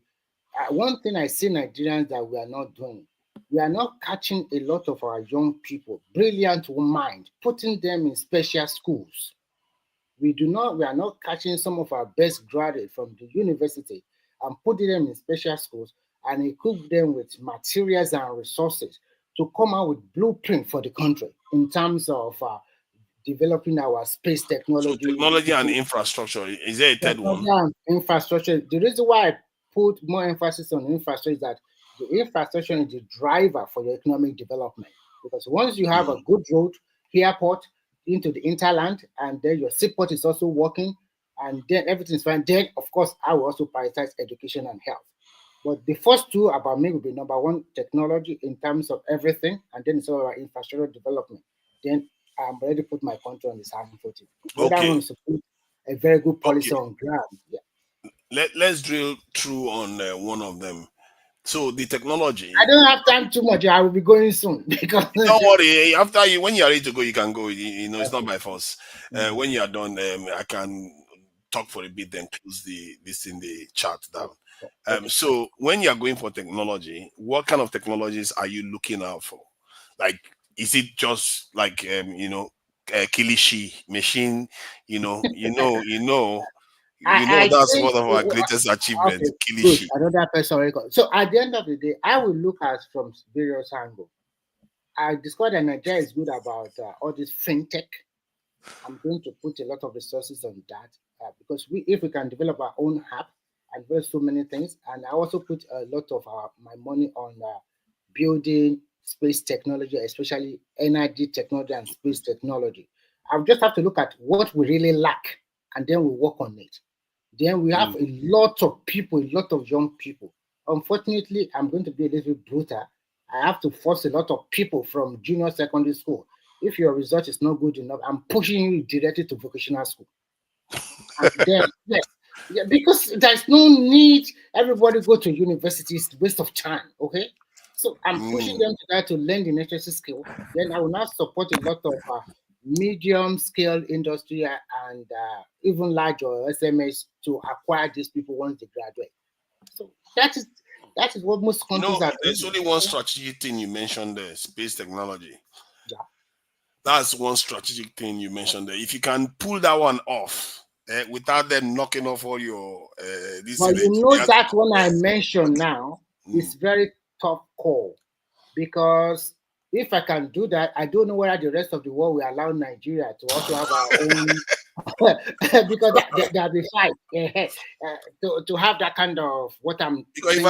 One thing I see Nigerians that we are not doing, we are not catching a lot of our young people, brilliant mind, putting them in special schools. We are not catching some of our best graduates from the university and putting them in special schools and equip them with materials and resources to come out with blueprint for the country in terms of developing our space technology. So technology and infrastructure. Is there a third one? Infrastructure. The reason why I put more emphasis on infrastructure is that the infrastructure is the driver for your economic development. Because once you have a good road, airport into the interland, and then your seaport is also working, and then everything's fine, then of course I will also prioritize education and health. But the first two about me will be number one, technology in terms of everything, and then it's all about infrastructure development. Then I'm ready to put my country on the sound footing. That one is a very good policy on ground. Yeah. Let's drill through on one of them. So the technology. I don't have time too much. I will be going soon because don't worry. After when you are ready to go, you can go. It's not by force. When you are done, I can talk for a bit, then close this in the chat down. So when you are going for technology, what kind of technologies are you looking out for? Like, is it just like Kilishi machine? That's one of our greatest achievements. Kilishi. Another person. So at the end of the day, I will look at from various angles. I discovered that Nigeria is good about all this fintech. I'm going to put a lot of resources on that because if we can develop our own app and invest so many things. And I also put a lot of my money on building space technology, especially energy technology and space technology. I just have to look at what we really lack, and then we work on it. Then we have a lot of people, a lot of young people. Unfortunately, I'm going to be a little brutal. I have to force a lot of people from junior secondary school. If your result is not good enough, I'm pushing you directly to vocational school. And then, yes, yeah, because there's no need everybody go to university. It's a waste of time. Okay, so I'm pushing them to that to learn the necessary skill. Then I will now support a lot of medium scale industry and even larger SMEs to acquire these people once they graduate. So that is what most countries are doing. There's only one strategic thing you mentioned there: space technology. Yeah. That's one strategic thing you mentioned there. If you can pull that one off without them knocking off all your but you know that one I mentioned now is very tough call, because if I can do that, I don't know whether the rest of the world will allow Nigeria to also have our own, because there'll be fight to have that kind of what I'm. Because if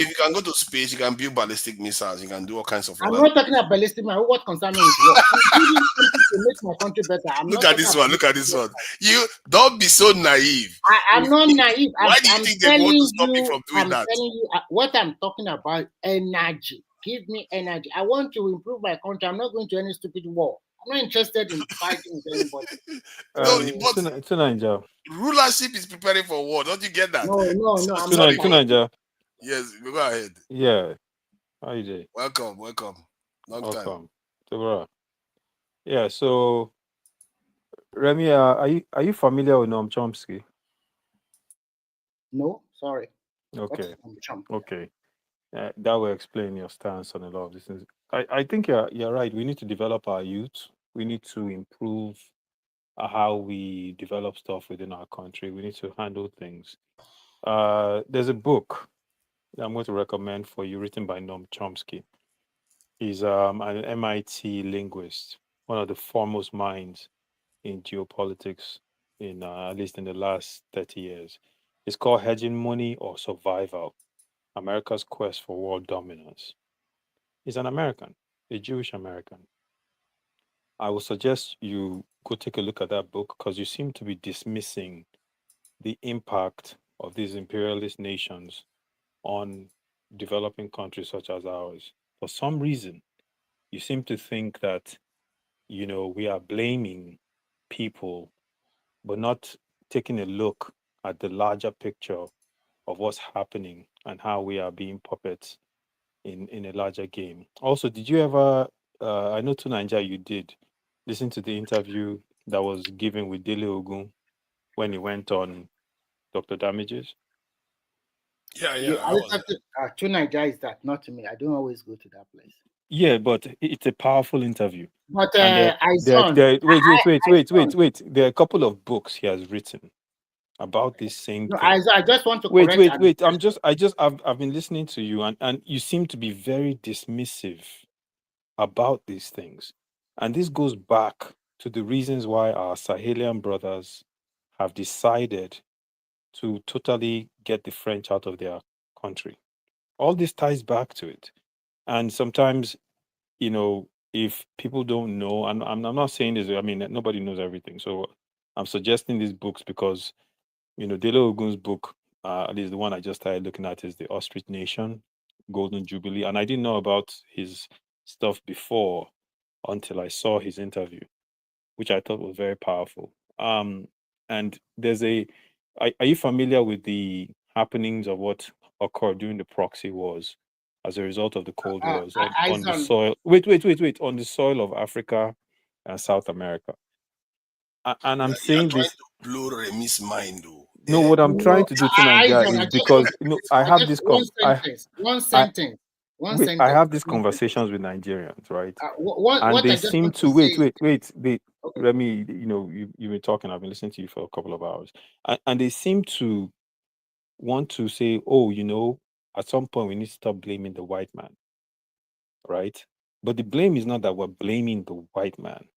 you can go to space, you can build ballistic missiles, you can do all kinds of. I'm not talking about ballistic missiles. What concerns me is what I'm doing something to make my country better. Look at this one. Look at this one. You don't be so naive. I'm not naive. Why do you think they want to stop you from doing that? I'm telling you what I'm talking about. Energy. Give me energy. I want to improve my country. I'm not going to any stupid war. I'm not interested in fighting with anybody. It's a Niger. Rulership is preparing for war. Don't you get that? No. I'm sorry. Niger. Yes, go ahead. Yeah. How you doing? Welcome. Long time. Yeah. So, Remy, are you familiar with Noam Chomsky? No, sorry. Okay. Okay. That will explain your stance on a lot of these things. I think you're right. We need to develop our youth. We need to improve how we develop stuff within our country. We need to handle things. There's a book that I'm going to recommend for you, written by Noam Chomsky. He's an MIT linguist, one of the foremost minds in geopolitics, at least in the last 30 years. It's called Hegemony or Survival: America's Quest for World Dominance. He's an American, a Jewish American. I would suggest you go take a look at that book, because you seem to be dismissing the impact of these imperialist nations on developing countries such as ours. For some reason, you seem to think that, we are blaming people, but not taking a look at the larger picture of what's happening and how we are being puppets in a larger game. Also, did you ever, I know to Nigeria you did, listen to the interview that was given with Dele Ogun when he went on Dr. Damages? Yeah. To Nigeria is that, not to me. I don't always go to that place. Yeah, but it's a powerful interview. But wait. There are a couple of books he has written about this same thing. I just want to wait. I've been listening to you, and you seem to be very dismissive about these things. And this goes back to the reasons why our Sahelian brothers have decided to totally get the French out of their country. All this ties back to it. And sometimes, if people don't know, and I'm not saying this, I mean, nobody knows everything. So I'm suggesting these books because, Dele Ogun's book, at least the one I just started looking at, is The Ostrich Nation, Golden Jubilee. And I didn't know about his stuff before until I saw his interview, which I thought was very powerful. And there's are you familiar with the happenings of what occurred during the proxy wars as a result of the Cold Wars on the soil? Wait, on the soil of Africa and South America. And I'm saying this. To blow Remy's mind, though. No, what I'm trying to do tonight is because I have this. One sentence. I have these conversations with Nigerians, right? And they seem to wait. Remy, you've been talking. I've been listening to you for a couple of hours, and they seem to want to say, "Oh, at some point we need to stop blaming the white man," right? But the blame is not that we're blaming the white man.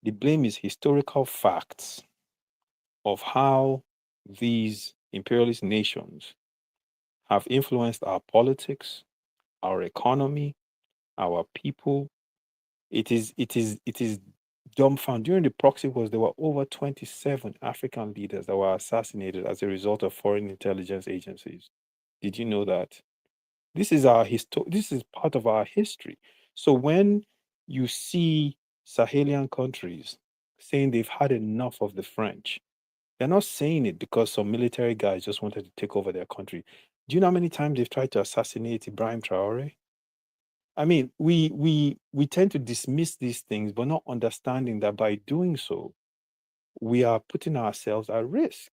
The blame is historical facts of how these imperialist nations have influenced our politics, our economy, our people. It is dumbfounding. During the proxy wars, there were over 27 African leaders that were assassinated as a result of foreign intelligence agencies. Did you know that? This is this is part of our history. So when you see Sahelian countries saying they've had enough of the French, they're not saying it because some military guys just wanted to take over their country. Do you know how many times they've tried to assassinate Ibrahim Traore? I mean, we tend to dismiss these things, but not understanding that by doing so, we are putting ourselves at risk.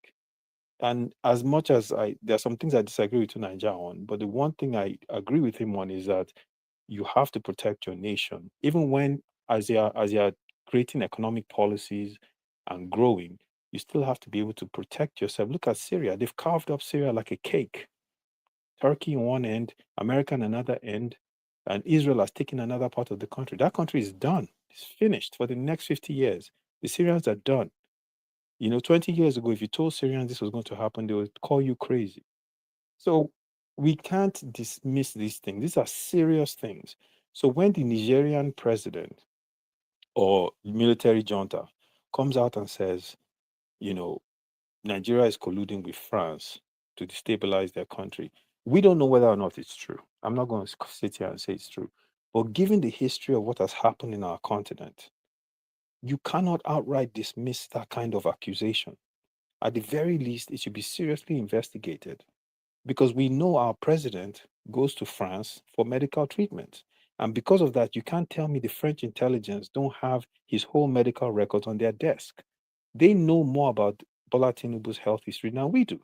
And as much as there are some things I disagree with Nigeria on, but the one thing I agree with him on is that you have to protect your nation, even when as you are creating economic policies and growing, you still have to be able to protect yourself. Look at Syria; they've carved up Syria like a cake. Turkey on one end, America on another end, and Israel has taken another part of the country. That country is done; it's finished for the next 50 years. The Syrians are done. 20 years ago, if you told Syrians this was going to happen, they would call you crazy. So we can't dismiss these things. These are serious things. So when the Nigerian president or military junta comes out and says, Nigeria is colluding with France to destabilize their country, we don't know whether or not it's true. I'm not going to sit here and say it's true. But given the history of what has happened in our continent, you cannot outright dismiss that kind of accusation. At the very least, it should be seriously investigated because we know our president goes to France for medical treatment. And because of that, you can't tell me the French intelligence don't have his whole medical records on their desk. They know more about Bola Tinubu's health history than we do.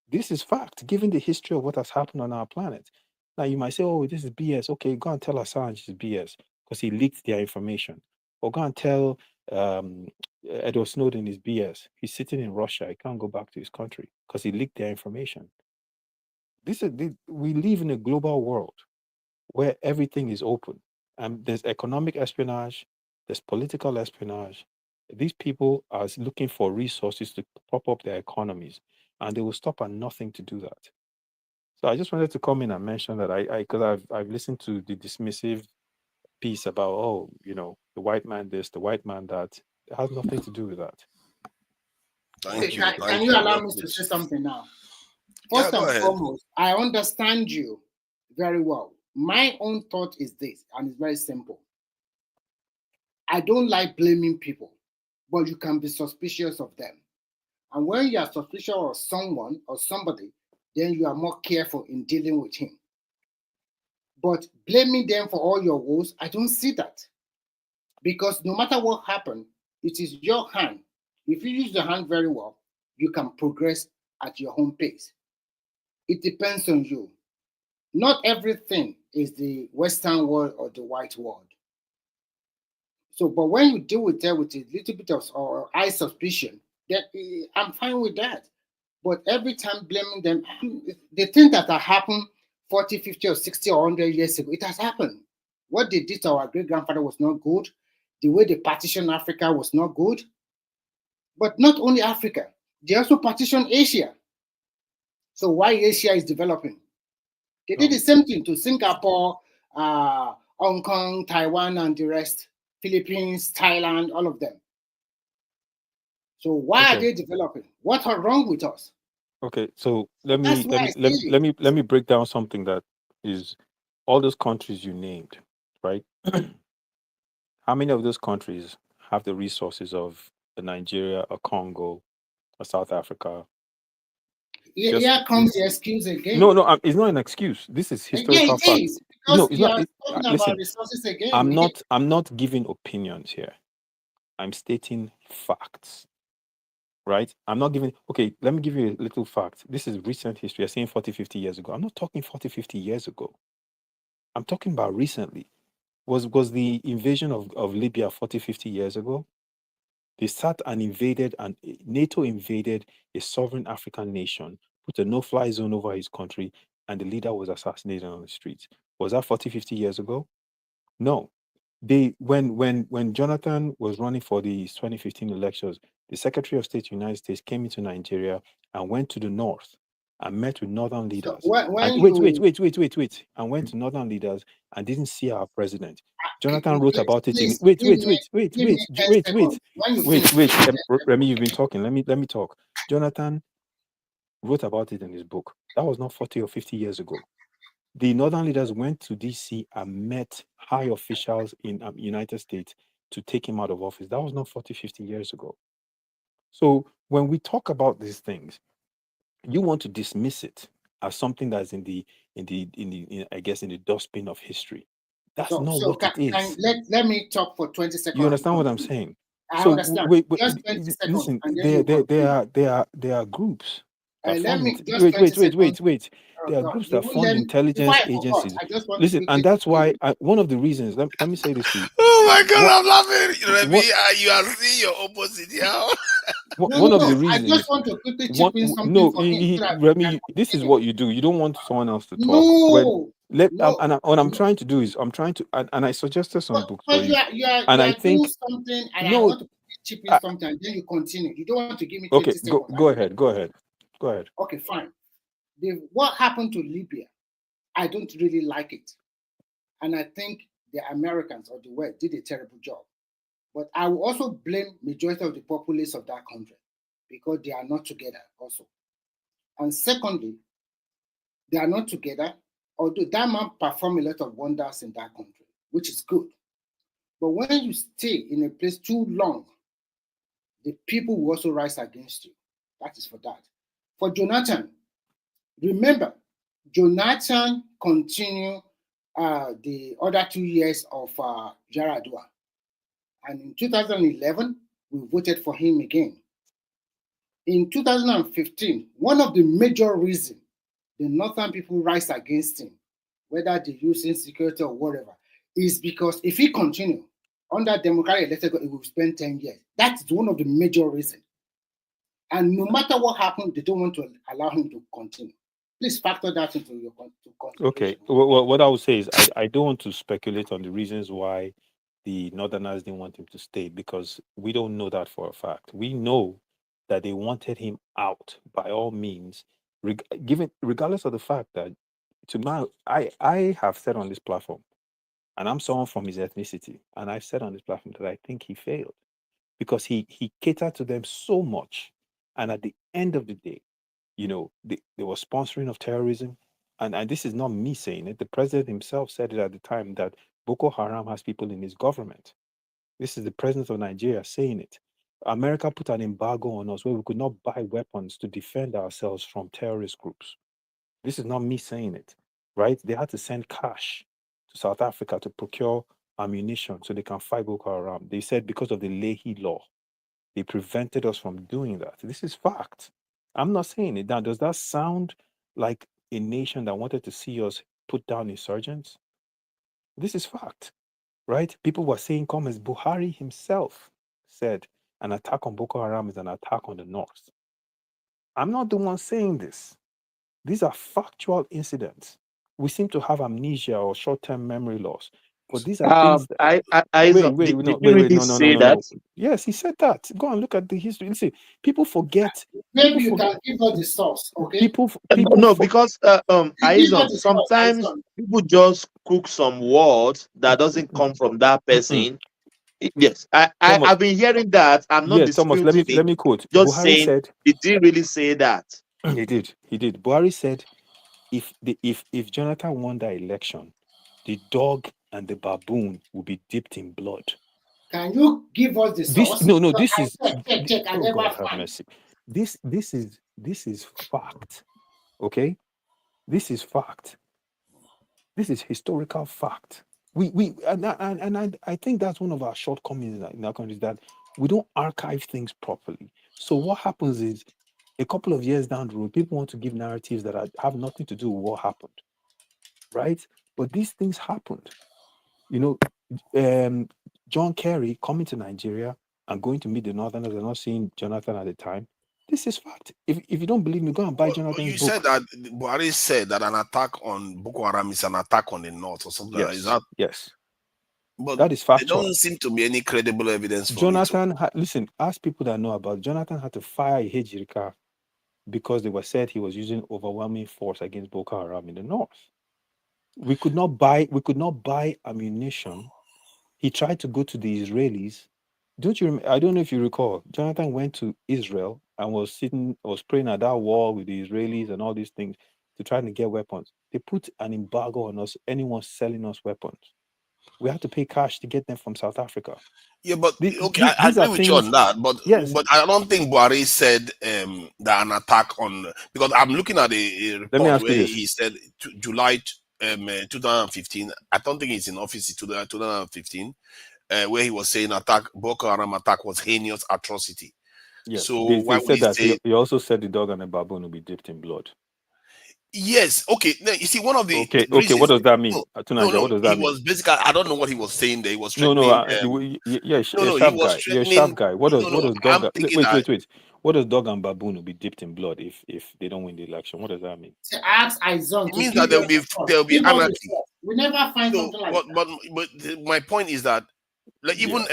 This is fact, given the history of what has happened on our planet. Now, you might say, oh, this is BS. Okay, go and tell Assange it's BS because he leaked their information. Or go and tell Edward Snowden is BS. He's sitting in Russia. He can't go back to his country because he leaked their information. We live in a global world where everything is open. And there's economic espionage, there's political espionage. These people are looking for resources to prop up their economies, and they will stop at nothing to do that. So I just wanted to come in and mention that because I've listened to the dismissive piece about, the white man this, the white man that. It has nothing to do with that. Can you allow me to say something now? First and foremost, I understand you very well. My own thought is this, and it's very simple. I don't like blaming people, but you can be suspicious of them. And when you are suspicious of someone or somebody, then you are more careful in dealing with him. But blaming them for all your woes, I don't see that. Because no matter what happened, it is your hand. If you use the hand very well, you can progress at your own pace. It depends on you. Not everything is the Western world or the white world. So, but when you deal with that with a little bit of eye suspicion, that I'm fine with that. But every time blaming them, the thing that happened 40, 50, or 60, or 100 years ago, it has happened. What they did to our great-grandfather was not good. The way they partitioned Africa was not good. But not only Africa, they also partitioned Asia. So why Asia is developing? They did the same thing to Singapore, Hong Kong, Taiwan, and the rest, Philippines, Thailand, all of them. So why are they developing? What are wrong with us? Okay, so let me break down something that is all those countries you named, right? How many of those countries have the resources of a Nigeria, a Congo, a South Africa? Here comes the excuse again. No, it's not an excuse. This is historical fact. Is, because you are talking listen, about resources again. I'm not giving opinions here. I'm stating facts. Right? I'm not giving, okay, let me give you a little fact. This is recent history. You're saying 40, 50 years ago. I'm not talking 40, 50 years ago. I'm talking about recently. Was the invasion of Libya 40, 50 years ago? They sat and invaded, and NATO invaded a sovereign African nation, put a no-fly zone over his country, and the leader was assassinated on the streets. Was that 40, 50 years ago? No. When Jonathan was running for the 2015 elections, the Secretary of State, United States, came into Nigeria and went to the north and met with northern leaders. So And wait, and went to northern leaders and didn't see our president. Jonathan wrote about it in wait. Remy, you've been talking. Let me talk. Jonathan wrote about it in his book. That was not 40 or 50 years ago. The northern leaders went to DC and met high officials in United States to take him out of office. That was not 40, 50 years ago. So when we talk about these things, you want to dismiss it as something that's in the dustbin of history. That's not what it is. Let me talk for 20 seconds. You understand what I'm saying? I understand. Wait, just 20 seconds. Listen, there are groups. Wait. There are groups that fund intelligence agencies. Listen, and that's why one of the reasons. Let me say this to you. Oh my God, I'm laughing. Remy, you are seeing your opposite here. One of the reasons. I just want to quickly chip in something. Remy, this is what you do. You don't want someone else to talk. What I'm trying to do is and I suggested some books for you. I think something, and I want to chip in something, and then you continue. You don't want to give me 20 seconds. Go ahead. Okay, fine. What happened to Libya? I don't really like it. And I think the Americans or the West did a terrible job. But I will also blame majority of the populace of that country because they are not together also. And secondly, they are not together, although that man performed a lot of wonders in that country, which is good. But when you stay in a place too long, the people will also rise against you. That is for that. For Jonathan, remember, Jonathan continued the other 2 years of Yaradua. And in 2011, we voted for him again. In 2015, one of the major reasons the northern people rise against him, whether they use insecurity or whatever, is because if he continues under democratic elected, it will spend 10 years. That's one of the major reasons. And no matter what happens, they don't want to allow him to continue. Please factor that into your consideration. Okay. Well, what I would say is I don't want to speculate on the reasons why the Northerners didn't want him to stay, because we don't know that for a fact. We know that they wanted him out by all means, regardless of the fact that I have said on this platform, and I'm someone from his ethnicity, and I've said on this platform that I think he failed because he catered to them so much. And at the end of the day, they were sponsoring of terrorism. And this is not me saying it. The president himself said it at the time that Boko Haram has people in his government. This is the president of Nigeria saying it. America put an embargo on us where we could not buy weapons to defend ourselves from terrorist groups. This is not me saying it, right? They had to send cash to South Africa to procure ammunition so they can fight Boko Haram. They said because of the Leahy law, they prevented us from doing that. This is fact. I'm not saying it. Now, does that sound like a nation that wanted to see us put down insurgents? This is fact, right? People were saying comments. Buhari himself said an attack on Boko Haram is an attack on the North. I'm not the one saying this. These are factual incidents. We seem to have amnesia or short-term memory loss. But these are things that... No. Yes, he said that. Go and look at the history. Listen, people forget. Maybe you can give us the source, okay? Because sometimes people just cook some words that doesn't come from that person. Yes, I've been hearing that. I'm not disputing. Thomas, let me quote. Just Buhari saying, said, he didn't really say that. He did. Buhari said, if Jonathan won that election, the dog and the baboon will be dipped in blood. Can you give us the source? This is check. I never find. This is fact. Okay? This is fact. This is historical fact. I think that's one of our shortcomings in our country, is that we don't archive things properly. So what happens is, a couple of years down the road, people want to give narratives that have nothing to do with what happened, right? But these things happened. John Kerry coming to Nigeria and going to meet the Northerners and not seeing Jonathan at the time. This is fact. If you don't believe me, go and buy Jonathan's book. You said that Buhari said that an attack on Boko Haram is an attack on the North or something like that. Yes. But that is factual. There doesn't seem to be any credible evidence for Jonathan, listen, ask people that know about Jonathan had to fire Hejirika because they were said he was using overwhelming force against Boko Haram in the north. We could not buy ammunition. He tried to go to the Israelis. I don't know if you recall. Jonathan went to Israel and was praying at that wall with the Israelis and all these things to try to get weapons. They put an embargo on us, anyone selling us weapons. We had to pay cash to get them from South Africa. Yeah, but I agree with you on that. But yes, but I don't think Buhari said that an attack on, because I'm looking at a report where he said July 2015. I don't think he's in office in 2015, where he was saying Boko Haram attack was heinous atrocity. Yes. So they said that he also said the dog and the baboon will be dipped in blood. Yes. Okay. Now, you see, one of the okay. What does that mean? No, what does that mean? He was basically, I don't know what he was saying there. He was threatening. You're a sharp guy. What does dog? Wait. What does dog and baboon will be dipped in blood if they don't win the election? What does that mean? To ask Izon. It means that there'll be anarchy. We never find something like that. But my point is that, like, even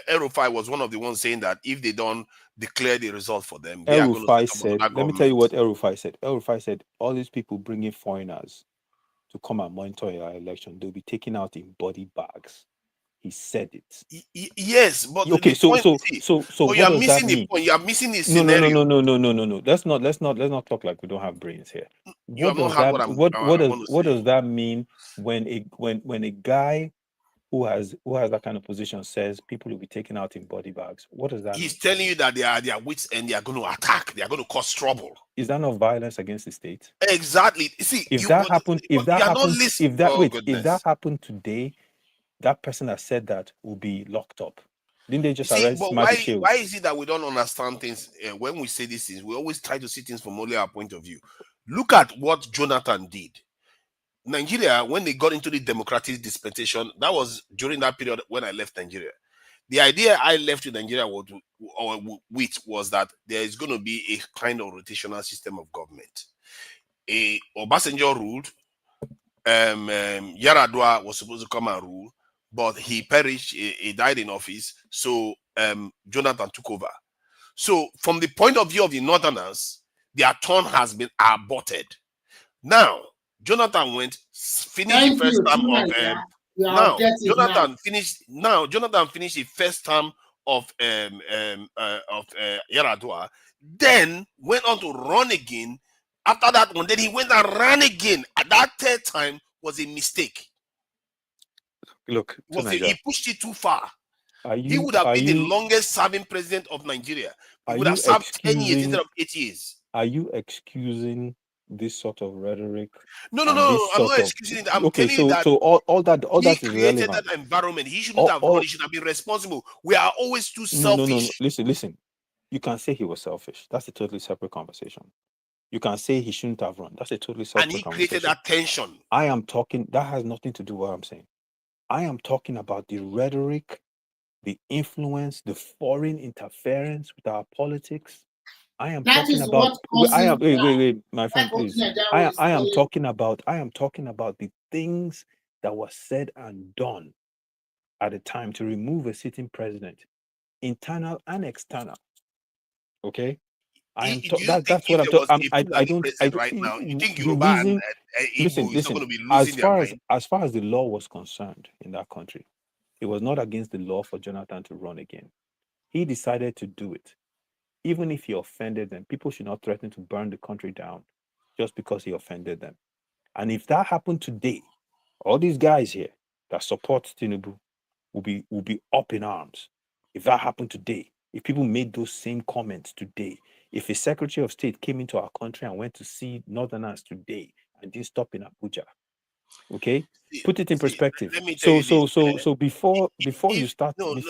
El-Rufai was one of the ones saying that if they don't declare the result for them, they are going to said, let me tell you what El-Rufai said. El-Rufai said, all these people bringing foreigners to come and monitor your election, they'll be taken out in body bags. He said it. Yes, but okay. So what you are does missing that the mean? point. You are missing the scenario. No. Let's not talk like we don't have brains here. What does that mean when a guy who has that kind of position says people will be taken out in body bags? What does that mean? He's telling you that they are wits and they are going to attack. They are going to cause trouble. Is that not violence against the state? Exactly. See, if that happened today, that person that said that will be locked up. Didn't they just arrest Mahdi Shehu? Why is it that we don't understand things when we say these things? We always try to see things from only our point of view. Look at what Jonathan did. Nigeria, when they got into the democratic dispensation, that was during that period when I left Nigeria. The idea I left with Nigeria was that there is going to be a kind of rotational system of government. Obasanjo ruled. Yaradua was supposed to come and rule, but he perished. He died in office. So Jonathan took over. So from the point of view of the Northerners, their turn has been aborted. Now, Jonathan finished the first term of Jonathan finished the first term of Yaradua, then went on to run again. After that one, then he went and ran again. At that third time was a mistake. Look, he pushed it too far. He would have been the longest serving president of Nigeria. He would have served 10 years instead of 8 years. Are you excusing this sort of rhetoric? No. I'm not excusing it. I'm telling you that all that is created irrelevant. that environment. He shouldn't have run. He should have been responsible. We are always too selfish. No. Listen. You can say he was selfish. That's a totally separate conversation. You can say he shouldn't have run. That's a totally separate conversation. And he created that tension. I am talking. That has nothing to do with what I'm saying. I am talking about the rhetoric, the influence, the foreign interference with our politics. I am talking about. Wait, my friend, please. I am talking about the things that were said and done at the time to remove a sitting president, internal and external. Okay. That's what I'm talking. I don't. Right now, you think Yoruba and Igbo is not going to be losing their brain? As far as the law was concerned in that country, it was not against the law for Jonathan to run again. He decided to do it. Even if he offended them, people should not threaten to burn the country down just because he offended them. And if that happened today, all these guys here that support Tinubu will be up in arms. If that happened today, if people made those same comments today, if a Secretary of State came into our country and went to see Northerners today and didn't stop in Abuja, okay, put it in perspective. So before you start saying,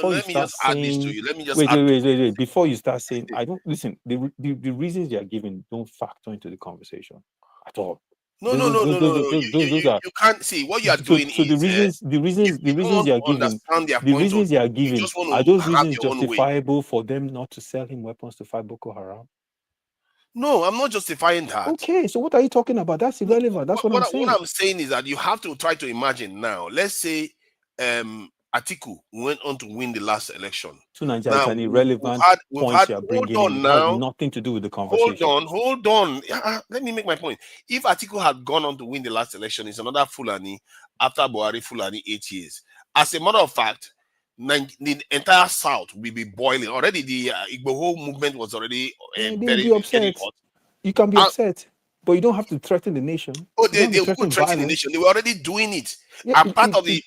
wait, before you start saying, I don't listen. The reasons you are giving don't factor into the conversation at all. No. You can't see what you are doing. So the reasons you are giving, are those reasons justifiable for them not to sell him weapons to fight Boko Haram? No, I'm not justifying that. Okay, so what are you talking about? That's irrelevant. That's what I'm saying. What I'm saying is that you have to try to imagine now. Let's say Atiku went on to win the last election. To Nigeria, it's an irrelevant point you are bringing in. It has nothing to do with the conversation. Hold on. Let me make my point. If Atiku had gone on to win the last election, it's another Fulani after Buhari Fulani 8 years. As a matter of fact, the entire South will be boiling. Already the Igboho movement was already very upset. You can be upset, but you don't have to threaten the nation. Oh, they will threaten the nation. They were already doing it. Yeah, and part of the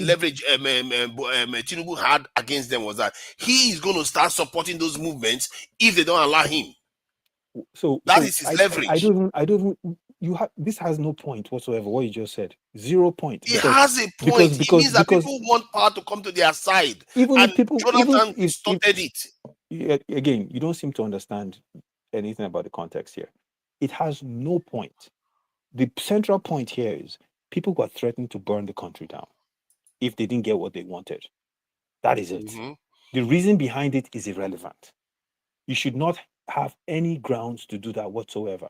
leverage Tinubu had against them was that he is going to start supporting those movements if they don't allow him. So that is his leverage. I don't. You have this has no point whatsoever. What you just said, 0 point. It has a point. It means that people want power to come to their side. Even and if people, Jonathan started it. Again, you don't seem to understand anything about the context here. It has no point. The central point here is people were threatening to burn the country down if they didn't get what they wanted. That is it. Mm-hmm. The reason behind it is irrelevant. You should not have any grounds to do that whatsoever.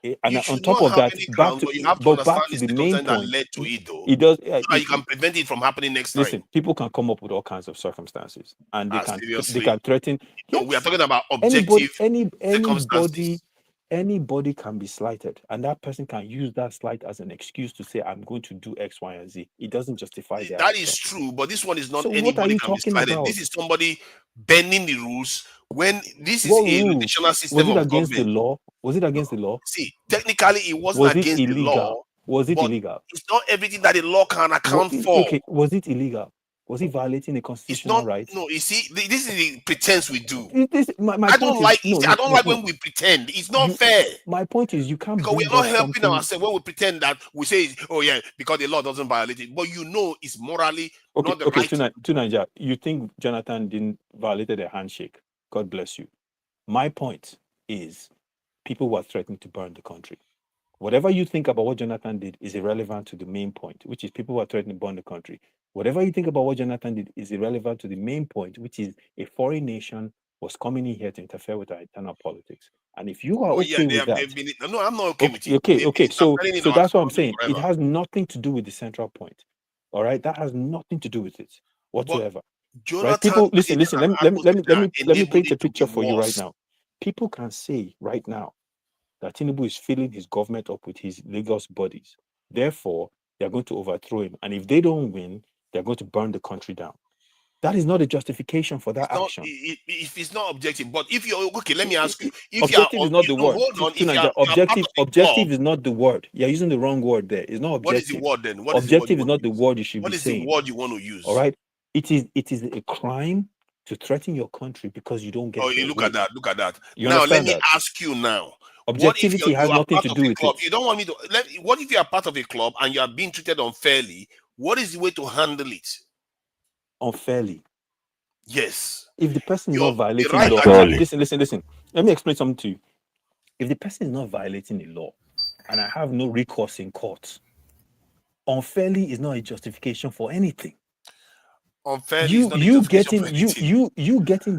And on top of that, back to the main point that led to it, though. It does. So you can prevent it from happening next time. Listen, people can come up with all kinds of circumstances, and they can threaten. No, we are talking about objective Anybody can be slighted, and that person can use that slight as an excuse to say, "I'm going to do X, Y, and Z." It doesn't justify that. That is true, but this one is not anybody can be slighted. About? This is somebody bending the rules. When this is a rotational system of against government. The law? Was it against the law? See, technically, it wasn't against the law. Was it illegal? It's not everything that the law can account for. Okay, was it illegal? Was it violating the constitutional rights? No, you see, this is the pretense we do. I don't like when we pretend. It's not fair. My point is, you can't. Because we're not helping ourselves when we pretend that we say, "Oh yeah," because the law doesn't violate it. But you know, it's morally not the right. To Nigeria, you think Jonathan didn't violate the handshake? God bless you. My point is, people were threatening to burn the country. Whatever you think about what Jonathan did is irrelevant to the main point, which is people were threatening to burn the country. Whatever you think about what Jonathan did is irrelevant to the main point, which is a foreign nation was coming in here to interfere with our internal politics. And if you are with that, no, I'm not okay with you. Okay. So that's what I'm saying. Forever. It has nothing to do with the central point. All right, that has nothing to do with it whatsoever. Right? People, listen. Let me paint a picture for you right now. People can say right now that Tinubu is filling his government up with his Lagos bodies. Therefore, they're going to overthrow him. And if they don't win, they're going to burn the country down. That is not a justification for that action. If it's not objective, but if you're okay, let me ask you. If objective is not the word. Objective is not the word. You're using the wrong word there. It's not objective. What is the word then? Objective is not the word you should be saying. What is the word you want to use? All right. It is a crime to threaten your country because you don't get. Oh, you look at that. Now let me ask you now. Objectivity has nothing to do with it. You don't want me to. What if you are part of a club and you are being treated unfairly? What is the way to handle it? Unfairly. Yes. If the person is not violating the law, listen. Let me explain something to you. If the person is not violating the law, and I have no recourse in court, unfairly is not a justification for anything. Unfairly you getting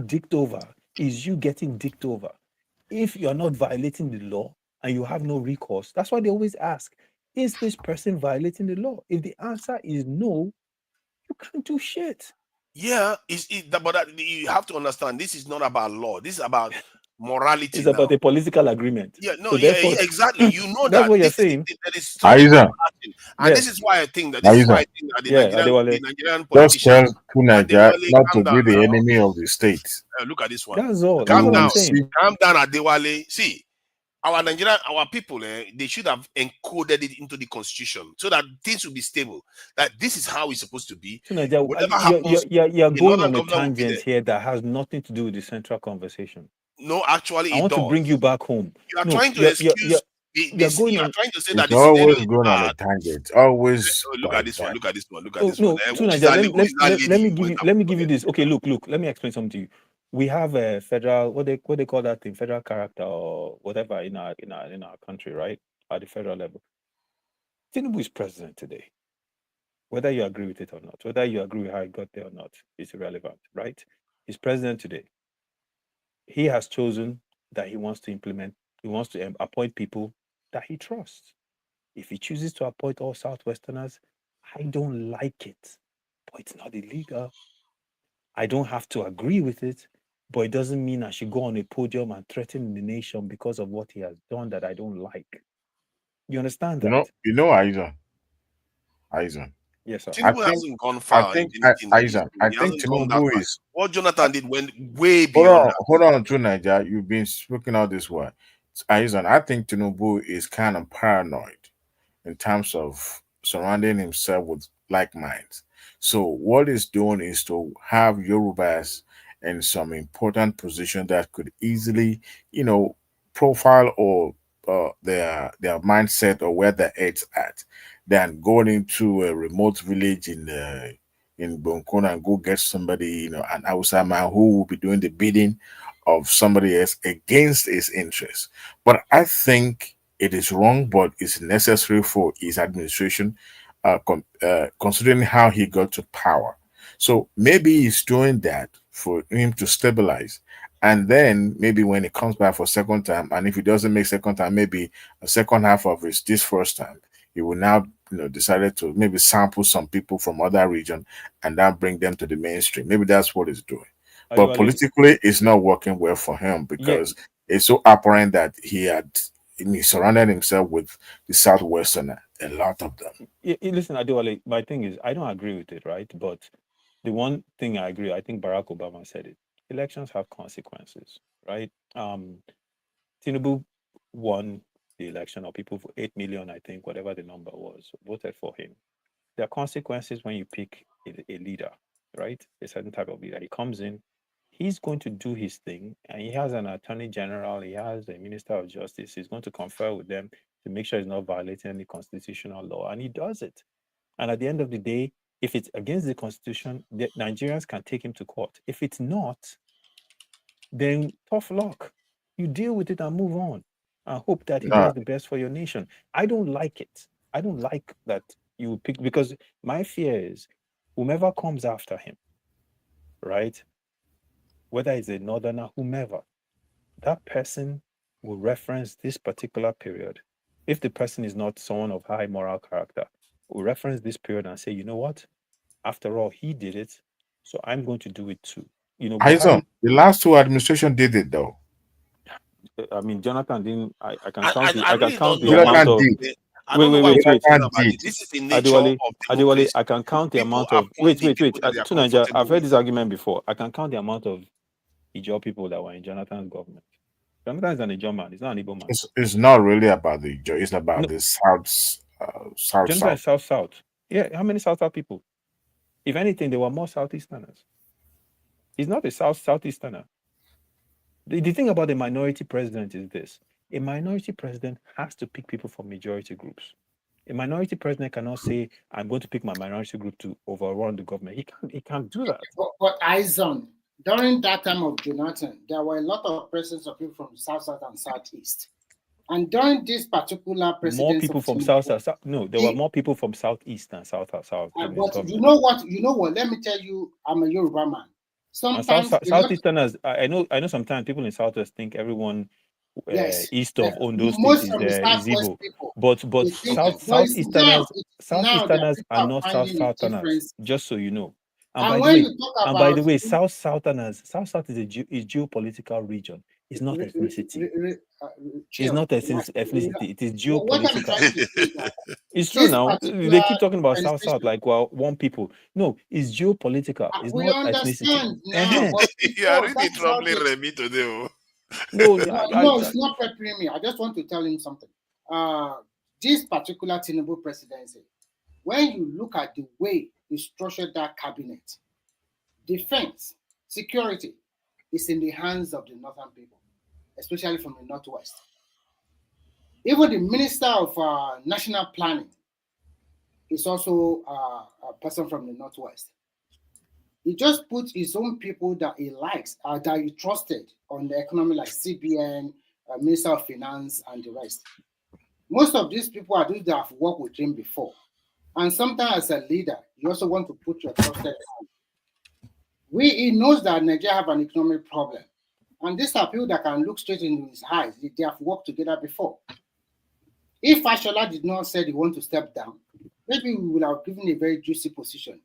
dicked over is you getting dicked over. If you're not violating the law and you have no recourse, that's why they always ask, is this person violating the law? If the answer is no, you can't do shit. Yeah, but you have to understand, this is not about law. This is about morality. It's about a political agreement. Yeah, no, so therefore, exactly. You know that's what you're saying. And this is why I think that the Nigerian politicians just tell Nigeria not to be the enemy of the state. Look at this one. That's all. Calm down, Adewale. See, our people, they should have encoded it into the constitution so that things will be stable. That this is how it's supposed to be. So Nigeria, you're going on a tangent here that has nothing to do with the central conversation. No, actually, I want to bring you back home. You are trying to excuse. You are trying to say that it's always going on a tangent. Always. Look at this one. Let me give you this. Okay, look. Let me explain something to you. We have a federal, what they call that thing, federal character or whatever in our country, right? At the federal level. Tinubu is president today. Whether you agree with it or not, whether you agree with how he got there or not, it's irrelevant, right? He's president today. He has chosen that he wants to appoint people that he trusts. If he chooses to appoint all Southwesterners, I don't like it but it's not illegal. I don't have to agree with it, but it doesn't mean I should go on a podium and threaten the nation because of what he has done that I don't like. You understand that? Aizen. Yes, sir. Tinubu hasn't gone far in anything. I think Tinubu is what Jonathan did went way beyond that. Hold on, to Niger. You've been speaking out this way. Aizen, I think Tinubu is kind of paranoid in terms of surrounding himself with like minds. So what he's doing is to have Yorubas in some important position that could easily, profile or their mindset or where their head's at, than going into a remote village in Bonkona and go get somebody, an outside man who will be doing the bidding of somebody else against his interests. But I think it is wrong, but it's necessary for his administration, considering how he got to power. So maybe he's doing that for him to stabilize. And then maybe when he comes back for second time, and if he doesn't make second time, maybe a second half of this first time, he will now decided to maybe sample some people from other region and then bring them to the mainstream. Maybe that's what he's doing. But politically, it's not working well for him because it's so apparent that he surrounded himself with the Southwesterner, a lot of them. Listen, Adewale, my thing is, I don't agree with it, right? But the one thing I agree, I think Barack Obama said it. Elections have consequences, right? Tinubu won the election, or people for 8 million, I think, whatever the number was, voted for him. There are consequences when you pick a leader, right? A certain type of leader. He comes in, he's going to do his thing, and he has an attorney general, he has a minister of justice. He's going to confer with them to make sure he's not violating any constitutional law, and he does it. And at the end of the day, if it's against the constitution, the Nigerians can take him to court. If it's not, then tough luck. You deal with it and move on and hope that he does the best for your nation. I don't like it. I don't like that you pick, because my fear is whomever comes after him, right? Whether it's a northerner, whomever, that person will reference this particular period. If the person is not someone of high moral character, will reference this period and say, you know what? After all, he did it, so I'm going to do it too. The last two administrations did it though. I mean, Jonathan didn't. I can count. I can count the amount of. Wait. This is the nature of Adewale, I can count the amount of. Wait. To Nigeria, I've heard this argument before. I can count the amount of Ijaw people that were in Jonathan's government. Jonathan is an Ijaw man. He's not an Igbo man. It's not really about the Ijaw. It's about the South. Jonathan is South. Yeah, how many South people? If anything, there were more Southeasterners. He's not a Southeasterner. The thing about a minority president is this. A minority president has to pick people from majority groups. A minority president cannot say, I'm going to pick my minority group to overrun the government. He can't do that. But Aizen, during that time of Jonathan, there were a lot of presidents of people from South and Southeast. And during this particular presidency, more people from South. No, there were more people from Southeast than South. But you know what? Let me tell you, I'm a Yoruba man. Sometimes Southeasterners, I know sometimes people in Southwest think everyone east of Ondo State is Igbo. But Southeasterners are not Southerners, just so you know. And by the way, Southerners, South is a geopolitical region. It's not ethnicity. It's not ethnicity. It is geopolitical. It's true now. They keep talking about South, like, well, one people. No, it's geopolitical. It's not ethnicity. You are really troubling Remy today. No, it's not preparing me. I just want to tell him something. This particular Tinubu presidency, when you look at the way he structured that cabinet, defense, security is in the hands of the northern people, especially from the northwest. Even the Minister of National Planning is also a person from the northwest. He just put his own people that he likes, that he trusted on the economy, like CBN, Minister of Finance, and the rest. Most of these people are those that have worked with him before. And sometimes as a leader, you also want to put your trusted hand. He knows that Nigeria have an economic problem. And these are people that can look straight into his eyes. They have worked together before. If Fashola did not say he want to step down, maybe we would have given a very juicy position.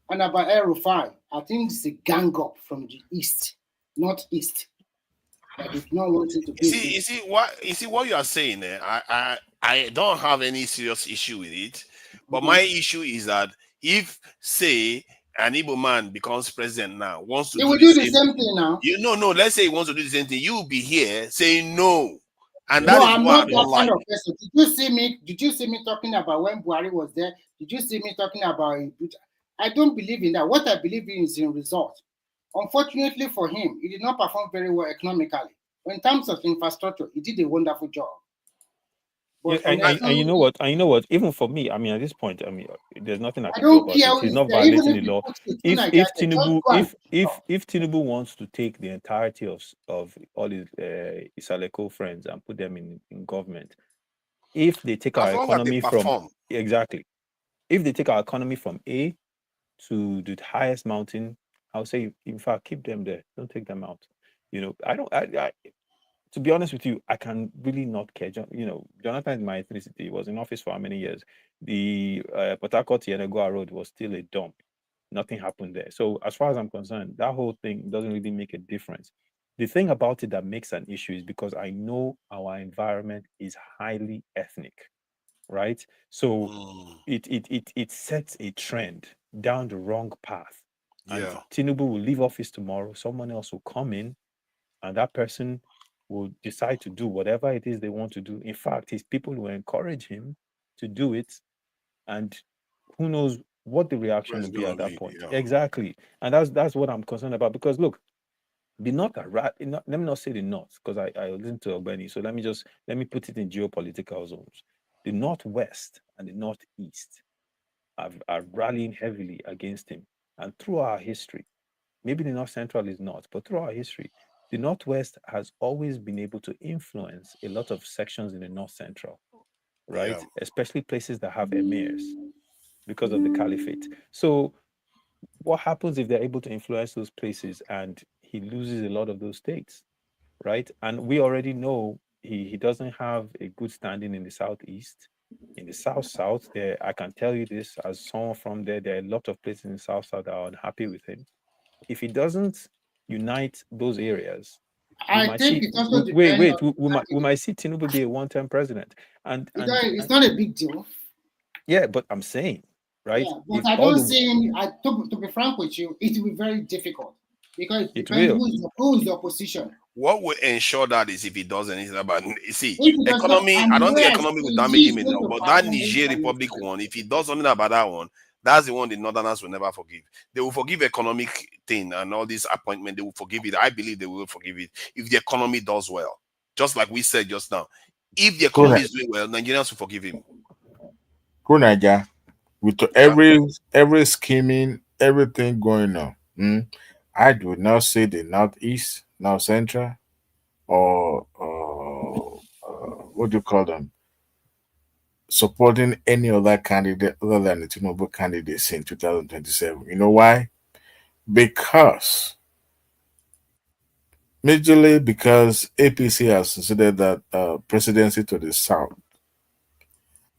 And about El-Rufai, I think it's a gang up from the east, northeast. That is not wanting to be. You see what you are saying there. I don't have any serious issue with it, but my issue is that if, say, an Igbo man becomes president now, wants to he will do the same thing now. No. Let's say he wants to do the same thing. You will be here saying no, and no, that is I'm what not I don't that like. kind of person. Did you see me talking about when Buhari was there? Did you see me talking about? I don't believe in that. What I believe in is in results. Unfortunately for him, he did not perform very well economically. In terms of infrastructure, he did a wonderful job. But yeah, and you know what? And you know what? Even for me, I mean, at this point, I mean, there's nothing I can do about it. He's not violating the law. If Tinubu wants to take the entirety of all his Isaleko friends and put them in government, if they take our economy from if they take our economy from A to the highest mountain, I'll say, in fact, keep them there. Don't take them out. You know, to be honest with you, I can really not care. You know, Jonathan is my ethnicity. He was in office for how many years? The Port Harcourt Yenagoa Road was still a dump. Nothing happened there. So as far as I'm concerned, that whole thing doesn't really make a difference. The thing about it that makes an issue is because I know our environment is highly ethnic, right? So it sets a trend down the wrong path. And Tinubu will leave office tomorrow. Someone else will come in, and that person will decide to do whatever it is they want to do. In fact, his people will encourage him to do it, and who knows what the reaction will be at that point. Exactly. And that's what I'm concerned about, because look, the North are let me not say the North, because I listened to Ogbeni, so let me put it in geopolitical zones. The Northwest and the Northeast are rallying heavily against him. And through our history, maybe the North Central is not, but through our history, the Northwest has always been able to influence a lot of sections in the North Central, right? Yeah. Especially places that have emirs because of the caliphate. So what happens if they're able to influence those places and he loses a lot of those states, right? And we already know he doesn't have a good standing in the Southeast. In the South, there, I can tell you this as someone from there, there are a lot of places in the South that are unhappy with him. If he doesn't unite those areas, we might see Tinubu be a one-term president, and it's not a big deal. Yeah, but I'm saying, right? Yeah, but I don't see. To be frank with you, it will be very difficult because it depends who is the opposition. What will ensure that is if he does anything about economy. I don't think economy will damage him enough, but that Niger Republic one, if he does something about that one, that's the one the Northerners will never forgive. They will forgive economic thing and all this appointment. They will forgive it. I believe they will forgive it if the economy does well. Just like we said just now, if the economy is doing well, Nigerians will forgive him. Niger, with every scheming, everything going on, I would not say the Northeast, North Central, or what do you call them, supporting any other candidate other than the Tinubu candidates in 2027. You know why? Because majorly because APC has considered that presidency to the South.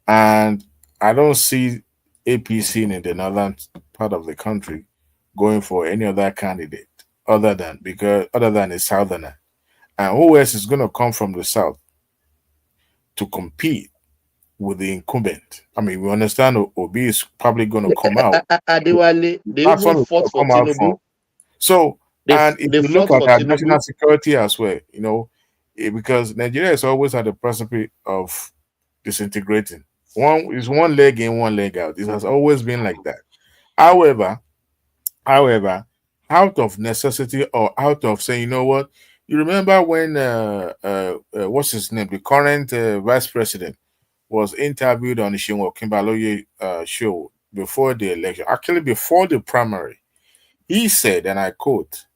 And I don't see APC in the northern part of the country going for any other candidate other than a southerner. And who else is going to come from the South to compete with the incumbent? I mean, we understand Obi is probably going to come out. They even fought for Tinubu. So, and if you look at our national security as well, you know, because Nigeria is always at the precipice of disintegrating. One is one leg in, one leg out. It has always been like that. However, out of necessity or out of saying, you know what, you remember when what's his name, the current vice president was interviewed on the Shehu Kimbaloye show before the election, actually before the primary. He said, and I quote,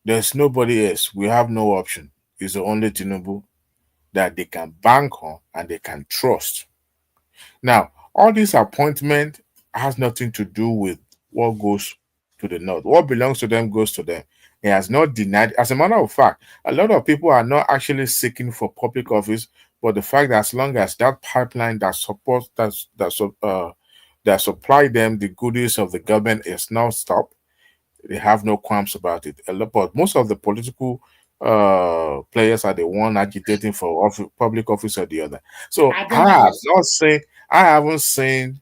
"There's nobody else. We have no option. It's the only Tinubu that they can bank on and they can trust." Now, all this appointment has nothing to do with what goes to the North. What belongs to them goes to them. He has not denied. As a matter of fact, a lot of people are not actually seeking for public office, but the fact that as long as that pipeline that supports that supply them the goodies of the government is now stopped. They have no qualms about it. But most of the political players are the one agitating for public office or the other. So I haven't seen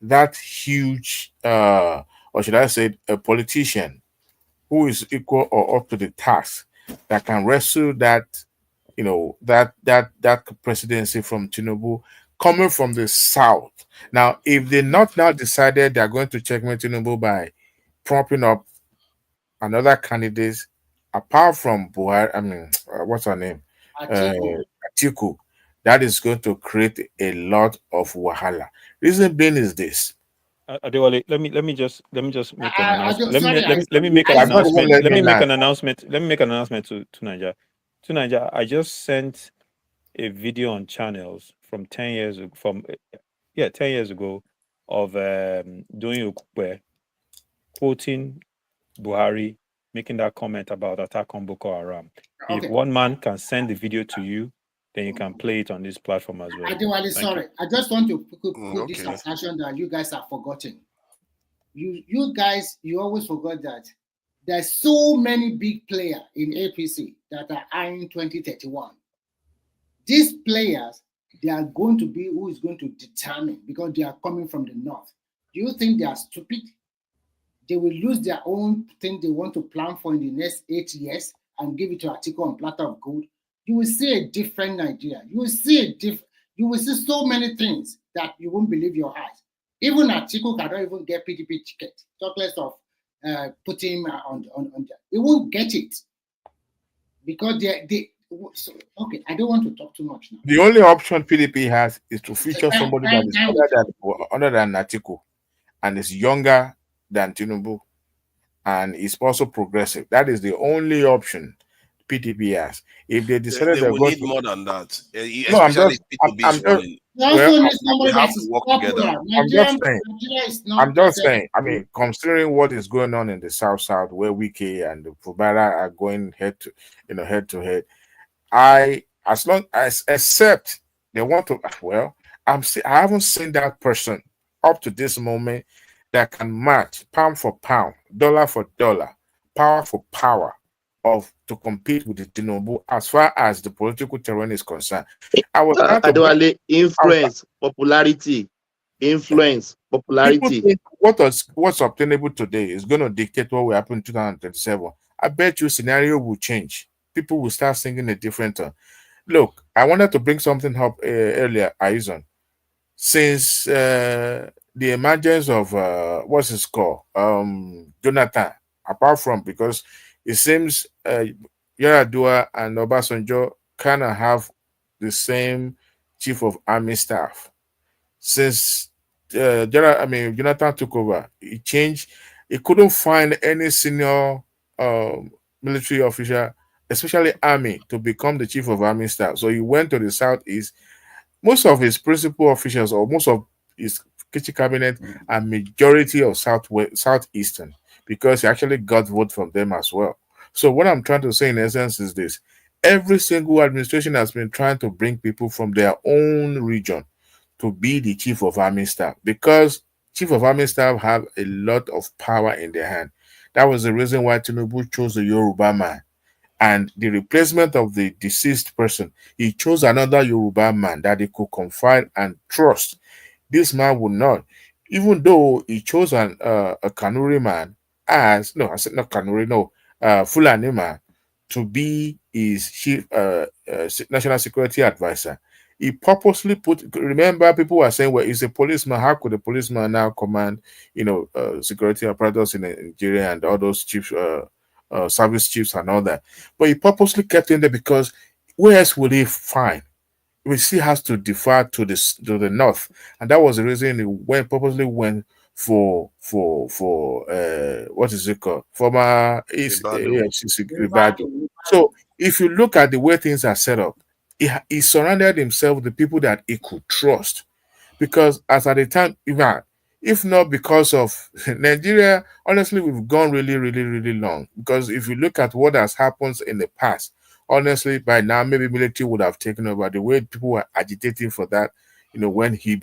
that huge, or should I say, a politician who is equal or up to the task that can wrestle that, that presidency from Tinubu coming from the south. Now, if they not now decided they're going to checkmate Tinubu by propping up another candidate apart from Buhari, what's her name? Atiku, that is going to create a lot of wahala. Reason being is this. Adewale, let me just make an announcement. Let me make an announcement. Let me make an announcement. Let me make an announcement to Nigeria. To Nigeria, I just sent a video on channels from 10 years ago, 10 years ago, of doing Okupe quoting Buhari, making that comment about attack on Boko Haram. Okay. If one man can send the video to you, then you can play it on this platform as well. Adewale, sorry, I just want to put this assumption that you guys have forgotten. You guys, you always forgot that there's so many big players in APC that are eyeing 2031. These players, they are going to be who is going to determine, because they are coming from the north. Do you think they are stupid? They will lose their own thing they want to plan for in the next 8 years and give it to Atiku on platter of gold. You will see a different Nigeria. You will see you will see so many things that you won't believe your eyes. Even Atiku cannot even get PDP ticket. Talk less of putting him on that. He won't get it because so, okay, I don't want to talk too much now. The only option PDP has is to feature somebody that is other than Atiku and is younger than Tinubu and is also progressive. That is the only option PDP has. If they decided they will need more than that. No, I'm just saying. I mean, considering what is going on in the South, where Wike and Fubara are going head to head, except they want to. Well, I haven't seen that person up to this moment that can match pound for pound, dollar for dollar, power for power to compete with the Tinubu as far as the political terrain is concerned. I was influence, popularity. People think what's obtainable today is going to dictate what will happen in 2027. I bet you scenario will change. People will start singing a different tone. Look, I wanted to bring something up earlier, Aizon. Since the emergence of what's his called, Jonathan, apart from because it seems Yaradua and Obasanjo kind of have the same chief of army staff. Since Jonathan took over, he changed. He couldn't find any senior military official, especially army, to become the chief of army staff. So he went to the southeast. Most of his principal officials, or most of his kitchen cabinet, are majority of southeastern, because he actually got vote from them as well. So what I'm trying to say in essence is this: every single administration has been trying to bring people from their own region to be the chief of army staff, because chief of army staff have a lot of power in their hand. That was the reason why Tinubu chose the Yoruba man. And the replacement of the deceased person, he chose another Yoruba man that he could confide and trust. This man would not, even though he chose a Kanuri man Fulani man to be his chief national security advisor. He purposely remember, people were saying, well, he's a policeman. How could a policeman now command, security apparatus in Nigeria and all those chiefs, service chiefs and all that? But he purposely kept him there because where else would he find? He still has to defer to the north, and that was the reason he purposely went for what is it called? Former Ribadu. So if you look at the way things are set up, he surrounded himself with the people that he could trust, because as at the time, if not because of Nigeria, honestly, we've gone really, really, really long. Because if you look at what has happened in the past, honestly, by now maybe military would have taken over. The way people were agitating for that, when he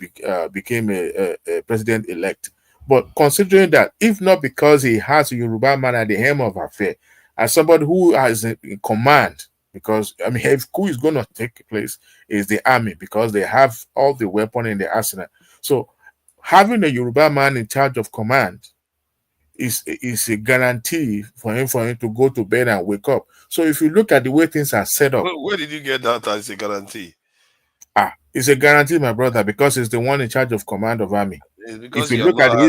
became a president-elect. But considering that, if not because he has a Yoruba man at the helm of affair, as somebody who has in command, because if coup is going to take place, is the army, because they have all the weapon in the arsenal. So having a Yoruba man in charge of command is a guarantee for him to go to bed and wake up. So if you look at the way things are set up, where did you get that as a guarantee? It's a guarantee, my brother, because he's the one in charge of command of army. If you look at the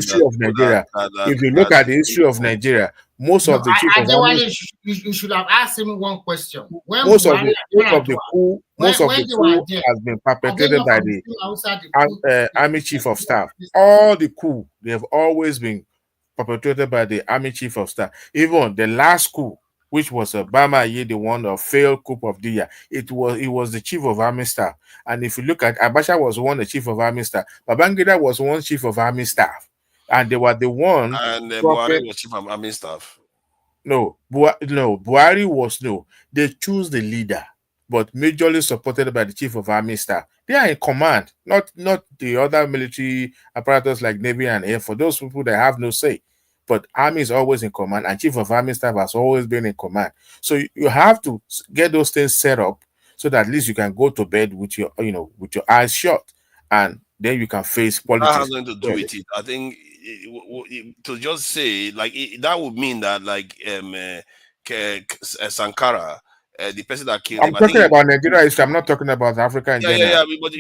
history of Nigeria, most of the chief of army, you should have asked him one question. Most of the coup has been perpetrated by the army chief of staff. All the coup, they have always been perpetrated by the army chief of staff. Even the last coup, which was Bama Ye, the one of failed coup of the year, it was the chief of army staff. And if you look at Abacha was one the chief of army staff, Babangida was one chief of army staff, and they were the one. And Buhari was chief of army staff. Buhari was They choose the leader, but majorly supported by the chief of army staff. They are in command, not the other military apparatus like Navy and Air. For those people that have no say. But army is always in command, and chief of army staff has always been in command. So you have to get those things set up so that at least you can go to bed with your eyes shut, and then you can face politics. That has nothing to do with it. I think to just say that would mean that Sankara, the person that killed him. I'm talking about Nigeria history. I'm not talking about Africa in general. Yeah. But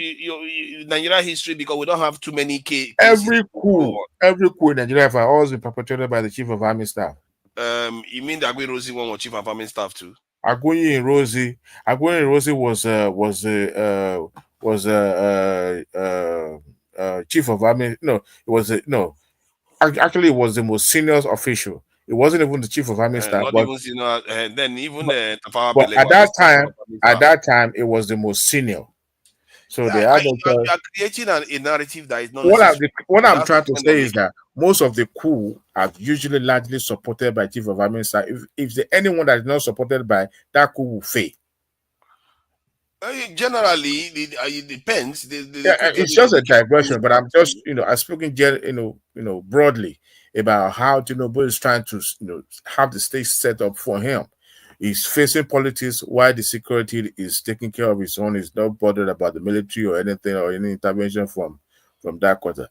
Nigeria history, because we don't have too many cases. Every coup in Nigeria has always been perpetrated by the chief of army staff. You mean the Agui Rosie one was chief of army staff too? Agui Rosie was chief of army. Actually, it was the most senior official. It wasn't even the chief of army staff. Not even senior. Then even but at that time, it was the most senior. So they are creating a narrative that is not. What I'm trying to say is that most of the coup are usually largely supported by chief of army staff. If there's anyone that is not supported by, that coup will fail. Generally, it depends. It's just a digression, but I'm just I'm speaking broadly about how Tinubu is trying to have the stage set up for him. He's facing politics while the security is taking care of his own. He's not bothered about the military or anything or any intervention from that quarter.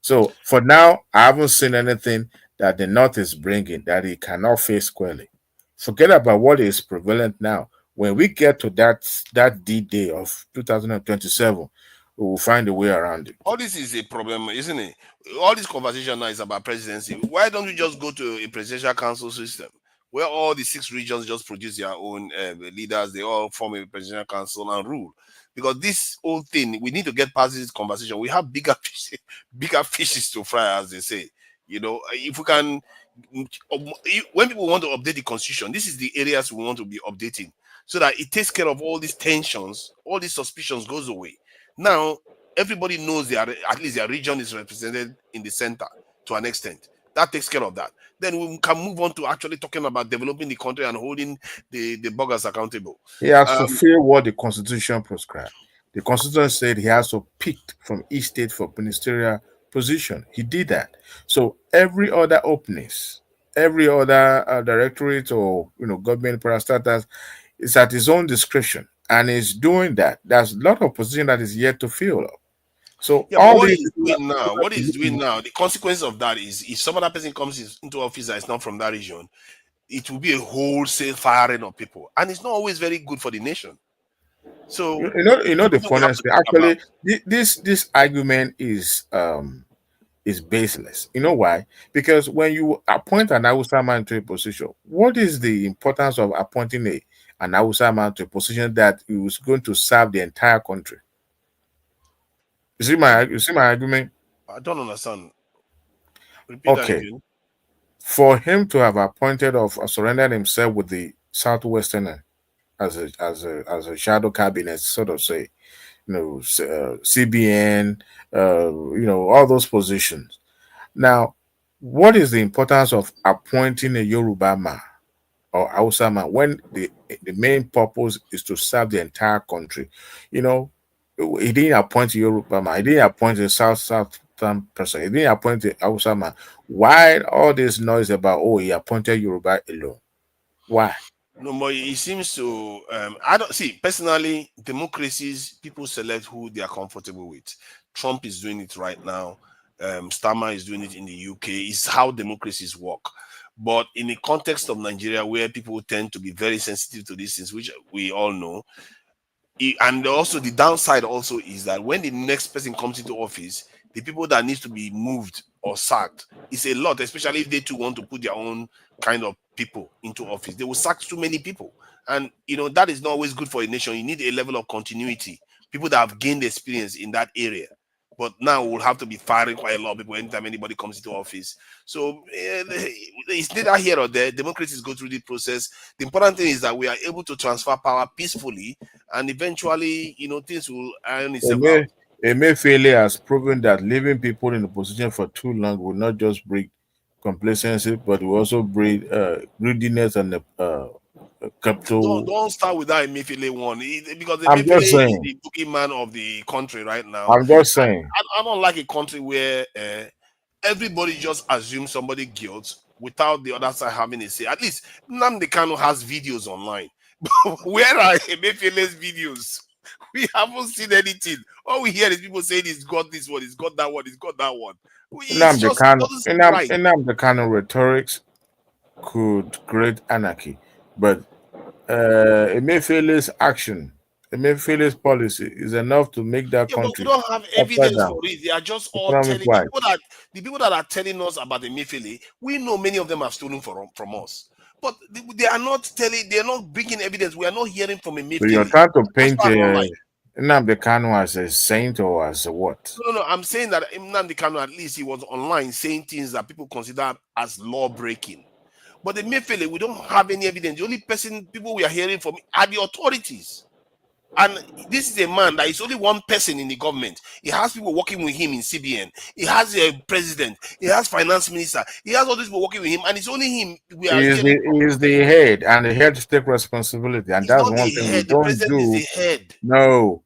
So for now, I haven't seen anything that the North is bringing that he cannot face squarely. Forget about what is prevalent now. When we get to that D-Day of 2027, we will find a way around it. All this is a problem, isn't it? All this conversation now is about presidency. Why don't we just go to a presidential council system where all the 6 regions just produce their own leaders? They all form a presidential council and rule. Because this whole thing, we need to get past this conversation. We have bigger fishes to fry, as they say. If we can, when people want to update the constitution, this is the areas we want to be updating, so that it takes care of all these tensions, all these suspicions goes away. Now, everybody knows at least their region is represented in the center to an extent. That takes care of that. Then we can move on to actually talking about developing the country and holding the buggers accountable. He has to fulfill what the Constitution prescribed. The Constitution said he has to pick from each state for ministerial position. He did that. So every other openness, every other directorate or government parastatals is at his own discretion, and he's doing that. There's a lot of position that is yet to fill up. So what he's doing now, the consequence of that is if some other person comes into office that is not from that region, it will be a wholesale firing of people, and it's not always very good for the nation. So the funniest thing, actually, this argument is baseless. You know why? Because when you appoint an Hausa man to a position, what is the importance of appointing an Hausa man to a position that is going to serve the entire country? You see my argument? I don't understand. Repeat okay. that again. For him to have appointed or surrendered himself with the Southwestern as a shadow cabinet, sort of say, CBN, all those positions. Now, what is the importance of appointing a Yoruba man or Hausa man when the main purpose is to serve the entire country? He didn't appoint a Yoruba man. He didn't appoint a Southern person. He didn't appoint a Hausa man. Why all this noise about, oh, he appointed Yoruba alone? Why? No, but it seems to. I don't see personally. Democracies, people select who they are comfortable with. Trump is doing it right now. Starmer is doing it in the UK. It's how democracies work. But in the context of Nigeria, where people tend to be very sensitive to these things, which we all know, and also the downside also is that when the next person comes into office, the people that needs to be moved or sacked is a lot, especially if they too want to put their own kind of people into office. They will sack too many people, and that is not always good for a nation. You need a level of continuity, people that have gained experience in that area. But now we'll have to be firing quite a lot of people anytime anybody comes into office. So it's neither here or there. Democracies go through the process. The important thing is that we are able to transfer power peacefully, and eventually, things will iron itself out. Emefiele has proven that leaving people in a position for too long will not just breed complacency, but will also breed greediness and capital. Don't start with that Emefiele one, because I'm just Emefiele is saying. the boogeyman of the country right now. I'm just saying. I don't like a country where everybody just assumes somebody guilt without the other side having a say. At least Nnamdi Kanu has videos online. Where are Emefiele's videos? We haven't seen anything. All we hear is people saying he's got this one, he's got that one, he's got that one. Nnamdi Kanu rhetorics could create anarchy, but Emefiele's action, Emefiele's policy is enough to make that country. But we don't have evidence for it. They are just all telling the people that are telling us about Emefiele. We know many of them have stolen from us, but they are not telling. They are not bringing evidence. We are not hearing from Emefiele. So you're trying to paint Nnamdi Kanu as a saint or as a what? No. I'm saying that Nnamdi Kanu, at least he was online saying things that people consider as law breaking. But the Emefiele, we don't have any evidence. The only people we are hearing from are the authorities. And this is a man that is only one person in the government. He has people working with him in CBN. He has a president. He has finance minister. He has all these people working with him, and it's only him. He is the head, and the head to take responsibility, and that's one thing we don't do. No,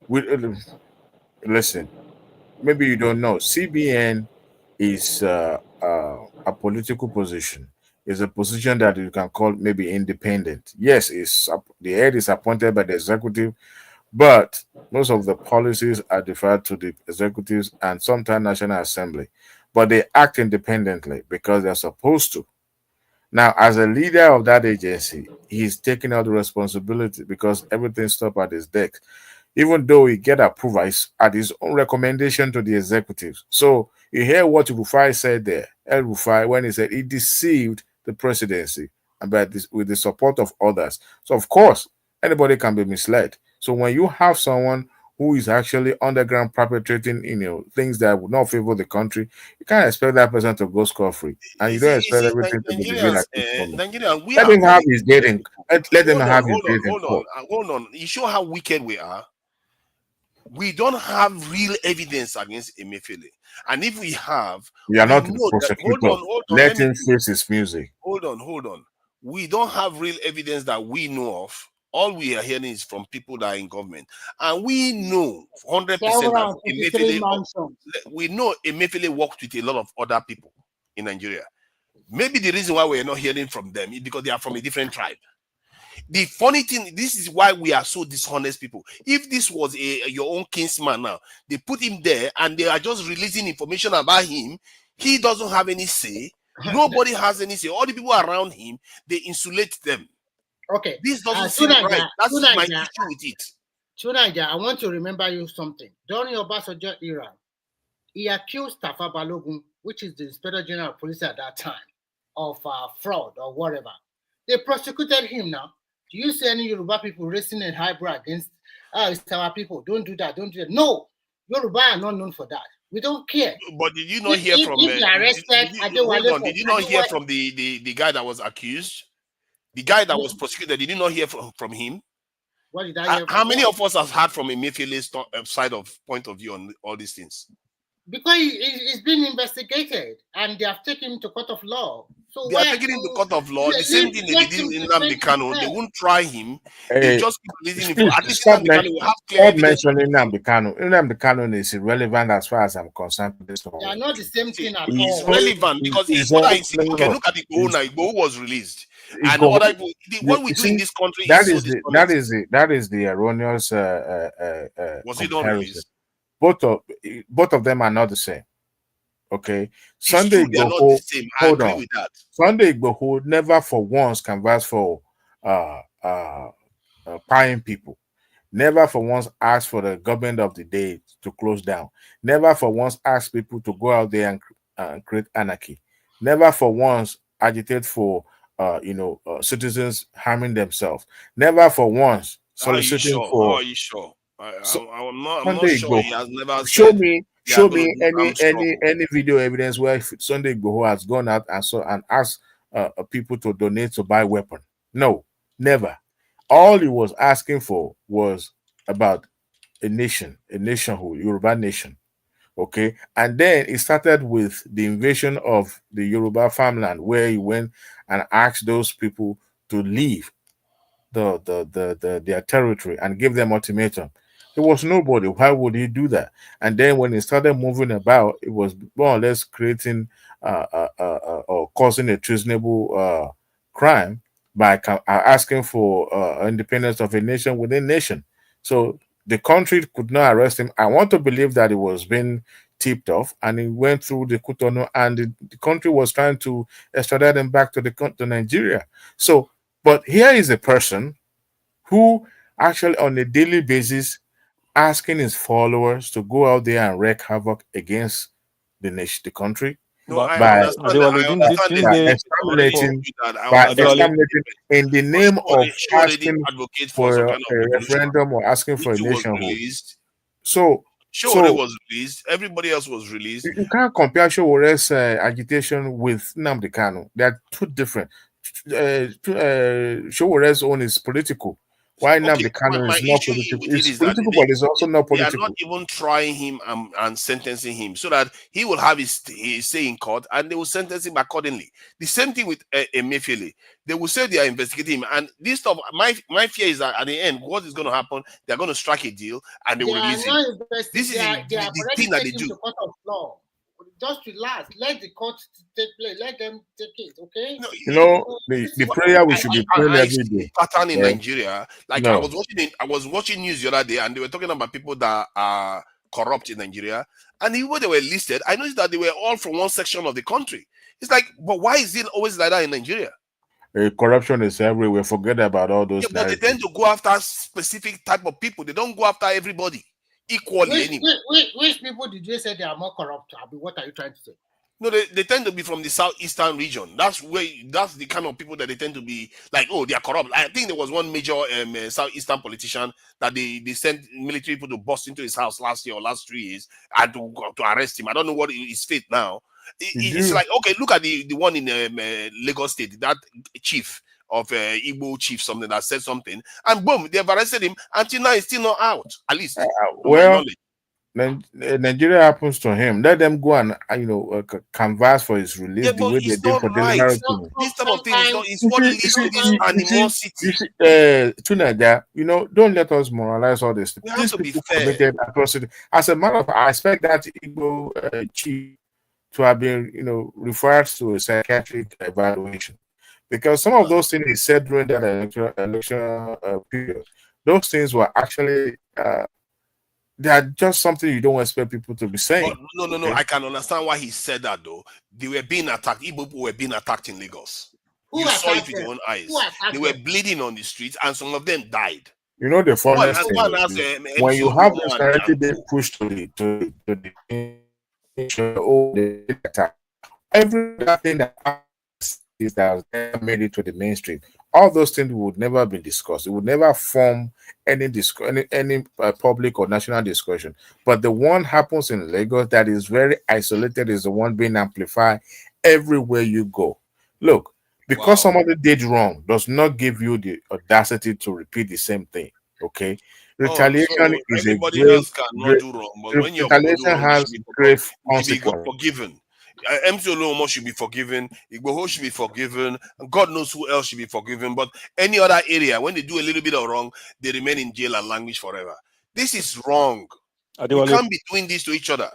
listen. Maybe you don't know. CBN is a political position. It's a position that you can call maybe independent. Yes, the head is appointed by the executive, but most of the policies are deferred to the executives and sometimes National Assembly. But they act independently because they're supposed to. Now, as a leader of that agency, he's taking out the responsibility because everything stopped at his desk. Even though he get approval at his own recommendation to the executives. So you hear what El-Rufai said there. El-Rufai, when he said he deceived the presidency with the support of others. So of course, anybody can be misled. So when you have someone who is actually underground perpetrating, things that would not favor the country, you can't expect that person to go scot-free. And you don't expect everything to be like let him have his dating. Let him have his dating. Hold on. You show how wicked we are. We don't have real evidence against Emefiele. And if we have, we are not the prosecutor. Hold on. Let him face his music. Hold on. We don't have real evidence that we know of. All we are hearing is from people that are in government. And we know 100% that Emefiele worked with a lot of other people in Nigeria. Maybe the reason why we're not hearing from them is because they are from a different tribe. The funny thing, this is why we are so dishonest people. If this was your own kinsman now, they put him there and they are just releasing information about him. He doesn't have any say. Nobody has any say. All the people around him, they insulate them. Okay. This doesn't seem right. That's my issue with it. Chunaija, I want to remember you something. During Obasanjo era, he accused Tafa Balogun, which is the Inspector General of Police at that time, of fraud or whatever. They prosecuted him now. Do you see any Yoruba people raising a highbrow against it's our people? Don't do that. No, Yoruba are not known for that. We don't care. But did you not hear from? Did you not hear from the guy that was accused? The guy that was prosecuted. Did you not hear from him? What did I hear? How many of us have heard from Emefiele's side of point of view on all these things? Because he's been investigated and they have taken him to court of law. So they are taking him to court of law. The same thing they did in Nnamdi Kanu. They won't try him. They just keep releasing him. At least Nnamdi Kanu will have clear evidence. Stop mentioning Nnamdi Kanu. Nnamdi Kanu is irrelevant as far as I'm concerned. They are not the same thing at all. It's relevant because okay, look at Igboho now. Igboho was released. And what we do in this country that is the erroneous was he not released? Both of them are not the same. Okay, Sunday Igboho, hold on. Sunday Igboho never for once canvassed for paying people. Never for once asked for the government of the day to close down. Never for once asked people to go out there and create anarchy. Never for once agitate for citizens harming themselves. Never for once soliciting for. Are you sure? I'm not sure. He has never show me any video evidence where Sunday Igboho has gone out and asked people to donate to buy weapon. No, never. All he was asking for was about a nationhood, Yoruba nation. Okay, and then it started with the invasion of the Yoruba farmland, where he went and asked those people to leave their territory and give them ultimatum. There was nobody. Why would he do that? And then when he started moving about, it was more or less creating or causing a treasonable crime by asking for independence of a nation within nation. So the country could not arrest him. I want to believe that it was being tipped off, and he went through the Cotonou, and the country was trying to extradite him back to Nigeria. So, but here is a person who actually on a daily basis asking his followers to go out there and wreak havoc against the nation, the country, by exterminating in the name of asking for a referendum or asking for a nationhood. So Shehu was released. Everybody else was released. You can't compare Shehu's agitation with Nnamdi Kanu. They are two different. Shehu's own is political. Why Nnamdi Kanu is not political? It's political, but it's also not political. They are not even trying him and sentencing him so that he will have his say in court, and they will sentence him accordingly. The same thing with Emefiele. They will say they are investigating him, and this stuff. My fear is that at the end, what is going to happen? They are going to strike a deal, and they will release him. This is the thing that they do. Just relax. Let the court take place. Let them take it. Okay. The prayer we should be praying every day. Pattern in Nigeria. Like I was watching news the other day, and they were talking about people that are corrupt in Nigeria, and even they were listed. I noticed that they were all from one section of the country. It's like, but why is it always like that in Nigeria? Corruption is everywhere. Forget about all those. But they tend to go after specific type of people. They don't go after everybody equally. Which people did you say they are more corrupt? I mean, what are you trying to say? No, they tend to be from the southeastern region. That's the kind of people that they tend to be like, oh, they are corrupt. I think there was one major southeastern politician that they sent military people to bust into his house last year or last 3 years and to arrest him. I don't know what his fate now. It's like, okay, look at the one in Lagos State, that chief of Igbo chief, something that said something, and boom, they've arrested him. Until now, he's still not out. At least, Nigeria happens to him. Let them go and canvass for his release the way they did for General Tinubu. This type of thing is what leads to this animosity. Tunaja, don't let us moralize all this. We have to be fair. Committed atrocity. As a matter of fact, I expect that Igbo chief to have been, referred to a psychiatric evaluation. Because some of those things he said during that election period, those things were actually they are just something you don't expect people to be saying. No. Okay? I can understand why he said that though. They were being attacked. Igbo people were being attacked in Lagos. You saw it with your own eyes. They were bleeding on the streets, and some of them died. The funniest thing is, when you have this narrative being pushed to the attack, every thing that is that made it to the mainstream. All those things would never be discussed. It would never form any public or national discussion. But the one happens in Lagos that is very isolated is the one being amplified everywhere you go. Look, because somebody did wrong does not give you the audacity to repeat the same thing. Okay, retaliation is anybody a grave, else cannot do wrong, but when your people do retaliation wrong, has grave you should be forgiven. MC Oluomo should be forgiven. Igboho should be forgiven. God knows who else should be forgiven. But any other area, when they do a little bit of wrong, they remain in jail and languish forever. This is wrong. We can't be doing this to each other.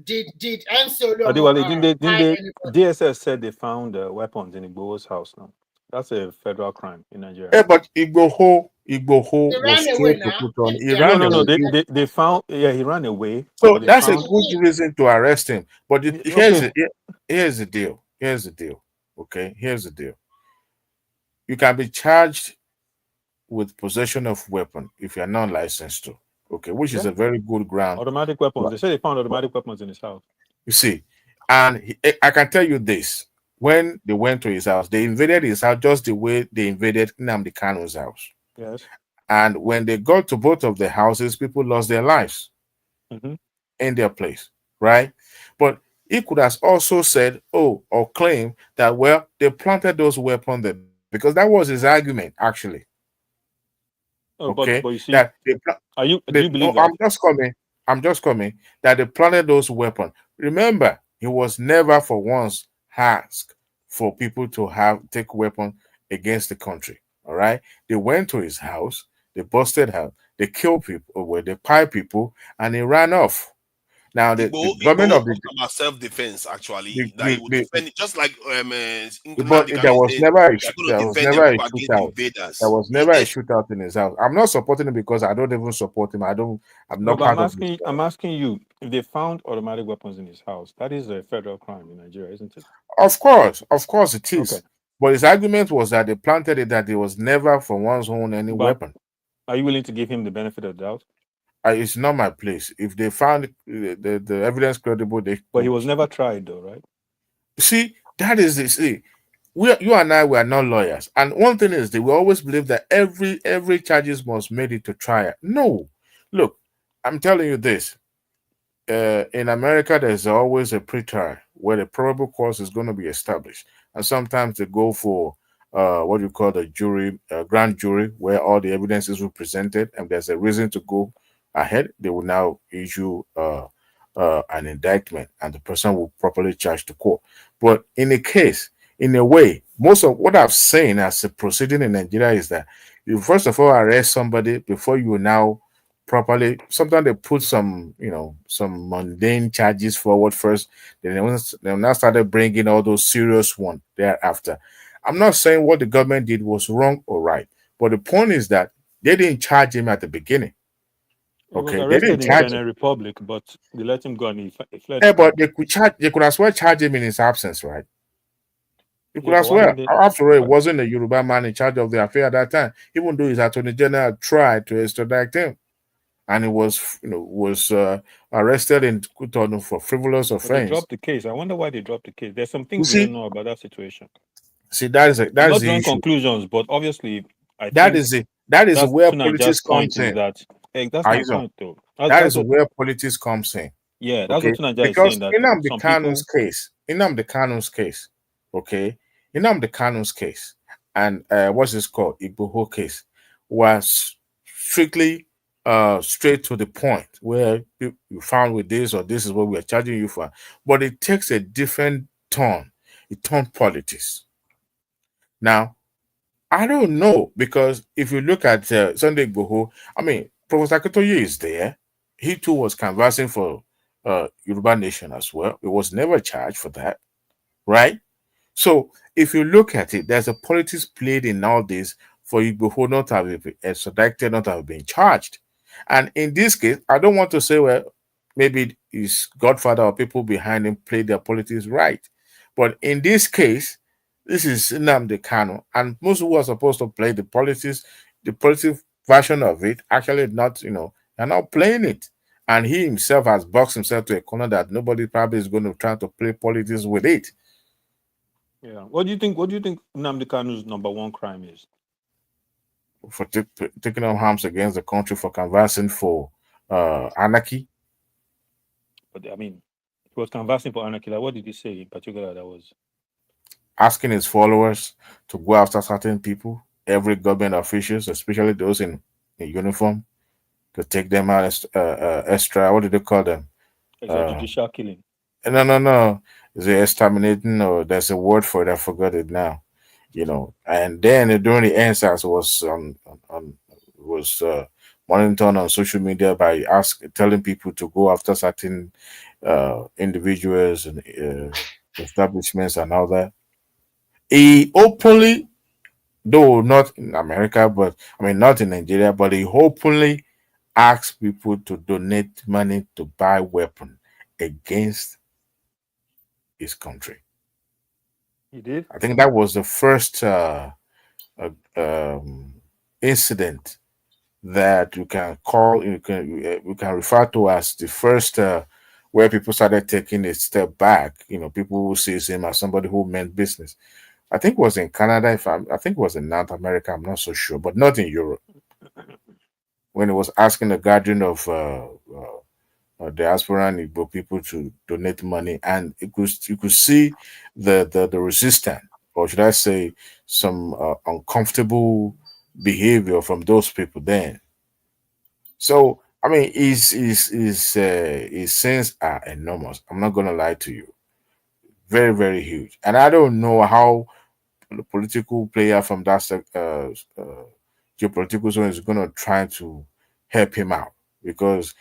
Did MC Oluomo DSS said they found weapons in Igboho's house now? That's a federal crime in Nigeria. Yeah, but Igboho was told to put on. He ran away. They found. Yeah, he ran away. So that's a good reason to arrest him. But here's the deal. Here's the deal. Okay, here's the deal. You can be charged with possession of weapon if you're not licensed to. Okay, which is a very good ground. Automatic weapons. They say they found automatic weapons in his house. You see, and I can tell you this. When they went to his house, they invaded his house just the way they invaded Nnamdi Kanu's house. Yes. And when they got to both of the houses, people lost their lives in their place, right? But he could have also said, or claim that, well, they planted those weapons there, because that was his argument, actually. Okay, but you see, that do you believe that? I'm just coming that they planted those weapons. Remember, he was never for once asked for people to take weapons against the country. All right, they went to his house, they busted out, they killed people, they pied people, and he ran off. Now the government of the self-defense actually that he would defend it, just like but there was never a shootout. There was never a shootout in his house. I'm not supporting him because I don't even support him. I'm not part of this. I'm asking you, if they found automatic weapons in his house, that is a federal crime in Nigeria, isn't it? Of course it is. Okay. But his argument was that they planted it, that he was never for one's own any weapon. Are you willing to give him the benefit of the doubt? It's not my place. If they found the evidence credible, But he was never tried, though, right? See, that is the see. You and I were not lawyers, and one thing is that we always believe that every charges must made it to trial. No, look, I'm telling you this. In America, there's always a pre-trial where the probable cause is going to be established, and sometimes they go for what you call the jury, grand jury, where all the evidence is presented, and there's a reason to go ahead. They will now issue an indictment, and the person will properly charge the court. But in a way, most of what I've seen as a proceeding in Nigeria is that you first of all arrest somebody before you now properly. Sometimes they put some mundane charges forward first, then they now started bringing all those serious ones thereafter. I'm not saying what the government did was wrong or right, but the point is that they didn't charge him at the beginning. Okay, he was arrested in Benin Republic, but they let him go and he fled. Yeah, but they could as well charge him in his absence, right? You could as well. After all, it wasn't a Yoruba man in charge of the affair at that time, even though his attorney general tried to extradite him, and he was arrested in Cotonou for frivolous offense. They dropped the case. I wonder why they dropped the case. There's some things we don't know about that situation. See, that is not drawing conclusions, but obviously, that is where politics comes in. That's my point, though. That is where politics comes in. Yeah, that's what Tunaja is saying. That Nnamdi Kanu's case, okay, Nnamdi Kanu's case, and what's this called, Igboho case, was strictly straight to the point, where you found with this or this is what we are charging you for, but it takes a different turn. It turned politics. Now, I don't know, because if you look at Sunday Igboho, I mean, Professor Akintoye is there. He too was canvassing for Yoruba Nation as well. He was never charged for that, right? So if you look at it, there's a politics played in all this for Igboho not to have been extradited, not to have been charged. And in this case, I don't want to say, well, maybe his godfather or people behind him played their politics right. But in this case, this is Nnamdi Kanu, and most who are supposed to play the politics version of it, actually not, they're not playing it. And he himself has boxed himself to a corner that nobody probably is going to try to play politics with it. Yeah. What do you think Nnamdi Kanu's number one crime is? For taking up arms against the country, for canvassing for anarchy. But I mean, he was canvassing for anarchy. Like, what did he say in particular that was? Asking his followers to go after certain people, every government officials, especially those in uniform, to take them out extra. What do they call them? Extrajudicial killing. No. Is it exterminating, or there's a word for it? I forgot it now. And then during the answers was monitored on social media by telling people to go after certain individuals and establishments and all that. He openly, though not in America, but not in Nigeria, but he openly asked people to donate money to buy weapons against his country. He did. I think that was the first incident that you can refer to as the first where people started taking a step back. People who sees him as somebody who meant business. I think it was in Canada. I think it was in North America. I'm not so sure, but not in Europe. When he was asking the guardian of diaspora and Igbo people to donate money, and you could see the resistance, or should I say, some uncomfortable behavior from those people then. So his sins are enormous. I'm not gonna lie to you, very, very huge. And I don't know how the political player from that geopolitical zone is gonna try to help him out, because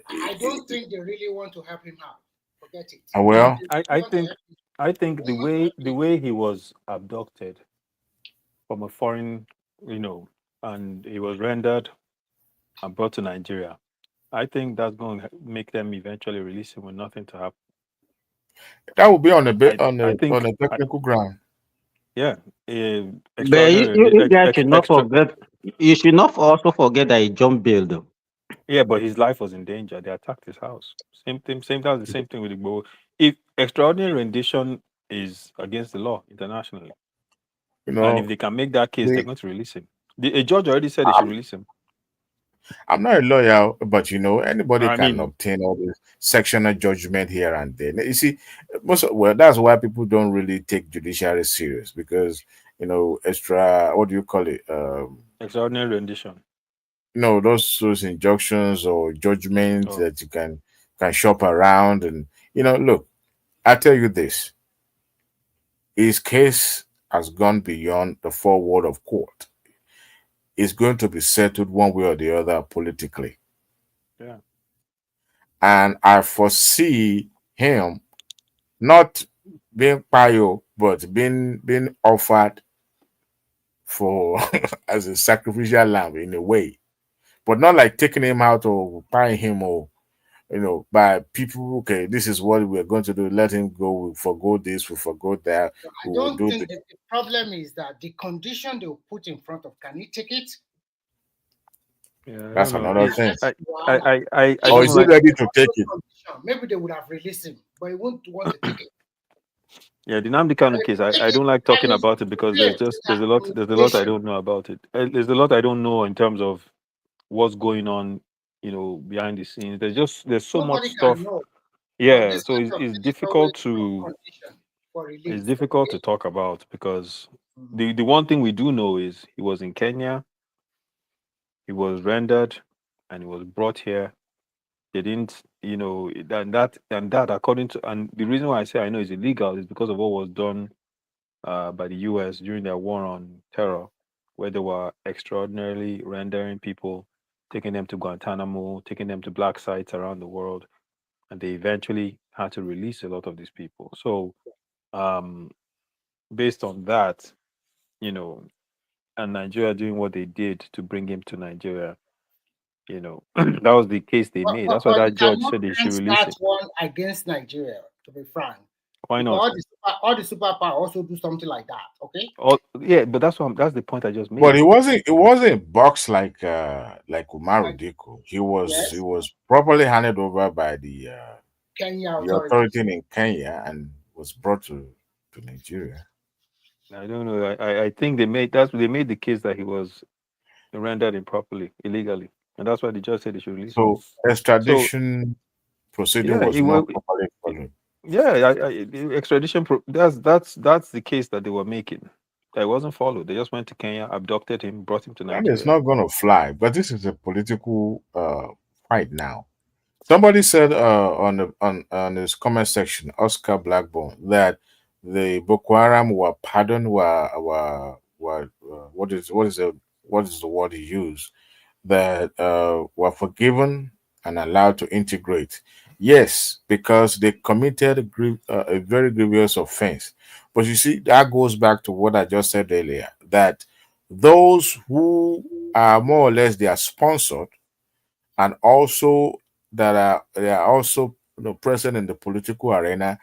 I don't think they really want to help him out. Forget it. Well, I think the way he was abducted from a foreign, and he was rendered and brought to Nigeria, I think that's going to make them eventually release him with nothing to happen. That would be on a technical ground. Yeah. But you guys should not forget. You should not also forget that he jumped bail, though. Yeah, but his life was in danger. They attacked his house. Same thing. That's the same thing with Igbo. If extraordinary rendition is against the law internationally, and if they can make that case, they're going to release him. A judge already said they should release him. I'm not a lawyer, but anybody can obtain all this sectional judgment here and there. You see, that's why people don't really take judiciary serious, because what do you call it? Extraordinary rendition. No, those injunctions or judgments that you can shop around, and look, I tell you this: his case has gone beyond the four walls of court. Is going to be settled one way or the other politically. Yeah. And I foresee him not being pio, but being offered for as a sacrificial lamb in a way. But not like taking him out or buying him, or by people, okay, this is what we're going to do, let him go, we'll forgo this, we'll forgo that. I don't think the problem is that the condition they will put in front of, can he take it? Yeah, that's another thing. Or is he ready to take it? Maybe they would have released him, but he won't want to take it. Yeah, the Nnamdi Kanu case, I don't like talking about it because there's a lot I don't know about it. There's a lot I don't know in terms of what's going on, behind the scenes. There's so much stuff. Yeah, so it's difficult to talk about, because the one thing we do know is he was in Kenya, he was rendered, and he was brought here. They didn't, and that according to, and the reason why I say I know it's illegal is because of what was done by the US during their war on terror, where they were extraordinarily rendering people, taking them to Guantanamo, taking them to black sites around the world, and they eventually had to release a lot of these people. So, based on that, and Nigeria doing what they did to bring him to Nigeria, that was the case they made. That's why that judge said they should release it. One against Nigeria, to be frank. Why not? All the superpower also do something like that. Okay. Yeah, but that's the point I just made. But it wasn't boxed like Umaru Diko. He was properly handed over by the Kenya authority in Kenya and was brought to Nigeria. I don't know. I think they made the case that he was rendered improperly, illegally, and that's why the judge said they should release him. So extradition procedure was not properly followed. Yeah, extradition. That's the case that they were making. It wasn't followed. They just went to Kenya, abducted him, brought him to Nigeria. And it's not going to fly. But this is a political fight now. Somebody said on his comment section, Oscar Blackbone, that the Boko Haram were pardoned, were what is the word he used? That were forgiven and allowed to integrate. Yes, because they committed a very grievous offense. But you see, that goes back to what I just said earlier, that those who are more or less, they are sponsored, and also they are also present in the political arena,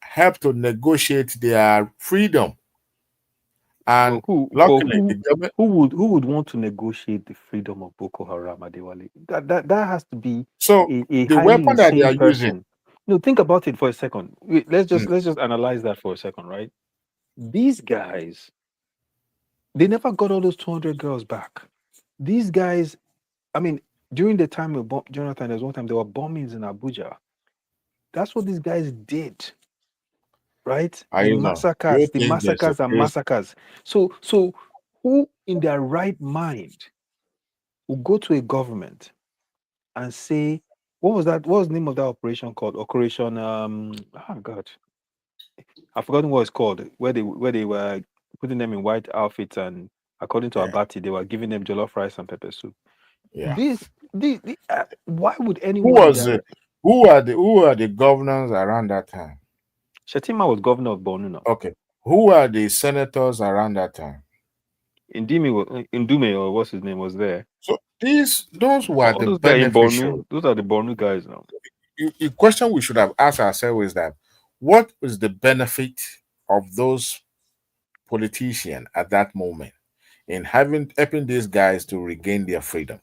help to negotiate their freedom. And who would want to negotiate the freedom of Boko Haram, Adewale? That has to be a the highly weapon that they are person. using. No, think about it for a second. Let's just analyze that for a second, right? These guys, they never got all those 200 girls back. These guys, I mean, during the time of Jonathan, there's one time there were bombings in Abuja. That's what these guys did, right? The massacres. So who in their right mind will go to a government and say, what was the name of that operation called? Operation God, I've forgotten what it's called. Where they were putting them in white outfits, and according to Abati, they were giving them jollof rice and pepper soup. Yeah. Why would anyone? Who was it? Who are the governors around that time? Shetima was governor of Borno now. Okay. Who are the senators around that time? Indume, or what's his name, was there. So those were the those beneficiaries. Those are the Borno guys now. The question we should have asked ourselves is that, what is the benefit of those politicians at that moment in helping these guys to regain their freedom?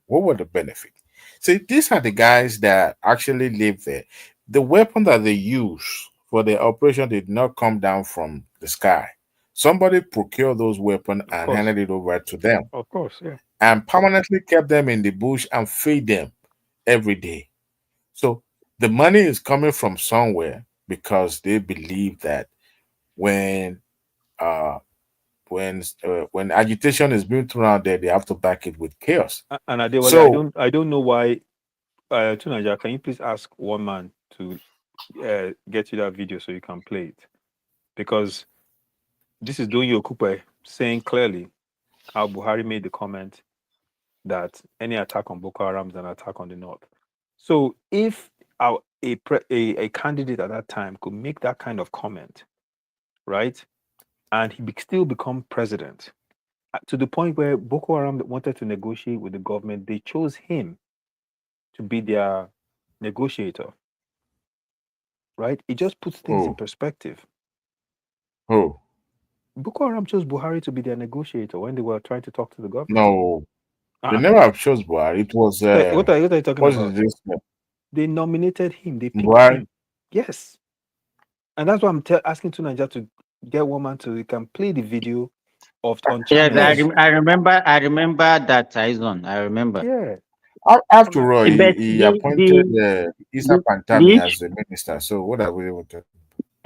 What were the benefit? See, these are the guys that actually live there. The weapon that they use for the operation did not come down from the sky. Somebody procured those weapons and handed it over to them. Of course, yeah. And permanently kept them in the bush and feed them every day. So the money is coming from somewhere, because they believe that when agitation is being thrown out there, they have to back it with chaos. And I don't know why. Tunaja, can you please ask one man to get you that video so you can play it? Because this is Donyo Okupe saying clearly how Buhari made the comment that any attack on Boko Haram is an attack on the North. So if a candidate at that time could make that kind of comment, right, and he still become president, to the point where Boko Haram wanted to negotiate with the government, they chose him to be their negotiator, right? It just puts things in perspective. Who? Boko Haram chose Buhari to be their negotiator when they were trying to talk to the government. No, they never chose Buhari. It was what are you talking about? They nominated him. They picked him. Yes, and that's why I'm asking Tunaja to get one man to play the video of on channel. Yes, I remember that Tyson. I remember. Yeah. After all, he appointed Isa Pantami as the minister. So what are we able to?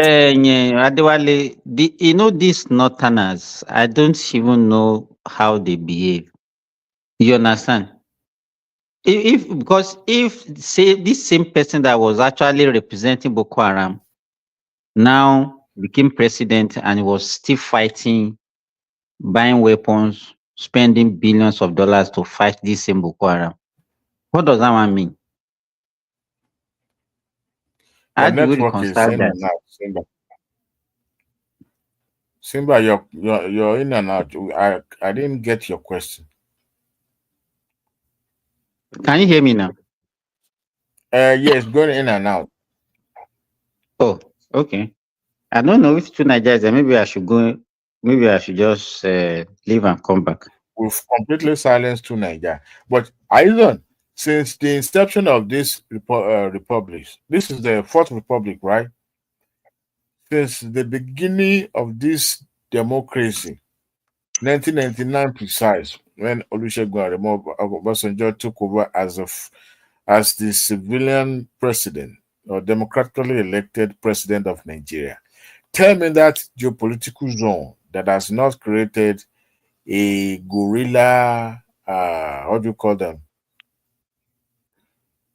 Adewale, these Northerners, I don't even know how they behave. You understand? Because say this same person that was actually representing Boko Haram now became president and was still fighting, buying weapons, spending billions of dollars to fight this same Boko Haram. What does that one mean? How do you reconcile that? Simba, you're in and out. I didn't get your question. Can you hear me now? Yes, going in and out. Oh, okay. I don't know if Tunaja is there. Maybe I should go. Maybe I should just leave and come back. We've completely silenced Tunaja. But Aidan, since the inception of this republic, this is the fourth republic, right? Since the beginning of this democracy, 1999 precise, when Olusegun Obasanjo took over as the civilian president or democratically elected president of Nigeria. Tell me that geopolitical zone that has not created a guerrilla, what do you call them,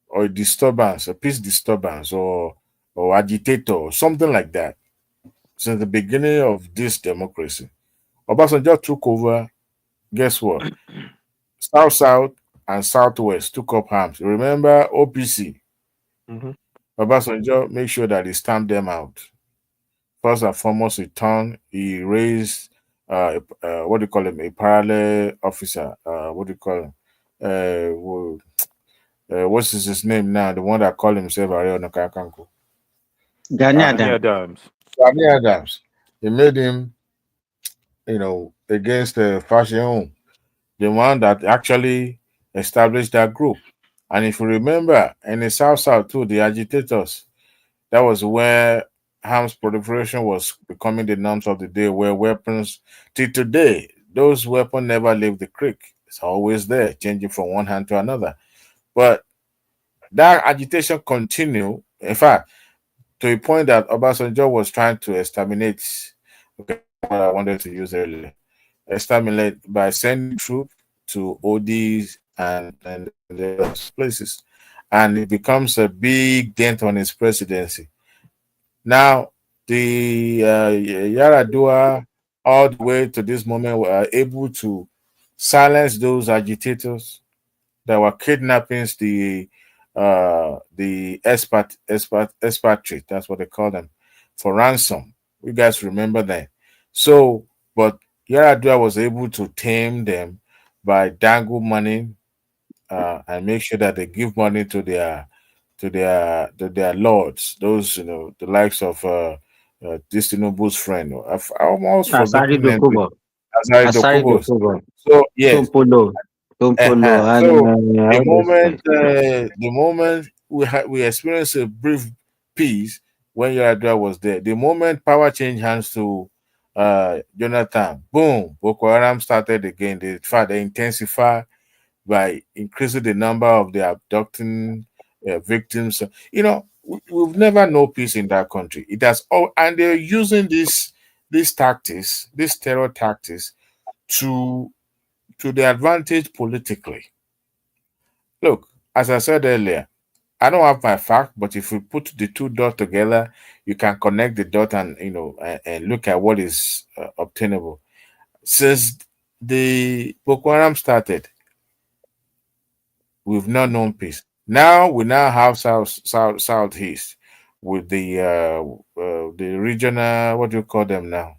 or a disturbance, a peace disturbance, or agitator, or something like that, since the beginning of this democracy. Obasanjo took over. Guess what? South and Southwest took up arms. Remember OPC? Obasanjo made sure that he stamped them out. First and foremost, he raised what do you call him? A parallel officer. What do you call him? What's his name now? The one that called himself Ariel Nakakanko. Gani Adams. Gani Adams. He made him, against Fashion, the one that actually established that group. And if you remember, in the South too, the agitators, that was where arms proliferation was becoming the norms of the day, where weapons, till today, those weapons never leave the creek. It's always there, changing from one hand to another. But that agitation continued. In fact, to a point that Obasanjo was trying to exterminate, what I wanted to use earlier, exterminate by sending troops to ODs and the places. And it becomes a big dent on his presidency. Now, the Yaradua, all the way to this moment, were able to silence those agitators that were kidnapping the expatriate, that's what they call them, for ransom. You guys remember that? So, but Yaradua was able to tame them by dangle money and make sure that they give money to their lords, those, the likes of this Tinubu's friend. I've almost forgotten them. Asari Dokubo. So yes. So the moment we experienced a brief peace when Yaradua was there, the moment power changed hands to Jonathan, boom, Boko Haram started again. They intensify by increasing the number of the abducting victims. We've never known peace in that country. It has all, and they're using these tactics, these terror tactics, to their advantage politically. Look, as I said earlier, I don't have my fact, but if we put the two dots together, you can connect the dot and and look at what is obtainable. Since the Boko Haram started, we've not known peace. Now we have southeast with the regional, what do you call them now?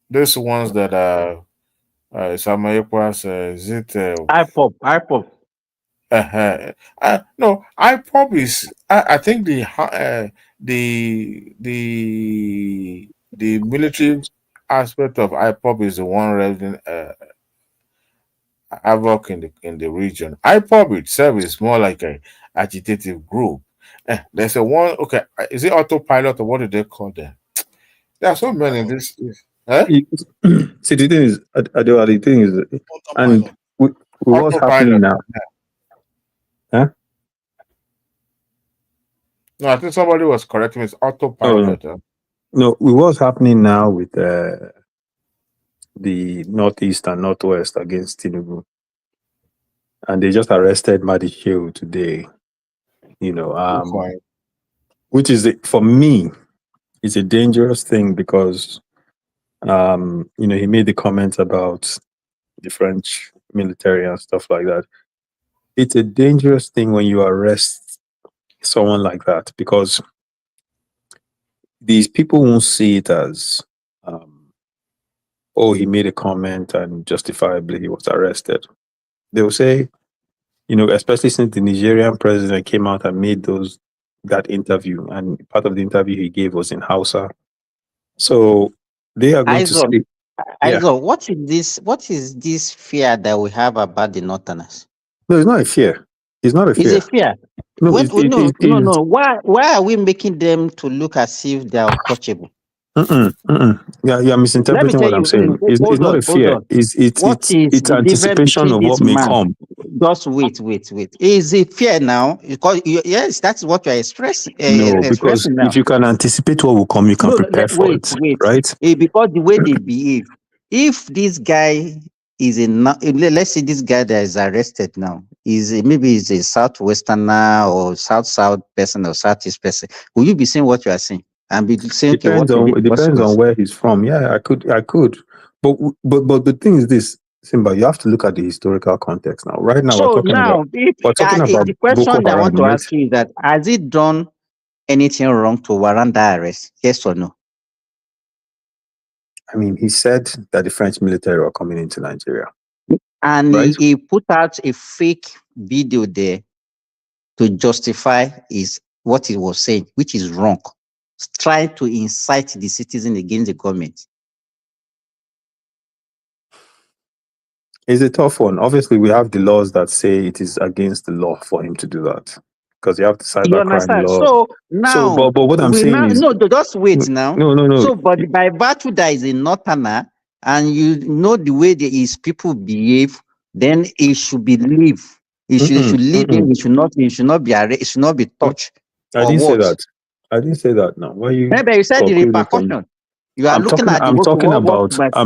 Those ones that are is it IPOP. No, IPOP is I think the military aspect of IPOP is the one raising havoc in the region. IPOP itself is more like a agitative group. There's a one. Okay, is it autopilot or what do they call them? There are so many in this. See, the thing is, the thing is, and what's happening now? Huh? No, I think somebody was correcting me. It's autopilot. No, what's happening now with the Northeast and Northwest against Tinubu, and they just arrested Mahdi Shehu today. Which is for me, it's a dangerous thing because he made the comments about the French military and stuff like that. It's a dangerous thing when you arrest someone like that because these people won't see it as, he made a comment and justifiably he was arrested. They will say, especially since the Nigerian president came out and made that interview, and part of the interview he gave was in Hausa. So they are going to say, what is this fear that we have about the Northerners? No, it's not a fear. It's not a fear. It's a fear. No. Why are we making them to look as if they are untouchable? Yeah, you're misinterpreting what I'm saying. It's not a fear. It's anticipation of what may come. Just wait. Is it fair now? Because yes, that's what you're expressing. No, because Expressing now. if you can anticipate what will come, you can prepare for it, right? Because the way they behave, if this guy is let's say this guy that is arrested now maybe he's a southwesterner or south person or southeast person, will you be saying what you are saying and be saying Depends on where he's from. Yeah, I could, but the thing is this, Simba, you have to look at the historical context now. Right now, we're talking about the question Boko that I want to Haram, ask you is that has he done anything wrong to warrant that arrest? Yes or no? I mean, he said that the French military were coming into Nigeria. And right? he put out a fake video there to justify what he was saying, which is wrong. Trying to incite the citizen against the government. It's a tough one. Obviously, we have the laws that say it is against the law for him to do that, because you have the cybercrime law. So now, but what I'm saying is just wait now. No. So, but by virtue that is a northerner, and you know the way his people behave, then he should be leave. He should leave him. He should not be arrested. He should not be touched. I didn't say that. I didn't say that. Now, why you? Maybe you said the repercussion. You are looking at. I'm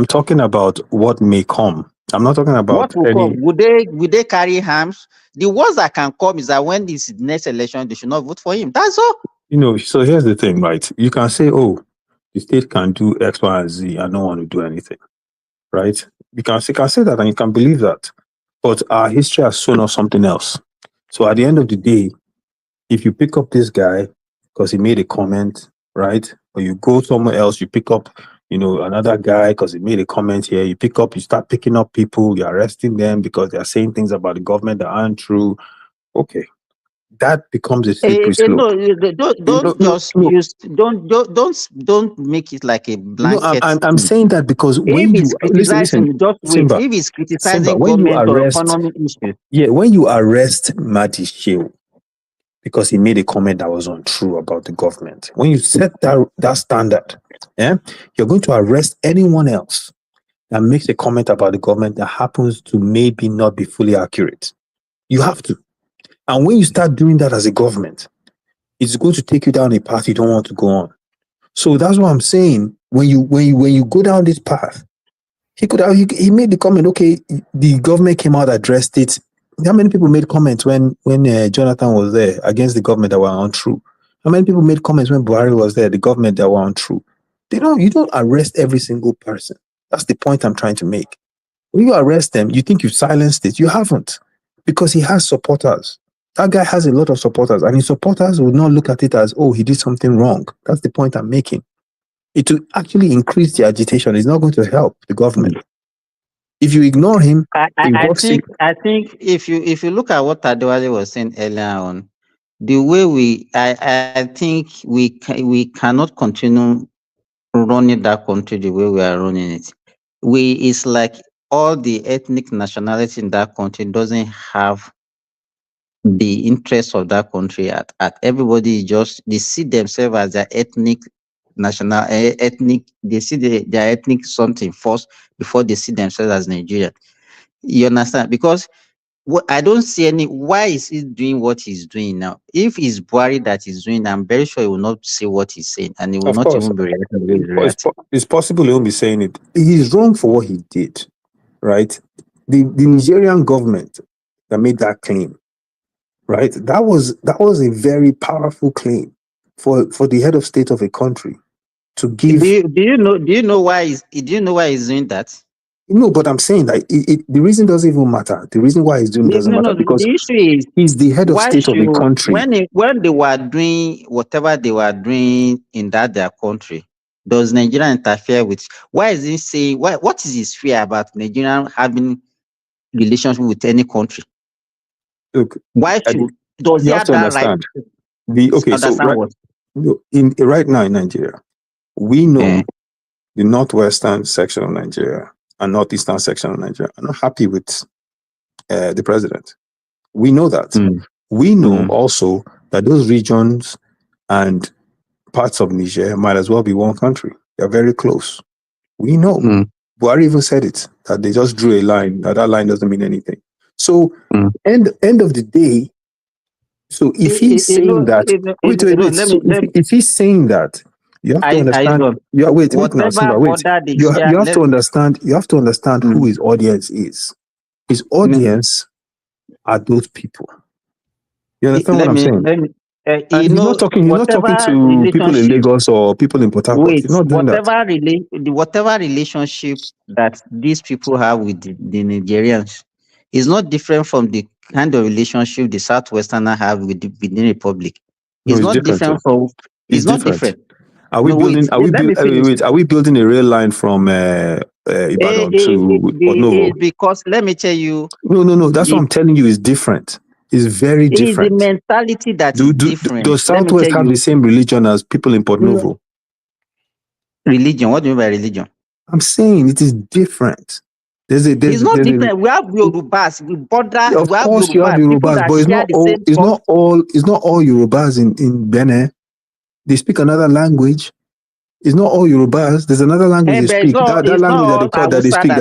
talking about what may come. I'm not talking about what will come. Would they carry arms? The worst that can come is that when this next election, they should not vote for him. That's all. So here's the thing, right? You can say, oh, the state can do X, Y, and Z, and no one will do anything, right? You can say that, and you can believe that. But our history has shown us something else. So at the end of the day, if you pick up this guy because he made a comment, right? Or you go somewhere else, you pick up, another guy because he made a comment here. You start picking up people, you're arresting them because they're saying things about the government that aren't true. Okay. That becomes a slippery slope. Don't make it like a blanket. I'm saying that because when you listen, Simba, if he's criticizing government or economic issues. Yeah, when you arrest Mahdi Shehu because he made a comment that was untrue about the government, when you set that standard, you're going to arrest anyone else that makes a comment about the government that happens to maybe not be fully accurate. You have to. And when you start doing that as a government, it's going to take you down a path you don't want to go on. So that's what I'm saying. When you go down this path, he made the comment. Okay, the government came out, addressed it. How many people made comments when Jonathan was there against the government that were untrue? How many people made comments when Buhari was there, the government that were untrue? You don't arrest every single person. That's the point I'm trying to make. When you arrest them, you think you've silenced it. You haven't, because he has supporters. That guy has a lot of supporters, and his supporters will not look at it as, oh, he did something wrong. That's the point I'm making. It will actually increase the agitation. It's not going to help the government. If you ignore him, I think if you look at what Adewale was saying earlier on, the way I think we cannot continue running that country the way we are running it. It's like all the ethnic nationality in that country doesn't have the interests of that country at everybody they see themselves as their ethnic they see their ethnic something first before they see themselves as Nigerian. You understand? Because I don't see why is he doing what he's doing now? If it's Buhari that is doing, I'm very sure he will not say what he's saying, and he will not even be reacting. It's possible he won't be saying it. He's wrong for what he did, right? The Nigerian government that made that claim, right? That was a very powerful claim for the head of state of a country to give. Do you know why he's doing that? No, but I'm saying that the reason doesn't even matter. The reason why he's doing it doesn't matter, because the issue is he's the head of state of the country. When they were doing whatever they were doing in their country, does Nigeria interfere with? Why is he saying? What is his fear about Nigeria having relationship with any country? Look, does he have that right? Right now in Nigeria, we know the northwestern section of Nigeria and northeastern section of Nigeria are not happy with the president. We know that. We know also that those regions and parts of Niger might as well be one country. They're very close. We know. Buhari even said it, that they just drew a line, that line doesn't mean anything. So end of the day, so if he's saying that, wait. So if he's saying that, you have to understand. Wait now, Simba, wait. You have to understand. You have to understand who his audience is. His audience are those people. You understand what I'm saying? And he's not talking to people in Lagos or people in Port Harcourt. He's not doing whatever relationship that these people have with the Nigerians is not different from the kind of relationship the Southwesterners have with the Benin Republic. It's not different from. It's not different. Are we building? Are we building a rail line from Ibadan to Porto-Novo? Because let me tell you. No. That's what I'm telling you. Is different. It's very different. It's the mentality that is different. Does Southwest have the same religion as people in Porto-Novo? Religion? What do you mean by religion? I'm saying it is different. It's not different. We have Yorubas. We border. Of course, you have Yorubas, but it's not all Yorubas in Benin. They speak another language. It's not all Yorubas. There's another language they speak. That language that they speak.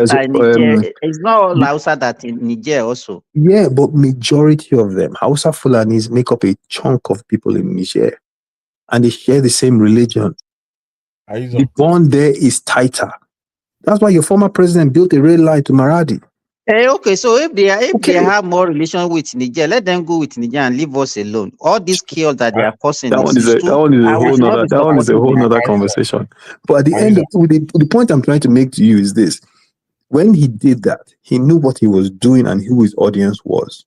It's not all Hausa that in Niger also. Yeah, but majority of them, Hausa Fulanis, make up a chunk of people in Niger, and they share the same religion. The bond there is tighter. That's why your former president built a rail line to Maradi. Okay, so if they have more relation with Niger, let them go with Niger and leave us alone. All these chaos that they are causing. That one is a whole other conversation. But at the end, the point I'm trying to make to you is this: when he did that, he knew what he was doing and who his audience was.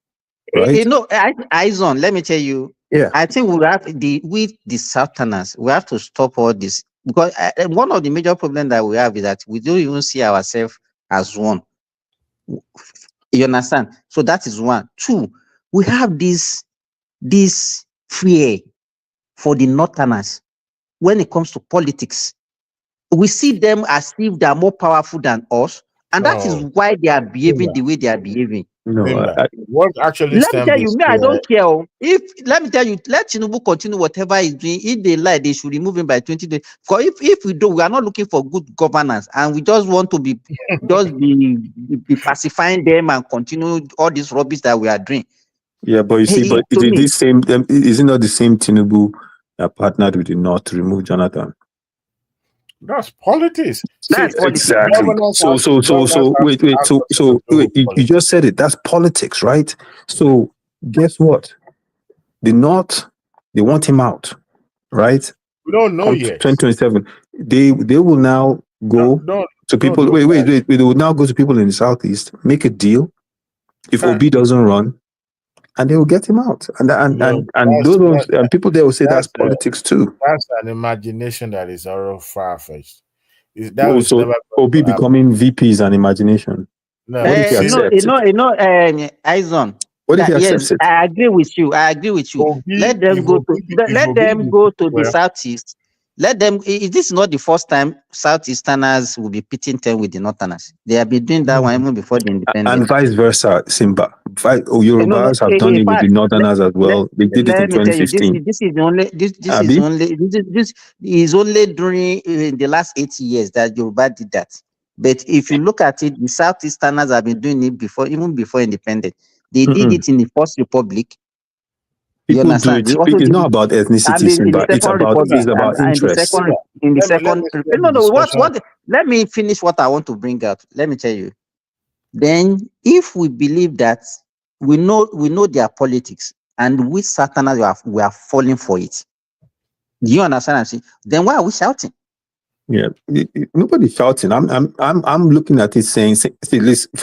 Right? Aizon, let me tell you. Yeah, I think we have with the Southerners, we have to stop all this, because one of the major problems that we have is that we don't even see ourselves as one. You understand? So that is one. Two, we have this fear for the Northerners when it comes to politics. We see them as if they are more powerful than us, and that is why they are behaving the way they are behaving. What actually? Let me tell you, I don't care. Let Tinubu continue whatever he's doing. If they lie, they should remove him by 2020. Because if we do, we are not looking for good governance, and we just want to be pacifying them and continue all this rubbish that we are doing. Yeah, but you see, but is it not the same Tinubu that partnered with the North to remove Jonathan? That's politics. That's politics. Exactly. Wait. You just said it. That's politics, right? So guess what? The North, they want him out, right? We don't know yet. 2027. They will now go to people. Wait. They will now go to people in the Southeast, make a deal. If Obi doesn't run, and they will get him out. And people there will say that's politics too. That's an imagination that is all far-fetched. Obi becoming VP is an imagination. No, Aizon. What if he accepts it? I agree with you. Let them go to the Southeast. Let them. This is not the first time Southeasterners will be pitting them with the Northerners. They have been doing that one even before the independence. And vice versa, Simba. Yorubas have done it with the Northerners as well. They did it in 2015. This is only during the last 80 years that Yoruba did that. But if you look at it, the Southeasterners have been doing it before, even before independence. They did it in the First Republic. People do it. It's not about ethnicity, but it's about interest. Let me finish what I want to bring out. Let me tell you. Then, if we believe that we know their politics, and we Southerners we are falling for it. Do you understand what I'm saying? Then why are we shouting? Yeah, nobody's shouting. I'm looking at it saying, see,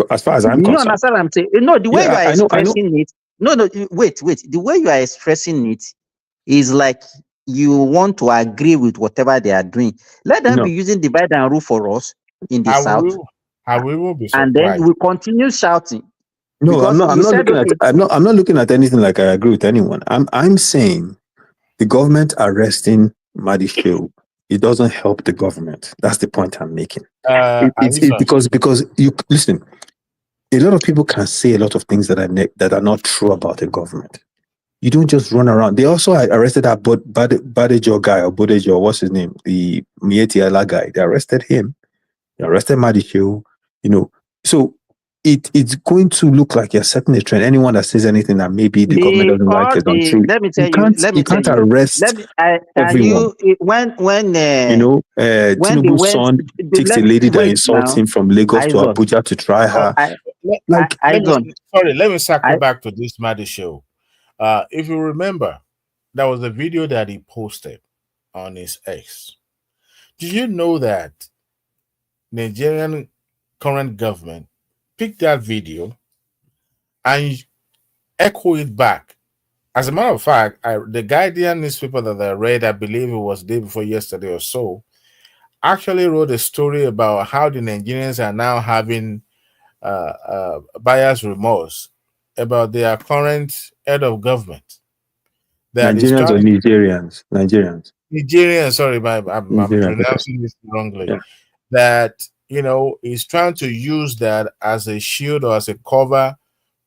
as far as I'm concerned. You understand what I'm saying? The way you are expressing it. No, wait. The way you are expressing it is like you want to agree with whatever they are doing. Let them be using divide and rule for us in the South. We will be surprised. And then we continue shouting. No, I'm not looking at anything like I agree with anyone. I'm saying the government arresting Mahdi Shehu, it doesn't help the government. That's the point I'm making. Because you listen. A lot of people can say a lot of things that are not true about the government. You don't just run around. They also arrested that Badejo guy, or Bodejo, what's his name? The Mieti Allah guy. They arrested him. They arrested Mahdi Shehu. So it's going to look like you're setting a trend. Anyone that says anything that maybe the government doesn't like is untrue. Let me tell you. You can't arrest everyone. When Tinubu's son takes a lady that insults him from Lagos to Abuja to try her. Let me circle back to this Mahdi show. If you remember, that was a video that he posted on his X. Did you know that Nigerian current government picked that video and echo it back? As a matter of fact, the Guardian newspaper that I read, I believe it was the day before yesterday or so, actually wrote a story about how the Nigerians are now having buyer's remorse about their current head of government. Nigerians or Nigerians? Nigerians, sorry, I'm pronouncing this wrongly. Yeah. That, he's trying to use that as a shield or as a cover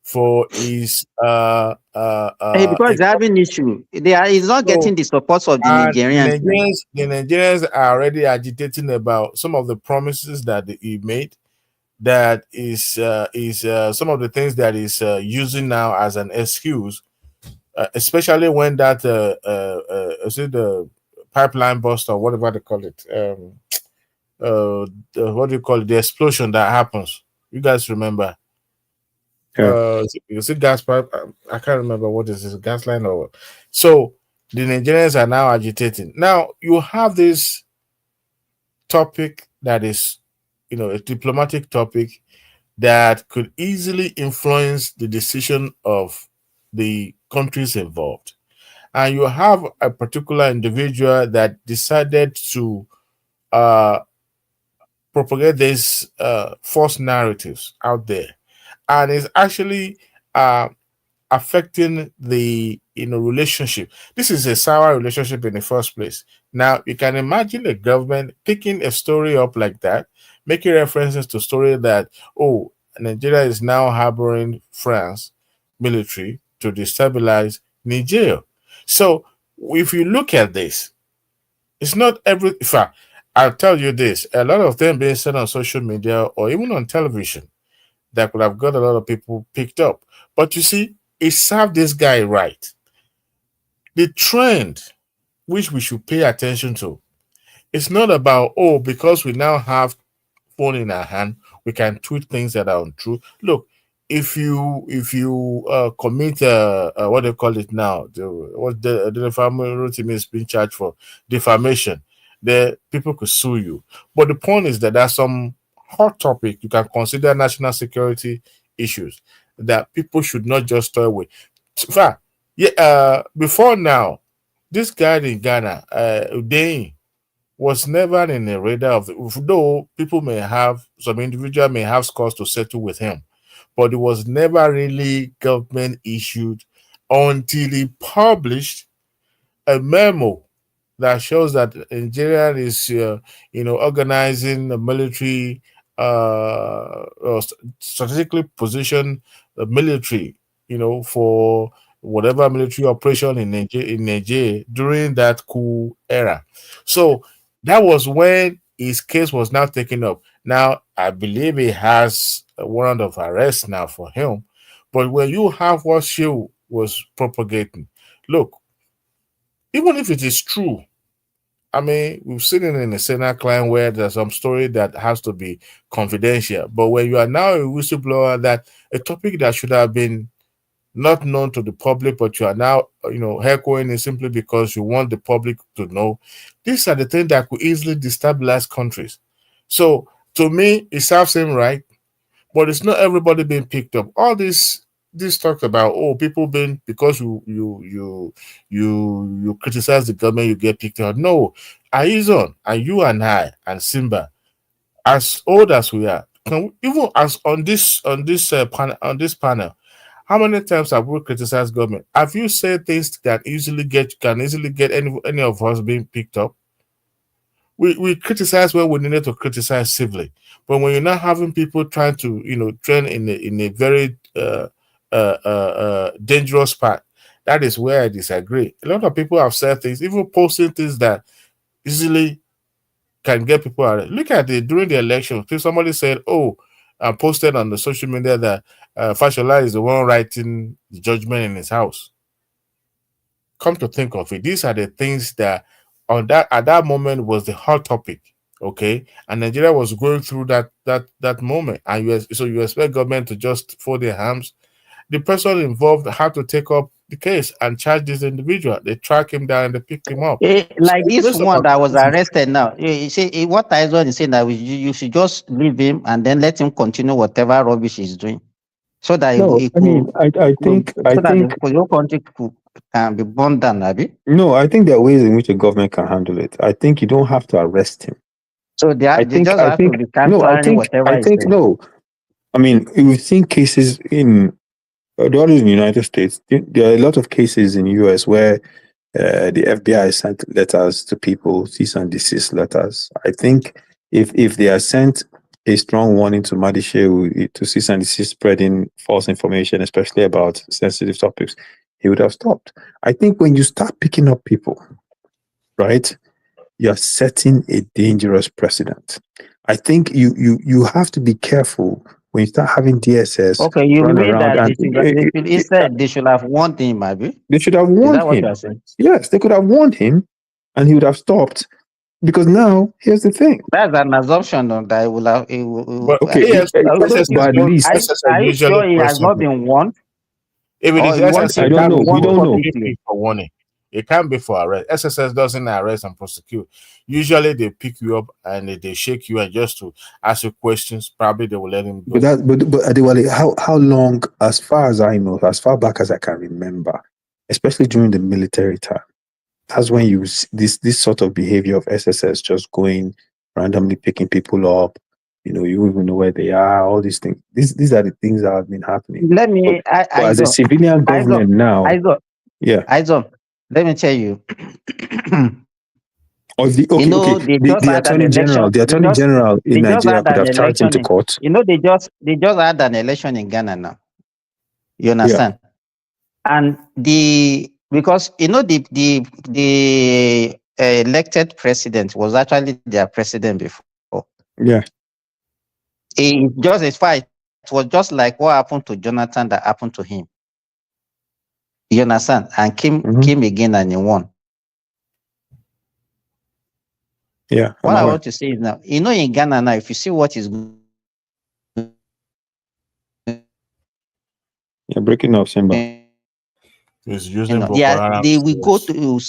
for his because they're having issue. He's not getting the support of the Nigerians. The Nigerians are already agitating about some of the promises that he made. That is some of the things that is using now as an excuse, especially when that is it the pipeline bust or whatever they call it, what do you call it, the explosion that happens. You guys remember? Yeah. Is it gas pipe? I can't remember what is this, gas line or what. So the Nigerians are now agitating. Now you have this topic that is, a diplomatic topic that could easily influence the decision of the countries involved. And you have a particular individual that decided to propagate these false narratives out there. And it's actually affecting the relationship. This is a sour relationship in the first place. Now, you can imagine a government picking a story up like that, making references to story that, Nigeria is now harboring France military to destabilize Niger. So if you look at this, it's not every. In fact, I'll tell you this: a lot of them being said on social media or even on television that could have got a lot of people picked up. But you see, it served this guy right. The trend which we should pay attention to, it's not about, because we now have phone in our hand, we can tweet things that are untrue. Look, if you commit what do you call it now? What the family team is being charged for defamation, the people could sue you. But the point is that there's some hot topic you can consider national security issues that people should not just toy with. In fact, before now, this guy in Ghana, Udein, was never in the radar of though people may have, some individual may have scores to settle with him, but it was never really government issued until he published a memo that shows that Nigeria is, organizing a military, strategically positioned military, for whatever military operation in Nigeria during that coup era. So that was when his case was now taken up. Now, I believe he has a warrant of arrest now for him. But when you have what Shehu was propagating, look, even if it is true, I mean, we've seen it in a Senate client where there's some story that has to be confidential. But when you are now a whistleblower, that a topic that should have been not known to the public, but you are now, heckling it simply because you want the public to know. These are the things that could easily destabilize countries. So, to me, it serves him right, but it's not everybody being picked up. All this talk about people being, because you criticize the government, you get picked up. No, Aizon and you and I and Simba, as old as we are, even as on this panel. How many times have we criticized government? Have you said things that can easily get any of us being picked up? We criticize when we needed to criticize civilly, but when you're not having people trying to train in a very dangerous path, that is where I disagree. A lot of people have said things, even posting things that easily can get people out. Look at it during the election. Somebody said, posted on the social media that Fashola is the one writing the judgment in his house. Come to think of it, these are the things that at that moment was the hot topic. Okay, and Nigeria was going through that moment, and you expect government to just fold their hands. The person involved had to take up the case and charge this individual. They track him down and they picked him up. Like this one that was arrested now. You see, what Tyson is saying that you should just leave him and then let him continue whatever rubbish he's doing, so that I think the your country can be burned down, Abi. No, I think there are ways in which a government can handle it. I think you don't have to arrest him. So they have to be canceling whatever. I think no. I mean, we've seen cases in the United States. There are a lot of cases in the US where the FBI sent letters to people, cease and desist letters. I think if they are sent a strong warning to Mahdi Shehu to cease and desist spreading false information, especially about sensitive topics, he would have stopped. I think when you start picking up people, right, you're setting a dangerous precedent. I think you have to be careful when you start having DSS. Okay, you mean that they should have warned him, maybe? They should have warned him. Yes, they could have warned him, and he would have stopped. Because now, here's the thing. That's an assumption that he will have. But at least, are you sure he has not been warned? If it is SSS, I don't know. We don't know. For warning. It can't be for arrest. SSS doesn't arrest and prosecute. Usually they pick you up and they shake you, and just to ask you questions, probably they will let him go. But Adewale, how long, as far as I know, as far back as I can remember, especially during the military time, that's when you see this sort of behavior of SSS just going randomly picking people up. You know, you even know where they are, all these things. These are the things that have been happening. Let me as a civilian government now. Let me tell you. The attorney general in Nigeria could have charged him to court. You know, they just had an election in Ghana now. You understand? Yeah. And because you know the elected president was actually their president before. Yeah. It was just like what happened to Jonathan that happened to him. You understand? And came again and he won. Yeah. What I want to say is now, you know, in Ghana now, if you see what is breaking up, Simba. He's using they will go to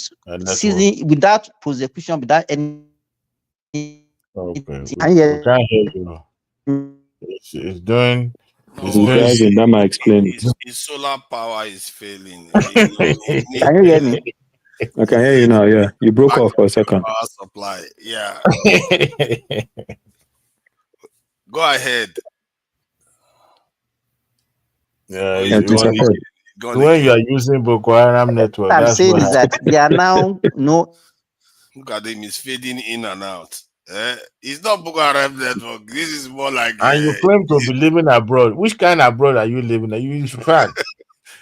season without prosecution, without any. Okay. We can't hear you. It's doing. That might explain it. His solar power is failing. Can you hear me? I can hear you now. Yeah, you broke off for a second. Power supply. Yeah. Go ahead. Yeah, when you are using Boko Haram network, what I'm saying is that they are now Look at him, he's fading in and out. It's not Boko Haram network. This is more like. And you claim to be living abroad. Which kind of abroad are you living? Are you fan?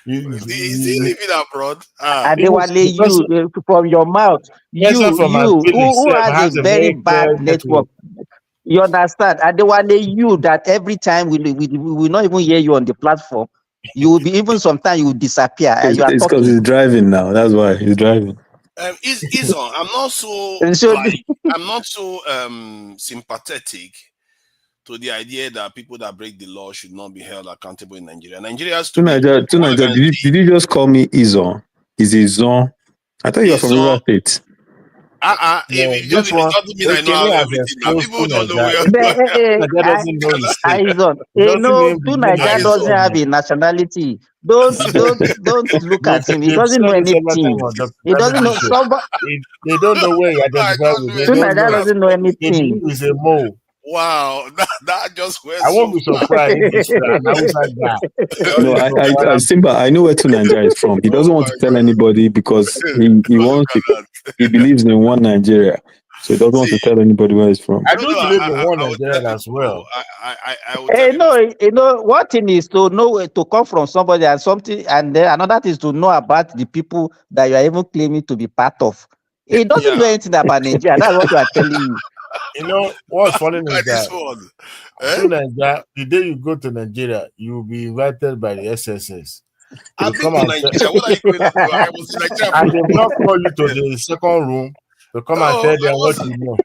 Is he living abroad? Adewale, you from your mouth. Who has a very bad network? You understand? Adewale, you that every time we will not even hear you on the platform. You will be even sometimes you will disappear. It's because he's driving now. That's why he's driving. Is on. I'm not so sympathetic to the idea that people that break the law should not be held accountable in Nigeria. Did you just call me Izon? Is it Izon? I thought you were from River State. It doesn't mean I know everything. People don't know where. Nigeria doesn't have a nationality. Don't look at him. He doesn't know anything. He doesn't know somebody. They don't know where he identifies with. Nigeria doesn't know anything. He's a mole. Wow, that just went. I won't be surprised if it's an outside guy. No, Simba, I know where Nigeria is from. He doesn't want to tell anybody because he wants to. He believes in one Nigeria, so he doesn't want to tell anybody where he's from. I do believe in one Nigeria as well. One thing is to know to come from somebody and something, and then another thing is to know about the people that you are even claiming to be part of. He doesn't know anything about Nigeria. That's what we are telling you. You know what's funny is that the day you go to Nigeria, you will be invited by the SSS. I've been to Nigeria. What are you going on? I was in Nigeria. And they will not call you to the second room to come and tell them what you know.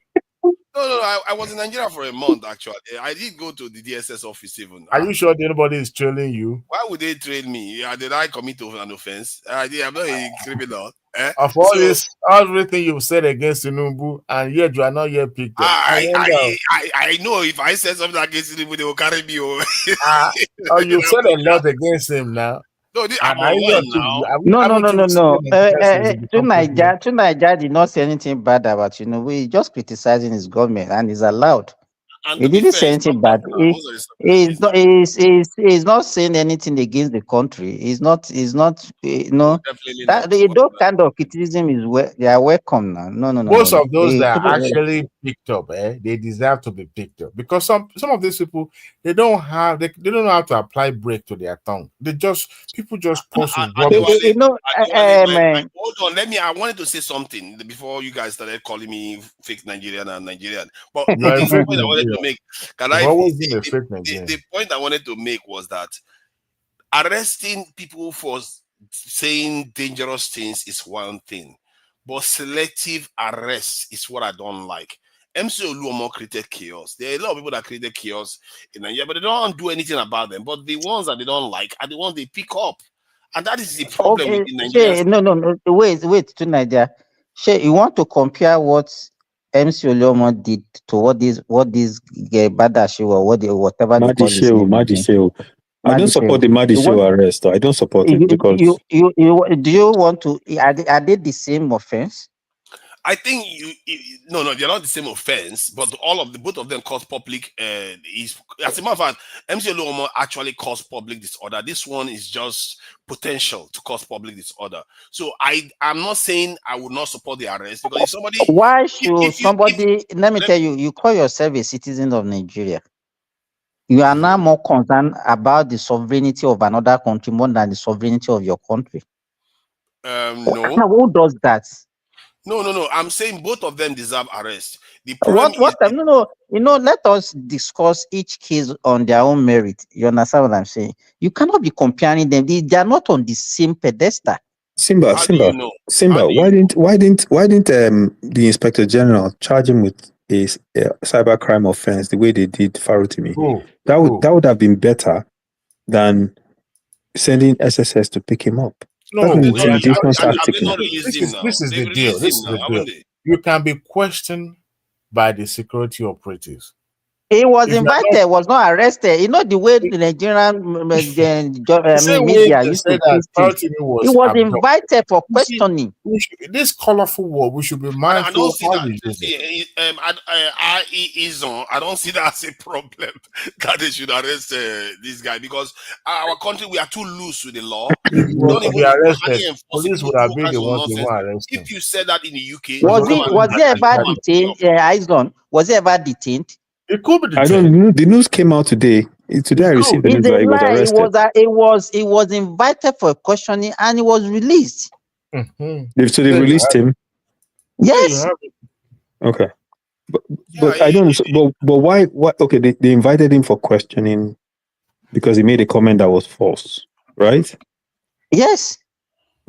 No, I was in Nigeria for a month, actually. I did go to the DSS office even. Are you sure anybody is trailing you? Why would they trail me? Did I commit an offense? I'm not a criminal. Of all everything you've said against Tinubu, and yet you are not yet picked up. I know if I said something against Tinubu, they will carry me over. You said a lot against him now. No, I'm No. Niger did not say anything bad about Tinubu. He's just criticizing his government, and he's allowed. He didn't say anything bad. He's not saying anything against the country. He's not. Those kind of criticism they are welcome now. No. Most of those that are actually picked up, they deserve to be picked up because some of these people they don't know how to apply brake to their tongue. People just post. Hold on, I wanted to say something before you guys started calling me fake Nigerian and Nigerian. But the point I wanted to make, the point I wanted to make was that arresting people for saying dangerous things is one thing, but selective arrest is what I don't like. MC Oluomo created chaos. There are a lot of people that created chaos in Nigeria, but they don't do anything about them. But the ones that they don't like are the ones they pick up. And that is the problem in Nigeria. No. Wait, to Nigeria. You want to compare what MC Oluomo did to what this Badashi or whatever Mahdi Shehu. I don't support the Mahdi Shehu arrest. I don't support it because do you want to? Are they the same offense? I think no, they're not the same offense, but both of them cause public. As a matter of fact, MC Oluomo actually caused public disorder. This one is just potential to cause public disorder. So I'm not saying I would not support the arrest because if somebody. Why should somebody? Let me tell you, you call yourself a citizen of Nigeria. You are now more concerned about the sovereignty of another country more than the sovereignty of your country. No. Who does that? No. I'm saying both of them deserve arrest. Let us discuss each case on their own merit. You understand what I'm saying? You cannot be comparing them. They are not on the same pedestal. Simba. Why didn't the Inspector General charge him with a cybercrime offense the way they did Farotimi? That would have been better than sending SSS to pick him up. This is the deal. You can be questioned by the security operatives. He was invited, was not arrested. You know the way the Nigerian media used to twist it. He was invited for questioning. This colorful word, we should be mindful. I don't see that. I don't see that as a problem that they should arrest this guy because our country we are too loose with the law. Police would have been the ones who were arrested. If you said that in the UK, was he ever detained? Was he ever detained? It could be. I don't know. The news came out today. Today I received the news that he was arrested. He was invited for questioning and he was released. Mm-hmm. So they released him. Yes. Okay. But I don't. But why? Okay, they invited him for questioning because he made a comment that was false, right? Yes.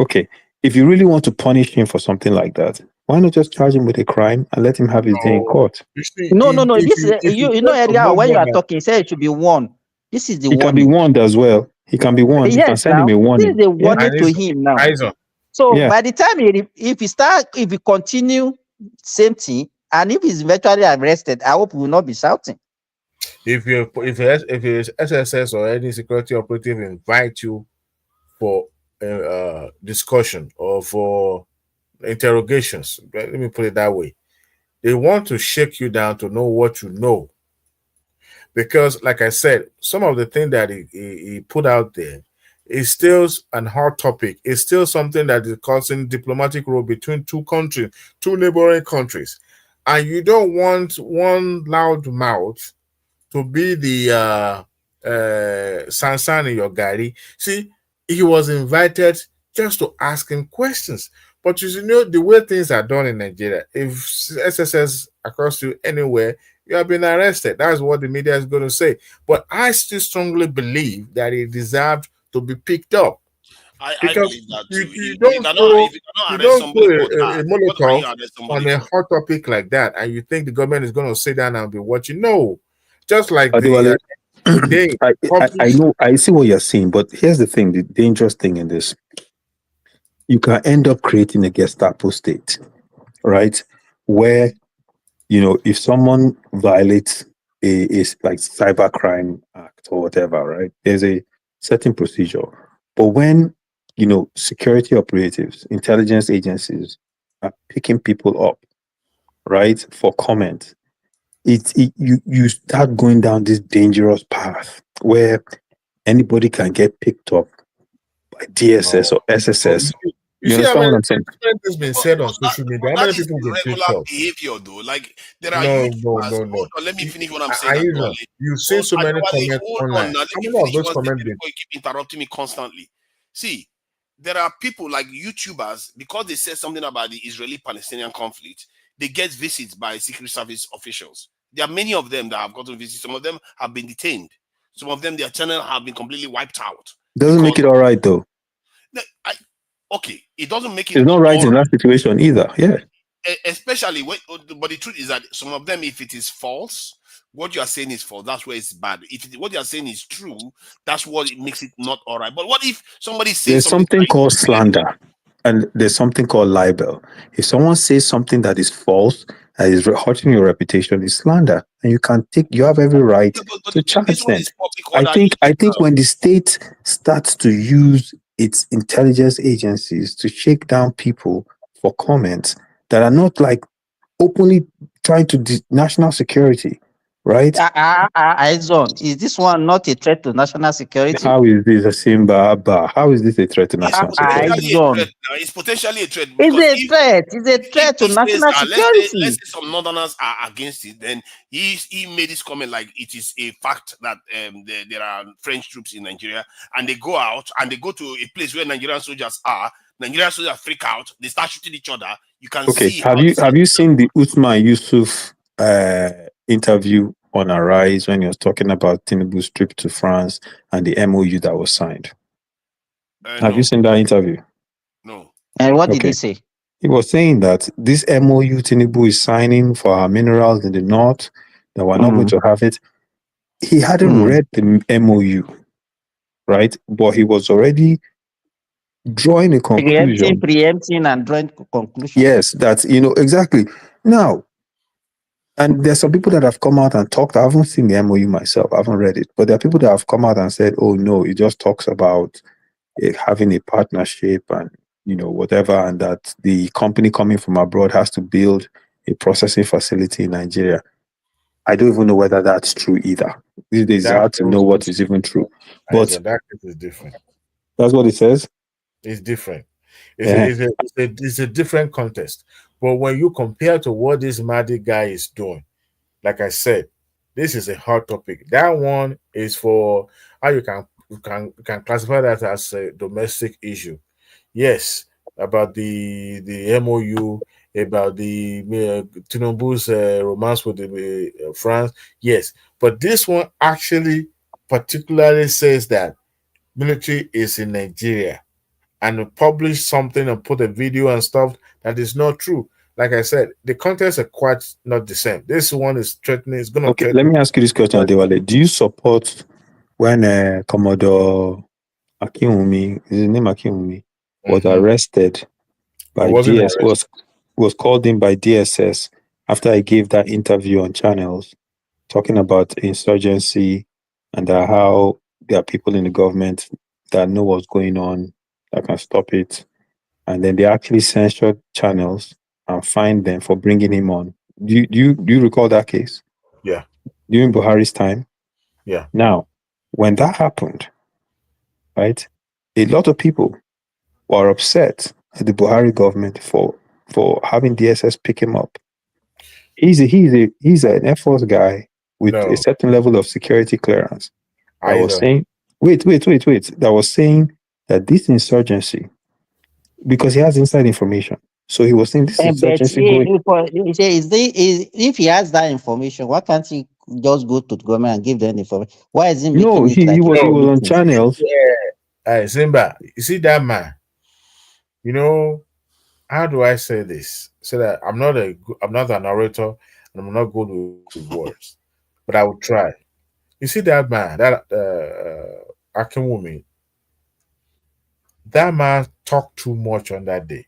Okay. If you really want to punish him for something like that, why not just charge him with a crime and let him have his day in court? No. This is area when you are talking, you say it should be warned. This is the warning. He can be warned as well. He can be warned. You can send him a warning. This is a warning to him now. So by the time if he continue same thing, and if he's eventually arrested, I hope he will not be shouting. If SSS or any security operative invite you for discussion or for interrogations, let me put it that way, they want to shake you down to know what you know, because like I said, some of the things that he put out there is still an hot topic. It's still something that is causing diplomatic row between two neighboring countries, and you don't want one loud mouth to be the Sansan in your gari. See, he was invited just to ask him questions. But you know, the way things are done in Nigeria, if SSS across you anywhere, you have been arrested. That's what the media is going to say. But I still strongly believe that he deserved to be picked up. I believe that too. You don't throw a Molotov on a hot topic like that, and you think the government is going to sit down and be watching. No. Just like I know, I see what you're saying, but here's the thing, the dangerous thing in this. You can end up creating a Gestapo state, right? Where, you know, if someone violates a like cybercrime act or whatever, right? There's a certain procedure. But when, you know, security operatives, intelligence agencies are picking people up, right, for comment, you start going down this dangerous path where anybody can get picked up by DSS or SSS. You understand what I'm saying? Has been said on social media. How many people get picked up? Behavior, though, like there are no. Let me finish what I'm saying. You see so many comments online. How many of those comments? You keep interrupting me constantly. See, there are people like YouTubers, because they said something about the Israeli-Palestinian conflict, they get visits by Secret Service officials. There are many of them that have gotten visits. Some of them have been detained. Some of them, their channel have been completely wiped out. Doesn't make it all right, though. Okay, it doesn't make it. It's not right in that situation either. Yeah. Especially when, but the truth is that some of them, if it is false, what you are saying is false. That's where it's bad. If what you are saying is true, that's what it makes it not all right. But what if somebody says there's something called slander, and there's something called libel. If someone says something that is false, that is hurting your reputation, is slander, and you have every right to charge them. I think when the state starts to use its intelligence agencies to shake down people for comments that are not like openly trying to national security, right? Is this one not a threat to national security? How is this a Simba? How is this a threat to national security? It's potentially a threat. It's a threat. It's a threat to national security. Let's say some Northerners are against it. Then he made this comment like it is a fact that there are French troops in Nigeria, and they go out and they go to a place where Nigerian soldiers are. Nigerian soldiers freak out. They start shooting each other. You can see. Have you seen the Uthman Yusuf interview on Arise when he was talking about Tinubu's trip to France and the MOU that was signed? Have you seen that interview? No. And what did he say? He was saying that this MOU Tinubu is signing for our minerals in the north, that we're not going to have it. He hadn't read the MOU, right? But he was already drawing a conclusion. Preempting and drawing conclusion. Yes, that's, exactly. Now, and there's some people that have come out and talked. I haven't seen the MOU myself. I haven't read it. But there are people that have come out and said, oh, no, it just talks about having a partnership and, whatever, and that the company coming from abroad has to build a processing facility in Nigeria. I don't even know whether that's true either. These days, it's hard to know what is even true. But that is different. That's what it says? It's different. It's a different context. But when you compare to what this Mahdi guy is doing, like I said, this is a hot topic. That one is for how you can classify that as a domestic issue. Yes, about the MOU, about the Tinubu's romance with the France. Yes, but this one actually particularly says that military is in Nigeria, and publish something and put a video and stuff that is not true. Like I said, the contents are quite not the same. This one is threatening. It's going to. Okay, let me ask you this question, Adewale. Do you support when Commodore Akinwumi, his name Akinwumi, was arrested by DSS, was called in by DSS after I gave that interview on channels talking about insurgency and how there are people in the government that know what's going on, that can stop it, and then they actually censored channels and fined them for bringing him on. Do you recall that case? Yeah. During Buhari's time? Yeah. Now, when that happened, right, a lot of people were upset at the Buhari government for having DSS pick him up. He's an Air Force guy with a certain level of security clearance. That was saying, wait. That was saying that this insurgency because he has inside information. So he was saying this insurgency going. If he has that information, why can't he just go to the government and give them the information? Why is he making No, he was on channels. Yeah, Simba, you see that man? You know, how do I say this? So that I'm not an orator and I'm not good with words, but I will try. You see that man, that Akinwumi, that man talked too much on that day.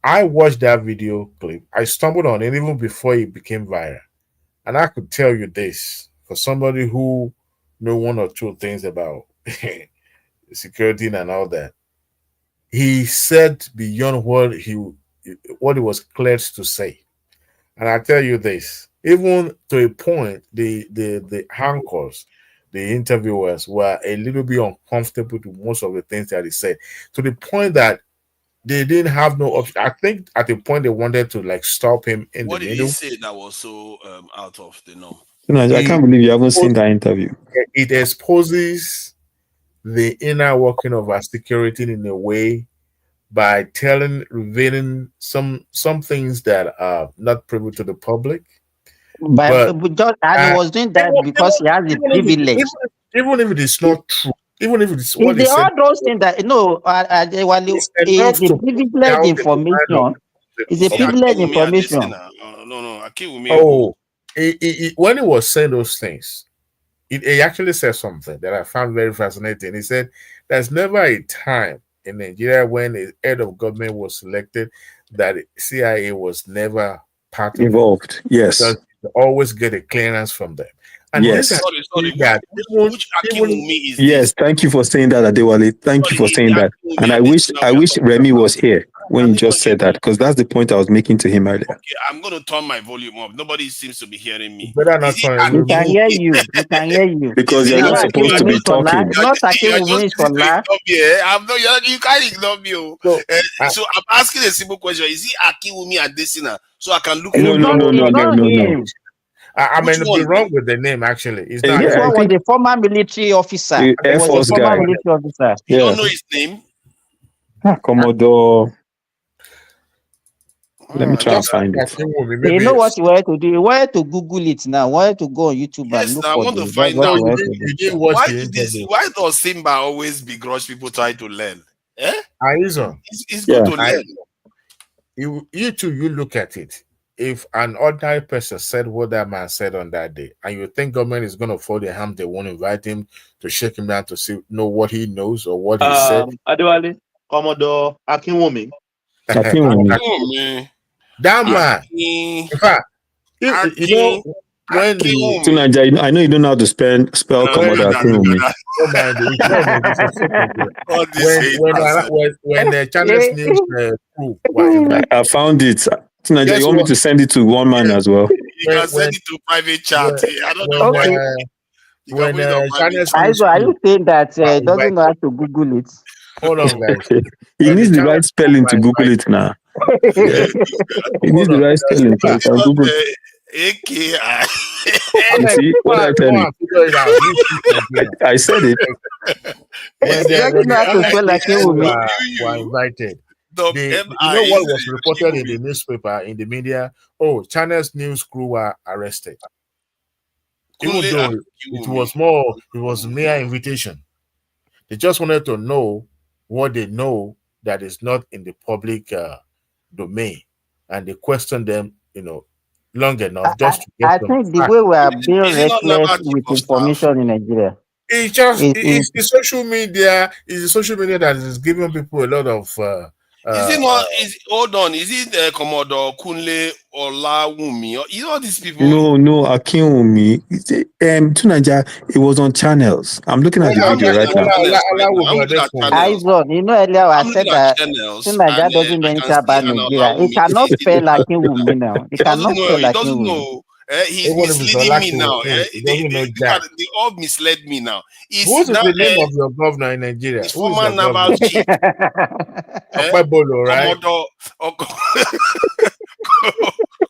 I watched that video clip. I stumbled on it even before it became viral. And I could tell you this, for somebody who know one or two things about security and all that, he said beyond what he was clear to say. And I tell you this, even to a point, the anchors, the interviewers were a little bit uncomfortable with most of the things that he said, to the point that they didn't have no option. I think at the point they wanted to like stop him in the middle. What did he say that was so out of the norm? I can't believe you haven't seen that interview. It exposes the inner working of our security in a way by revealing some things that are not privy to the public. But he was doing that because he has the privilege. Even if it is not true, even if it is what they all those things that the privileged information is a privileged information. No. When he was saying those things, he actually said something that I found very fascinating. He said, "There's never a time in Nigeria when a head of government was selected that CIA was never part involved. Yes, because they always get a clearance from them." And yes, which Akinwumi is yes. Thank you for saying that, Adewale. Thank you for saying that. And I wish Remy was here when you just said that, because that's the point I was making to him earlier. Okay, I'm going to turn my volume up. Nobody seems to be hearing me. We can hear you. We can hear you. Because you're not supposed to be talking. Not Akinwumi for laugh. You can't ignore me. So I'm asking a simple question. Is he Akinwumi Adesina? So I can look No. I may be wrong with the name, actually. It's not. This one was a former military officer. Air Force guy. Military officer. You don't know his name? Commodore. Let me try and find it. You know what you wanted to do? You wanted to Google it now. You wanted to go on YouTube and look I for want to find out. Why does Simba always begrudge people trying to learn? It's good to learn. You too, you look at it. If an ordinary person said what that man said on that day, and you think government is going to fold their hand, they won't invite him to shake him down to know what he knows or what he said. Adewale, Commodore Akinwumi. That man. In fact, you know, when I know you don't know how to spell Commodore Akinwumi. When the Channels News crew, I found it. Tunaja, you want me to send it to one man as well? You can send it to private chat. I don't know why. Are you saying that he doesn't know how to Google it? Hold on, guys. He needs the right spelling to Google it now. He needs the right spelling so he can Google it. AKI. You see what I tell you? I said it. Were invited. You know what was reported in the newspaper, in the media? Oh, Channels News crew were arrested. Even though it was mere invitation. They just wanted to know what they know that is not in the public domain, and they questioned them, long enough just to get I think the way we are being reckless with information in Nigeria. It's the social media. It's the social media that is giving people a lot of. Hold on? Is it Commodore Kunle Olawumi? You know these people? No, Akinwumi. Tunaja, it was on Channels. I'm looking at the video right now. Aizon, earlier I said that Tunaja doesn't know anything about Nigeria. He cannot spell Akinwumi now. He cannot spell Akinwumi. He doesn't know. He's misleading me now. They all misled me now. What's the name of your governor in Nigeria? It's former naval chief.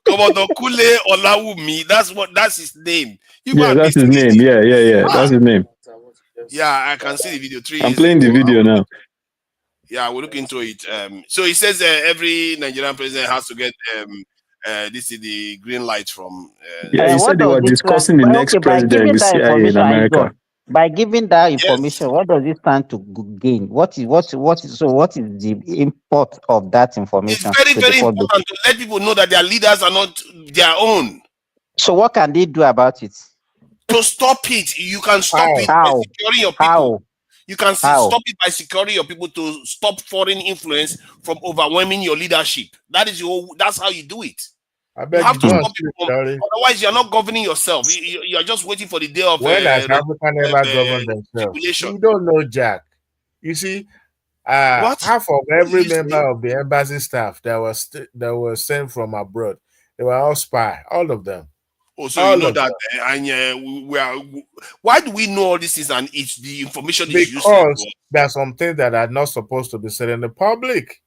Commodore Kule Olawumi. That's his name. That's his name. Yeah. That's his name. Yeah, I can see the video. I'm playing the video now. Yeah, we'll look into it. So he says every Nigerian president has to get this is the green light from. Yeah, he said they were discussing the next president with CIA in America. By giving that information, what does it stand to gain? What is the import of that information? It's very, very important to let people know that their leaders are not their own. So what can they do about it? To stop it, you can stop it by securing your people. You can stop it by securing your people to stop foreign influence from overwhelming your leadership. That's how you do it. You have to stop it otherwise you're not governing yourself. You're just waiting for the day of when has Africa never governed themselves? You don't know, Jack. You see, half of every member of the embassy staff that was sent from abroad, they were all spy, all of them. Oh, so you know that, and why do we know all this is and it's the information is useless? Because there are some things that are not supposed to be said in the public.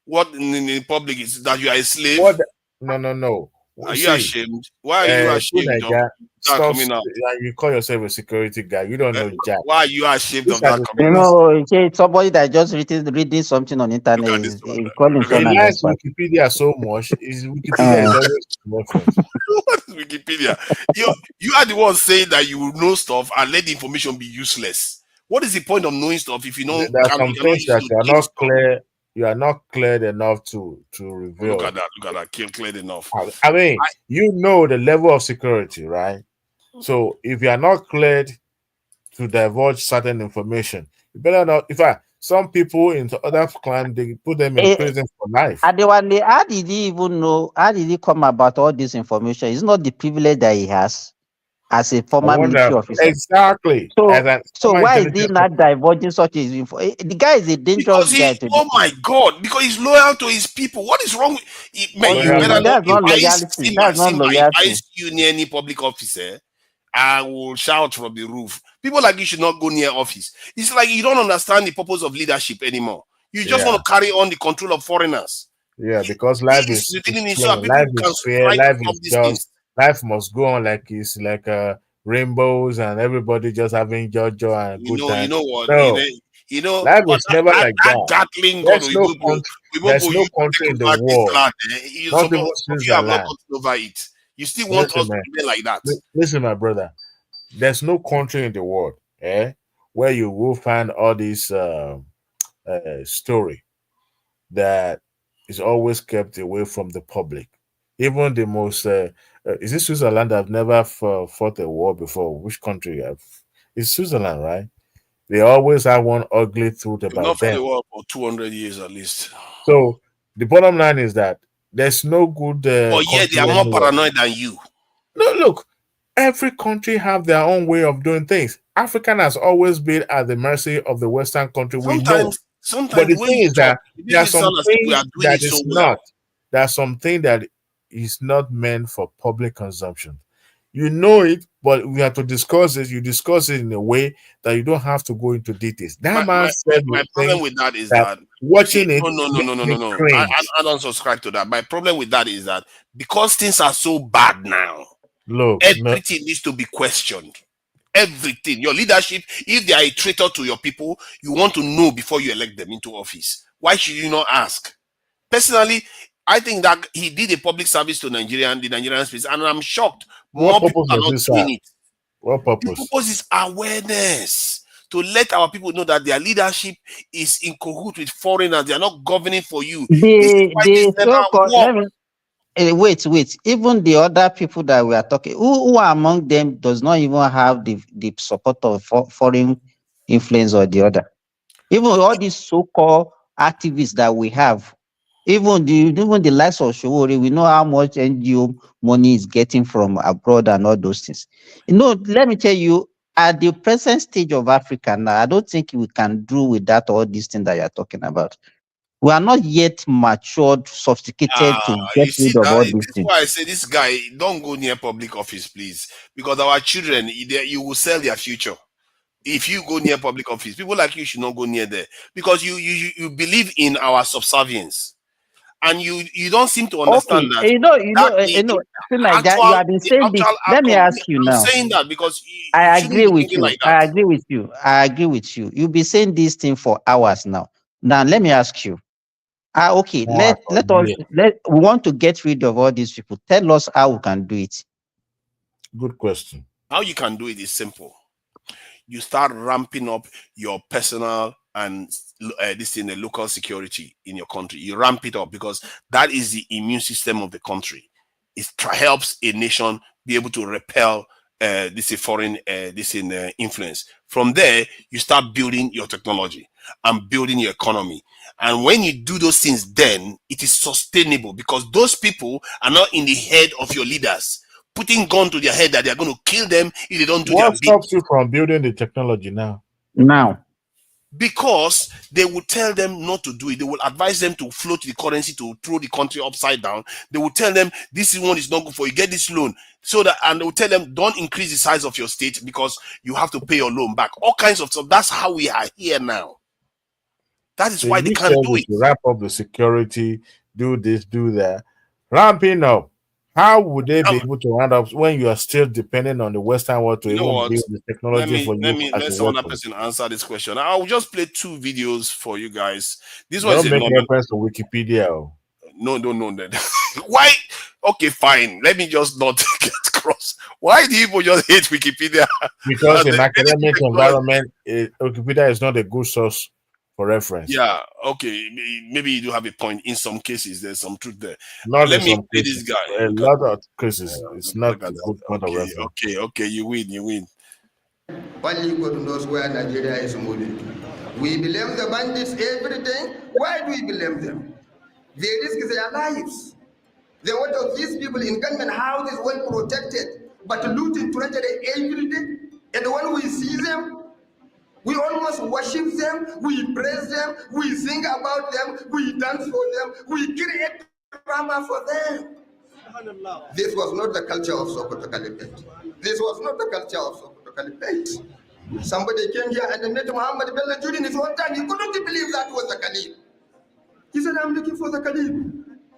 What in the public is that you are a slave? No. Are you ashamed? Why are you ashamed of that coming out? You call yourself a security guy. You don't know Jack. Why are you ashamed of that coming out? Somebody that just reading something on internet is calling someone. He likes Wikipedia so much. Wikipedia is always reference. What is Wikipedia? You are the one saying that you know stuff and let the information be useless. What is the point of knowing stuff if you know? There are some things that you are not clear. You are not cleared enough to reveal. Look at that. Cleared enough. I mean, you know the level of security, right? So if you are not cleared to divulge certain information, you better not. In fact, some people in other clans, they put them in prison for life. How did he even know? How did he come about all this information? It's not the privilege that he has as a former military officer. Exactly. So why is he not divulging such info? The guy is a dangerous guy. Oh my God! Because he's loyal to his people. What is wrong with that's not loyalty. That's not loyalty. If I see you near any public officer, I will shout from the roof. People like you should not go near office. It's like you don't understand the purpose of leadership anymore. You just want to carry on the control of foreigners. Yeah, because life is fair. Life is just. Life must go on like it's like rainbows and everybody just having jojo and good time. You know what? No. Life is never like that. There's no country in the world. Not even Switzerland. Over it. You still want us to be like that. Listen, my brother. There's no country in the world, where you will find all this story that is always kept away from the public. Even the most is it Switzerland? I've never fought a war before. Which country? It's Switzerland, right? They always have one ugly truth about not them. Not fought a war for 200 years at least. So the bottom line is that there's no good. But yeah, they are more paranoid than you. No, look, every country have their own way of doing things. African has always been at the mercy of the Western country. Sometimes but the thing is that there are some things that is not. There's something that is not meant for public consumption. You know it, but we have to discuss it. You discuss it in a way that you don't have to go into details. My problem with that is that watching it. No. I don't subscribe to that. My problem with that is that because things are so bad now, everything needs to be questioned. Everything. Your leadership, if they are a traitor to your people, you want to know before you elect them into office. Why should you not ask? Personally, I think that he did a public service to the Nigerian space, and I'm shocked more people are not doing it. What purpose? The purpose is awareness, to let our people know that their leadership is in cahoots with foreigners. They are not governing for you. Wait. Even the other people that we are talking, who are among them does not even have the support of foreign influence or the other. Even all these so-called activists that we have, even the likes of Shehu, we know how much NGO money is getting from abroad and all those things. Let me tell you, at the present stage of Africa now, I don't think we can do without all these things that you're talking about. We are not yet matured, sophisticated to get rid of all these things. That's why I say this guy, don't go near public office, please. Because our children, you will sell their future. If you go near public office, people like you should not go near there. Because you believe in our subservience. And you don't seem to understand that. You have been saying this. Let me ask you now. I'm saying that because I agree with you. I agree with you. You'll be saying this thing for hours now. Now let me ask you. Okay, we want to get rid of all these people. Tell us how we can do it. Good question. How you can do it is simple. You start ramping up your personal and this in the local security in your country. You ramp it up because that is the immune system of the country. It helps a nation be able to repel this foreign influence. From there, you start building your technology and building your economy. And when you do those things, then it is sustainable because those people are not in the head of your leaders, putting gun to their head that they are going to kill them if they don't do their bit. What stops you from building the technology now? Because they will tell them not to do it. They will advise them to float the currency, to throw the country upside down. They will tell them this one is not good for you. Get this loan. And they will tell them don't increase the size of your state because you have to pay your loan back. All kinds of stuff. That's how we are here now. That is why they can't do it. Wrap up the security, do this, do that. Ramping up. How would they be able to round up when you are still depending on the Western world to even build the technology for you? Let another person answer this question. I will just play 2 videos for you guys. This one is a reference to Wikipedia. No. Why? Okay, fine. Let me just not get cross. Why do people just hate Wikipedia? Because in academic environment, Wikipedia is not a good source for reference. Yeah, okay. Maybe you do have a point. In some cases, there's some truth there. Not let me play this guy. A lot of cases, it's not a good point of reference. Okay, you win. Only God knows where Nigeria is moving to. We blame the bandits every day. Why do we blame them? They risk their lives. The what of these people in government houses well protected, but looting treasury every day. And when we see them, we almost worship them, we praise them, we sing about them, we dance for them, we create drama for them. This was not the culture of Sokoto Caliphate. This was not the culture of Sokoto Caliphate. Somebody came here and met Muhammad Bello during his own time. He couldn't believe that was the Caliph. He said, I'm looking for the Caliph.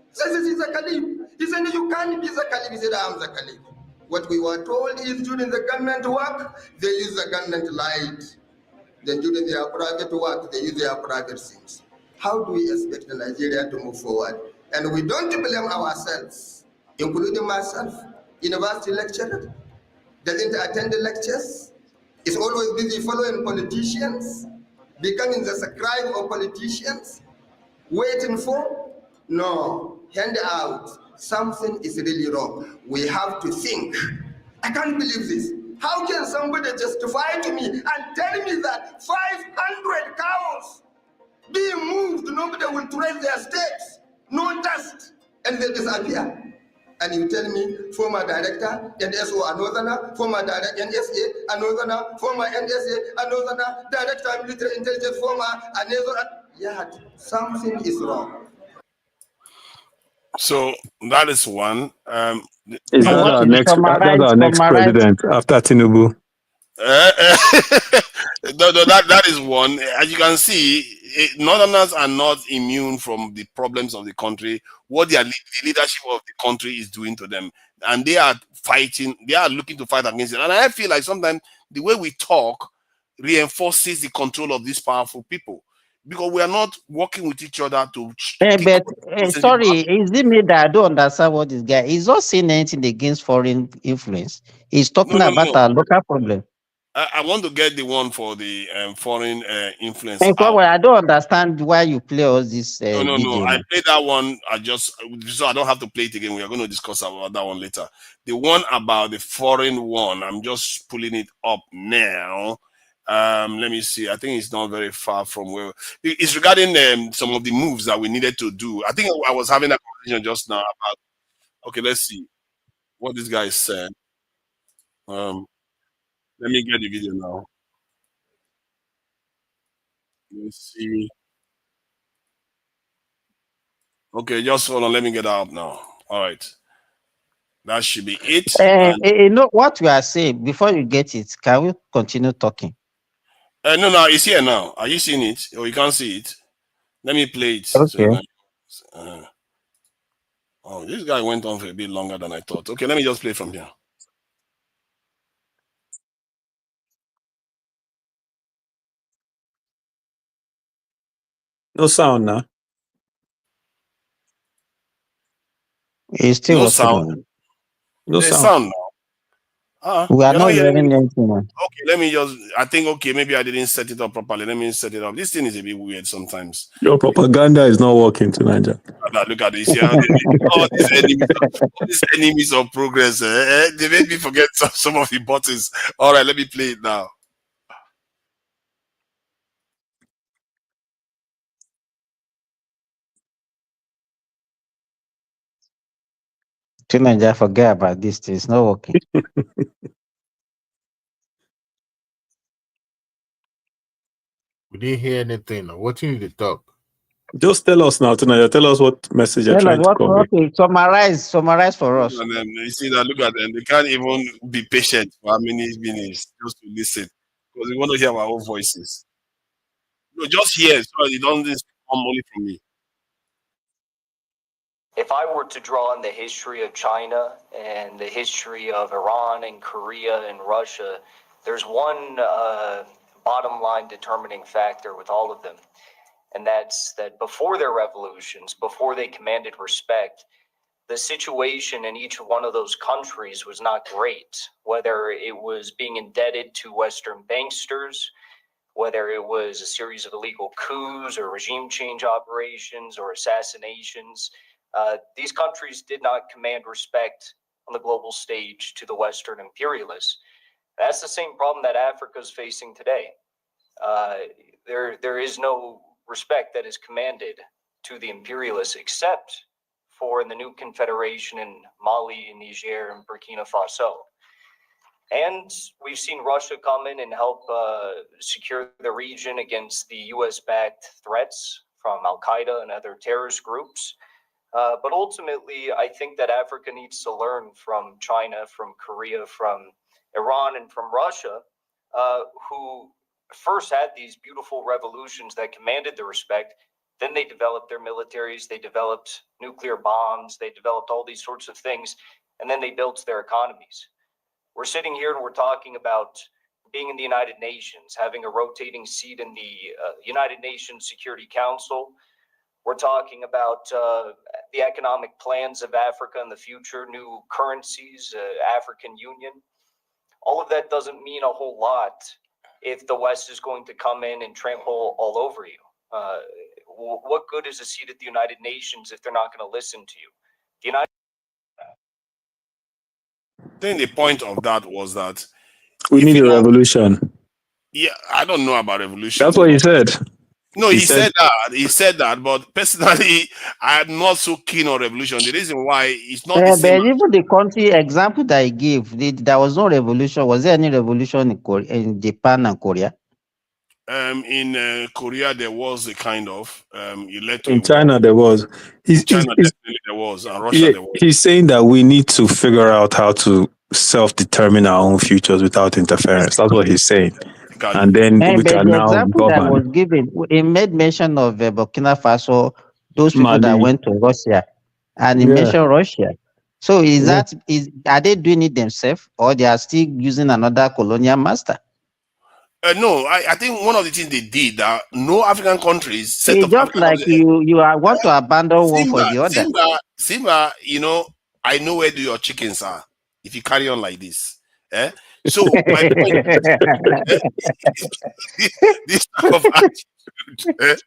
He says, he's the Caliph. He said, you can't be the Caliph. He said, I'm the Caliph. What we were told is during the government work, they use the government light. Then during their private work, they use their private things. How do we expect Nigeria to move forward? And we don't blame ourselves, including myself, university lecturer, doesn't attend the lectures, is always busy following politicians, becoming the scribe of politicians, waiting for? No, hand out. Something is really wrong. We have to think. I can't believe this. How can somebody justify to me and tell me that 500 cows being moved, nobody will trace their steps, no dust, and they disappear? And you tell me former director, NSO, another, former director, NSA, another, former NSA, another, director of military intelligence, former, another. Yeah, something is wrong. So that is one. Is that our next president after Tinubu? No, that is one. As you can see, Northerners are not immune from the problems of the country, what the leadership of the country is doing to them. And they are fighting, they are looking to fight against it. And I feel like sometimes the way we talk reinforces the control of these powerful people, because we are not working with each other to. Sorry, is it me that I don't understand what this guy? He's not saying anything against foreign influence. He's talking about our local problem. I want to get the one for the foreign influence. I don't understand why you play all this video. No. I played that one. So I don't have to play it again. We are going to discuss about that one later. The one about the foreign one, I'm just pulling it up now. Let me see. I think it's not very far from where it's regarding some of the moves that we needed to do. I think I was having a conversation just now about. Okay, let's see what this guy said. Let me get the video now. Let's see. Okay, just hold on. Let me get out now. All right. That should be it. You know what we are saying before you get it. Can we continue talking? No, it's here now. Are you seeing it? Or you can't see it? Let me play it. Okay. Oh, this guy went on for a bit longer than I thought. Okay, let me just play from here. No sound now. It's still no sound. on. No There's sound. sound now. We are You're not hearing hearing me? anything. Okay, let me just. I think okay, maybe I didn't set it up properly. Let me set it up. This thing is a bit weird sometimes. Your propaganda is not working tonight, Jack. Look at this. Yeah, all these enemies of progress. They made me forget some of the buttons. All right, let me play it now. Teenager, forget about this. It's not working. We didn't hear anything. What you need to talk? Just tell us now, tonight. Tell us what message you're trying to convey. Okay, summarize for us. And then you see that, look at them. They can't even be patient for how many minutes just to listen because they want to hear our own voices. No, just hear so it doesn't come only from me. If I were to draw on the history of China and the history of Iran and Korea and Russia, there's one bottom line determining factor with all of them. And that's that before their revolutions, before they commanded respect, the situation in each one of those countries was not great, whether it was being indebted to Western banksters, whether it was a series of illegal coups or regime change operations or assassinations. These countries did not command respect on the global stage to the Western imperialists. That's the same problem that Africa is facing today. There is no respect that is commanded to the imperialists except for the new confederation in Mali, Niger, and Burkina Faso. And we've seen Russia come in and help secure the region against the US-backed threats from Al-Qaeda and other terrorist groups. But ultimately, I think that Africa needs to learn from China, from Korea, from Iran, and from Russia, who first had these beautiful revolutions that commanded the respect. Then they developed their militaries, they developed nuclear bombs, they developed all these sorts of things, and then they built their economies. We're sitting here and we're talking about being in the United Nations, having a rotating seat in the United Nations Security Council. We're talking about the economic plans of Africa in the future, new currencies, African Union. All of that doesn't mean a whole lot if the West is going to come in and trample all over you. What good is a seat at the United Nations if they're not going to listen to you? I think the point of that was that we need a revolution. Yeah, I don't know about revolution. That's what he said. No, he said that. He said that, but personally, I'm not so keen on revolution. The reason why it's not the same. But even the country example that he gave, there was no revolution. Was there any revolution in Japan and Korea? In Korea, there was a kind of. In China, there was. In China, definitely there was. And Russia, there was. He's saying that we need to figure out how to self-determine our own futures without interference. That's what he's saying. And then we can now example govern. That was given, he made mention of Burkina Faso, those people Mali. that went to Russia, and he mentioned Russia. So are they doing it themselves, or they are still using another colonial master? No, I think one of the things they did that no African countries set it's up. Just like you want to abandon one for the other. Simba, I know where your chickens are. If you carry on like this, So my point this type of attitude.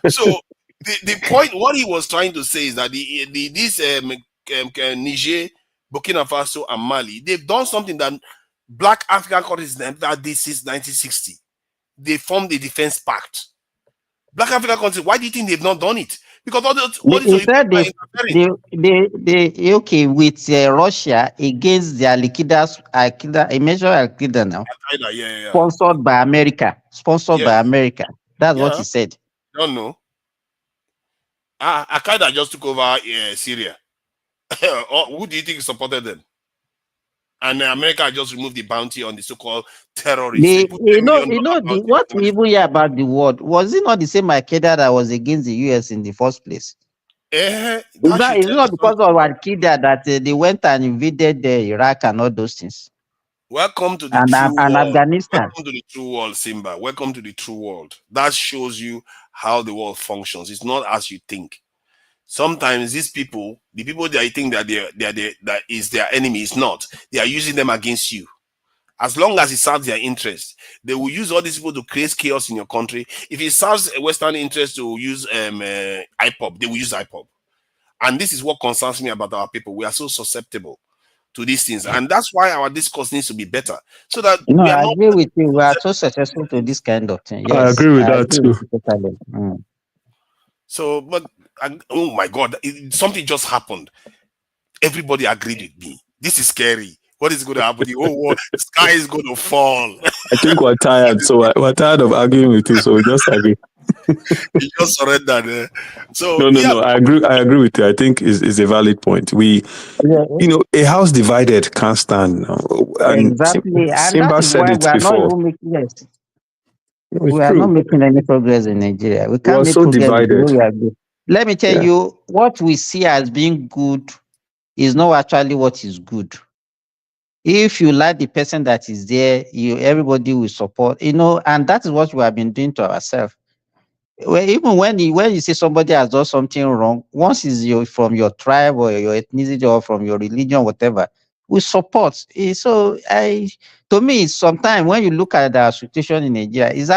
So the point, what he was trying to say is that this Niger, Burkina Faso, and Mali, they've done something that Black African countries that did since 1960. They formed a defense pact. Black African countries, why do you think they've not done it? Because all those they okay with Russia against the Al-Qaeda. I mentioned Al-Qaeda now. Al-Qaeda, Sponsored by America. By America. That's what he said. Don't know. Al-Qaeda just took over Syria. Who do you think supported them? And America just removed the bounty on the so-called terrorists. What we even hear about the world, was it not the same Al-Qaeda that was against the US in the first place? It's not because of Al-Qaeda that they went and invaded Iraq and all those things. Welcome to the true world. Welcome to the true world, Simba. Welcome to the true world. That shows you how the world functions. It's not as you think. Sometimes these people, the people that you think that that is their enemy, is not. They are using them against you. As long as it serves their interest, they will use all these people to create chaos in your country. If it serves a Western interest to use IPOB, they will use IPOB. And this is what concerns me about our people. We are so susceptible to these things, and that's why our discourse needs to be better, so that I agree with you. We are so successful to this kind of thing. Yes, I agree with that too. Totally. So, but oh my God, something just happened. Everybody agreed with me. This is scary. What is going to happen? The sky is going to fall. I think we're tired, so we're tired of arguing with you. So we just agree. You just surrendered. So no. I agree with you. I think is a valid point. A house divided can't stand. And exactly, and Simba that is said why it we are before. not even making it. We are not making any progress in Nigeria. We can't make so progress divided. the way we are good. Let me tell you, what we see as being good is not actually what is good. If you like the person that is there, everybody will support. And that is what we have been doing to ourselves. Well, even when you see somebody has done something wrong, once is from your tribe or your ethnicity or from your religion, whatever, we support. To me, sometimes when you look at the situation in Nigeria, is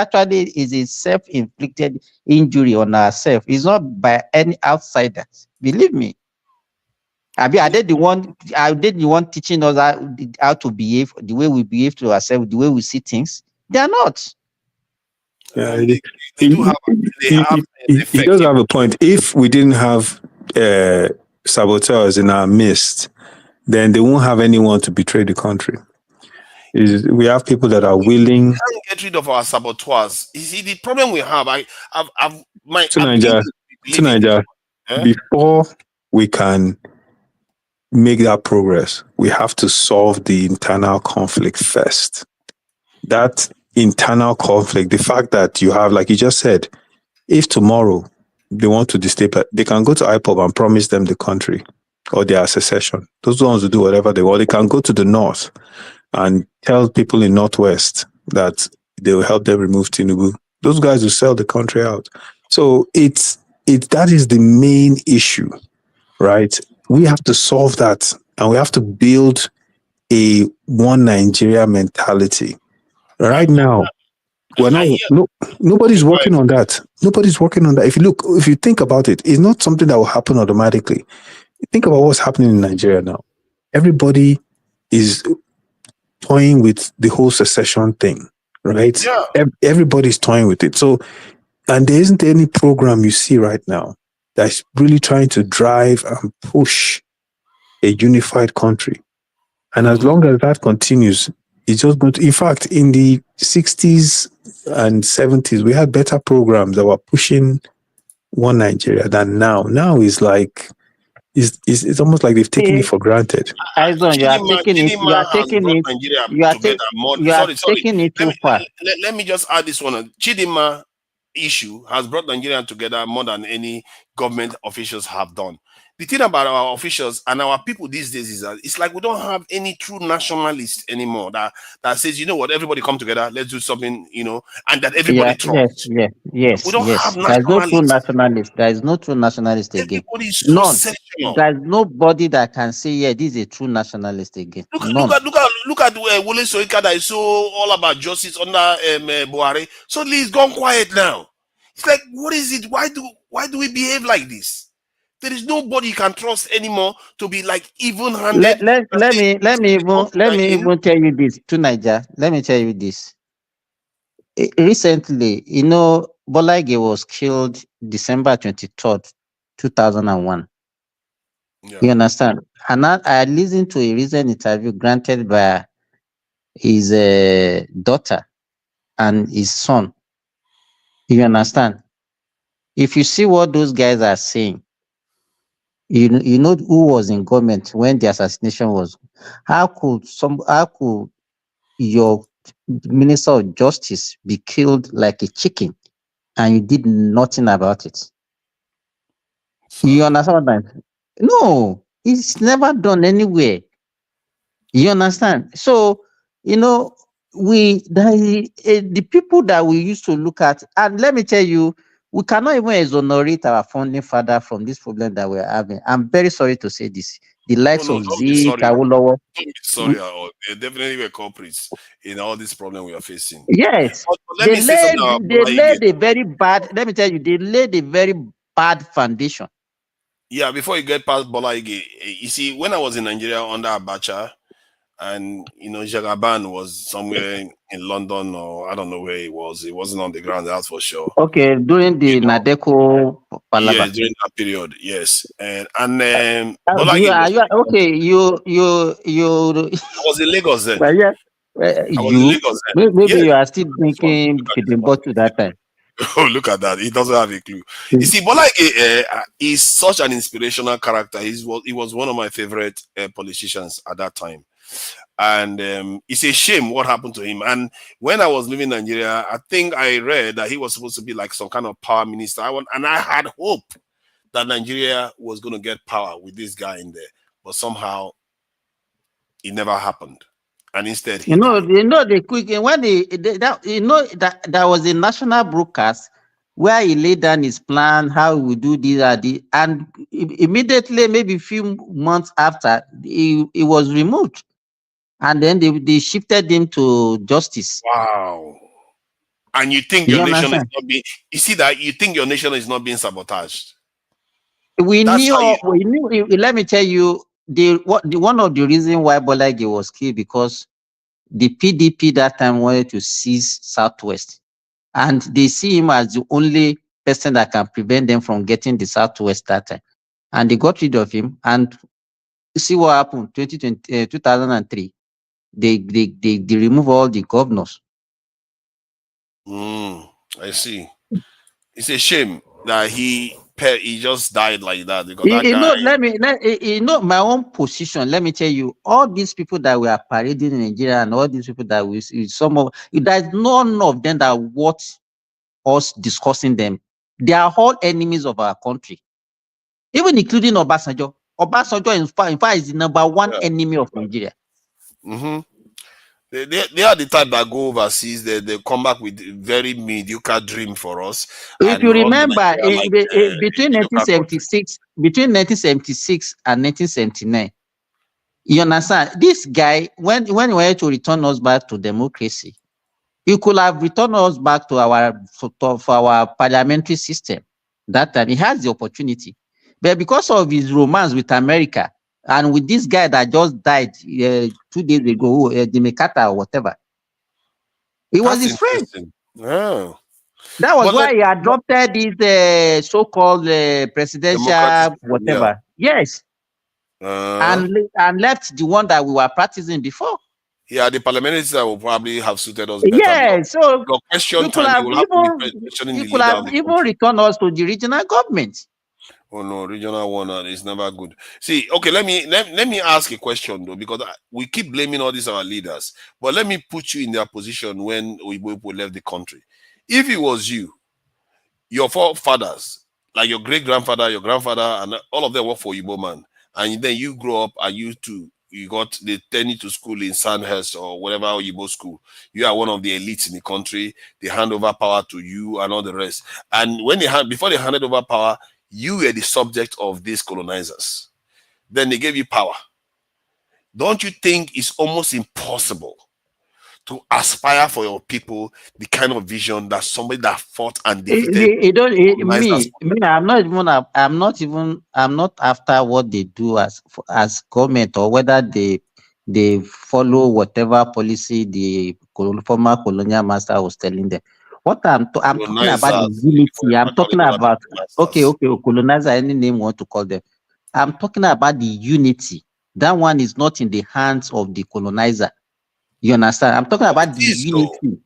a self-inflicted injury on ourselves. It's not by any outsiders. Believe me. Are they the one teaching us how to behave, the way we behave to ourselves, the way we see things? They are not. Yeah, he does have a point. If we didn't have saboteurs in our midst, then they won't have anyone to betray the country. We have people that are willing. We can't get rid of our saboteurs. You see, the problem we have, Nigeria, before we can make that progress, we have to solve the internal conflict first. That internal conflict, the fact that you have, like you just said, if tomorrow they want to destabilize, they can go to IPOB and promise them the country or their secession. Those ones will do whatever they want. They can go to the north and tell people in Northwest that they will help them remove Tinubu. Those guys will sell the country out. So that is the main issue, right? We have to solve that, and we have to build a one Nigeria mentality. Right now, nobody's working on that. Nobody's working on that. If you think about it, it's not something that will happen automatically. Think about what's happening in Nigeria now. Everybody is toying with the whole secession thing, right? Yeah. Everybody's toying with it. So, and there isn't any program you see right now that's really trying to drive and push a unified country. And as long as that continues, it's just going to, in fact, in the 60s and 70s, we had better programs that were pushing one Nigeria than now. Now is like, it's almost like they've taken it for granted. You are taking it too far. Let me just add this one. Chidinma issue has brought Nigeria together more than any government officials have done. The thing about our officials and our people these days is that it's like we don't have any true nationalists anymore that says, you know what, everybody come together, let's do something, and that everybody trusts. Yes. We don't have nationalists. There is no true nationalist again. Everybody is so sectional. There's nobody that can say, yeah, this is a true nationalist again. Look at Wole Soyinka that is so all about justice under Buhari. Suddenly he's gone quiet now. It's like, what is it? Why do we behave like this? There is nobody you can trust anymore to be like even-handed. Let me even tell you this to Niger. Let me tell you this. Recently, Bola Ige was killed December 23rd, 2001. Yeah. You understand? And I listened to a recent interview granted by his daughter and his son. You understand? If you see what those guys are saying, you know who was in government when the assassination was. How could your Minister of Justice be killed like a chicken and you did nothing about it? You understand what I'm saying? No, it's never done anywhere. You understand? So you know, the people that we used to look at, and let me tell you, we cannot even exonerate our founding father from this problem that we're having. I'm very sorry to say this. The likes of Don't be Z, sorry. Kawolowo. Don't be sorry at all. They definitely were culprits in all this problem we are facing. Yes, But let me say something about they Bola laid Ige. a very bad. Let me tell you, they laid a very bad foundation. Yeah, before you get past Bola Ige, you see, when I was in Nigeria under Abacha, and you know, Jagaban was somewhere in London, or I don't know where he was. He wasn't on the ground, that's for sure. Okay, during the Nadeko Palaba. Yes, during that period, yes. And Bola Ige okay, you I was in Lagos then. well, yeah, I was in Lagos then. maybe Yes. you are still drinking bottle that time. Oh, look at that. He doesn't have a clue. You see, Bola Ige is such an inspirational character. He was one of my favorite politicians at that time. And it's a shame what happened to him. And when I was living in Nigeria, I think I read that he was supposed to be like some kind of power minister. I had hope that Nigeria was going to get power with this guy in there. But somehow it never happened. And instead, the quick when that was a national broadcast where he laid down his plan, how he would do this, and immediately, maybe a few months after, he was removed, and then they shifted him to justice. Wow! And you think your nation is not being? You see that you think your nation is not being sabotaged? We knew. Let me tell you, one of the reasons why Bola Ige was killed, because the PDP that time wanted to seize Southwest, and they see him as the only person that can prevent them from getting the Southwest that time, and they got rid of him. And see what happened. 2003, they remove all the governors. I see. It's a shame that he just died like that, because that guy. My own position. Let me tell you, all these people that were parading in Nigeria, and all these people that we see, there's none of them that worth us discussing them. They are all enemies of our country, even including Obasanjo. Obasanjo, in fact, is the number one enemy of Nigeria. They are the type that go overseas. They come back with very mediocre dream for us. If you remember, between 1976 and 1979, you understand, this guy, when he wanted to return us back to democracy, he could have returned us back to our parliamentary system. That time he has the opportunity, but because of his romance with America and with this guy that just died 2 days ago, the Mekata or whatever, he was his friend. Oh. That was why he adopted this so-called presidential whatever. Yeah. Yes. And left the one that we were practicing before. Yeah, the parliamentarians that will probably have suited us better. Yeah, so your question time, you will have to be questioning the leader of the country. Even returned us to the regional government. Oh no, regional one is never good. See, okay, let me ask a question though, because we keep blaming all these our leaders, but let me put you in their position when Oyibo left the country. If it was you, your forefathers, like your great-grandfather, your grandfather, and all of them work for Oyibo man, and then you grow up and they turn you to school in Sandhurst or whatever Oyibo school. You are one of the elites in the country. They hand over power to you and all the rest. And before they handed over power, you were the subject of these colonizers. Then they gave you power. Don't you think it's almost impossible to aspire for your people the kind of vision that somebody that fought and defeated? I'm not after what they do as government, or whether they follow whatever policy the former colonial master was telling them. What I'm talking about the unity. I'm talking about colonizer, any name you want to call them. I'm talking about the unity. That one is not in the hands of the colonizer. You understand? I'm talking about the unity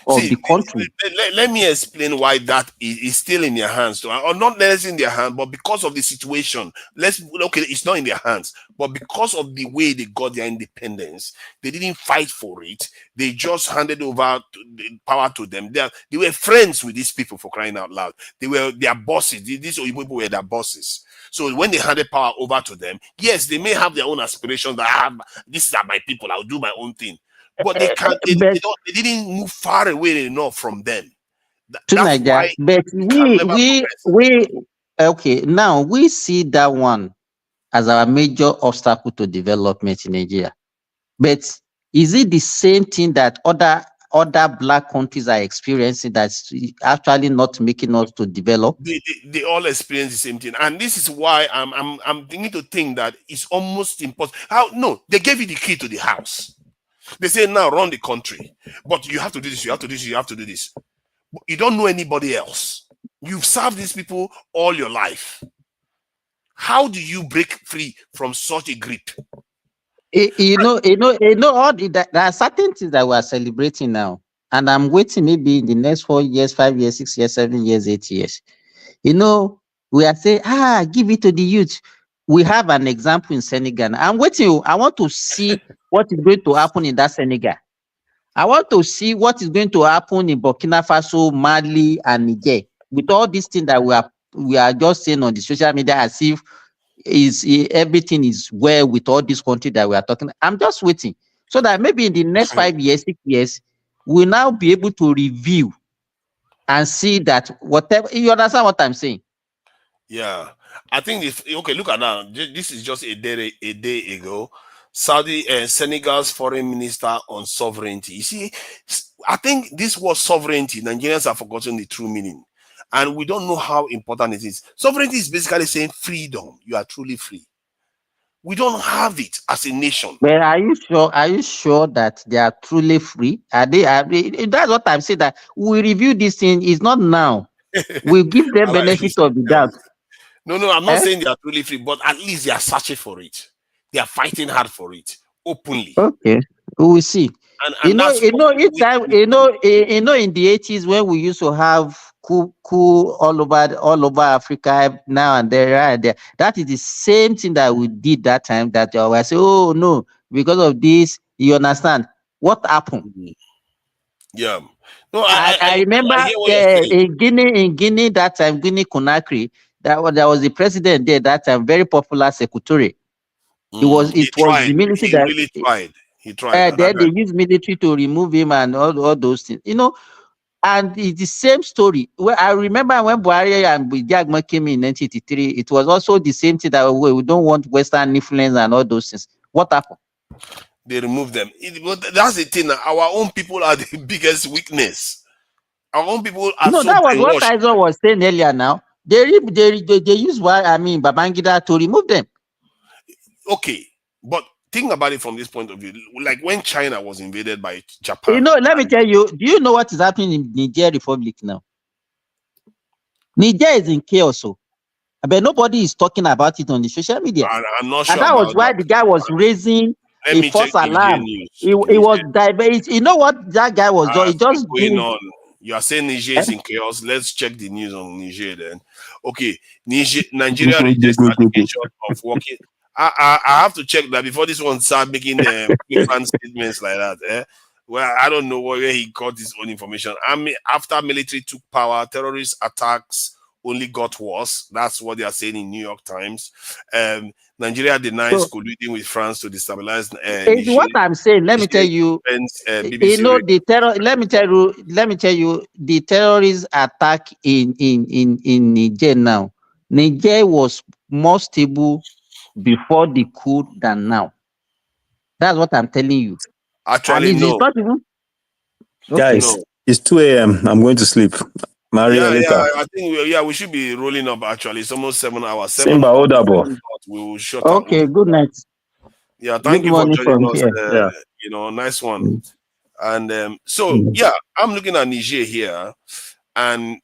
of the country. Let me explain why that is still in their hands, or not necessarily in their hands, but because of the situation. It's not in their hands, but because of the way they got their independence, they didn't fight for it. They just handed over the power to them. They were friends with these people, for crying out loud. They were their bosses. These people were their bosses. So when they handed power over to them, yes, they may have their own aspirations that these are my people, I'll do my own thing. but they can't. They didn't move far away enough from them. That's why. But okay. Now we see that one as our major obstacle to development in Nigeria. But is it the same thing that other black countries are experiencing that's actually not making us to develop? They all experience the same thing, and this is why I'm beginning to think that it's almost impossible. How? No, they gave you the key to the house. They say now run the country, but you have to do this, you have to do this, you have to do this. You don't know anybody else. You've served these people all your life. How do you break free from such a grip? All there are certain things that we are celebrating now, and I'm waiting maybe in the next 4 years, 5 years, 6 years, 7 years, 8 years. We are saying, give it to the youth. We have an example in Senegal. I'm waiting. I want to see what is going to happen in that Senegal. I want to see what is going to happen in Burkina Faso, Mali, and Niger. With all these things that we are just saying on the social media as if everything is well with all these countries that we are talking. I'm just waiting so that maybe in the next 5 years, 6 years, we'll now be able to review and see that whatever. You understand what I'm saying? Yeah, I think okay. Look at that. This is just a day ago. Senegal's foreign minister on sovereignty. You see, I think this word sovereignty, Nigerians have forgotten the true meaning, and we don't know how important it is. Sovereignty is basically saying freedom. You are truly free. We don't have it as a nation. But are you sure? Are you sure that they are truly free? Are they? That's what I'm saying. That we review this thing. It's not now. We give them benefit of the doubt. No, I'm not saying they are truly free, but at least they are searching for it. They are fighting hard for it openly. Okay, we will see. In the 80s when we used to have coup all over Africa now and there, that is the same thing that we did that time. That you always say, oh no, because of this, you understand what happened? Yeah. No, I remember in Guinea that time, Guinea Conakry, there was the president there that time, very popular secretary. It was the military that really tried. He tried. Then they used military to remove him and all those things. And it's the same story. Well, I remember when Buhari and Diagma came in 1983, it was also the same thing that we don't want Western influence and all those things. What happened? They removed them. That's the thing. Our own people are the biggest weakness. Our own people are so that was what Tyson was saying earlier now. They use Babangida to remove them. Okay, but think about it from this point of view. Like when China was invaded by Japan. Let me tell you, do you know what is happening in Niger Republic now? Niger is in chaos. But nobody is talking about it on the social media. I'm not sure. And that was why the guy was raising a false alarm. It was diverse. You know what that guy was doing? He just going on. You are saying Niger is in chaos. Let's check the news on Niger then. Okay, Nigeria rejects allegation of working. I have to check that before this one start making statements like that. Well, I don't know where he got his own information. After military took power, terrorist attacks only got worse. That's what they are saying in New York Times. Nigeria denies colluding with France to destabilize. It's what I'm saying. Let me tell you. The terror. Let me tell you. The terrorist attack in Niger now. Niger was more stable before the coup than now. That's what I'm telling you. Actually, no. Guys, it's 2 a.m. I'm going to sleep. I think we should be rolling up. Actually, it's almost 7 hours. Simba Odabo. We will shut up. Okay, good night. Yeah, thank you for joining us. Nice one. And I'm looking at Niger here, and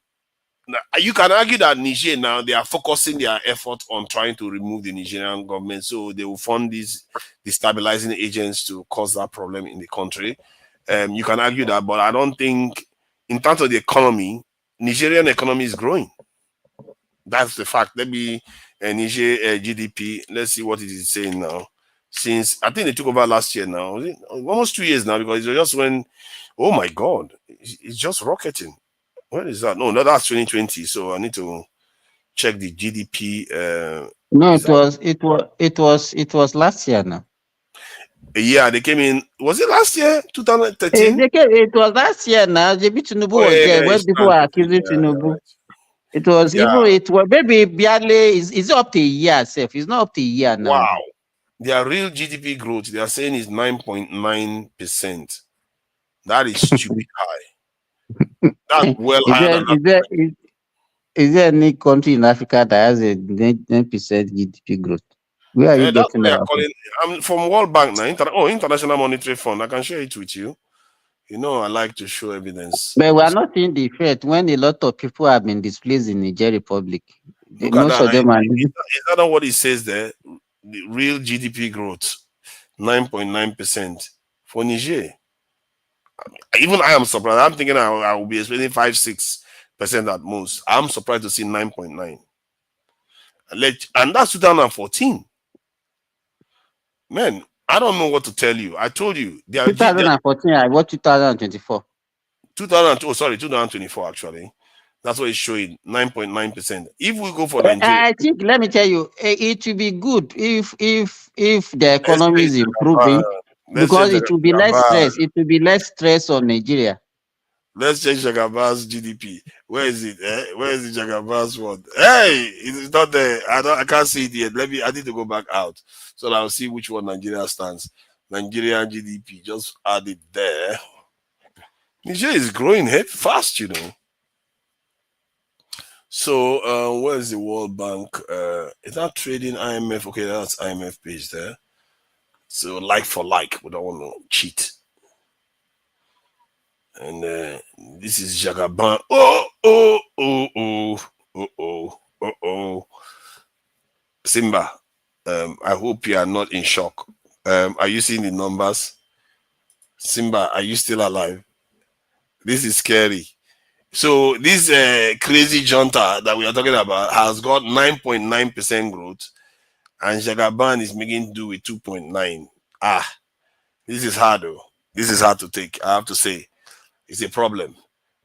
you can argue that Niger now they are focusing their effort on trying to remove the Nigerian government, so they will fund these destabilizing agents to cause that problem in the country. You can argue that, but I don't think, in terms of the economy, Nigerian economy is growing. That's the fact. Let me Niger GDP. Let's see what it is saying now. Since I think they took over last year now, almost 2 years now, because it just went. Oh my God, it's just rocketing. Where is that? No, that's 2020. So I need to check the GDP. No, it was last year now. A year. They came in. Was it last year? 2013? It was last year now. JB Tinubu was there when people were accusing Tinubu. Right. It was even it was maybe barely is up to a year itself. It's not up to a year now. Wow. Their real GDP growth, they are saying is 9.9%. That is stupid high. That's well higher than that. Is there any country in Africa that has a 9% GDP growth? Where are you getting that? I'm from World Bank now. International Monetary Fund. I can share it with you. You know, I like to show evidence. But we are not seeing the effect when a lot of people have been displaced in Niger Republic. Most of them are. Is that not what it says there? The real GDP growth, 9.9% for Niger. Even I am surprised. I'm thinking I will be expecting 5-6% at most. I'm surprised to see 9.9. And that's 2014. Man, I don't know what to tell you. I told you. 2014, I got 2024. 2024 actually. That's what it's showing, 9.9%. If we go for Nigeria, I think, let me tell you, it will be good if the economy is improving, because it will be less stress. It will be less stress on Nigeria. Let's check Jagaba's GDP. Where is it? Where is the Jagaba's one? Hey, it's not there. I can't see it yet. I need to go back out so that I'll see which one Nigeria stands. Nigerian GDP, just add it there. Nigeria is growing fast, you know. So where's the World Bank? Is that trading IMF? Okay, that's IMF page there. So like for like, we don't want to cheat. And this is Jagaban. Simba, I hope you are not in shock. Are you seeing the numbers? Simba, are you still alive? This is scary. So this crazy junta that we are talking about has got 9.9% growth, and Jagaban is making do with 2.9. This is hard though. This is hard to take, I have to say. It's a problem.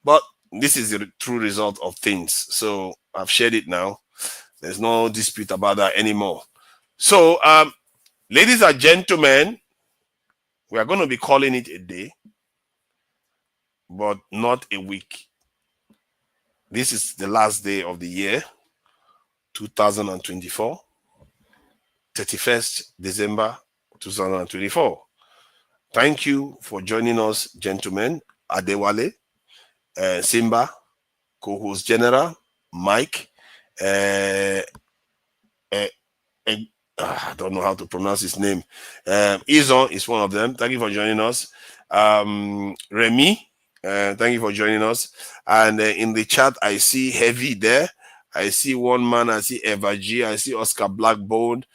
But this is the true result of things. So I've shared it now. There's no dispute about that anymore. So, ladies and gentlemen, we are going to be calling it a day, but not a week. This is the last day of the year, 2024, 31st December 2024. Thank you for joining us, gentlemen. Adewale, Simba, co-host general, Mike, I don't know how to pronounce his name. Izon is one of them. Thank you for joining us. Remy, thank you for joining us. And in the chat, I see Heavy there. I see one man. I see Eva G. I see Oscar Blackbone.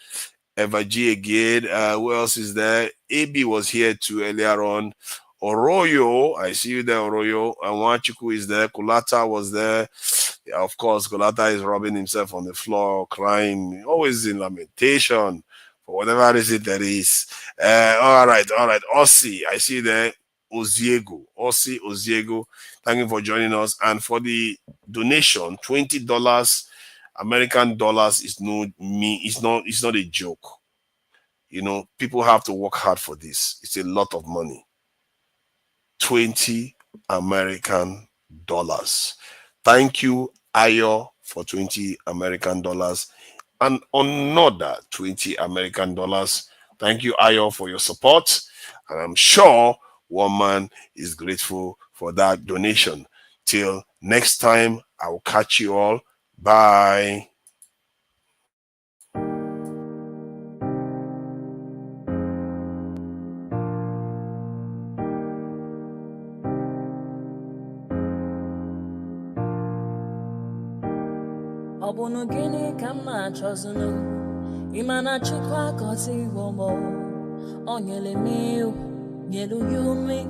Eva G again. Who else is there? AB was here too earlier on. Oroyo, I see you there, Oroyo. And Wachiku is there. Kulata was there. Yeah, of course, Kulata is rubbing himself on the floor, crying, always in lamentation for whatever reason there is. All right. Ossie, I see you there. Oziego, thank you for joining us. And for the donation, $20 American dollars is it's not a joke. You know, people have to work hard for this. It's a lot of money. 20 American dollars. Thank you, Ayo, for 20 American dollars. And another 20 American dollars. Thank you, Ayo, for your support. And I'm sure one man is grateful for that donation. Till next time, I will catch you all. Bye. Obunu gini kama chozunu imana chukwa kosi womo onyele miu nyelu yumi.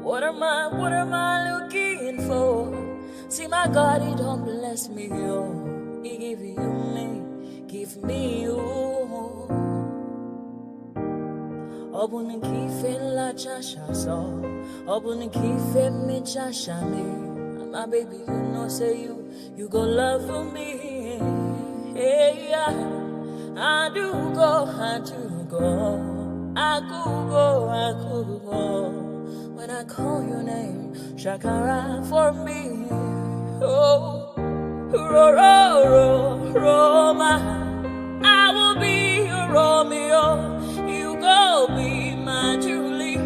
What am I looking for? See my God, he don't bless me, oh. He give me you. Obunu kife la chasha so, obunu kife me chasha me. My baby, you know, say you gon' love for me. Hey, yeah. I do go, I do go. I could go. When I call your name, Shakara for me. Oh, Roma. I will be your Romeo. You go be my Julie.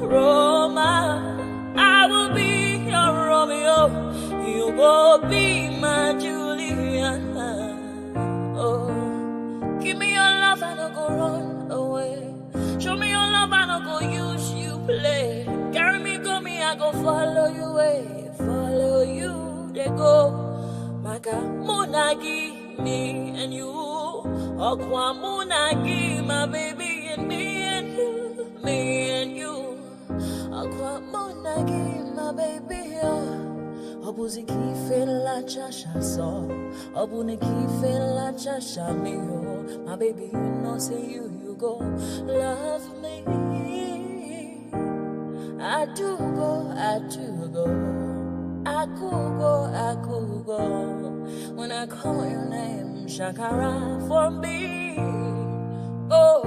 Roma. I will be your Romeo. You go be my Julia. Oh, give me your love and I'll go run away. Show me your love and I'll go use you play. Carry me, go me, I go follow you away. Follow you, they go. Maka Munagi, me and you. Okwa Munagi, my baby, and me and you. Me and you. Okwa Munagi, my baby, oh. Obuzi kife la chasha so, obune kife la chasha me yo. My baby, you know say you go love me. I do go, I do go. I could go. When I call your name, Shakara for me. Oh,